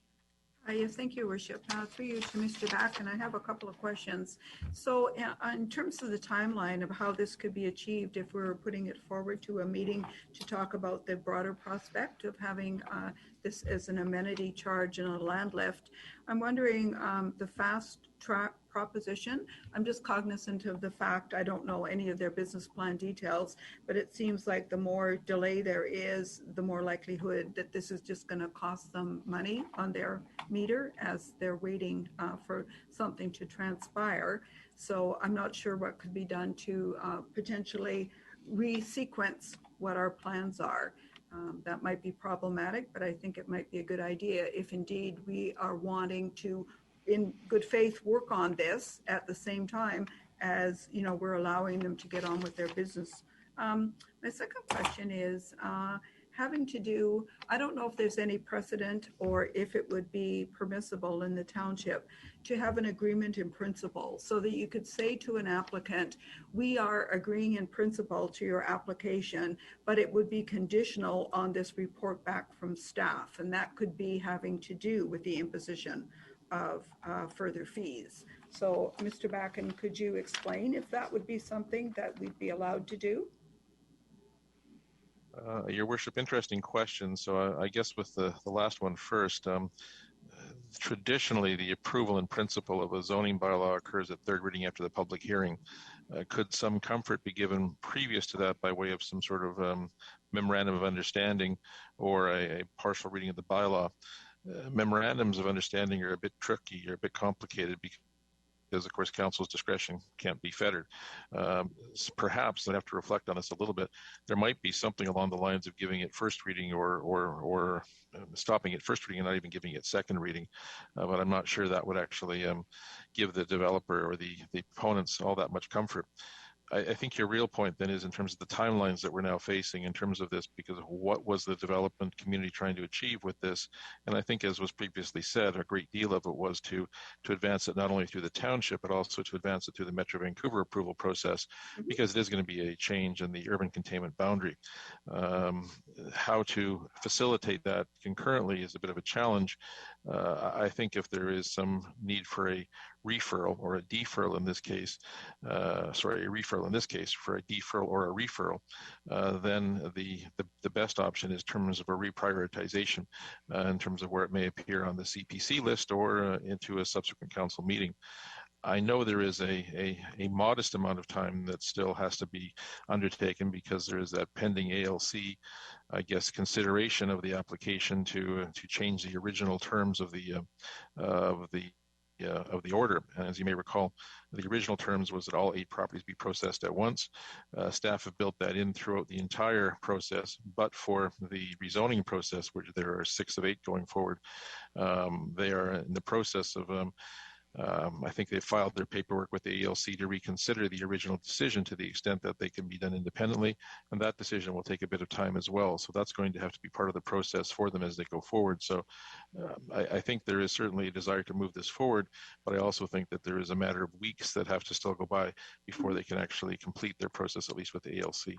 Yes, thank you, Worship. Through you to Mr. Backen, I have a couple of questions. So in terms of the timeline of how this could be achieved, if we were putting it forward to a meeting to talk about the broader prospect of having this as an amenity charge and a land lift, I'm wondering the fast track proposition. I'm just cognizant of the fact I don't know any of their business plan details, but it seems like the more delay there is, the more likelihood that this is just going to cost them money on their meter as they're waiting for something to transpire. So I'm not sure what could be done to potentially resequence what our plans are. That might be problematic, but I think it might be a good idea if indeed we are wanting to, in good faith, work on this at the same time as, you know, we're allowing them to get on with their business. My second question is having to do, I don't know if there's any precedent or if it would be permissible in the township to have an agreement in principle so that you could say to an applicant, we are agreeing in principle to your application, but it would be conditional on this report back from staff. And that could be having to do with the imposition of further fees. So Mr. Backen, could you explain if that would be something that we'd be allowed to do? Your Worship, interesting question. So I guess with the last one first, traditionally the approval in principle of a zoning bylaw occurs at third reading after the public hearing. Could some comfort be given previous to that by way of some sort of memorandum of understanding or a partial reading of the bylaw? Memorandums of understanding are a bit tricky, or a bit complicated because of course council's discretion can't be fettered. Perhaps I'd have to reflect on this a little bit. There might be something along the lines of giving it first reading or stopping it first reading and not even giving it second reading. But I'm not sure that would actually give the developer or the opponents all that much comfort. I think your real point then is in terms of the timelines that we're now facing in terms of this, because of what was the development community trying to achieve with this. And I think, as was previously said, a great deal of it was to advance it not only through the township, but also to advance it through the Metro Vancouver approval process, because it is going to be a change in the urban containment boundary. How to facilitate that concurrently is a bit of a challenge. I think if there is some need for a referral or a deferral in this case, a referral in this case for a deferral or a referral, then the best option is in terms of a reprioritization in terms of where it may appear on the CPC list or into a subsequent council meeting. I know there is a modest amount of time that still has to be undertaken because there is that pending ALC, I guess, consideration of the application to change the original terms of the order. And as you may recall, the original terms was that all 8 properties be processed at once. Staff have built that in throughout the entire process, but for the rezoning process, where there are 6 of 8 going forward, they are in the process of I think they filed their paperwork with the ALC to reconsider the original decision to the extent that they can be done independently, and that decision will take a bit of time as well. So that's going to have to be part of the process for them as they go forward. So I think there is certainly a desire to move this forward, but I also think that there is a matter of weeks that have to still go by before they can actually complete their process, at least with the ALC.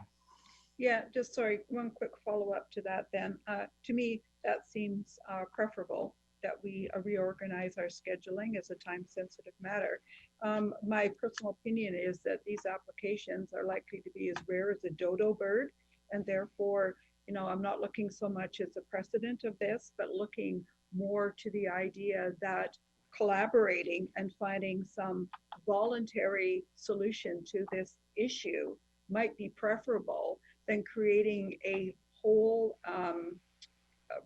Yeah, just sorry, one quick follow-up to that then. To me, that seems preferable, that we reorganize our scheduling as a time-sensitive matter. My personal opinion is that these applications are likely to be as rare as a dodo bird, and therefore, you know, I'm not looking so much as a precedent of this, but looking more to the idea that collaborating and finding some voluntary solution to this issue might be preferable than creating a whole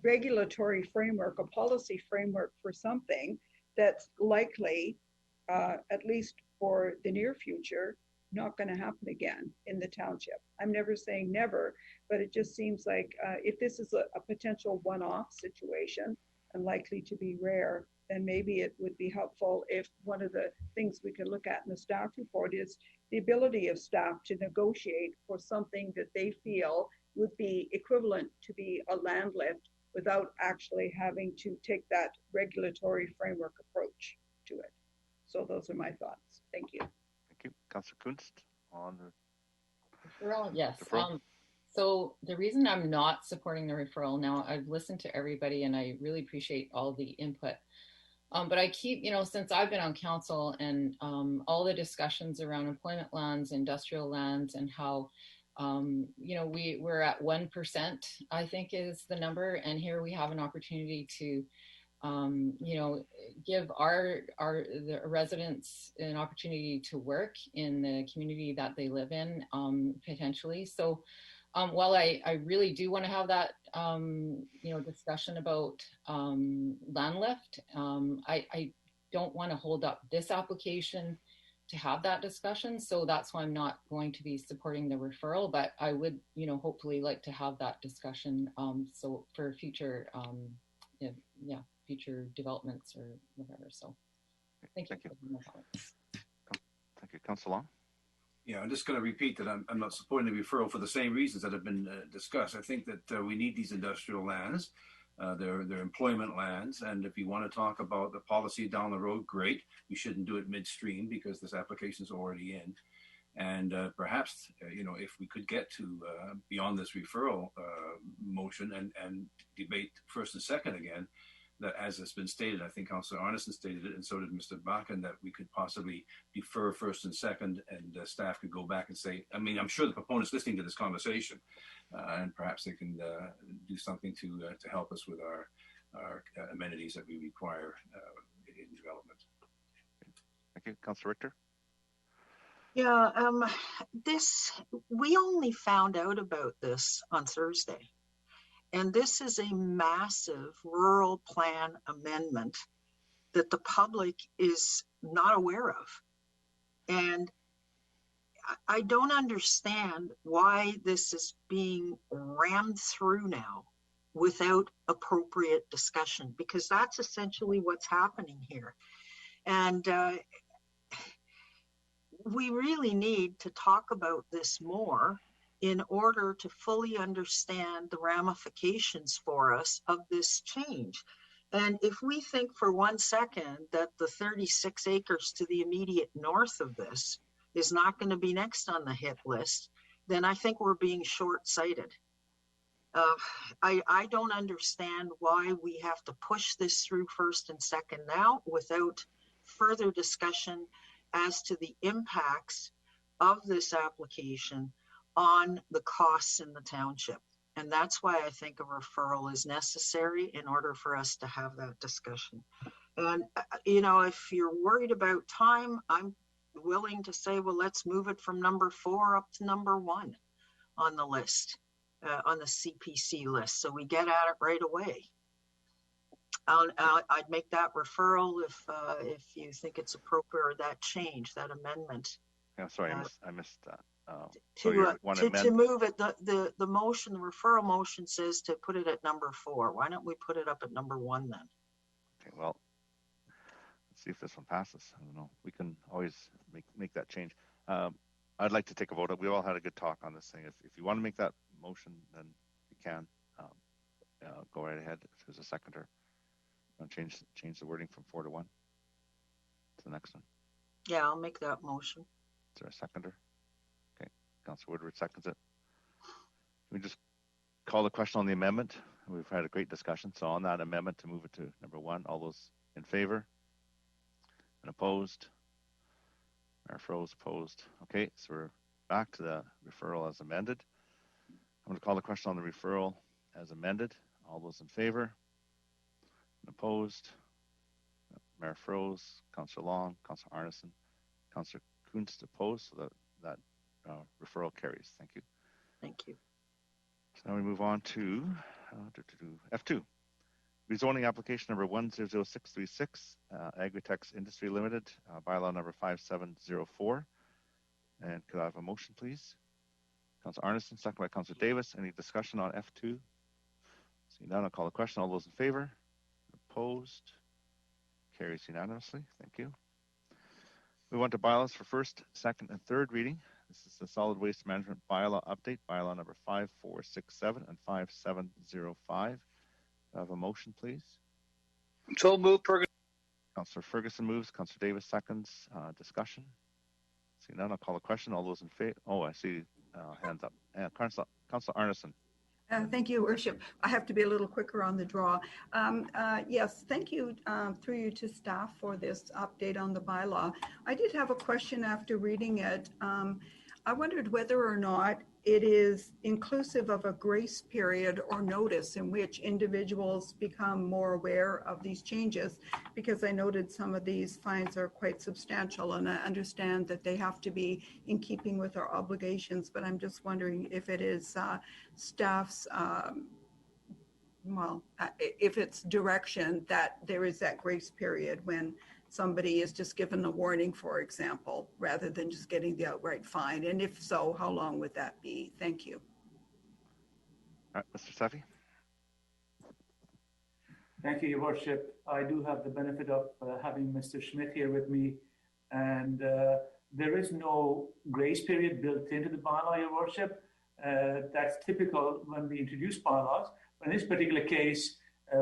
regulatory framework, a policy framework for something that's likely, at least for the near future, not going to happen again in the township. I'm never saying never, but it just seems like if this is a potential one-off situation and likely to be rare, then maybe it would be helpful if one of the things we could look at in the staff report is the ability of staff to negotiate for something that they feel would be equivalent to be a land lift without actually having to take that regulatory framework approach to it. So those are my thoughts. Thank you. Thank you. Councillor Kunst on the referral. Yes. Deferral. So the reason I'm not supporting the referral now, I've listened to everybody and I really appreciate all the input. But I keep, you know, since I've been on council and all the discussions around employment lands, industrial lands, and how you know, we're at 1%, I think is the number. And here we have an opportunity to, you know, give the residents an opportunity to work in the community that they live in, potentially. So while I really do want to have that, you know, discussion about land lift, I don't want to hold up this application to have that discussion. So that's why I'm not going to be supporting the referral, but I would, you know, hopefully like to have that discussion. So for future, future developments or whatever. So thank you. Thank you. Councillor Long. Yeah, I'm just going to repeat that I'm not supporting the referral for the same reasons that have been discussed. I think that we need these industrial lands. They're employment lands, and if you want to talk about the policy down the road, great. We shouldn't do it midstream because this application is already in. And perhaps, you know, if we could get to beyond this referral motion and debate first and second again, that as has been stated, I think Councillor Arneson stated it, and so did Mr. Bakken, that we could possibly defer first and second, and staff could go back and say, I mean, I'm sure the proponent's listening to this conversation, and perhaps they can do something to help us with our amenities that we require in development. Thank you. Councillor Richter. Yeah, we only found out about this on Thursday. And this is a massive rural plan amendment that the public is not aware of. And I don't understand why this is being rammed through now without appropriate discussion, because that's essentially what's happening here. And we really need to talk about this more in order to fully understand the ramifications for us of this change. And if we think for 1 second that the 36 acres to the immediate north of this is not going to be next on the hit list, then I think we're being short-sighted. I don't understand why we have to push this through first and second now without further discussion as to the impacts of this application on the costs in the township. And that's why I think a referral is necessary in order for us to have that discussion. And, you know, if you're worried about time, I'm willing to say, well, let's move it from number 4 up to number 1 on the list, on the CPC list. So we get at it right away. I'd make that referral if you think it's appropriate, or that change, that amendment. Yeah, sorry, I missed that. To move it, the motion, the referral motion says to put it at number 4. Why don't we put it up at number 1 then? Okay, well, let's see if this one passes. I don't know. We can always make that change. I'd like to take a vote. We all had a good talk on this thing. If you want to make that motion, then you can. Go right ahead. If there's a seconder, change the wording from 4 to 1 to the next one. Yeah, I'll make that motion. Is there a seconder? Okay, Councillor Woodward seconds it. Can we just call the question on the amendment? We've had a great discussion. So on that amendment to move it to number 1, all those in favor and opposed? Mayor Froze opposed. Okay, so we're back to the referral as amended. I'm going to call the question on the referral as amended. All those in favor and opposed? Mayor Froze, Councillor Long, Councillor Arneson, Councillor Kunst opposed, so that referral carries. Thank you. Thank you. So now we move on to F2. Rezoning application number 100636, Agritex Industry Limited, bylaw number 5704. And could I have a motion, please? Councillor Arneson, second by Councillor Davis. Any discussion on F2? See none, I'll call the question. All those in favor? Opposed? Carries unanimously. Thank you. We want to bylaws for first, second, and third reading. This is the solid waste management bylaw update, bylaw number 5467 and 5705. I have a motion, please. So moved, Ferguson. Councillor Ferguson moves. Councillor Davis seconds. Discussion. See none, I'll call the question. All those in favor? Oh, I see hands up. Councillor Arneson. Thank you, Worship. I have to be a little quicker on the draw. Yes, thank you through you to staff for this update on the bylaw. I did have a question after reading it. I wondered whether or not it is inclusive of a grace period or notice in which individuals become more aware of these changes, because I noted some of these fines are quite substantial, and I understand that they have to be in keeping with our obligations, but I'm just wondering if it is staff's, if it's direction that there is that grace period when somebody is just given a warning, for example, rather than just getting the outright fine. And if so, how long would that be? Thank you. All right, Mr. Sefi. Thank you, Your Worship. I do have the benefit of having Mr. Schmidt here with me. And there is no grace period built into the bylaw, Your Worship. That's typical when we introduce bylaws. But in this particular case,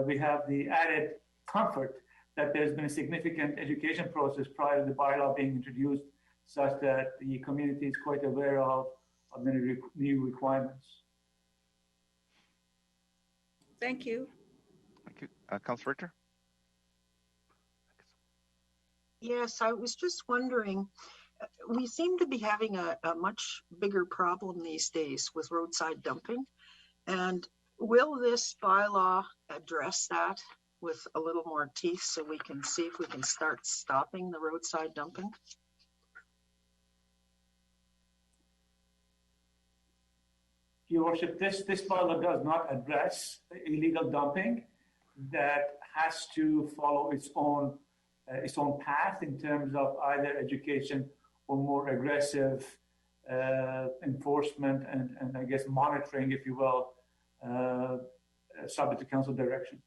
we have the added comfort that there's been a significant education process prior to the bylaw being introduced, such that the community is quite aware of the new requirements. Thank you. Thank you. Councillor Richter? Yes, I was just wondering, we seem to be having a much bigger problem these days with roadside dumping. And will this bylaw address that with a little more teeth so we can see if we can start stopping the roadside dumping? Your Worship, this bylaw does not address illegal dumping. That has to follow its own its own path in terms of either education or more aggressive enforcement and I guess monitoring, if you will, subject to council direction.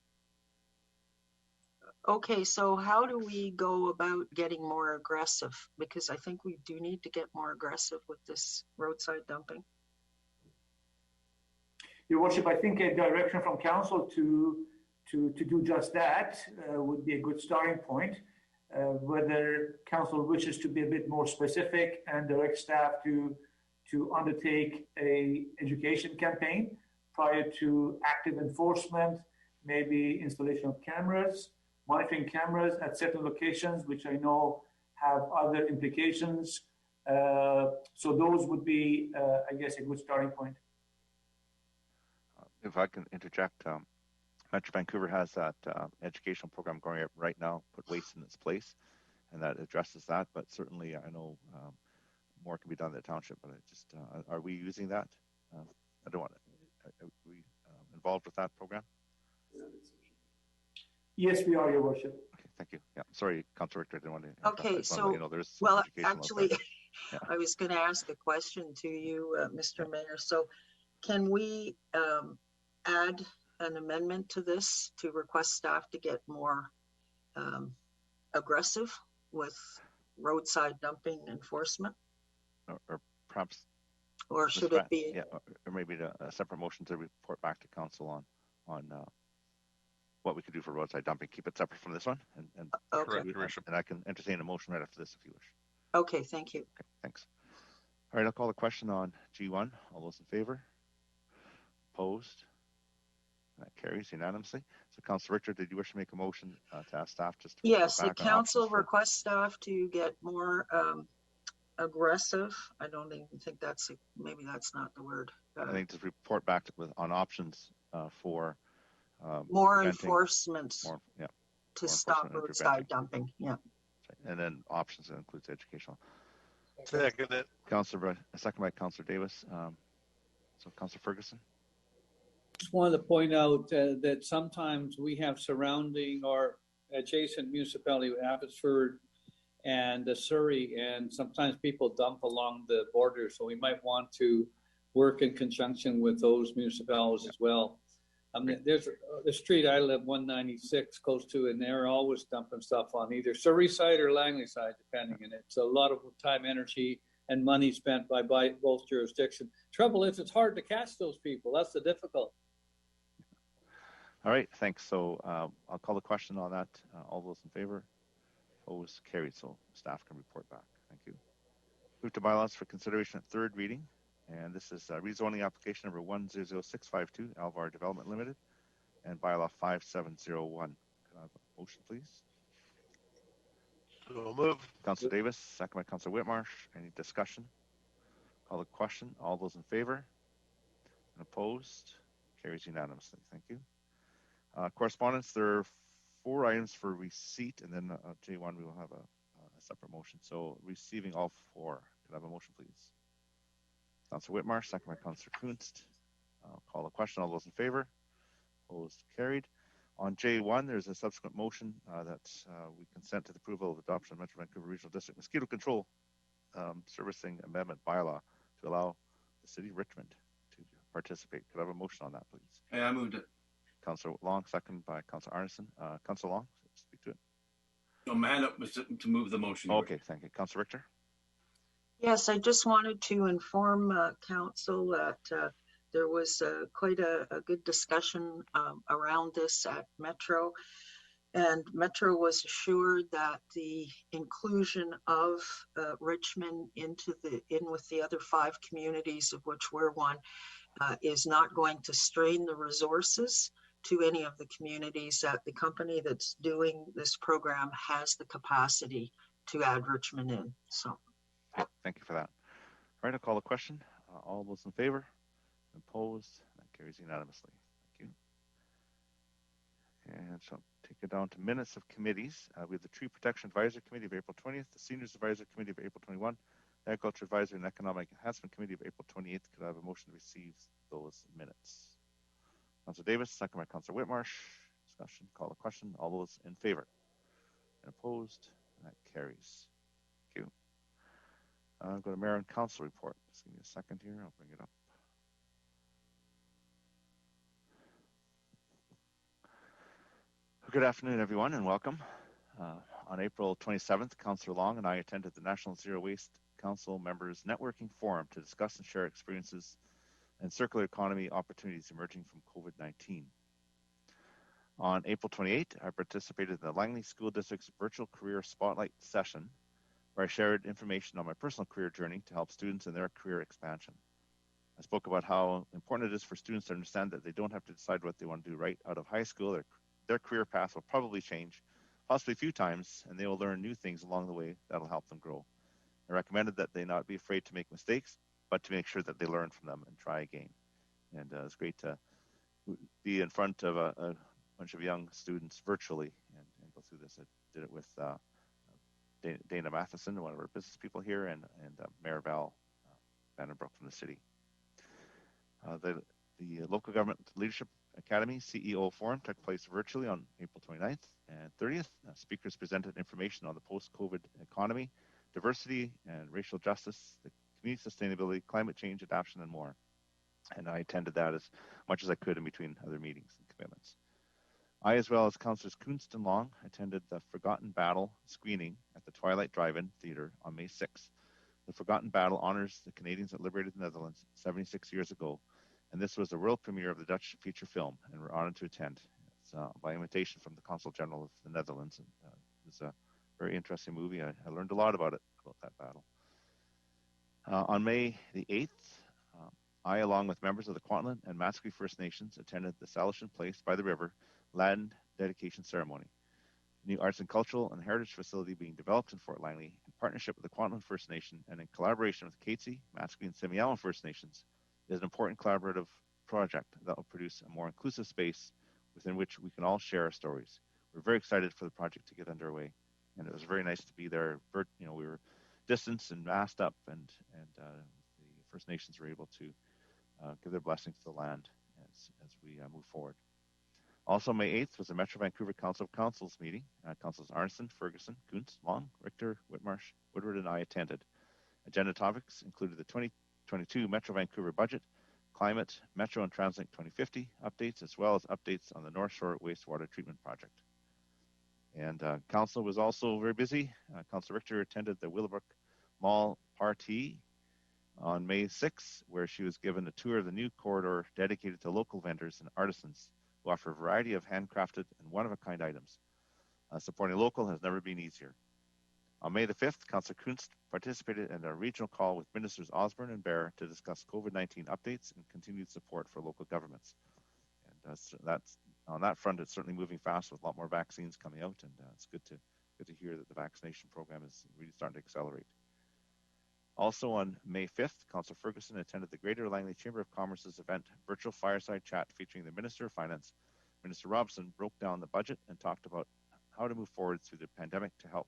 Okay, so how do we go about getting more aggressive? Because I think we do need to get more aggressive with this roadside dumping. Your Worship, I think a direction from council to do just that would be a good starting point. Whether council wishes to be a bit more specific and direct staff to undertake a education campaign prior to active enforcement, maybe installation of cameras, monitoring cameras at certain locations, which I know have other implications. So those would be, I guess, a good starting point. If I can interject, Metro Vancouver has that educational program going right now, Put Waste in Its Place, and that addresses that. But certainly, I know more can be done in the township. But I just, are we using that? I don't want to. Are we involved with that program? Yes, we are, Your Worship. Okay, thank you. Yeah, sorry, Councilor Richter, I didn't want to. Okay, so well, actually, yeah. I was going to ask a question to you, Mr. Mayor. So, can we add an amendment to this to request staff to get more aggressive with roadside dumping enforcement? Or perhaps. Or should it be? Yeah, or maybe a separate motion to report back to council on what we could do for roadside dumping. Keep it separate from this one, and okay. And I can entertain a motion right after this if you wish. Okay, thank you. Okay, thanks. All right, I'll call the question on G1. All those in favor? Opposed? That carries unanimously. So, Councilor Richter, did you wish to make a motion to ask staff just to yes, the council requests staff to get more aggressive. I don't even think that's maybe that's not the word. I think to report back on options for more enforcement. Yeah. To stop roadside dumping. Yeah. And then options that includes educational. Second it. Second by Councilor Davis. So Councilor Ferguson. Just wanted to point out that sometimes we have surrounding or adjacent municipality, Abbotsford and Surrey, and sometimes people dump along the border. So we might want to work in conjunction with those municipalities as well. I mean, there's the street I live, 196, close to, and they're always dumping stuff on either Surrey side or Langley side, depending. And it's a lot of time, energy, and money spent by both jurisdictions. Trouble is, it's hard to catch those people. That's the difficult. All right, thanks. So I'll call the question on that. All those in favor? Opposed? Carried. So staff can report back. Thank you. Move to bylaws for consideration at third reading. And this is rezoning application number 100652, Alvar Development Limited, and bylaw 5701. Can I have a motion, please? So move. Councilor Davis, second by Councilor Whitmarsh. Any discussion? Call the question. All those in favor? And opposed? Carries unanimously. Thank you. Correspondence, there are 4 items for receipt, and then J1, we will have a separate motion. So receiving all 4. Can I have a motion, please? Councilor Whitmarsh, second by Councilor Kunst. Call the question. All those in favor? Opposed? Carried. On J1, there's a subsequent motion that we consent to the approval of adoption of Metro Vancouver Regional District Mosquito Control Servicing Amendment Bylaw to allow the City of Richmond to participate. Could I have a motion on that, please? Yeah, I moved it. Councilor Long, second by Councilor Arneson. Councilor Long, speak to it. No, my hand up was to move the motion. Okay, thank you. Councilor Richter? Yes, I just wanted to inform council that there was quite a good discussion around this at Metro, and Metro was assured that the inclusion of Richmond in with the other 5 communities, of which we're one, is not going to strain the resources to any of the communities. That the company that's doing this program has the capacity to add Richmond in. So. Thank you for that. All right, I'll call the question. All those in favor? Opposed? That carries unanimously. Thank you. And so take it down to minutes of committees. We have the Tree Protection Advisory Committee of April 20th, the Seniors Advisory Committee of April 21, the Agriculture Advisory and Economic Enhancement Committee of April 28th. Could I have a motion to receive those minutes? Councilor Davis, second by Councilor Whitmarsh. Discussion, call the question. All those in favor? And opposed? That carries. Thank you. Go to Mayor and Council report. Just give me a second here. I'll bring it up. Good afternoon, everyone, and welcome. On April 27th, Councillor Long and I attended the National Zero Waste Council Members Networking Forum to discuss and share experiences and circular economy opportunities emerging from COVID-19. On April 28th, I participated in the Langley School District's virtual career spotlight session, where I shared information on my personal career journey to help students in their career expansion. I spoke about how important it is for students to understand that they don't have to decide what they want to do right out of high school. Their career path will probably change, possibly a few times, and they will learn new things along the way that'll help them grow. I recommended that they not be afraid to make mistakes, but to make sure that they learn from them and try again. And it's great to be in front of a bunch of young students virtually and go through this. I did it with Dana Matheson, one of our business people here, and Mayor Val Vandenbroek from the city. The Local Government Leadership Academy CEO Forum took place virtually on April 29th and 30th. Speakers presented information on the post-COVID economy, diversity and racial justice, the community sustainability, climate change, adaptation, and more. And I attended that as much as I could in between other meetings and commitments. I, as well as Councillors Kunst and Long, attended the Forgotten Battle screening at the Twilight Drive-In Theatre on May 6th. The Forgotten Battle honors the Canadians that liberated the Netherlands 76 years ago, and this was the world premiere of the Dutch feature film, and we're honored to attend. It's by invitation from the Consul General of the Netherlands. And, it was a very interesting movie. I learned a lot about that battle. On May the 8th, I, along with members of the Kwantlen and Matsqui First Nations, attended the Salishan Place by the river land dedication ceremony. A new arts and cultural and heritage facility being developed in Fort Langley in partnership with the Kwantlen First Nation and in collaboration with Katzie, Matsqui, and Semiahmoo First Nations is an important collaborative project that will produce a more inclusive space within which we can all share our stories. We're very excited for the project to get underway, and it was very nice to be there. We were distanced and masked up, and the First Nations were able to give their blessing to the land as we move forward. Also, May 8th was the Metro Vancouver Council of Councils meeting. Councils Arneson, Ferguson, Kuntz, Long, Richter, Whitmarsh, Woodward, and I attended. Agenda topics included the 2022 Metro Vancouver budget, climate, Metro and Translink 2050 updates, as well as updates on the North Shore wastewater treatment project. And Council was also very busy. Councillor Richter attended the Willowbrook Mall party on May 6th, where she was given a tour of the new corridor dedicated to local vendors and artisans who offer a variety of handcrafted and one-of-a-kind items. Supporting local has never been easier. On May the 5th, Councillor Kunst participated in a regional call with Ministers Osborne and Bear to discuss COVID-19 updates and continued support for local governments. And that's on that front, it's certainly moving fast with a lot more vaccines coming out, and it's good to hear that the vaccination program is really starting to accelerate. Also on May 5th, Councillor Ferguson attended the Greater Langley Chamber of Commerce's event, Virtual Fireside Chat, featuring the Minister of Finance. Minister Robson broke down the budget and talked about how to move forward through the pandemic to help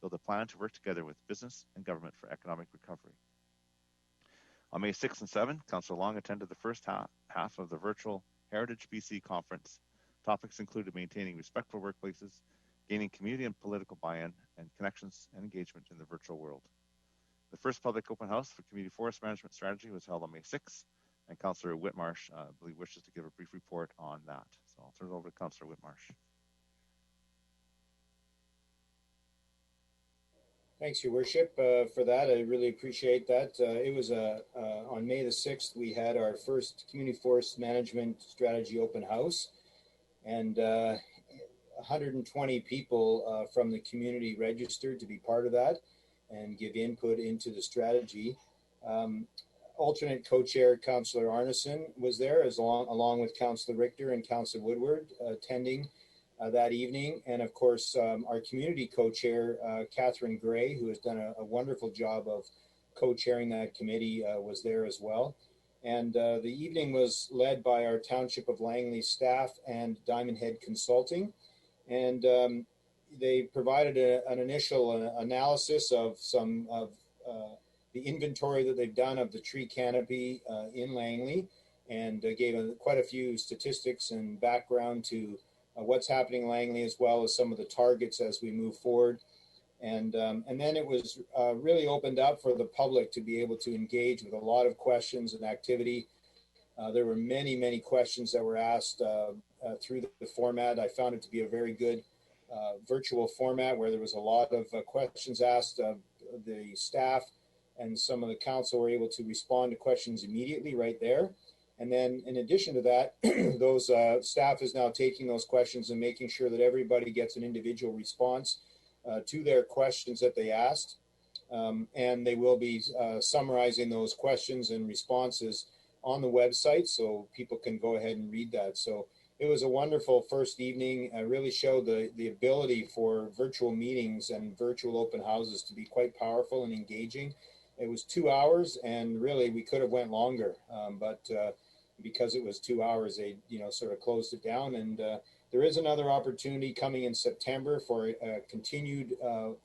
build a plan to work together with business and government for economic recovery. On May 6th and 7th, Councillor Long attended the first half of the virtual Heritage BC conference. Topics included maintaining respectful workplaces, gaining community and political buy-in, and connections and engagement in the virtual world. The first public open house for community forest management strategy was held on May 6th, and Councillor Whitmarsh, I believe, wishes to give a brief report on that. So I'll turn it over to Councillor Whitmarsh. Thanks, Your Worship, for that. I really appreciate that. It was on May the 6th, we had our first community forest management strategy open house, and 120 people from the community registered to be part of that and give input into the strategy. Alternate co-chair Councillor Arneson was there, along with Councillor Richter and Councillor Woodward attending that evening. And of course, our community co-chair, Catherine Gray, who has done a wonderful job of co-chairing that committee, was there as well. And the evening was led by our Township of Langley staff and Diamond Head Consulting. And they provided an initial analysis of some of the inventory that they've done of the tree canopy in Langley, and gave quite a few statistics and background to what's happening in Langley, as well as some of the targets as we move forward. And then it was really opened up for the public to be able to engage with a lot of questions and activity. There were many, many questions that were asked through the format. I found it to be a very good virtual format where there was a lot of questions asked of the staff, and some of the council were able to respond to questions immediately right there. And then in addition to that, those staff is now taking those questions and making sure that everybody gets an individual response to their questions that they asked. And they will be summarizing those questions and responses on the website so people can go ahead and read that. So it was a wonderful first evening. It really showed the ability for virtual meetings and virtual open houses to be quite powerful and engaging. It was 2 hours, and really we could have went longer, but because it was 2 hours, they sort of closed it down. And there is another opportunity coming in September for a continued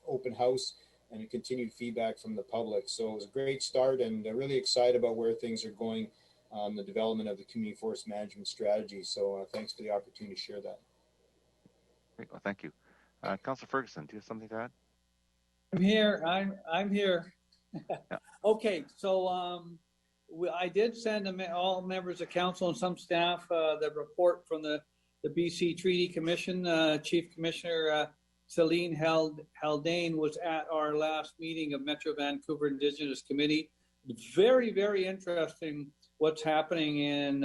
open house and a continued feedback from the public. So it was a great start, and really excited about where things are going on the development of the community forest management strategy. So thanks for the opportunity to share that. Great. Well, thank you. Councillor Ferguson, do you have something to add? I'm here. I'm here. Okay, so I did send all members of council and some staff the report from the BC Treaty Commission. Chief Commissioner Celine Haldane was at our last meeting of Metro Vancouver Indigenous Committee. Very, very interesting what's happening in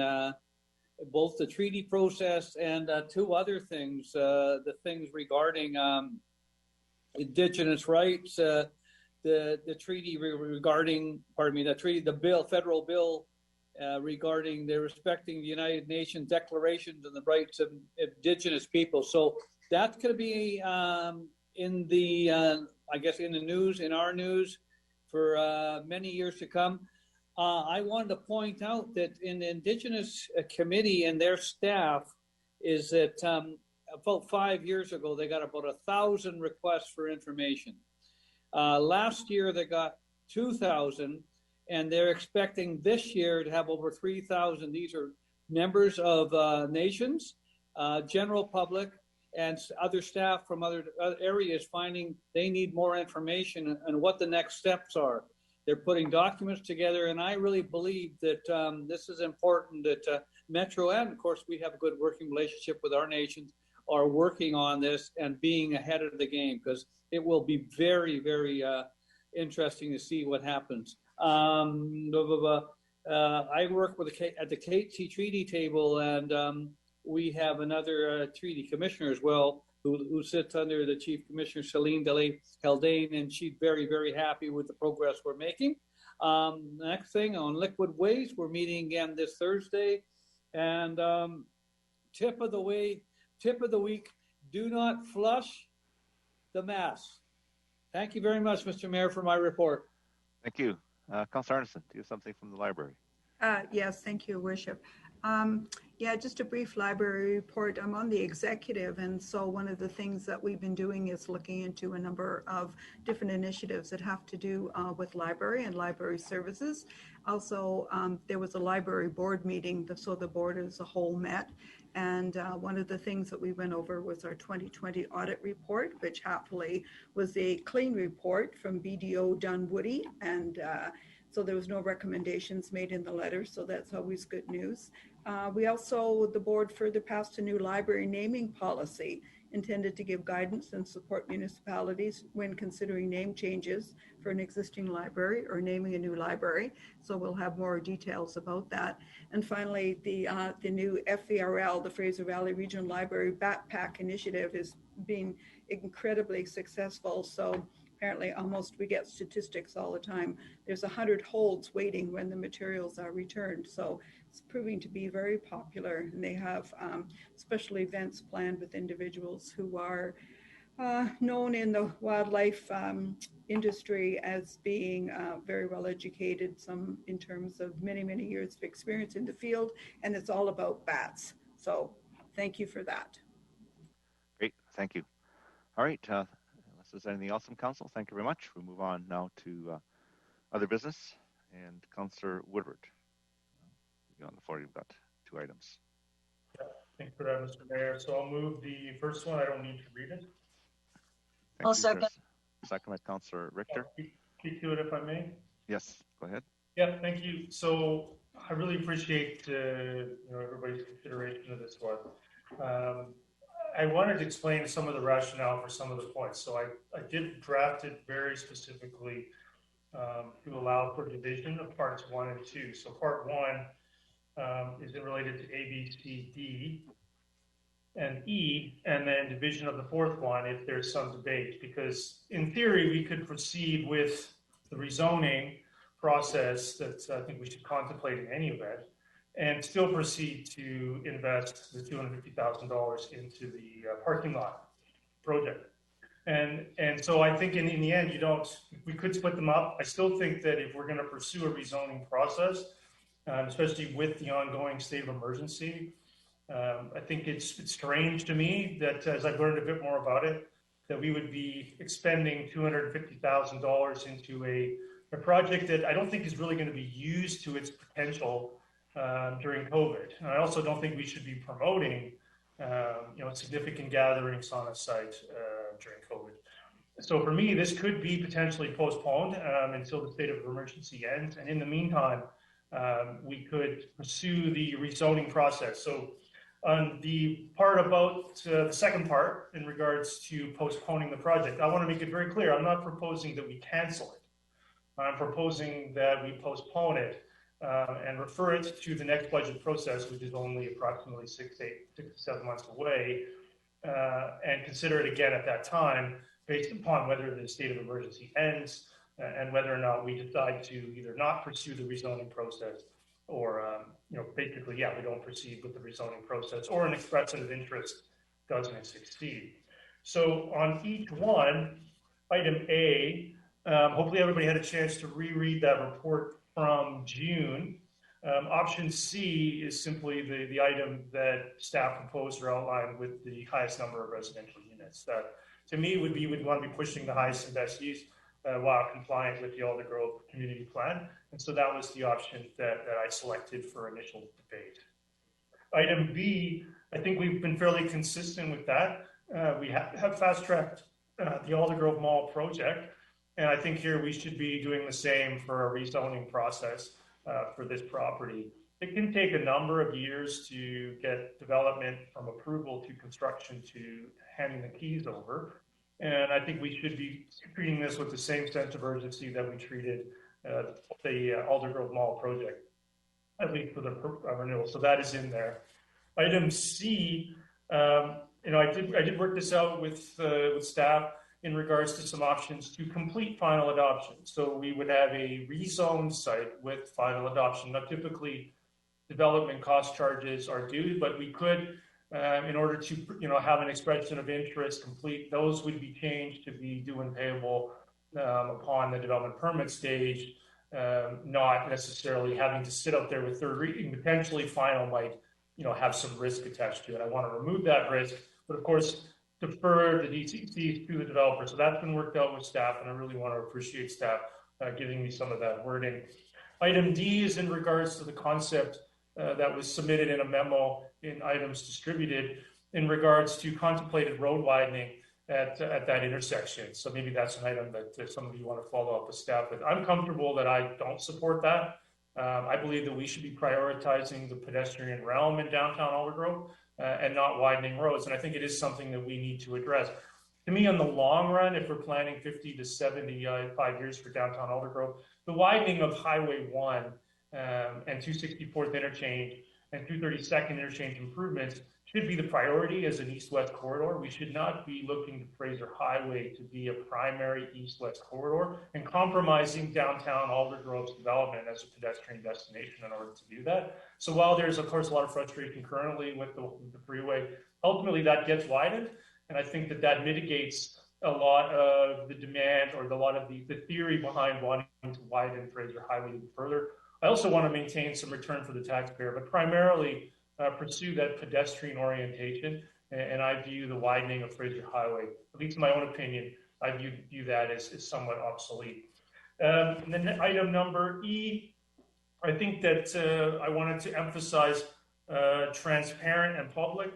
both the treaty process and two other things, the things regarding Indigenous rights, the treaty regarding, the bill, federal bill regarding the respecting the United Nations declarations and the rights of Indigenous people. So that's going to be in the, I guess, in the news, in our news for many years to come. I wanted to point out that in the Indigenous Committee and their staff is that about 5 years ago, they got about 1,000 requests for information. Last year, they got 2,000, and they're expecting this year to have over 3,000. These are members of nations, general public, and other staff from other areas finding they need more information and what the next steps are. They're putting documents together, and I really believe that this is important, that Metro, and of course we have a good working relationship with our nations, are working on this and being ahead of the game, because it will be very, very interesting to see what happens. I work with at the KT Treaty table, and we have another treaty commissioner as well, who sits under the Chief Commissioner Celine Haldane, and she's very, very happy with the progress we're making. Next thing on liquid waste, we're meeting again this Thursday. And tip of the week, do not flush the mess. Thank you very much, Mr. Mayor, for my report. Thank you. Councillor Arneson, do you have something from the library? Yes, thank you, Worship. Yeah, just a brief library report. I'm on the executive, and so one of the things that we've been doing is looking into a number of different initiatives that have to do with library and library services. Also, there was a library board meeting, so the board as a whole met, and one of the things that we went over was our 2020 audit report, which happily was a clean report from BDO Dunwoody, and so there was no recommendations made in the letter, so that's always good news. We also, the board further passed a new library naming policy intended to give guidance and support municipalities when considering name changes for an existing library or naming a new library. So we'll have more details about that. And finally, the new FVRL, the Fraser Valley Regional Library Backpack Initiative, is being incredibly successful. So apparently we get statistics all the time. There's 100 holds waiting when the materials are returned. So it's proving to be very popular, and they have special events planned with individuals who are known in the wildlife industry as being very well educated, some in terms of many, many years of experience in the field, and it's all about bats. So thank you for that. Great, thank you. All right, unless there's anything else from council, thank you very much. We'll move on now to other business, and Councillor Woodward. On the floor, you've got 2 items. Thanks for that, Mr. Mayor. So I'll move the first one. I don't need to read it. I'll second. Second by Councillor Richter. Speak to it if I may. Yes, go ahead. Yeah, thank you. So I really appreciate everybody's consideration of this one. I wanted to explain some of the rationale for some of the points. So I did draft it very specifically to allow for division of parts 1 and 2. So part 1 is related to A, B, C, D, and E, and then division of the fourth one if there's some debate. Because in theory, we could proceed with the rezoning process that I think we should contemplate in any event, and still proceed to invest the $250,000 into the parking lot project. And so I think in the end, we could split them up. I still think that if we're going to pursue a rezoning process, especially with the ongoing state of emergency, I think it's strange to me that as I've learned a bit more about it, that we would be expending $250,000 into a project that I don't think is really going to be used to its potential during COVID. And I also don't think we should be promoting, significant gatherings on a site during COVID. So for me, this could be potentially postponed until the state of emergency ends. And in the meantime, we could pursue the rezoning process. So on the part about the second part in regards to postponing the project, I want to make it very clear. I'm not proposing that we cancel it. I'm proposing that we postpone it and refer it to the next budget process, which is only approximately 6 to 7 months away, and consider it again at that time based upon whether the state of emergency ends and whether or not we decide to either not pursue the rezoning process or, basically, we don't proceed with the rezoning process, or an expression of interest doesn't succeed. So on each one, item A, hopefully everybody had a chance to reread that report from June. Option C is simply the item that staff proposed or outlined with the highest number of residential units. That, to me, we'd want to be pushing the highest and best use while compliant with the Alder Grove Community Plan. And so that was the option that I selected for initial debate. Item B, I think we've been fairly consistent with that. We have fast-tracked the Alder Grove Mall project. And I think here we should be doing the same for a rezoning process for this property. It can take a number of years to get development from approval to construction to handing the keys over. And I think we should be treating this with the same sense of urgency that we treated the Alder Grove Mall project, at least for the renewal. So that is in there. Item C, I did work this out with staff in regards to some options to complete final adoption. So we would have a rezoned site with final adoption. Now, typically, development cost charges are due, but we could, in order to have an expression of interest complete, those would be changed to be due and payable upon the development permit stage, not necessarily having to sit up there with third reading. Potentially, final might have some risk attached to it. I want to remove that risk, but of course, defer the DCCs to the developer. So that's been worked out with staff, and I really want to appreciate staff giving me some of that wording. Item D is in regards to the concept that was submitted in a memo in items distributed in regards to contemplated road widening at that intersection. So maybe that's an item that some of you want to follow up with staff with. I'm comfortable that I don't support that. I believe that we should be prioritizing the pedestrian realm in downtown Alder Grove and not widening roads. And I think it is something that we need to address. To me, in the long run, if we're planning 50 to 75 years for downtown Alder Grove, the widening of Highway 1 and 264th interchange and 232nd interchange improvements should be the priority as an east-west corridor. We should not be looking to Fraser Highway to be a primary east-west corridor and compromising downtown Alder Grove's development as a pedestrian destination in order to do that. So while there's, of course, a lot of frustration currently with the freeway, ultimately that gets widened. And I think that mitigates a lot of the demand or a lot of the theory behind wanting to widen Fraser Highway further. I also want to maintain some return for the taxpayer, but primarily pursue that pedestrian orientation. And I view the widening of Fraser Highway, at least in my own opinion, I view that as somewhat obsolete. And then item number E, I think that I wanted to emphasize transparent and public,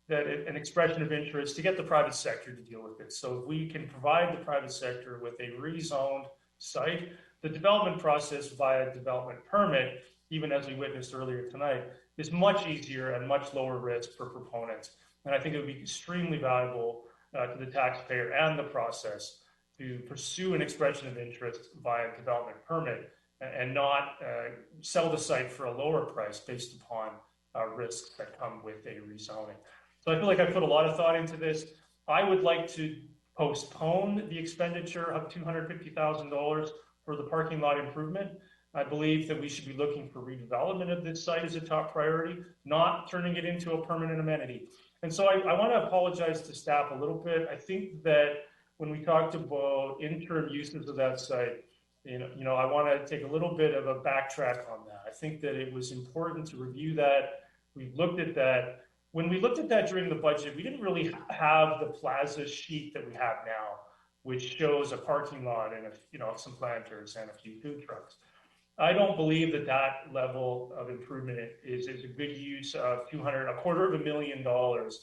that an expression of interest to get the private sector to deal with it. So if we can provide the private sector with a rezoned site, the development process via development permit, even as we witnessed earlier tonight, is much easier and much lower risk for proponents. And I think it would be extremely valuable to the taxpayer and the process to pursue an expression of interest via development permit and not sell the site for a lower price based upon risks that come with a rezoning. So I feel like I put a lot of thought into this. I would like to postpone the expenditure of $250,000 for the parking lot improvement. I believe that we should be looking for redevelopment of this site as a top priority, not turning it into a permanent amenity. And so I want to apologize to staff a little bit. I think that when we talked about interim uses of that site, I want to take a little bit of a backtrack on that. I think that it was important to review that. We've looked at that. When we looked at that during the budget, we didn't really have the plaza sheet that we have now, which shows a parking lot and some planters and a few food trucks. I don't believe that level of improvement is a good use of $250,000.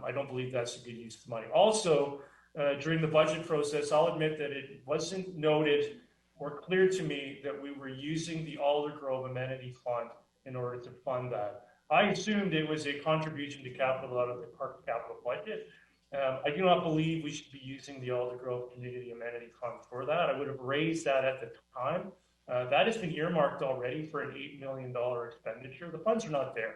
I don't believe that's a good use of money. Also, during the budget process, I'll admit that it wasn't noted or clear to me that we were using the Aldergrove Amenity Fund in order to fund that. I assumed it was a contribution to capital out of the park capital budget. I do not believe we should be using the Aldergrove Community Amenity Fund for that. I would have raised that at the time. That has been earmarked already for an $8 million expenditure. The funds are not there.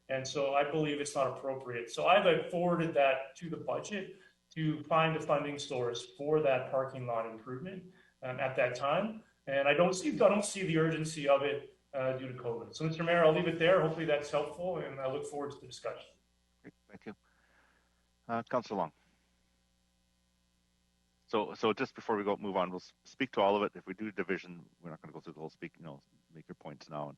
And so I believe it's not appropriate. So I've forwarded that to the budget to find a funding source for that parking lot improvement at that time. And I don't see the urgency of it due to COVID. So Mr. Mayor, I'll leave it there. Hopefully that's helpful, and I look forward to the discussion. Great, thank you. Councillor Long. So just before we move on, we'll speak to all of it. If we do division, we're not going to go through the whole speak. Make your points now, and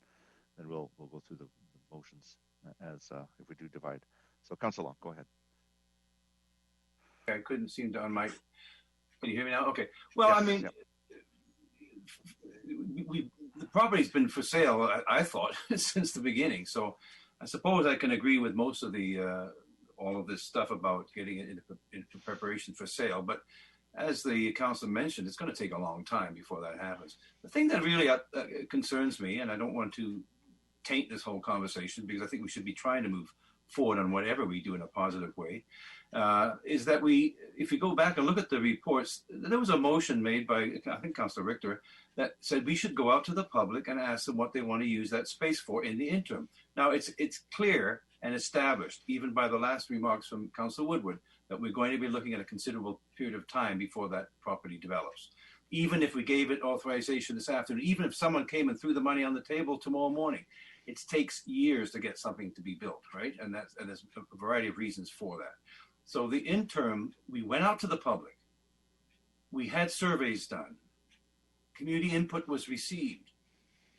then we'll go through the motions as if we do divide. So Councillor Long, go ahead. I couldn't seem to unmic. Can you hear me now? Okay. Well, yes, I mean, the property's been for sale, I thought, since the beginning. So I suppose I can agree with most of all of this stuff about getting it into preparation for sale. But as the council mentioned, it's going to take a long time before that happens. The thing that really concerns me, and I don't want to taint this whole conversation because I think we should be trying to move forward on whatever we do in a positive way, is that if you go back and look at the reports, there was a motion made by, I think, Councillor Richter, that said we should go out to the public and ask them what they want to use that space for in the interim. Now, it's clear and established, even by the last remarks from Councillor Woodward, that we're going to be looking at a considerable period of time before that property develops. Even if we gave it authorization this afternoon, even if someone came and threw the money on the table tomorrow morning, it takes years to get something to be built, right? And there's a variety of reasons for that. So the interim, we went out to the public. We had surveys done. Community input was received.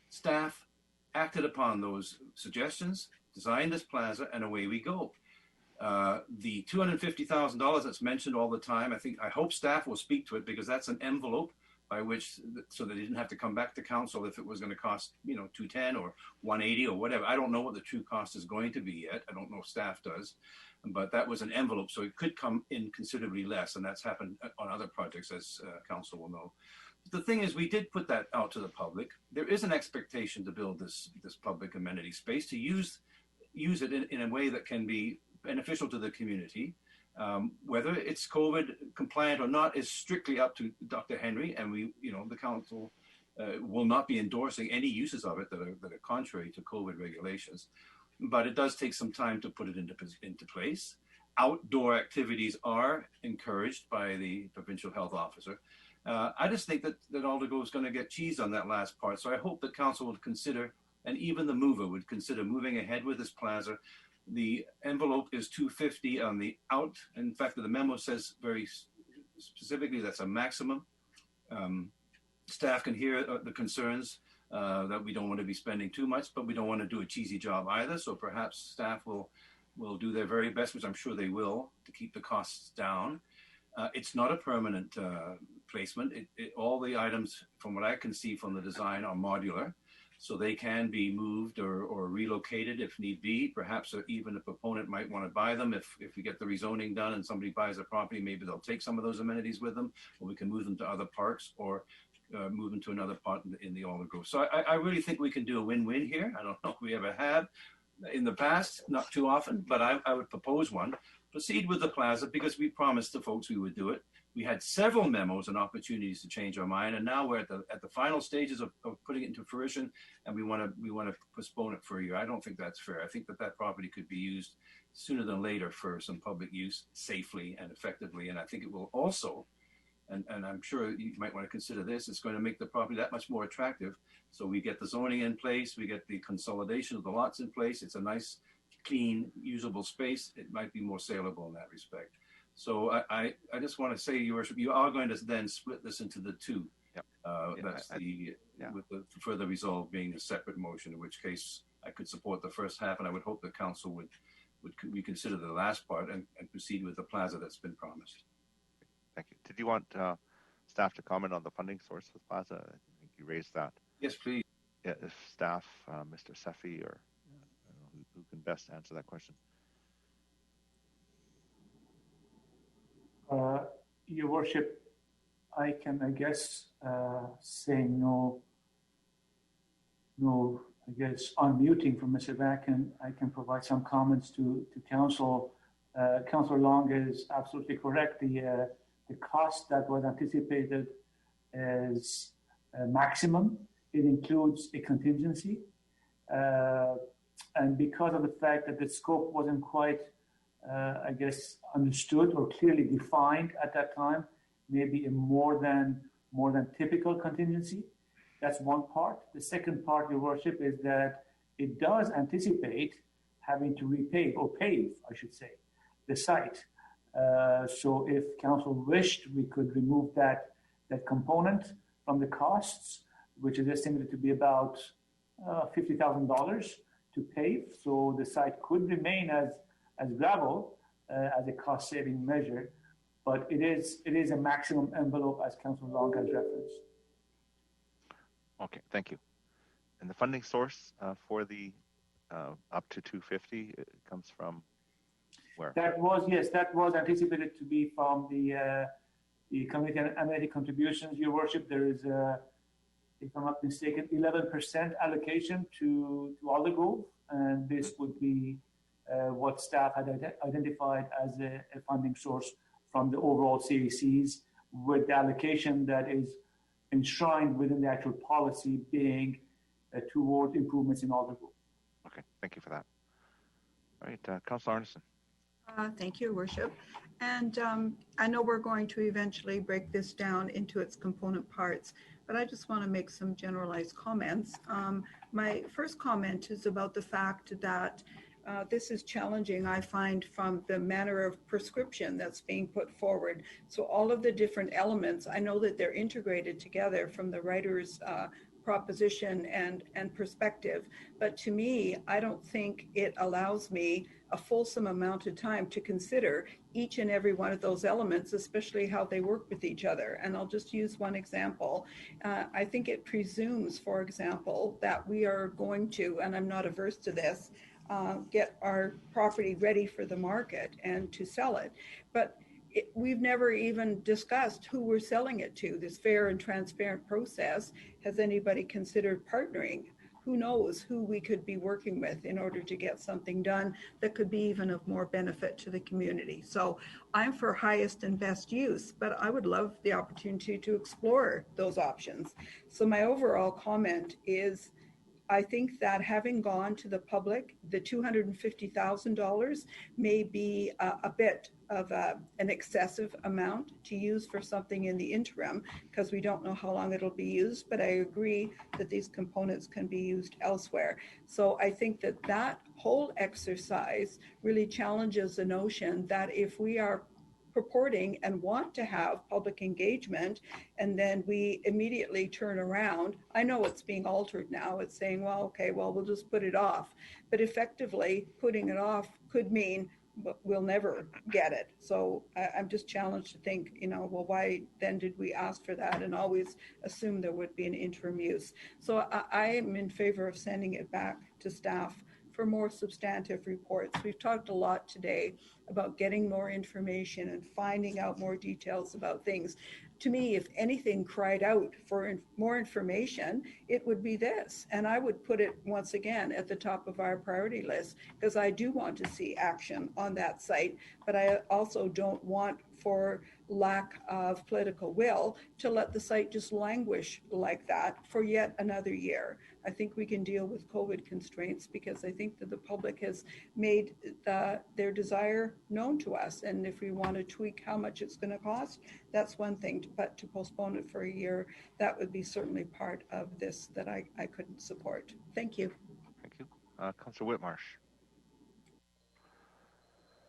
Staff acted upon those suggestions, designed this plaza, and away we go. The $250,000 that's mentioned all the time, I hope staff will speak to it because that's an envelope by which, so they didn't have to come back to council if it was going to cost, $210 or $180 or whatever. I don't know what the true cost is going to be yet. I don't know if staff does, but that was an envelope, so it could come in considerably less, and that's happened on other projects, as council will know. The thing is, we did put that out to the public. There is an expectation to build this public amenity space, to use it in a way that can be beneficial to the community. Whether it's COVID compliant or not is strictly up to Dr. Henry, and the council will not be endorsing any uses of it that are contrary to COVID regulations. But it does take some time to put it into place. Outdoor activities are encouraged by the provincial health officer. I just think that Aldergrove is going to get cheese on that last part. So I hope that council would consider, and even the mover would consider, moving ahead with this plaza. The envelope is $250 on the out. In fact, the memo says very specifically that's a maximum. Staff can hear the concerns that we don't want to be spending too much, but we don't want to do a cheesy job either. So perhaps staff will do their very best, which I'm sure they will, to keep the costs down. It's not a permanent placement. All the items, from what I can see from the design, are modular. so they can be moved or relocated if need be. Perhaps even a proponent might want to buy them. If we get the rezoning done and somebody buys a property, maybe they'll take some of those amenities with them, or we can move them to other parks or move them to another part in the Alder Grove. So I really think we can do a win-win here. I don't know if we ever have in the past, not too often, but I would propose one. Proceed with the plaza because we promised the folks we would do it. We had several memos and opportunities to change our mind, and now we're at the final stages of putting it into fruition, and we want to postpone it for a year. I don't think that's fair. I think that property could be used sooner than later for some public use safely and effectively, and I think it will also, and I'm sure you might want to consider this, it's going to make the property that much more attractive. So we get the zoning in place, we get the consolidation of the lots in place. It's a nice, clean, usable space. It might be more saleable in that respect. So I just want to say, Your Worship, you are going to then split this into the two. Yep. With the further resolve being a separate motion, in which case I could support the first half, and I would hope the council would reconsider the last part and proceed with the plaza that's been promised. Thank you. Did you want staff to comment on the funding source for the plaza? I think you raised that. Yes, please. Yeah, if staff, Mr. Seffi, or I don't know who can best answer that question. Your Worship, I can, I guess, say no, I guess, unmuting from Mr. Vacan. I can provide some comments to Council. Councillor Long is absolutely correct. The cost that was anticipated is maximum. It includes a contingency. And because of the fact that the scope wasn't quite I guess, understood or clearly defined at that time, maybe a more than typical contingency. That's one part. The second part, Your Worship, is that it does anticipate having to repave or pave, I should say, the site. So if council wished, we could remove that component from the costs, which is estimated to be about $50,000 to pave. So the site could remain as gravel as a cost-saving measure, but it is a maximum envelope, as Councillor Long has referenced. Okay, thank you. And the funding source for the up to 250, it comes from where? That was anticipated to be from the community and amenity contributions. Your Worship, there is, if I'm not mistaken, 11% allocation to Alder Grove, and this would be what staff had identified as a funding source from the overall CACs, with the allocation that is enshrined within the actual policy being toward improvements in Alder Grove. Okay, thank you for that. All right, Councillor Arneson. Thank you, Worship. And I know we're going to eventually break this down into its component parts, but I just want to make some generalized comments. My first comment is about the fact that this is challenging, I find, from the manner of prescription that's being put forward. So all of the different elements, I know that they're integrated together from the writer's proposition and perspective, but to me, I don't think it allows me a fulsome amount of time to consider each and every one of those elements, especially how they work with each other. And I'll just use one example. I think it presumes, for example, that we are going to, and I'm not averse to this, get our property ready for the market and to sell it. But we've never even discussed who we're selling it to. This fair and transparent process. Has anybody considered partnering? Who knows who we could be working with in order to get something done that could be even of more benefit to the community. So I'm for highest and best use, but I would love the opportunity to explore those options. So my overall comment is, I think that having gone to the public, the $250,000 may be a bit of an excessive amount to use for something in the interim, because we don't know how long it'll be used, but I agree that these components can be used elsewhere. So I think that that whole exercise really challenges the notion that if we are purporting and want to have public engagement, and then we immediately turn around. I know it's being altered now. It's saying, well, okay, well, we'll just put it off. But effectively, putting it off could mean we'll never get it. So I'm just challenged to think, you know, well, why then did we ask for that and always assume there would be an interim use? So I am in favor of sending it back to staff for more substantive reports. We've talked a lot today about getting more information and finding out more details about things. To me, if anything cried out for more information, it would be this. And I would put it once again at the top of our priority list, because I do want to see action on that site, but I also don't want, for lack of political will, to let the site just languish like that for yet another year. I think we can deal with COVID constraints, because I think that the public has made their desire known to us. And if we want to tweak how much it's going to cost, that's one thing, but to postpone it for a year, that would be certainly part of this that I couldn't support. Thank you. Thank you. Councillor Whitmarsh.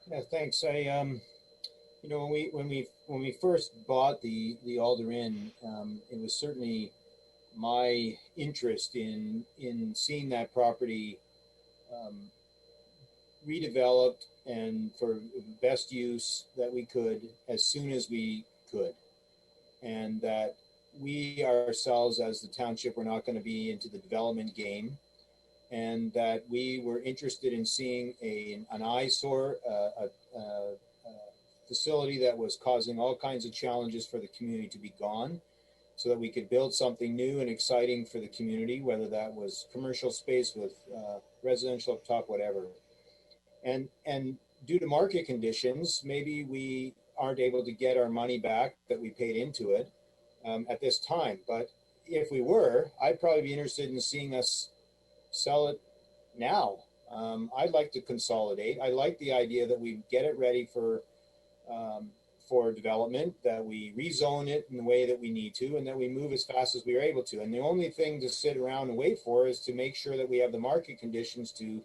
Yeah, thanks. You know, when we first bought the Alder Inn, it was certainly my interest in seeing that property redeveloped and for best use that we could as soon as we could, and that we ourselves as the township were not going to be into the development game, and that we were interested in seeing an eyesore, a facility that was causing all kinds of challenges for the community to be gone, so that we could build something new and exciting for the community, whether that was commercial space with residential up top, whatever. And due to market conditions, maybe we aren't able to get our money back that we paid into it at this time. But if we were, I'd probably be interested in seeing us sell it now. I'd like to consolidate. I like the idea that we get it ready for development, that we rezone it in the way that we need to, and that we move as fast as we are able to. And the only thing to sit around and wait for is to make sure that we have the market conditions to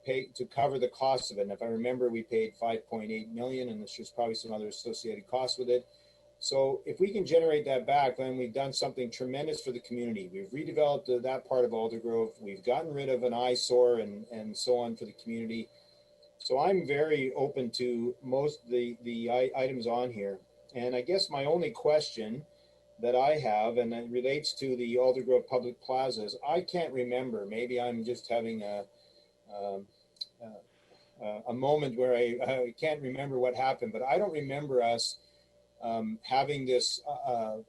pay to cover the cost of it. And if I remember, we paid $5.8 million, and there's probably some other associated costs with it. So if we can generate that back, then we've done something tremendous for the community. We've redeveloped that part of Aldergrove. We've gotten rid of an eyesore and so on for the community. So I'm very open to most of the items on here. And I guess my only question that I have, and it relates to the Aldergrove Public Plazas, I can't remember. Maybe I'm just having a moment where I can't remember what happened, but I don't remember us having this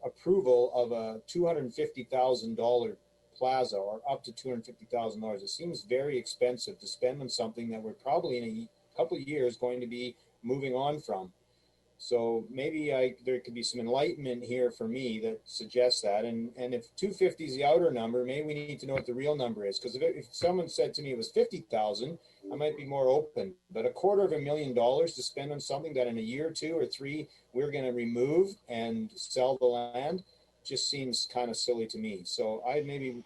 approval of a $250,000 plaza, or up to $250,000. It seems very expensive to spend on something that we're probably in a couple of years going to be moving on from. So maybe there could be some enlightenment here for me that suggests that. And if 250 is the outer number, maybe we need to know what the real number is. Because if someone said to me it was 50,000, I might be more open. But $250,000 to spend on something that in a year or two or three we're going to remove and sell the land just seems kind of silly to me. So maybe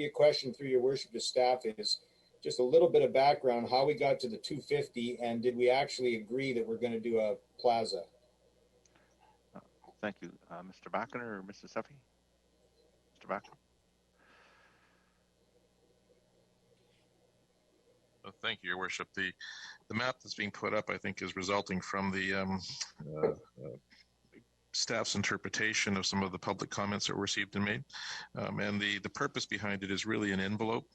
a question through your worship to staff is just a little bit of background, how we got to the 250, and did we actually agree that we're going to do a plaza? Thank you. Mr. Backen or Mrs. Seffy? Mr. Backen. Thank you, Your Worship. The map that's being put up, I think, is resulting from the staff's interpretation of some of the public comments that were received and made. And the purpose behind it is really an envelope.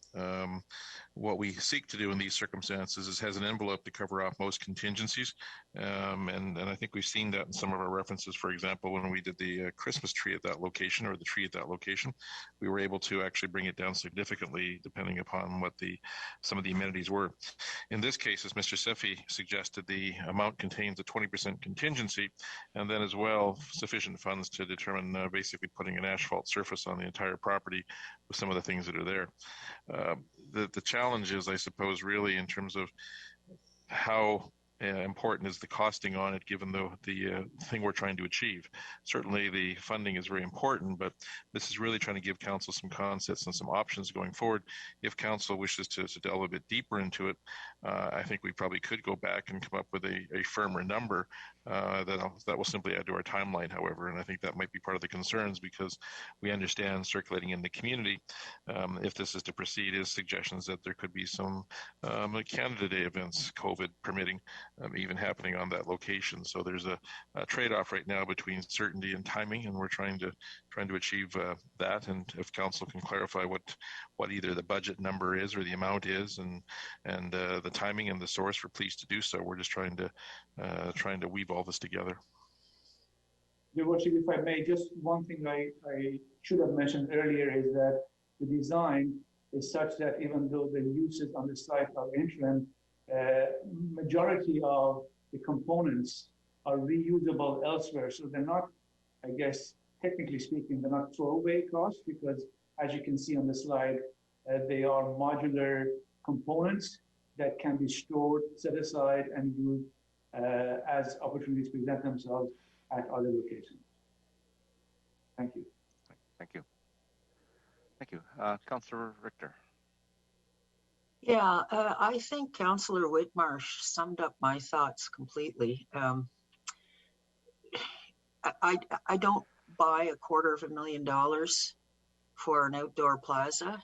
What we seek to do in these circumstances is has an envelope to cover off most contingencies. And I think we've seen that in some of our references. For example, when we did the Christmas tree at that location, or the tree at that location, we were able to actually bring it down significantly depending upon what some of the amenities were. In this case, as Mr. Seffy suggested, the amount contains a 20% contingency, and then as well sufficient funds to determine basically putting an asphalt surface on the entire property with some of the things that are there. The challenge is, I suppose, really in terms of how important is the costing on it, given the thing we're trying to achieve. Certainly the funding is very important, but this is really trying to give council some concepts and some options going forward. If council wishes to delve a bit deeper into it, I think we probably could go back and come up with a firmer number that will simply add to our timeline, however. And I think that might be part of the concerns, because we understand circulating in the community, if this is to proceed, is suggestions that there could be some Canada Day events, COVID permitting, even happening on that location. So there's a trade-off right now between certainty and timing, and we're trying to achieve that. And if council can clarify what either the budget number is or the amount is, and the timing and the source, we're pleased to do so. We're just trying to weave all this together. Your Worship, if I may, just one thing I should have mentioned earlier is that the design is such that even though the uses on the site are interim, majority of the components are reusable elsewhere. So they're not, I guess, technically speaking, they're not throwaway costs, because as you can see on the slide, they are modular components that can be stored, set aside, and used as opportunities present themselves at other locations. Thank you. Thank you. Thank you. Councillor Richter. Yeah, I think Councillor Whitmarsh summed up my thoughts completely. I don't buy $250,000 for an outdoor plaza.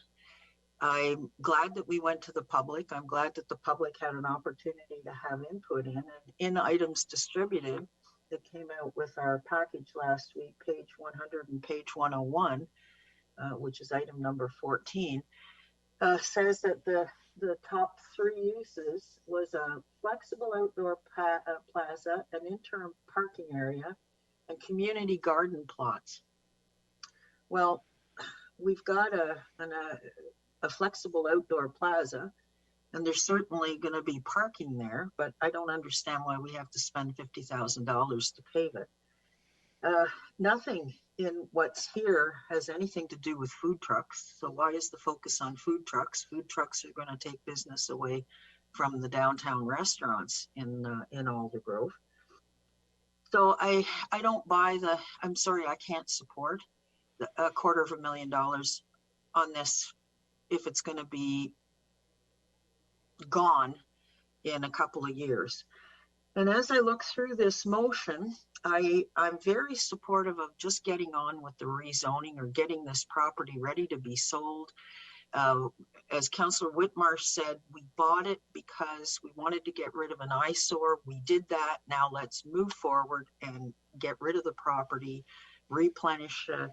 I'm glad that we went to the public. I'm glad that the public had an opportunity to have input in. And in items distributed that came out with our package last week, page 100 and page 101, which is item number 14, says that the top 3 uses was a flexible outdoor plaza, an interim parking area, and community garden plots. Well, we've got a flexible outdoor plaza, and there's certainly going to be parking there, but I don't understand why we have to spend $50,000 to pave it. Nothing in what's here has anything to do with food trucks. So why is the focus on food trucks? Food trucks are going to take business away from the downtown restaurants in Aldergrove. So I don't buy I'm sorry, I can't support the $250,000 on this if it's going to be gone in a couple of years. And as I look through this motion, I'm very supportive of just getting on with the rezoning or getting this property ready to be sold. As Councillor Whitmarsh said, we bought it because we wanted to get rid of an eyesore. We did that. Now let's move forward and get rid of the property, replenish the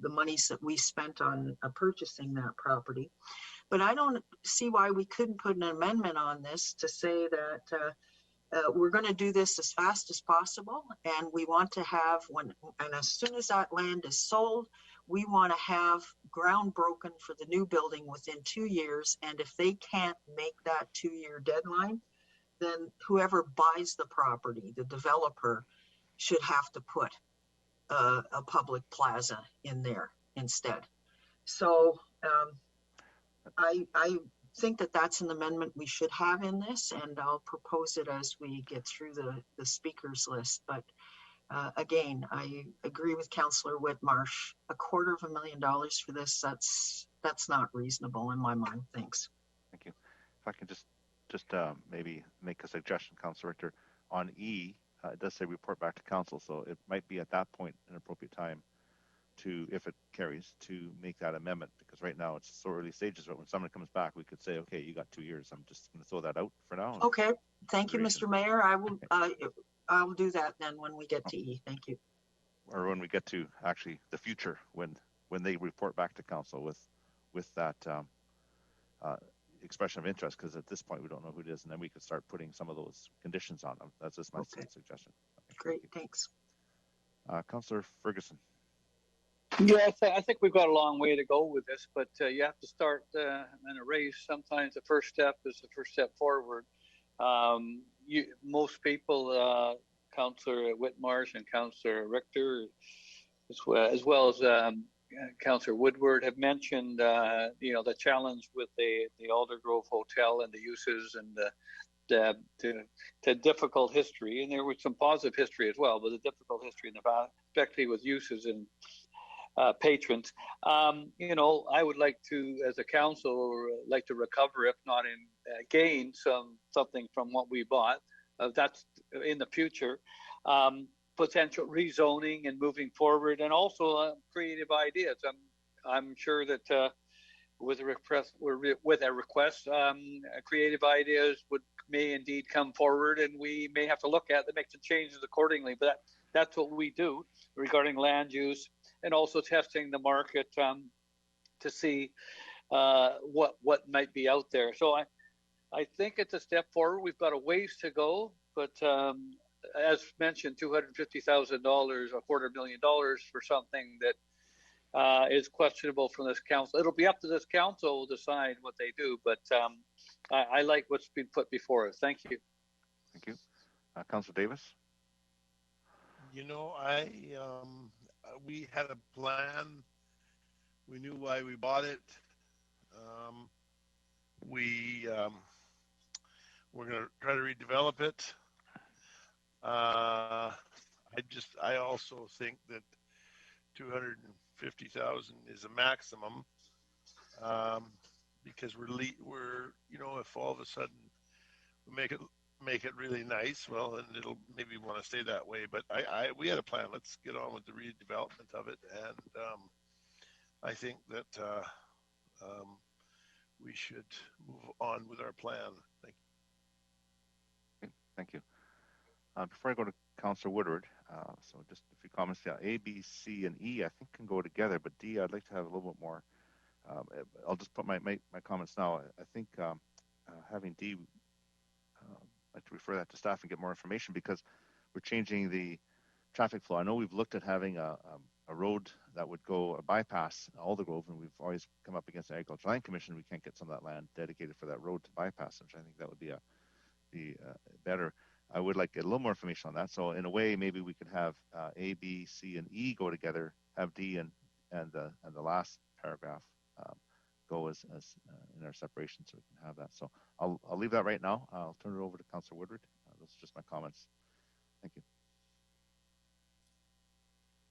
monies that we spent on purchasing that property. But I don't see why we couldn't put an amendment on this to say that we're going to do this as fast as possible, and we want to have and as soon as that land is sold, we want to have ground broken for the new building within 2 years. And if they can't make that 2-year deadline, then whoever buys the property, the developer, should have to put a public plaza in there instead. So I think that that's an amendment we should have in this, and I'll propose it as we get through the speakers list. But again, I agree with Councillor Whitmarsh. $250,000 for this, that's not reasonable in my mind. Thanks. Thank you. If I can just maybe make a suggestion, Councillor Richter, on E, it does say report back to council, so it might be at that point an appropriate time to, if it carries, to make that amendment, because right now it's so early stages, but when someone comes back, we could say, okay, you got 2 years. I'm just going to throw that out for now. Okay, thank you, Mr. Mayor. I will do that then when we get to E. Thank you. Or when we get to actually the future, when they report back to council with that expression of interest, because at this point we don't know who it is, and then we could start putting some of those conditions on them. That's just my suggestion. Okay, great, thanks. Councillor Ferguson. Yeah, I think we've got a long way to go with this, but you have to start in a race. Sometimes the first step is the first step forward. Most people, Councillor Whitmarsh and Councillor Richter, as well as Councillor Woodward, have mentioned the challenge with the Aldergrove Hotel and the uses and the difficult history. And there was some positive history as well, but the difficult history in the past, especially with uses and patrons. I would like to, as a council, like to recover, if not gain something from what we bought. That's in the future. Potential rezoning and moving forward, and also creative ideas. I'm sure that with a request, creative ideas may indeed come forward, and we may have to look at them, make some changes accordingly. But that's what we do regarding land use, and also testing the market to see what might be out there. So I think it's a step forward. We've got a ways to go, but as mentioned, $250,000, $250,000 for something that is questionable from this council. It'll be up to this council to decide what they do, but I like what's been put before us. Thank you. Thank you. Councillor Davis? You know, we had a plan. We knew why we bought it. We're going to try to redevelop it. I also think that 250,000 is a maximum, because we're if all of a sudden we make it really nice, well, then it'll maybe want to stay that way. But we had a plan. Let's get on with the redevelopment of it, and I think that we should move on with our plan. Thank you. Okay, thank you. Before I go to Councillor Woodward, so just a few comments. Yeah, A, B, C, and E I think can go together, but D I'd like to have a little bit more. I'll just put my comments now. I think having D, I'd like to refer that to staff and get more information, because we're changing the traffic flow. I know we've looked at having a road that would go a bypass Aldergrove, and we've always come up against the Agricultural Land Commission. We can't get some of that land dedicated for that road to bypass, which I think that would be better. I would like to get a little more information on that. So in a way, maybe we could have A, B, C, and E go together, have D and the last paragraph go as in our separation, so we can have that. So I'll leave that right now. I'll turn it over to Councillor Woodward. Those are just my comments. Thank you.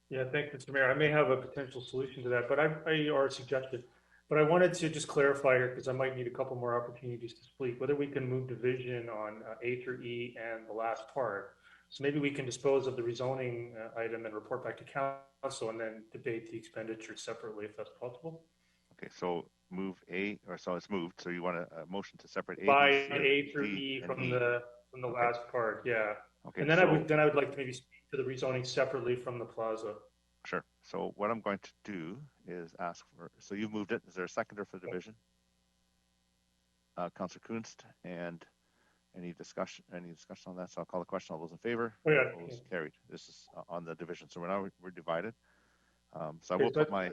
Yeah, thank you, Mr. Mayor. I may have a potential solution to that, but or a suggestion. But I wanted to just clarify here, because I might need a couple more opportunities to speak, whether we can move division on A through E and the last part. So maybe we can dispose of the rezoning item and report back to council, and then debate the expenditure separately, if that's possible. Okay, so move A, or so it's moved. So you want a motion to separate A, by B, C, A through E from the okay. Last part, yeah. Okay, and then I would like to maybe speak to the rezoning separately from the plaza. Sure. So what I'm going to do is ask for. So you moved it. Is there a seconder for the division? Councillor Kunst, and any discussion on that? So I'll call the question. All those in favor? Oh, yeah. Opposed? Carried. This is on the division. So we're divided. So I will put my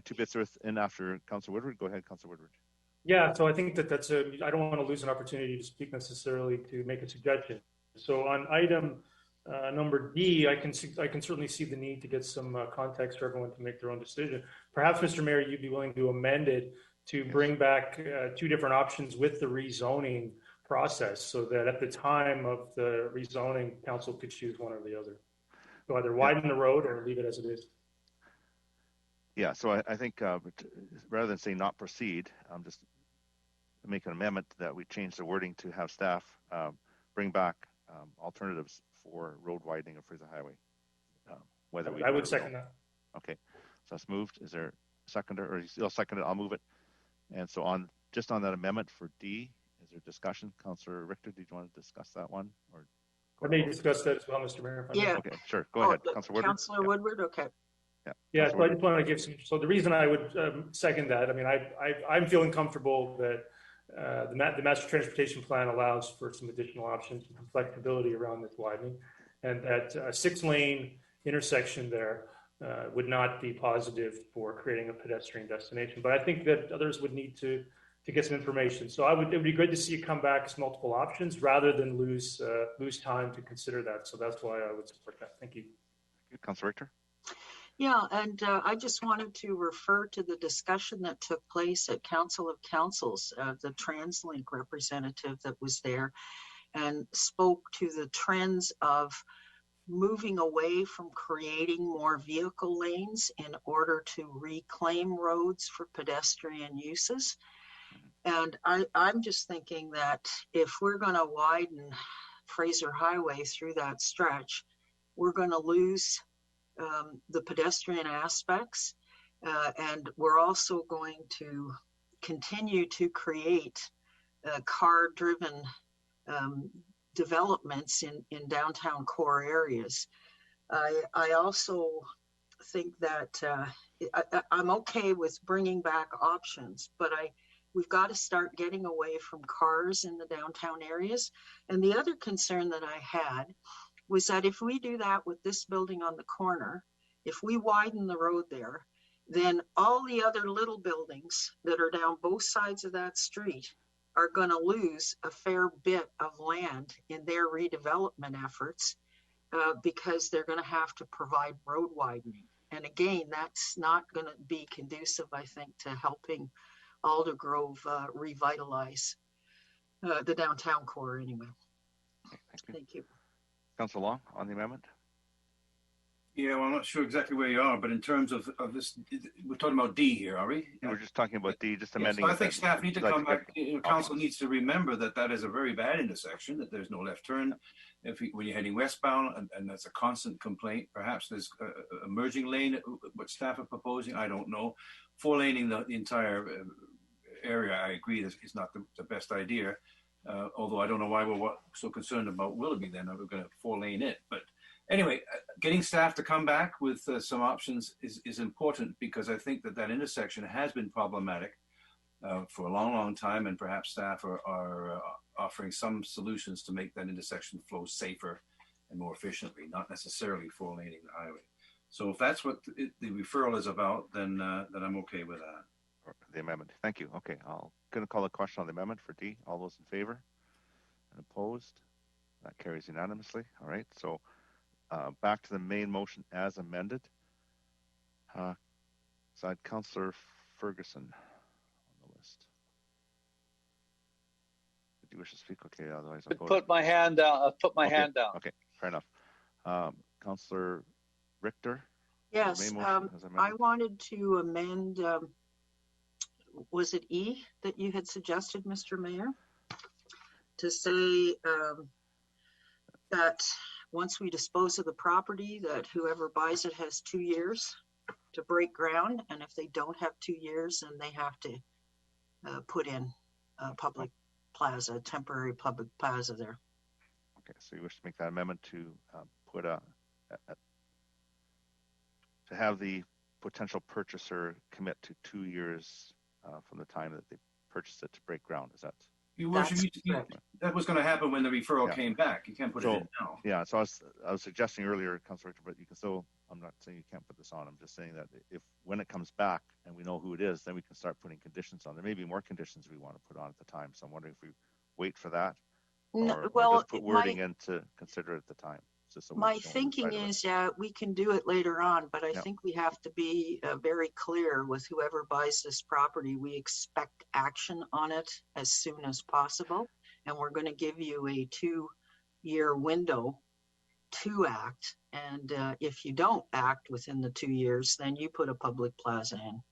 2 bits worth in after Councillor Woodward. Go ahead, Councillor Woodward. Yeah, so I think that's I don't want to lose an opportunity to speak necessarily to make a suggestion. So on item number D, I can certainly see the need to get some context for everyone to make their own decision. Perhaps, Mr. Mayor, you'd be willing to amend it to bring back 2 different options with the rezoning process, so that at the time of the rezoning, council could choose one or the other. So either widen the road or leave it as it is. Yeah, so I think rather than saying not proceed, just make an amendment that we change the wording to have staff bring back alternatives for road widening of Fraser Highway. Whether we I would second that. Okay, so that's moved. Is there a seconder, or you'll second it? I'll move it. And so on that amendment for D, is there discussion? Councillor Richter, did you want to discuss that one? Or I may discuss that as well, Mr. Mayor. Yeah. Okay, sure. Go ahead, Councillor Woodward. Councillor Woodward, okay. Yeah, so I just want to give some. So the reason I would second that, I mean, I'm feeling comfortable that the master transportation plan allows for some additional options and some flexibility around this widening, and that a 6-lane intersection there would not be positive for creating a pedestrian destination. But I think that others would need to get some information. So it would be good to see it come back as multiple options rather than lose time to consider that. So that's why I would support that. Thank you. Councillor Richter. Yeah, and I just wanted to refer to the discussion that took place at Council of Councils, the TransLink representative that was there and spoke to the trends of moving away from creating more vehicle lanes in order to reclaim roads for pedestrian uses. And I'm just thinking that if we're going to widen Fraser Highway through that stretch, we're going to lose the pedestrian aspects, and we're also going to continue to create car-driven developments in downtown core areas. I also think that I'm okay with bringing back options, but we've got to start getting away from cars in the downtown areas. And the other concern that I had was that if we do that with this building on the corner, if we widen the road there, then all the other little buildings that are down both sides of that street are going to lose a fair bit of land in their redevelopment efforts because they're going to have to provide road widening. And again, that's not going to be conducive, I think, to helping Aldergrove revitalize the downtown core anyway. Okay, thank you. Thank you. Councillor Long on the amendment. Yeah, well, I'm not sure exactly where you are, but in terms of this, we're talking about D here, are we? We're just talking about D, just Yeah, amending. so I think staff need to come back. Council options. needs to remember that that is a very bad intersection, that there's no left turn when you're heading westbound, and that's a constant complaint. Perhaps there's a merging lane, what staff are proposing, I don't know. 4-laning the entire area, I agree, is not the best idea. Although I don't know why we're so concerned about Willoughby then, we're going to 4-lane it. But anyway, getting staff to come back with some options is important, because I think that intersection has been problematic for a long, long time, and perhaps staff are offering some solutions to make that intersection flow safer and more efficiently, not necessarily 4-laning the highway. So if that's what the referral is about, then I'm okay with that. The amendment. Thank you. Okay, I'm going to call a question on the amendment for D. All those in favor and opposed? That carries unanimously. All right. So back to the main motion as amended. So I had Councillor Ferguson on the list. Did you wish to speak? Okay. Otherwise, I'll go. Put my hand down. I'll put my hand down. Okay. Fair enough. Councillor Richter. Yes. I wanted to amend. Was it E that you had suggested, Mr. Mayor? To say that once we dispose of the property, that whoever buys it has 2 years to break ground, and if they don't have 2 years, then they have to put in a public plaza, temporary public plaza there. Okay, so you wish to make that amendment to put to have the potential purchaser commit to 2 years from the time that they purchased it to break ground. Is that? Your worship, that was going to happen when the referral came back. You can't put it in now. Yeah, so I was suggesting earlier, Councillor Richter, but you can still. I'm not saying you can't put this on. I'm just saying that if when it comes back and we know who it is, then we can start putting conditions on. There may be more conditions we want to put on at the time. So I'm wondering if we wait for that, or just put wording in to consider at the time. My thinking is, we can do it later on, but I think we have to be very clear with whoever buys this property. We expect action on it as soon as possible, and we're going to give you a 2-year window to act. And if you don't act within the 2 years, then you put a public plaza in.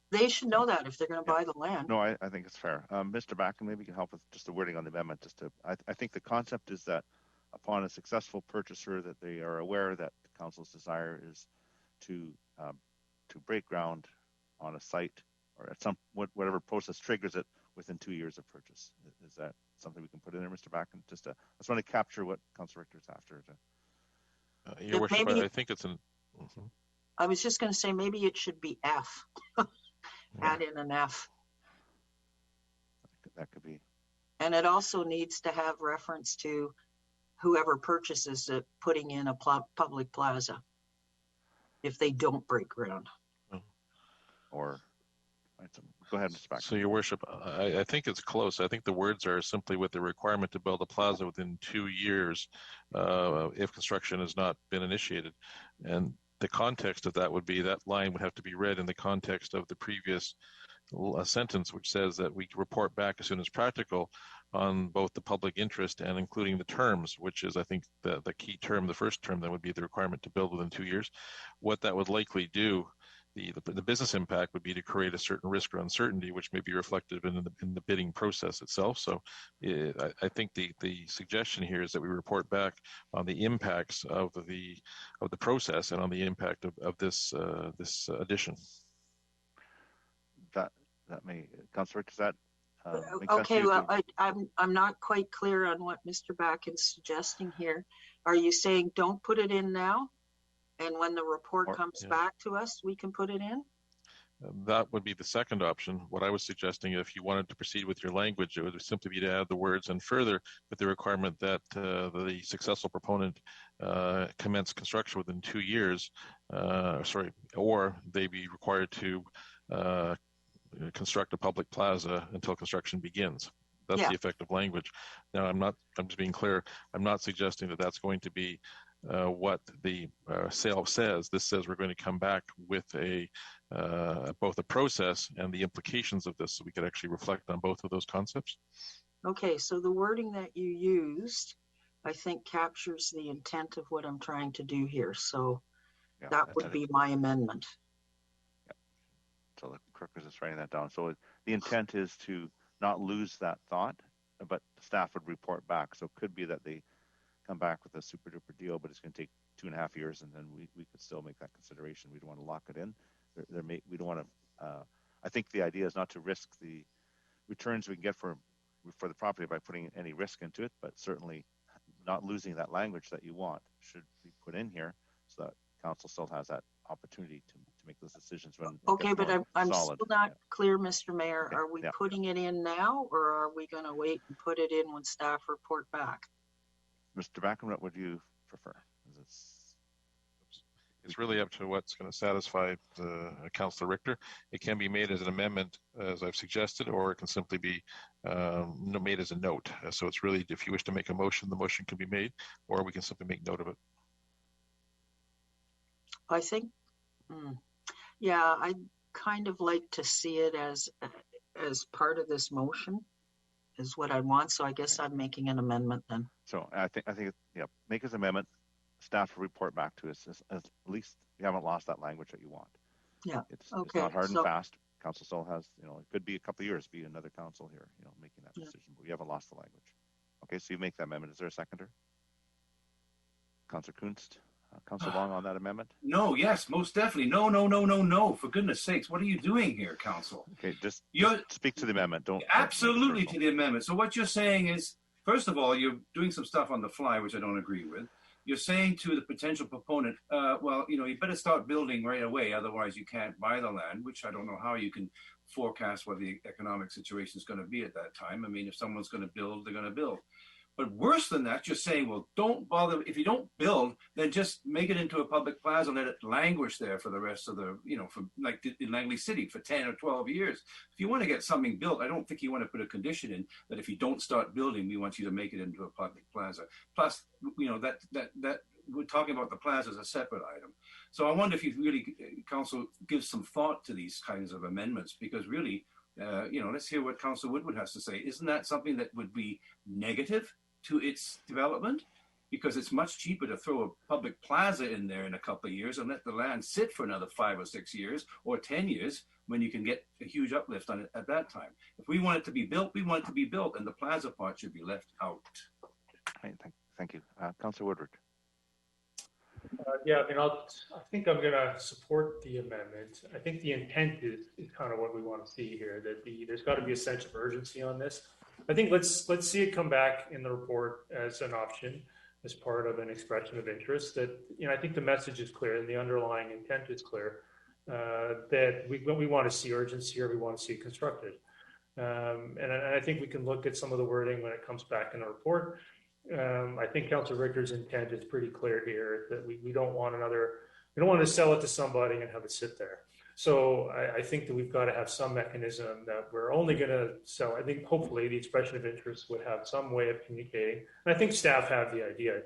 They should know that if they're going to buy the land. No, I think it's fair. Mr. Backen, maybe you can help with just the wording on the amendment. I think the concept is that upon a successful purchaser, that they are aware that the council's desire is to break ground on a site or at whatever process triggers it within 2 years of purchase. Is that something we can put in there, Mr. Backen? I just want to capture what Councillor Richter's after. Your worship, I think it's an. I was just going to say maybe it should be F. Add in an F. That could be. And it also needs to have reference to whoever purchases it putting in a public plaza if they don't break ground. Or go ahead, Mr. Backen. So, Your Worship, I think it's close. I think the words are simply with the requirement to build a plaza within 2 years if construction has not been initiated. And the context of that would be that line would have to be read in the context of the previous sentence, which says that we report back as soon as practical on both the public interest and including the terms, which is, I think, the key term. The first term that would be the requirement to build within 2 years. What that would likely do, the business impact would be to create a certain risk or uncertainty, which may be reflected in the bidding process itself. So I think the suggestion here is that we report back on the impacts of the process and on the impact of this addition. That may, Councillor, does that make sense to Okay, you? well, I'm not quite clear on what Mr. Back is suggesting here. Are you saying don't put it in now? And when the report comes back to us, we can put it in? That would be the second option. What I was suggesting, if you wanted to proceed with your language, it would simply be to add the words and further with the requirement that the successful proponent commence construction within 2 years, or they be required to construct a public plaza until construction begins. That's the effective language. Now, I'm just being clear. I'm not suggesting that that's going to be what the sale says. This says we're going to come back with both a process and the implications of this, so we could actually reflect on both of those concepts. Okay, so the wording that you used, I think, captures the intent of what I'm trying to do here. So that would be my amendment. So the clerk is just writing that down. So the intent is to not lose that thought, but staff would report back. So it could be that they come back with a super duper deal, but it's going to take 2.5 years, and then we could still make that consideration. We don't want to lock it in. We don't want to. I think the idea is not to risk the returns we can get for the property by putting any risk into it, but certainly not losing that language that you want should be put in here, so that council still has that opportunity to make those decisions when. Okay, but I'm still not clear, Mr. Mayor. Are we putting it in now, or are we going to wait and put it in when staff report back? Mr. Backham, what would you prefer? It's really up to what's going to satisfy Councillor Richter. It can be made as an amendment, as I've suggested, or it can simply be made as a note. So it's really, if you wish to make a motion, the motion can be made, or we can simply make note of it. I think, yeah, I'd kind of like to see it as part of this motion is what I want. So I guess I'm making an amendment then. So I think make his amendment. Staff will report back to us. At least you haven't lost that language that you want. Yeah. It's not hard and fast. Council still has, it could be a couple of years, be another council here, making that decision, but we haven't lost the language. Okay, so you make that amendment. Is there a seconder? Councillor Kunst, Councillor Long on that amendment? No, yes, most definitely. No. For goodness sakes, what are you doing here, Council? Okay, just speak to the amendment. Don't absolutely to the amendment. So what you're saying is, first of all, you're doing some stuff on the fly, which I don't agree with. You're saying to the potential proponent, well, you better start building right away, otherwise you can't buy the land, which I don't know how you can forecast what the economic situation is going to be at that time. I mean, if someone's going to build, they're going to build. But worse than that, you're saying, well, don't bother. If you don't build, then just make it into a public plaza and let it languish there for the rest of the, for like in Langley City for 10 or 12 years. If you want to get something built, I don't think you want to put a condition in that if you don't start building, we want you to make it into a public plaza. Plus, that we're talking about the plaza as a separate item. So I wonder if you really, Council, gives some thought to these kinds of amendments, because really, let's hear what Councillor Woodward has to say. Isn't that something that would be negative to its development? Because it's much cheaper to throw a public plaza in there in a couple of years and let the land sit for another 5 or 6 years or 10 years when you can get a huge uplift on it at that time. If we want it to be built, we want it to be built, and the plaza part should be left out. Thank you. Councillor Woodward. Yeah, I think I'm going to support the amendment. I think the intent is kind of what we want to see here, that there's got to be a sense of urgency on this. I think let's see it come back in the report as an option, as part of an expression of interest. That I think the message is clear and the underlying intent is clear, that we want to see urgency, or we want to see it constructed. And I think we can look at some of the wording when it comes back in the report. I think Councillor Richter's intent is pretty clear here, that we don't want to sell it to somebody and have it sit there. So I think that we've got to have some mechanism that we're only going to sell. I think hopefully the expression of interest would have some way of communicating. And I think staff have the idea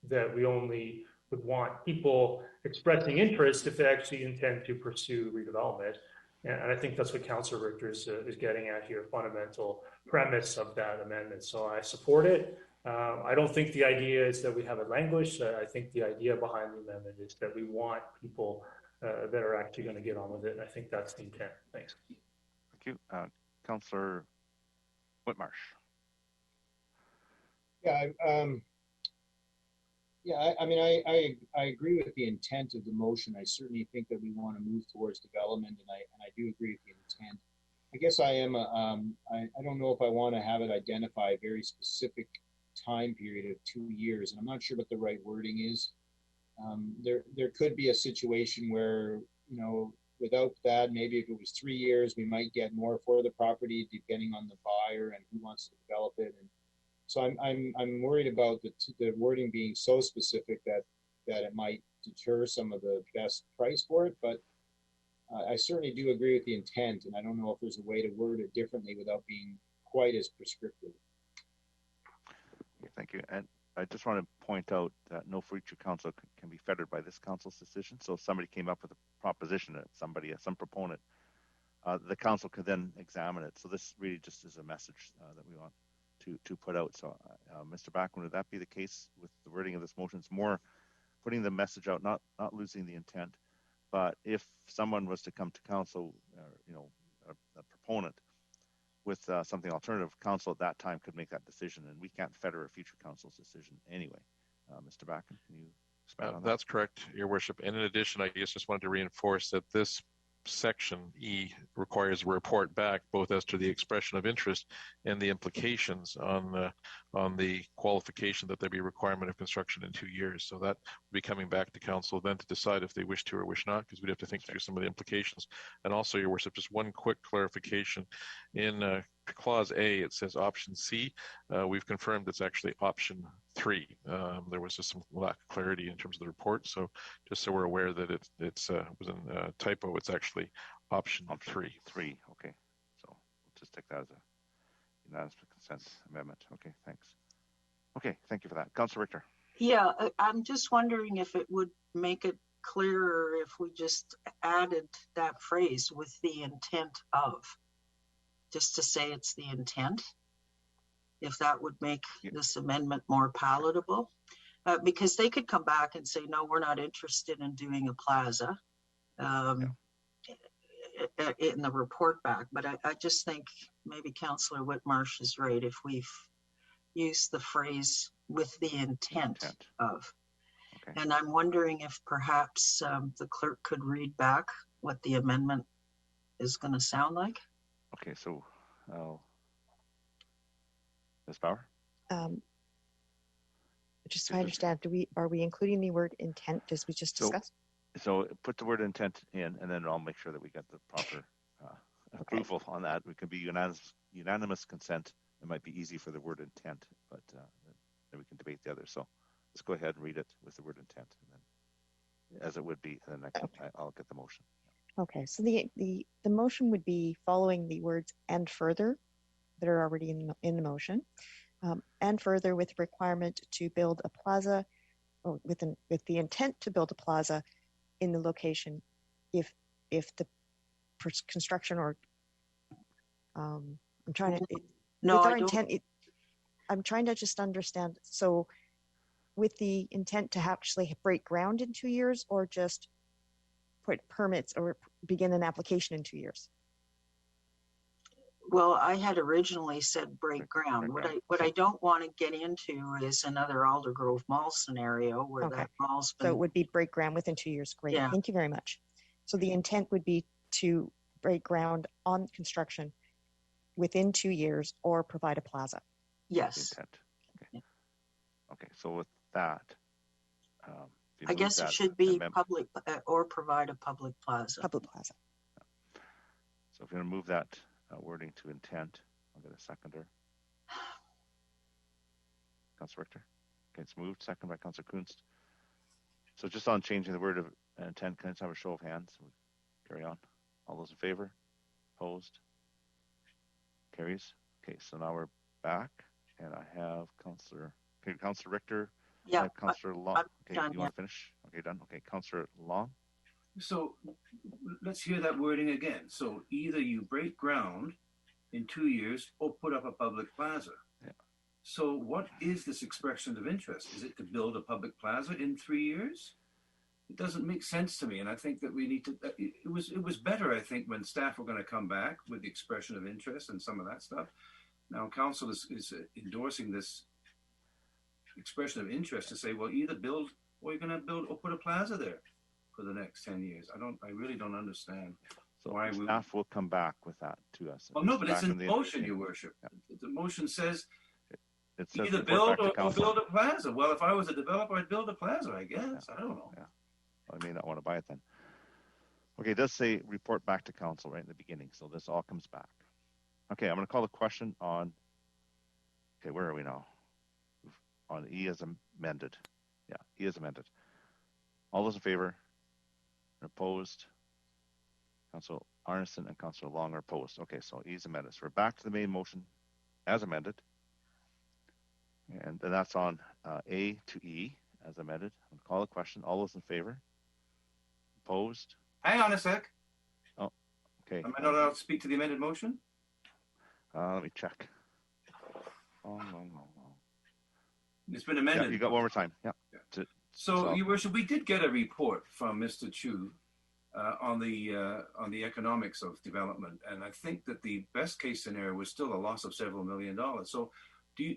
that we only would want people expressing interest if they actually intend to pursue redevelopment. And I think that's what Councillor Richter is getting at here, fundamental premise of that amendment. So I support it. I don't think the idea is that we have it languish. I think the idea behind the amendment is that we want people that are actually going to get on with it. And I think that's the intent. Thanks. Thank you. Councillor Whitmarsh. Yeah, I agree with the intent of the motion. I certainly think that we want to move towards development, and I do agree with the intent. I guess I am, I don't know if I want to have it identify a very specific time period of 2 years, and I'm not sure what the right wording is. There could be a situation where, you know, without that, maybe if it was 3 years, we might get more for the property depending on the buyer and who wants to develop it. And so I'm worried about the wording being so specific that it might deter some of the best price for it. But I certainly do agree with the intent, and I don't know if there's a way to word it differently without being quite as prescriptive. Okay, thank you. And I just want to point out that no future council can be fettered by this council's decision. So if somebody came up with a proposition that some proponent, the council could then examine it. So this really just is a message that we want to put out. So Mr. Bachman, would that be the case with the wording of this motion? It's more putting the message out, not losing the intent. But if someone was to come to council, you know, a proponent with something alternative, council at that time could make that decision, and we can't fetter a future council's decision anyway. Mr. Backen, can you expand on that? That's correct, Your Worship. And in addition, I just wanted to reinforce that this section E requires a report back both as to the expression of interest and the implications on the qualification that there be requirement of construction in 2 years. So that will be coming back to council then to decide if they wish to or wish not, because we'd have to think through some of the implications. And also, Your Worship, just one quick clarification. In clause A, it says option C. We've confirmed it's actually option 3. There was just some lack of clarity in terms of the report. So just so we're aware that it was a typo, it's actually option 3. 3, okay. So we'll just take that as a unanimous consent amendment. Okay, thanks. Okay, thank you for that. Councilor Richter. Yeah, I'm just wondering if it would make it clearer if we just added that phrase with the intent of, just to say it's the intent, if that would make this amendment more palatable. Because they could come back and say, no, we're not interested in doing a plaza in the report back. But I just think maybe Councillor Whitmarsh is right if we've used the phrase with the intent of. Okay. And I'm wondering if perhaps the clerk could read back what the amendment is going to sound like. Okay, so Ms. Bauer? Just so I understand, are we including the word intent as we just discussed? So put the word intent in, and then I'll make sure that we get the proper approval on that. It could be unanimous consent. It might be easy for the word intent, but then we can debate the other. So let's go ahead and read it with the word intent, and then, as it would be, and then I'll get the motion. Okay, so the motion would be following the words "and further" that are already in the motion, and further with requirement to build a plaza, or with the intent to build a plaza in the location, if the construction or I'm trying to no, with our intent. I'm trying to just understand. So, with the intent to actually break ground in 2 years, or just put permits or begin an application in 2 years? Well, I had originally said break ground. What I don't want to get into is another Aldergrove Mall scenario where that mall's been... So it would be break ground within 2 years. Great. Yeah. Thank you very much. So the intent would be to break ground on construction within 2 years or provide a plaza. Yes. Okay. Okay. So with that, I guess it should be public or provide a public plaza. Public plaza. So if you're going to move that wording to intent, I'll get a seconder. Councilor Richter. Okay, it's moved. Second by Councilor Kunst. So just on changing the word of intent, can I just have a show of hands? We'll carry on. All those in favor? Opposed? Carries. Okay, so now we're back, and I have Councilor Richter. Yeah. I have Councilor Long. Okay, done, you want to finish? Okay, done. Okay, Councilor Long. So let's hear that wording again. So either you break ground in 2 years or put up a public plaza. Yeah. So what is this expression of interest? Is it to build a public plaza in 3 years? It doesn't make sense to me. And I think that we need to, it was better, I think, when staff were going to come back with the expression of interest and some of that stuff. Now council is endorsing this expression of interest to say, well, either build or you're going to build or put a plaza there for the next 10 years. I really don't understand. So why we, staff will come back with that to us. well, no, but it's back in the motion, Your Worship. The motion says It says either report build back to or council. build a plaza. Well, if I was a developer, I'd build a plaza, I guess. I don't know. Yeah. I may not want to buy it then. Okay, it does say report back to council right in the beginning, so this all comes back. Okay, I'm going to call the question on, okay, where are we now? On E as amended. Yeah, E as amended. All those in favor? Opposed? Councilor Arneson and Councilor Long are opposed. Okay, so E is amended. So we're back to the main motion as amended. And then that's on A to E as amended. I'll call the question. All those in favor? Opposed? Hang on a sec. Oh, okay. Am I not allowed to speak to the amended motion? Let me check. Oh. It's been amended. Yeah, you got one more time. Yeah. So, Your Worship, we did get a report from Mr. Chu on the economics of development, and I think that the best case scenario was still a loss of several $1 million. So,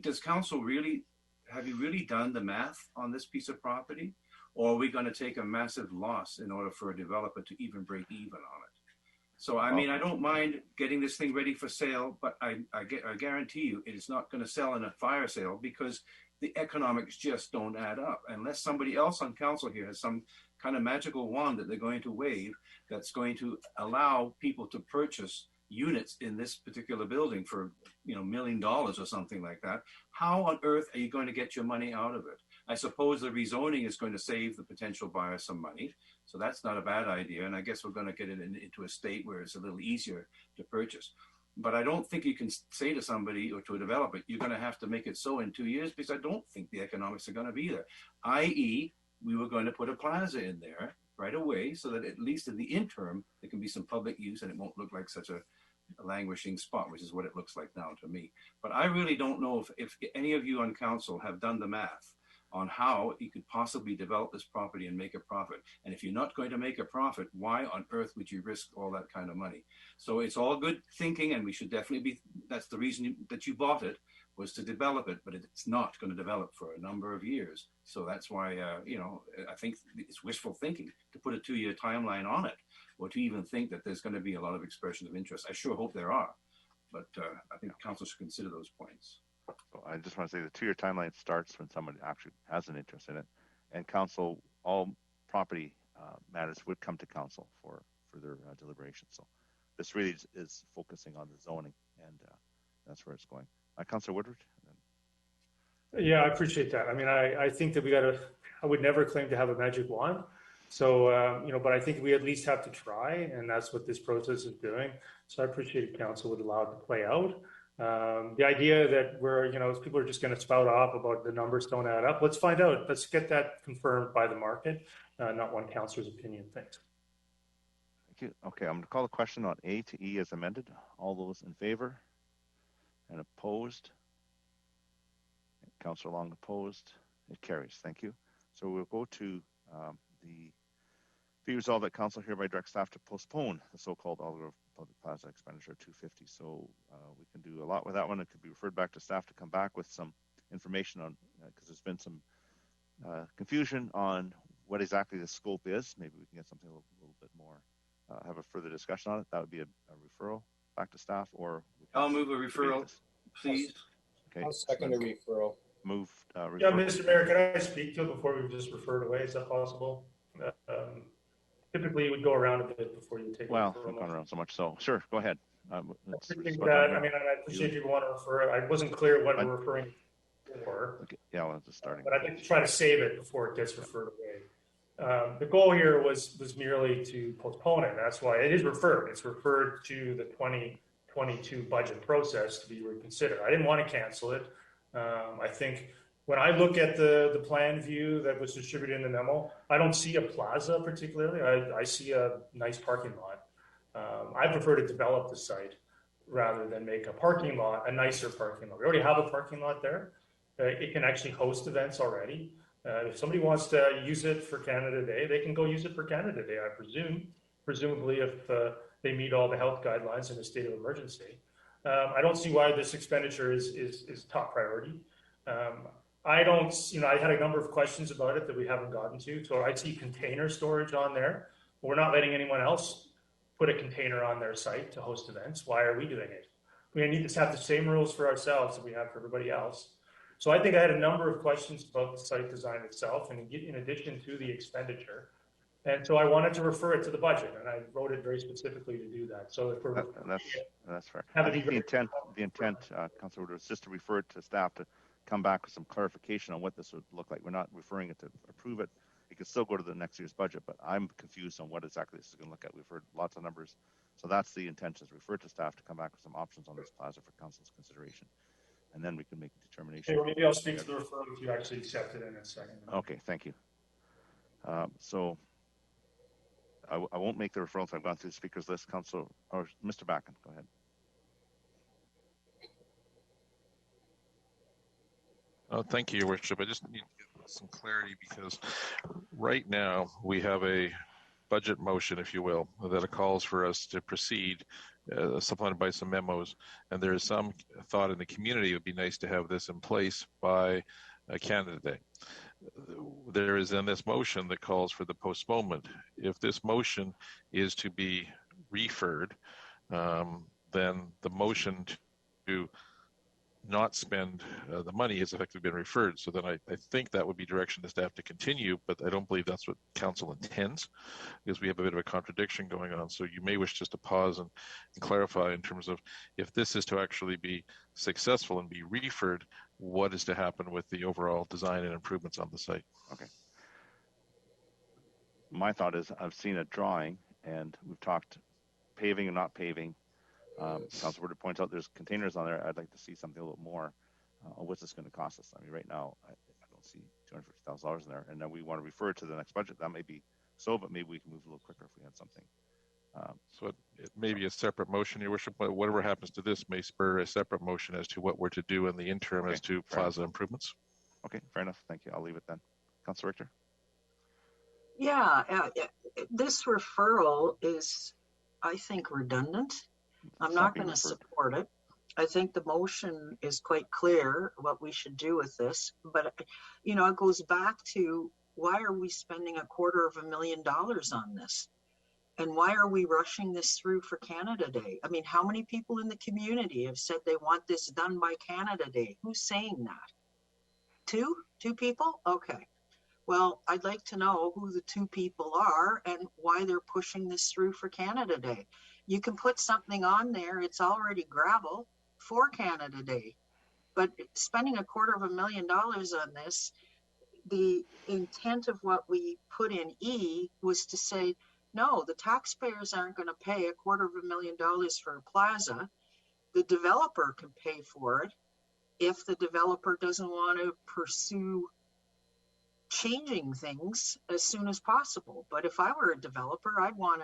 does council really have you really done the math on this piece of property, or are we going to take a massive loss in order for a developer to even break even on it? So, I mean, I don't mind getting this thing ready for sale, but I guarantee you it is not going to sell in a fire sale because the economics just don't add up unless somebody else on council here has some kind of magical wand that they're going to wave that's going to allow people to purchase units in this particular building for, $1 million or something like that. How on earth are you going to get your money out of it? I suppose the rezoning is going to save the potential buyer some money. So that's not a bad idea. And I guess we're going to get it into a state where it's a little easier to purchase. But I don't think you can say to somebody or to a developer, you're going to have to make it so in 2 years, because I don't think the economics are going to be there. I.e., we were going to put a plaza in there right away so that at least in the interim, there can be some public use and it won't look like such a languishing spot, which is what it looks like now to me. But I really don't know if any of you on council have done the math on how you could possibly develop this property and make a profit. And if you're not going to make a profit, why on earth would you risk all that kind of money? So it's all good thinking, and we should definitely be, that's the reason that you bought it, was to develop it, but it's not going to develop for a number of years. So that's why, I think it's wishful thinking to put a 2-year timeline on it, or to even think that there's going to be a lot of expression of interest. I sure hope there are, but I think council should consider those points. So I just want to say the 2-year timeline starts when somebody actually has an interest in it, and council, all property matters would come to council for their deliberation. So this really is focusing on the zoning, and that's where it's going. Councilor Woodward. Yeah, I appreciate that. I mean, I think that I would never claim to have a magic wand. So, but I think we at least have to try, and that's what this process is doing. So I appreciate council would allow it to play out. The idea that people are just going to spout off about the numbers don't add up. Let's find out. Let's get that confirmed by the market, not one councilor's opinion. Thanks. Thank you. Okay, I'm going to call the question on A to E as amended. All those in favor and opposed? Councilor Long opposed. It carries. Thank you. So we'll go to the be resolved that council hereby directs staff to postpone the so-called Aldergrove Public Plaza expenditure of $250. So we can do a lot with that one. It could be referred back to staff to come back with some information on, because there's been some confusion on what exactly the scope is. Maybe we can get something a little bit more, have a further discussion on it. That would be a referral back to staff, or I'll move a referral, please. Okay. I'll second a referral. Move. Referral. Yeah, Mr. Mayor, can I speak to it before we just refer it away? Is that possible? Typically, you would go around a bit before you take. Well, we've gone around so much, so sure, go ahead. I appreciate people want to refer it. I wasn't clear what we're referring for. Okay. Yeah, well, just starting. But I think to try to save it before it gets referred away. The goal here was merely to postpone it. That's why it is referred. It's referred to the 2022 budget process to be reconsidered. I didn't want to cancel it. I think when I look at the plan view that was distributed in the memo, I don't see a plaza particularly. I see a nice parking lot. I prefer to develop the site rather than make a parking lot a nicer parking lot. We already have a parking lot there. It can actually host events already. If somebody wants to use it for Canada Day, they can go use it for Canada Day, I presume. Presumably if they meet all the health guidelines in a state of emergency. I don't see why this expenditure is top priority. I had a number of questions about it that we haven't gotten to. So I see container storage on there. We're not letting anyone else put a container on their site to host events. Why are we doing it? We need to have the same rules for ourselves that we have for everybody else. So I think I had a number of questions about the site design itself, and in addition to the expenditure. And so I wanted to refer it to the budget, and I wrote it very specifically to do that. So if we're that's fair. I think the intent, Councilor Woodward, is just to refer it to staff to come back with some clarification on what this would look like. We're not referring it to approve it. It can still go to the next year's budget, but I'm confused on what exactly this is going to look at. We've heard lots of numbers, so that's the intention: is refer to staff to come back with some options on this plaza for council's consideration, and then we can make a determination. Okay, well, maybe I'll speak to the referral if you actually accept it in a second. Okay, thank you. So I won't make the referral until I've gone through the speakers list. Council or Mr. Backen, go ahead. Thank you, Your Worship. I just need to get some clarity because right now we have a budget motion, if you will, that calls for us to proceed, supplemented by some memos. And there is some thought in the community it would be nice to have this in place by Canada Day. There is in this motion that calls for the postponement. If this motion is to be referred, then the motion to not spend the money has effectively been referred. So then I think that would be direction to staff to continue, but I don't believe that's what council intends because we have a bit of a contradiction going on. So you may wish just to pause and clarify in terms of if this is to actually be successful and be referred, what is to happen with the overall design and improvements on the site. Okay. My thought is I've seen a drawing and we've talked paving and not paving. Councilor Woodward points out there's containers on there. I'd like to see something a little more. What's this going to cost us? I mean, right now, I don't see $250,000 in there. And then we want to refer it to the next budget. That may be so, but maybe we can move a little quicker if we had something. So it may be a separate motion, Your Worship, but whatever happens to this may spur a separate motion as to what we're to do in the interim as to plaza improvements. Okay, fair enough. Thank you. I'll leave it then. Councilor Richter? Yeah, this referral is, I think, redundant. I'm not going to support it. I think the motion is quite clear what we should do with this, but you know, it goes back to why are we spending $250,000 on this? And why are we rushing this through for Canada Day? I mean, how many people in the community have said they want this done by Canada Day? Who's saying that? Two people? Okay. Well, I'd like to know who the two people are and why they're pushing this through for Canada Day. You can put something on there, it's already gravel for Canada Day. But spending $250,000 on this, the intent of what we put in E was to say, no, the taxpayers aren't going to pay $250,000 for a plaza. The developer can pay for it if the developer doesn't want to pursue changing things as soon as possible. But if I were a developer, I'd want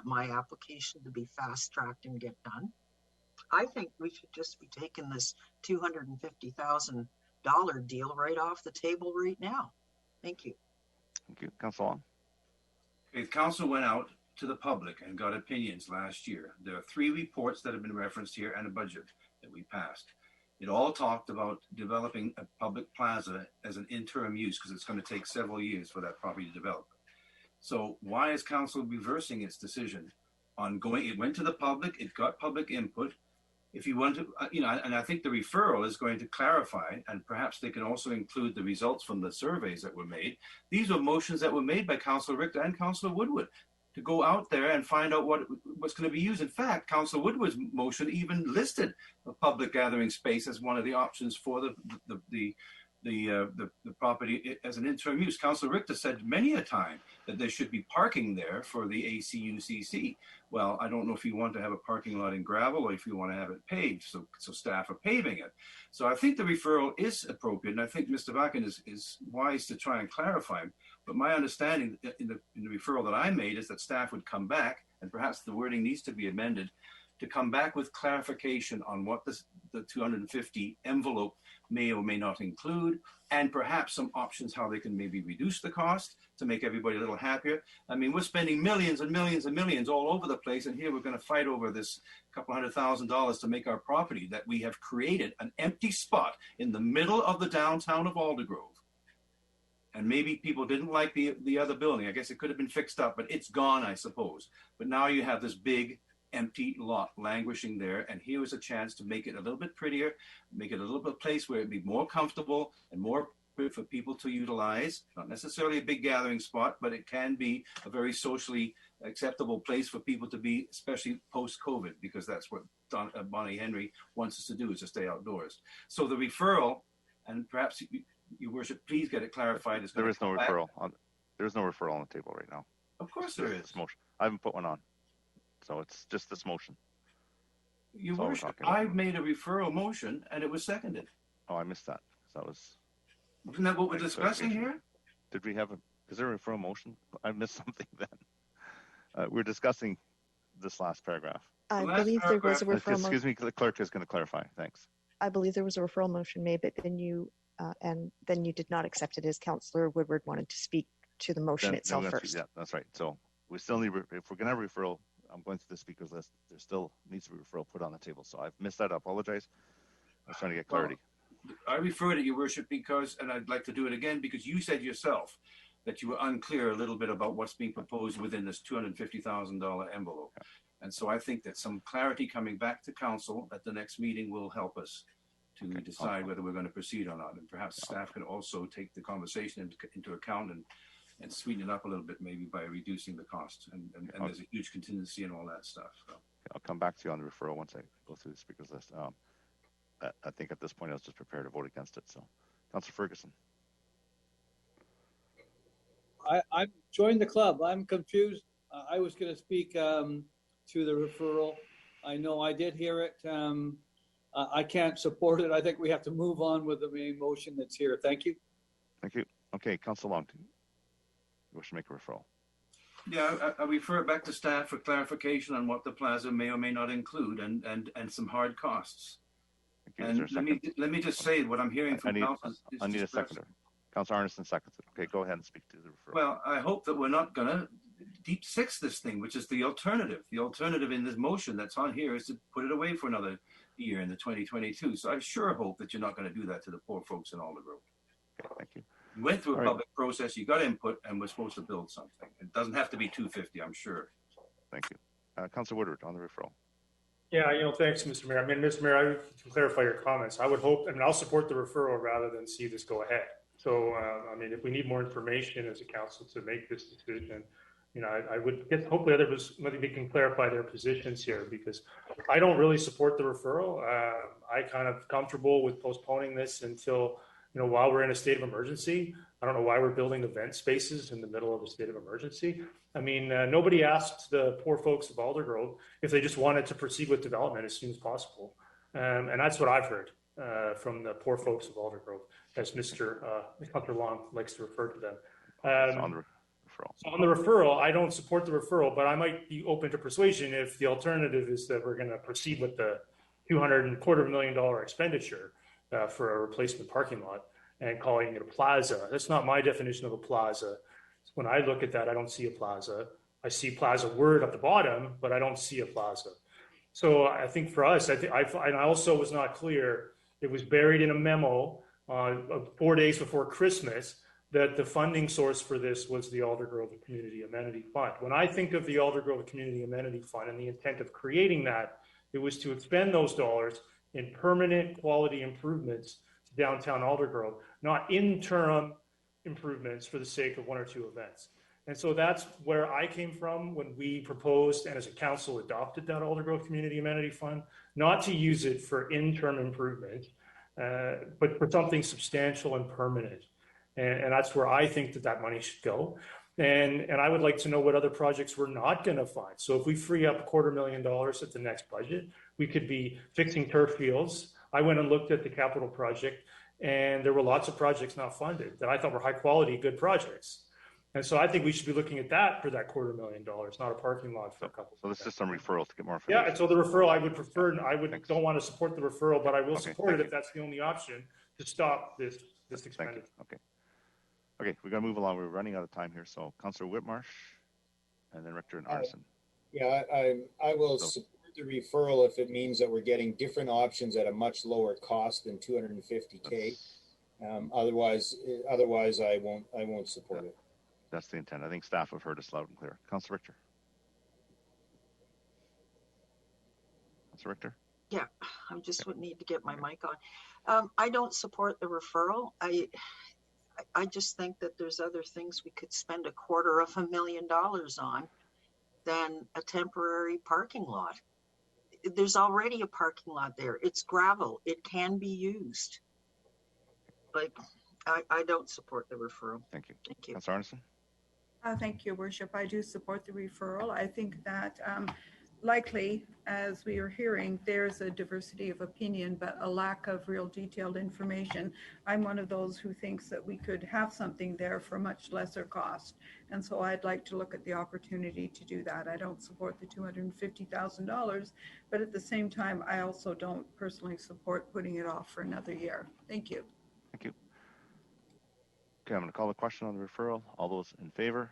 my application to be fast-tracked and get done. I think we should just be taking this $250,000 deal right off the table right now. Thank you. Thank you. Councilor Long? Okay, the council went out to the public and got opinions last year. There are 3 reports that have been referenced here and a budget that we passed. It all talked about developing a public plaza as an interim use because it's going to take several years for that property to develop. So why is council reversing its decision on going? It went to the public, it got public input. If you want to, you know, and I think the referral is going to clarify, and perhaps they can also include the results from the surveys that were made. These were motions that were made by Councilor Richter and Councilor Woodward to go out there and find out what's going to be used. In fact, Councilor Woodward's motion even listed a public gathering space as one of the options for the property as an interim use. Councilor Richter said many a time that there should be parking there for the ACUCC. Well, I don't know if you want to have a parking lot in gravel or if you want to have it paved, so staff are paving it. So I think the referral is appropriate, and I think Mr. Backen is wise to try and clarify. But my understanding in the referral that I made is that staff would come back, and perhaps the wording needs to be amended, to come back with clarification on what the 250 envelope may or may not include, and perhaps some options how they can maybe reduce the cost to make everybody a little happier. I mean, we're spending millions and millions and millions all over the place, and here we're going to fight over this couple $100,000 to make our property that we have created an empty spot in the middle of the downtown of Aldergrove. And maybe people didn't like the other building. I guess it could have been fixed up, but it's gone, I suppose. But now you have this big empty lot languishing there, and here was a chance to make it a little bit prettier, make it a little bit place where it'd be more comfortable and more for people to utilize. Not necessarily a big gathering spot, but it can be a very socially acceptable place for people to be, especially post-COVID, because that's what Bonnie Henry wants us to do, is to stay outdoors. So the referral, and perhaps Your Worship, please get it clarified. There is no referral on. There is no referral on the table right now. Of course there is. This motion. I haven't put one on, so it's just this motion. Your Worship, I've made a referral motion and it was seconded. Oh, I missed that. That was. Isn't that what we're discussing here? Did we have a? Is there a referral motion? I missed something then. We're discussing this last paragraph. I believe there was a referral motion. Excuse me, the clerk is going to clarify. Thanks. I believe there was a referral motion made, but then you did not accept it as Councillor Woodward wanted to speak to the motion itself first. Yeah, that's right. So we still need, if we're going to have a referral, I'm going through the speakers list. There still needs to be a referral put on the table. So I've missed that. I apologize. I was trying to get clarity. I referred it, Your Worship, because, and I'd like to do it again, because you said yourself that you were unclear a little bit about what's being proposed within this $250,000 envelope. Okay. And so I think that some clarity coming back to council at the next meeting will help us to decide whether we're going to proceed or not. And perhaps staff can also take the conversation into account and sweeten it up a little bit, maybe by reducing the cost. And there's a huge contingency and all that stuff. So. I'll come back to you on the referral once I go through the speakers list. I think at this point I was just prepared to vote against it. So, Councillor Ferguson. I joined the club. I'm confused. I was going to speak to the referral. I know I did hear it. I can't support it. I think we have to move on with the main motion that's here. Thank you. Thank you. Okay, Councillor Longton, you wish to make a referral? Yeah, I refer it back to staff for clarification on what the plaza may or may not include and some hard costs. And let me just say what I'm hearing from council. I need a seconder. Councillor Arneson seconds it. Okay, go ahead and speak to the referral. Well, I hope that we're not going to deep six this thing, which is the alternative. The alternative in this motion that's on here is to put it away for another year in the 2022. So I sure hope that you're not going to do that to the poor folks in Alder Grove. Okay, thank you. You went through a public process, you got input, and we're supposed to build something. It doesn't have to be 250, I'm sure. Thank you. Councillor Woodward on the referral. Yeah, thanks, Mr. Mayor. I mean, Mr. Mayor, I can clarify your comments. I would hope, I'll support the referral rather than see this go ahead. So, I mean, if we need more information as a council to make this decision, I would get, hopefully others, maybe we can clarify their positions here, because I don't really support the referral. I kind of comfortable with postponing this until, while we're in a state of emergency. I don't know why we're building event spaces in the middle of a state of emergency. I mean, nobody asked the poor folks of Aldergrove if they just wanted to proceed with development as soon as possible. And that's what I've heard from the poor folks of Aldergrove, as Mr. Councillor Long likes to refer to them. So on the referral, I don't support the referral, but I might be open to persuasion if the alternative is that we're going to proceed with the $225,000 expenditure for a replacement parking lot and calling it a plaza. That's not my definition of a plaza. When I look at that, I don't see a plaza. I see plaza word at the bottom, but I don't see a plaza. So I think for us, and I also was not clear, it was buried in a memo 4 days before Christmas that the funding source for this was the Aldergrove Community Amenity Fund. When I think of the Aldergrove Community Amenity Fund and the intent of creating that, it was to expend those dollars in permanent quality improvements to downtown Aldergrove, not interim improvements for the sake of one or two events. And so that's where I came from when we proposed and as a council adopted that Aldergrove Community Amenity Fund, not to use it for interim improvement, but for something substantial and permanent. And that's where I think that money should go. And I would like to know what other projects we're not going to fund. So if we free up $250,000 at the next budget, we could be fixing turf fields. I went and looked at the capital project, and there were lots of projects not funded that I thought were high quality, good projects. And so I think we should be looking at that for that $250,000, not a parking lot for a couple. So this is some referral to get more information. Yeah, and so the referral, I would prefer, don't want to support the referral, but I will support it if that's the only option to stop this expenditure. Okay, we're going to move along. We're running out of time here. So Councillor Whitmarsh and then Richter and Arneson. Yeah, I will support the referral if it means that we're getting different options at a much lower cost than $250K. Otherwise, I won't support it. That's the intent. I think staff have heard us loud and clear. Councillor Richter. Councillor Richter. Yeah, I just would need to get my mic on. I don't support the referral. I just think that there's other things we could spend $250,000 on than a temporary parking lot. There's already a parking lot there. It's gravel. It can be used. Like, I don't support the referral. Thank you. Thank you. Councillor Arneson. Thank you, Worship. I do support the referral. I think that likely, as we are hearing, there's a diversity of opinion, but a lack of real detailed information. I'm one of those who thinks that we could have something there for much lesser cost. And so I'd like to look at the opportunity to do that. I don't support the $250,000, but at the same time, I also don't personally support putting it off for another year. Thank you. Thank you. Okay, I'm going to call the question on the referral. All those in favor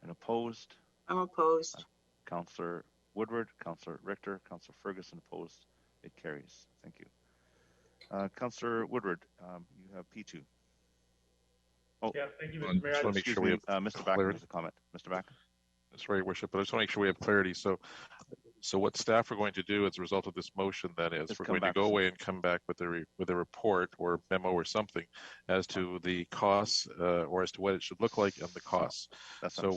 and opposed? I'm opposed. Councillor Woodward, Councillor Richter, Councillor Ferguson opposed. It carries. Thank you. Councillor Woodward, you have P2. Oh, yeah, thank you, Mr. Mayor. Just want to make sure we have Mr. Backer has a comment. Mr. Backer. That's right, Worship, but I just want to make sure we have clarity. So what staff are going to do as a result of this motion, that is, we're going to go away and come back with a report or memo or something as to the costs or as to what it should look like and the costs. So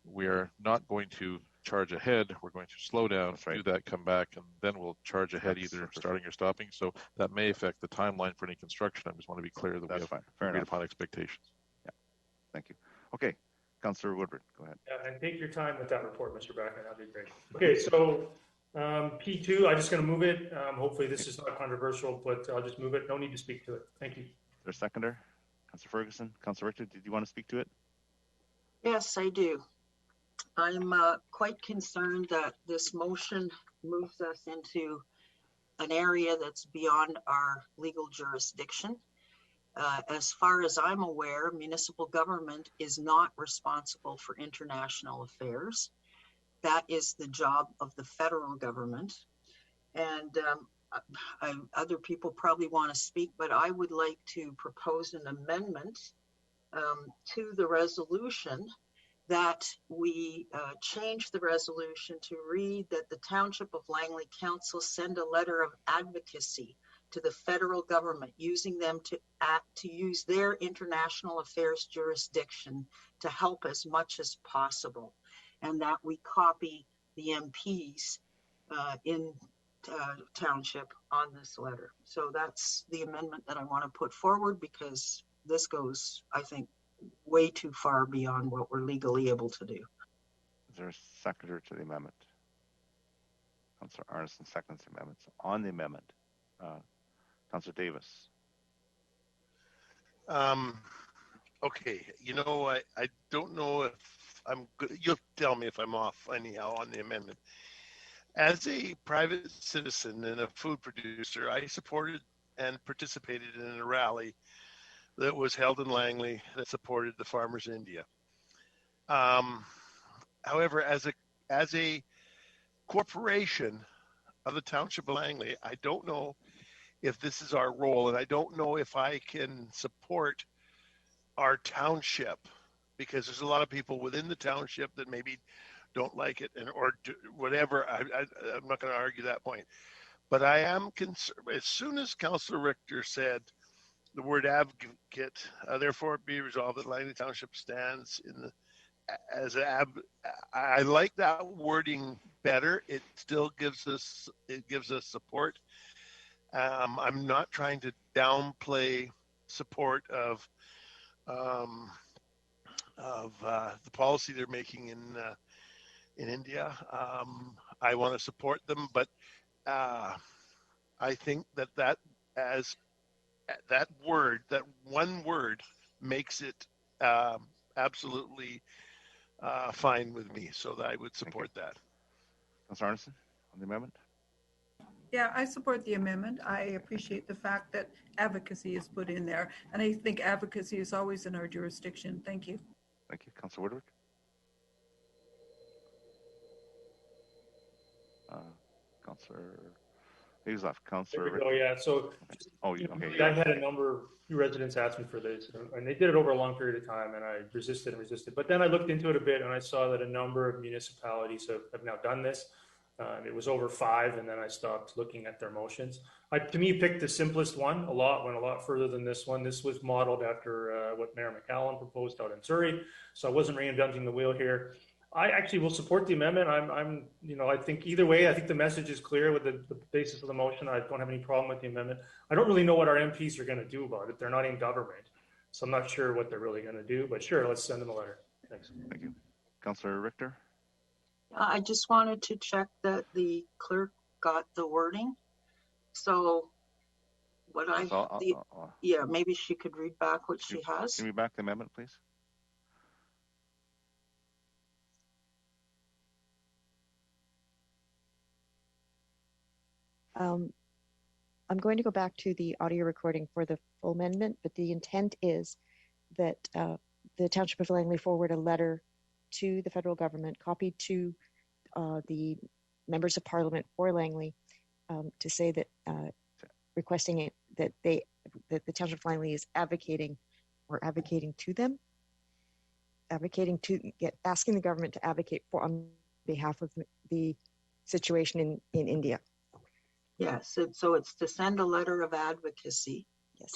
we are not going to charge ahead. We're going to slow down, do that, come back, and then we'll charge ahead, either starting or stopping. So that may affect the timeline for any construction. I just want to be clear that we have agreed upon expectations. Yeah, thank you. Okay. Councillor Woodward, go ahead. Yeah, and take your time with that report, Mr. Backer. That'd be great. Okay, so P2, I'm just going to move it. Hopefully this is not controversial, but I'll just move it. No need to speak to it. Thank you. There's a seconder. Councillor Ferguson. Councillor Richter, did you want to speak to it? Yes, I do. I'm quite concerned that this motion moves us into an area that's beyond our legal jurisdiction. As far as I'm aware, municipal government is not responsible for international affairs. That is the job of the federal government. And other people probably want to speak, but I would like to propose an amendment to the resolution that we change the resolution to read that the Township of Langley Council send a letter of advocacy to the federal government, using them to use their international affairs jurisdiction to help as much as possible, and that we copy the MPs in Township on this letter. So that's the amendment that I want to put forward, because this goes, I think, way too far beyond what we're legally able to do. Is there a seconder to the amendment? Councillor Arneson seconds the amendment. So on the amendment, Councillor Davis. Okay, you know, I don't know if I'm good. You'll tell me if I'm off anyhow on the amendment. As a private citizen and a food producer, I supported and participated in a rally that was held in Langley that supported the Farmers India. However, as a corporation of the Township of Langley, I don't know if this is our role, and I don't know if I can support our township, because there's a lot of people within the township that maybe don't like it, or whatever. I'm not going to argue that point, but I am concerned. As soon as Councillor Richter said the word advocate, therefore be resolved that Langley Township stands in the as I like that wording better. It still gives us support. I'm not trying to downplay support of the policy they're making in India. I want to support them, but I think that one word makes it absolutely fine with me, so that I would support that. Councillor Arneson on the amendment. Yeah, I support the amendment. I appreciate the fact that advocacy is put in there, and I think advocacy is always in our jurisdiction. Thank you. Thank you. Councillor Woodward. Councillor Who's left? There Councillor we Richter? go, yeah. So Oh, you, okay. I've had a few residents ask me for this, and they did it over a long period of time, and I resisted and resisted. But then I looked into it a bit, and I saw that a number of municipalities have now done this. It was over 5, and then I stopped looking at their motions. I, to me, picked the simplest one. Went a lot further than this one. This was modeled after what Mayor McCallum proposed out in Surrey, so I wasn't reinventing the wheel here. I actually will support the amendment. I think either way, I think the message is clear with the basis of the motion. I don't have any problem with the amendment. I don't really know what our MPs are going to do about it. They're not in government, so I'm not sure what they're really going to do. But sure, let's send them a letter. Thanks. Thank you, Councillor Richter. I just wanted to check that the clerk got the wording. So what yeah, maybe she could read back what she has. Can you read back the amendment, please? I'm going to go back to the audio recording for the full amendment, but the intent is that the Township of Langley forward a letter to the federal government, copied to the members of Parliament for Langley, to say that requesting it that the Township of Langley is advocating to them, asking the government to advocate for on behalf of the situation in India. Yes, so it's to send a letter of advocacy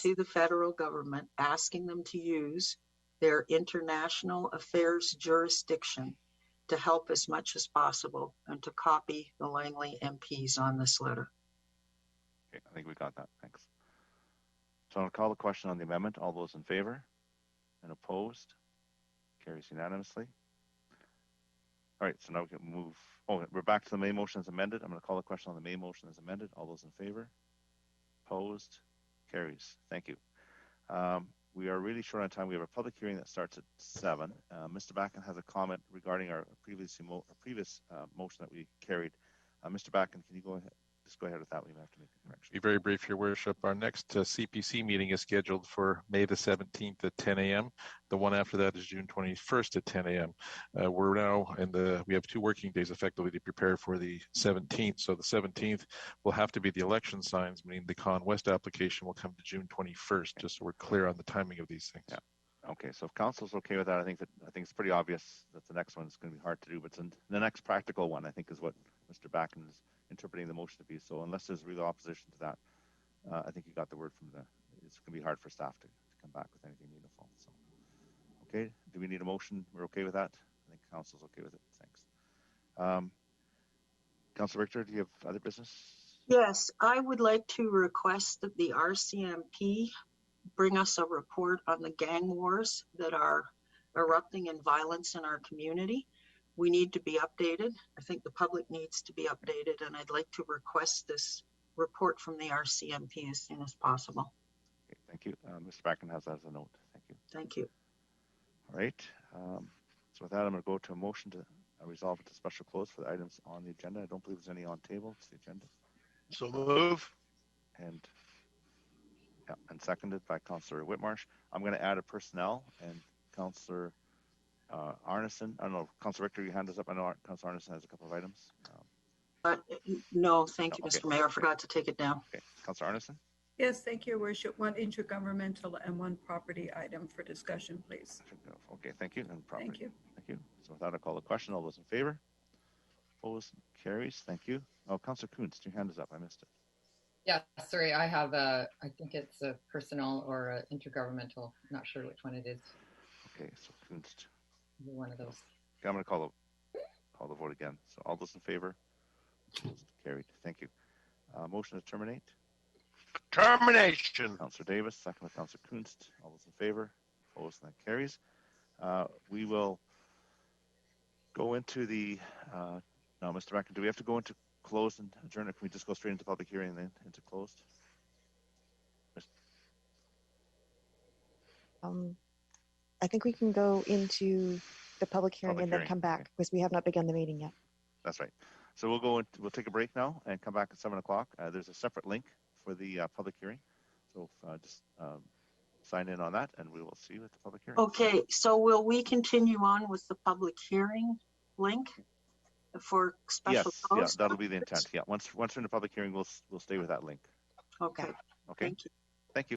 to the federal government, asking them to use their international affairs jurisdiction to help as much as possible, and to copy the Langley MPs on this letter. Okay, I think we got that. Thanks. So I'll call the question on the amendment. All those in favor and opposed? Carries unanimously. All right, so now we can move. Oh, we're back to the main motion as amended. I'm going to call the question on the main motion as amended. All those in favor? Opposed? Carries. Thank you. We are really short on time. We have a public hearing that starts at 7. Mr. Backen has a comment regarding our previous motion that we carried. Mr. Backen, can you go ahead? Just go ahead with that. We have to make a correction. Be very brief, Your Worship. Our next CPC meeting is scheduled for May the 17th at 10 a.m. The one after that is June 21st at 10 a.m. We're now we have 2 working days effectively to prepare for the 17th. So the 17th will have to be the election signs, meaning the Con West application will come to June 21st, just so we're clear on the timing of these things. Yeah. Okay, so if council's okay with that, I think it's pretty obvious that the next one is going to be hard to do, but the next practical one, I think, is what Mr. Backen is interpreting the motion to be. So unless there's real opposition to that, I think you got the word from it's going to be hard for staff to come back with anything meaningful. So, okay, do we need a motion? We're okay with that? I think council's okay with it. Thanks. Councilor Richter, do you have other business? Yes, I would like to request that the RCMP bring us a report on the gang wars that are erupting in violence in our community. We need to be updated. I think the public needs to be updated, and I'd like to request this report from the RCMP as soon as possible. Okay, thank you. Mr. Backen has that as a note. Thank you. Thank you. All right. So with that, I'm going to go to a motion to resolve it to special close for the items on the agenda. I don't believe there's any on table. It's the agenda. So move. And seconded by Councillor Whitmarsh. I'm going to add a personnel and Councillor Arneson. I don't know, Councillor Richter, your hand is up. I know Councillor Arneson has a couple of items. No, thank you, Mr. Mayor. I forgot to take it down. Okay, Councillor Arneson. Yes, thank you, Your Worship. 1 intergovernmental and 1 property item for discussion, please. Okay, thank you. And property. Thank you. Thank you. So without a call to question, all those in favor? Opposed? Carries. Thank you. Oh, Councillor Kunst, your hand is up. I missed it. Yeah, sorry, I have I think it's a personnel or a intergovernmental. I'm not sure which one it is. Okay, so Kunst. One of those. Okay, I'm going to call the vote again. So all those in favor? Opposed? Carried. Thank you. Motion to terminate. Termination. Councillor Davis, second by Councillor Kunst. All those in favor? Opposed? And that carries. We will go into the. Now, Mr. Backen, do we have to go into closed and adjourn, or can we just go straight into public hearing and then into closed? I think we can go into the public hearing and then come back because we have not begun the meeting yet. That's right. So we'll take a break now and come back at 7 o'clock. There's a separate link for the public hearing. So just sign in on that and we will see you at the public hearing. Okay, so will we continue on with the public hearing link? for special Yes, cause? yeah, that'll be the intent. Yeah, once we're in the public hearing, we'll stay with that link. Okay. Okay. Thank you. Thank you.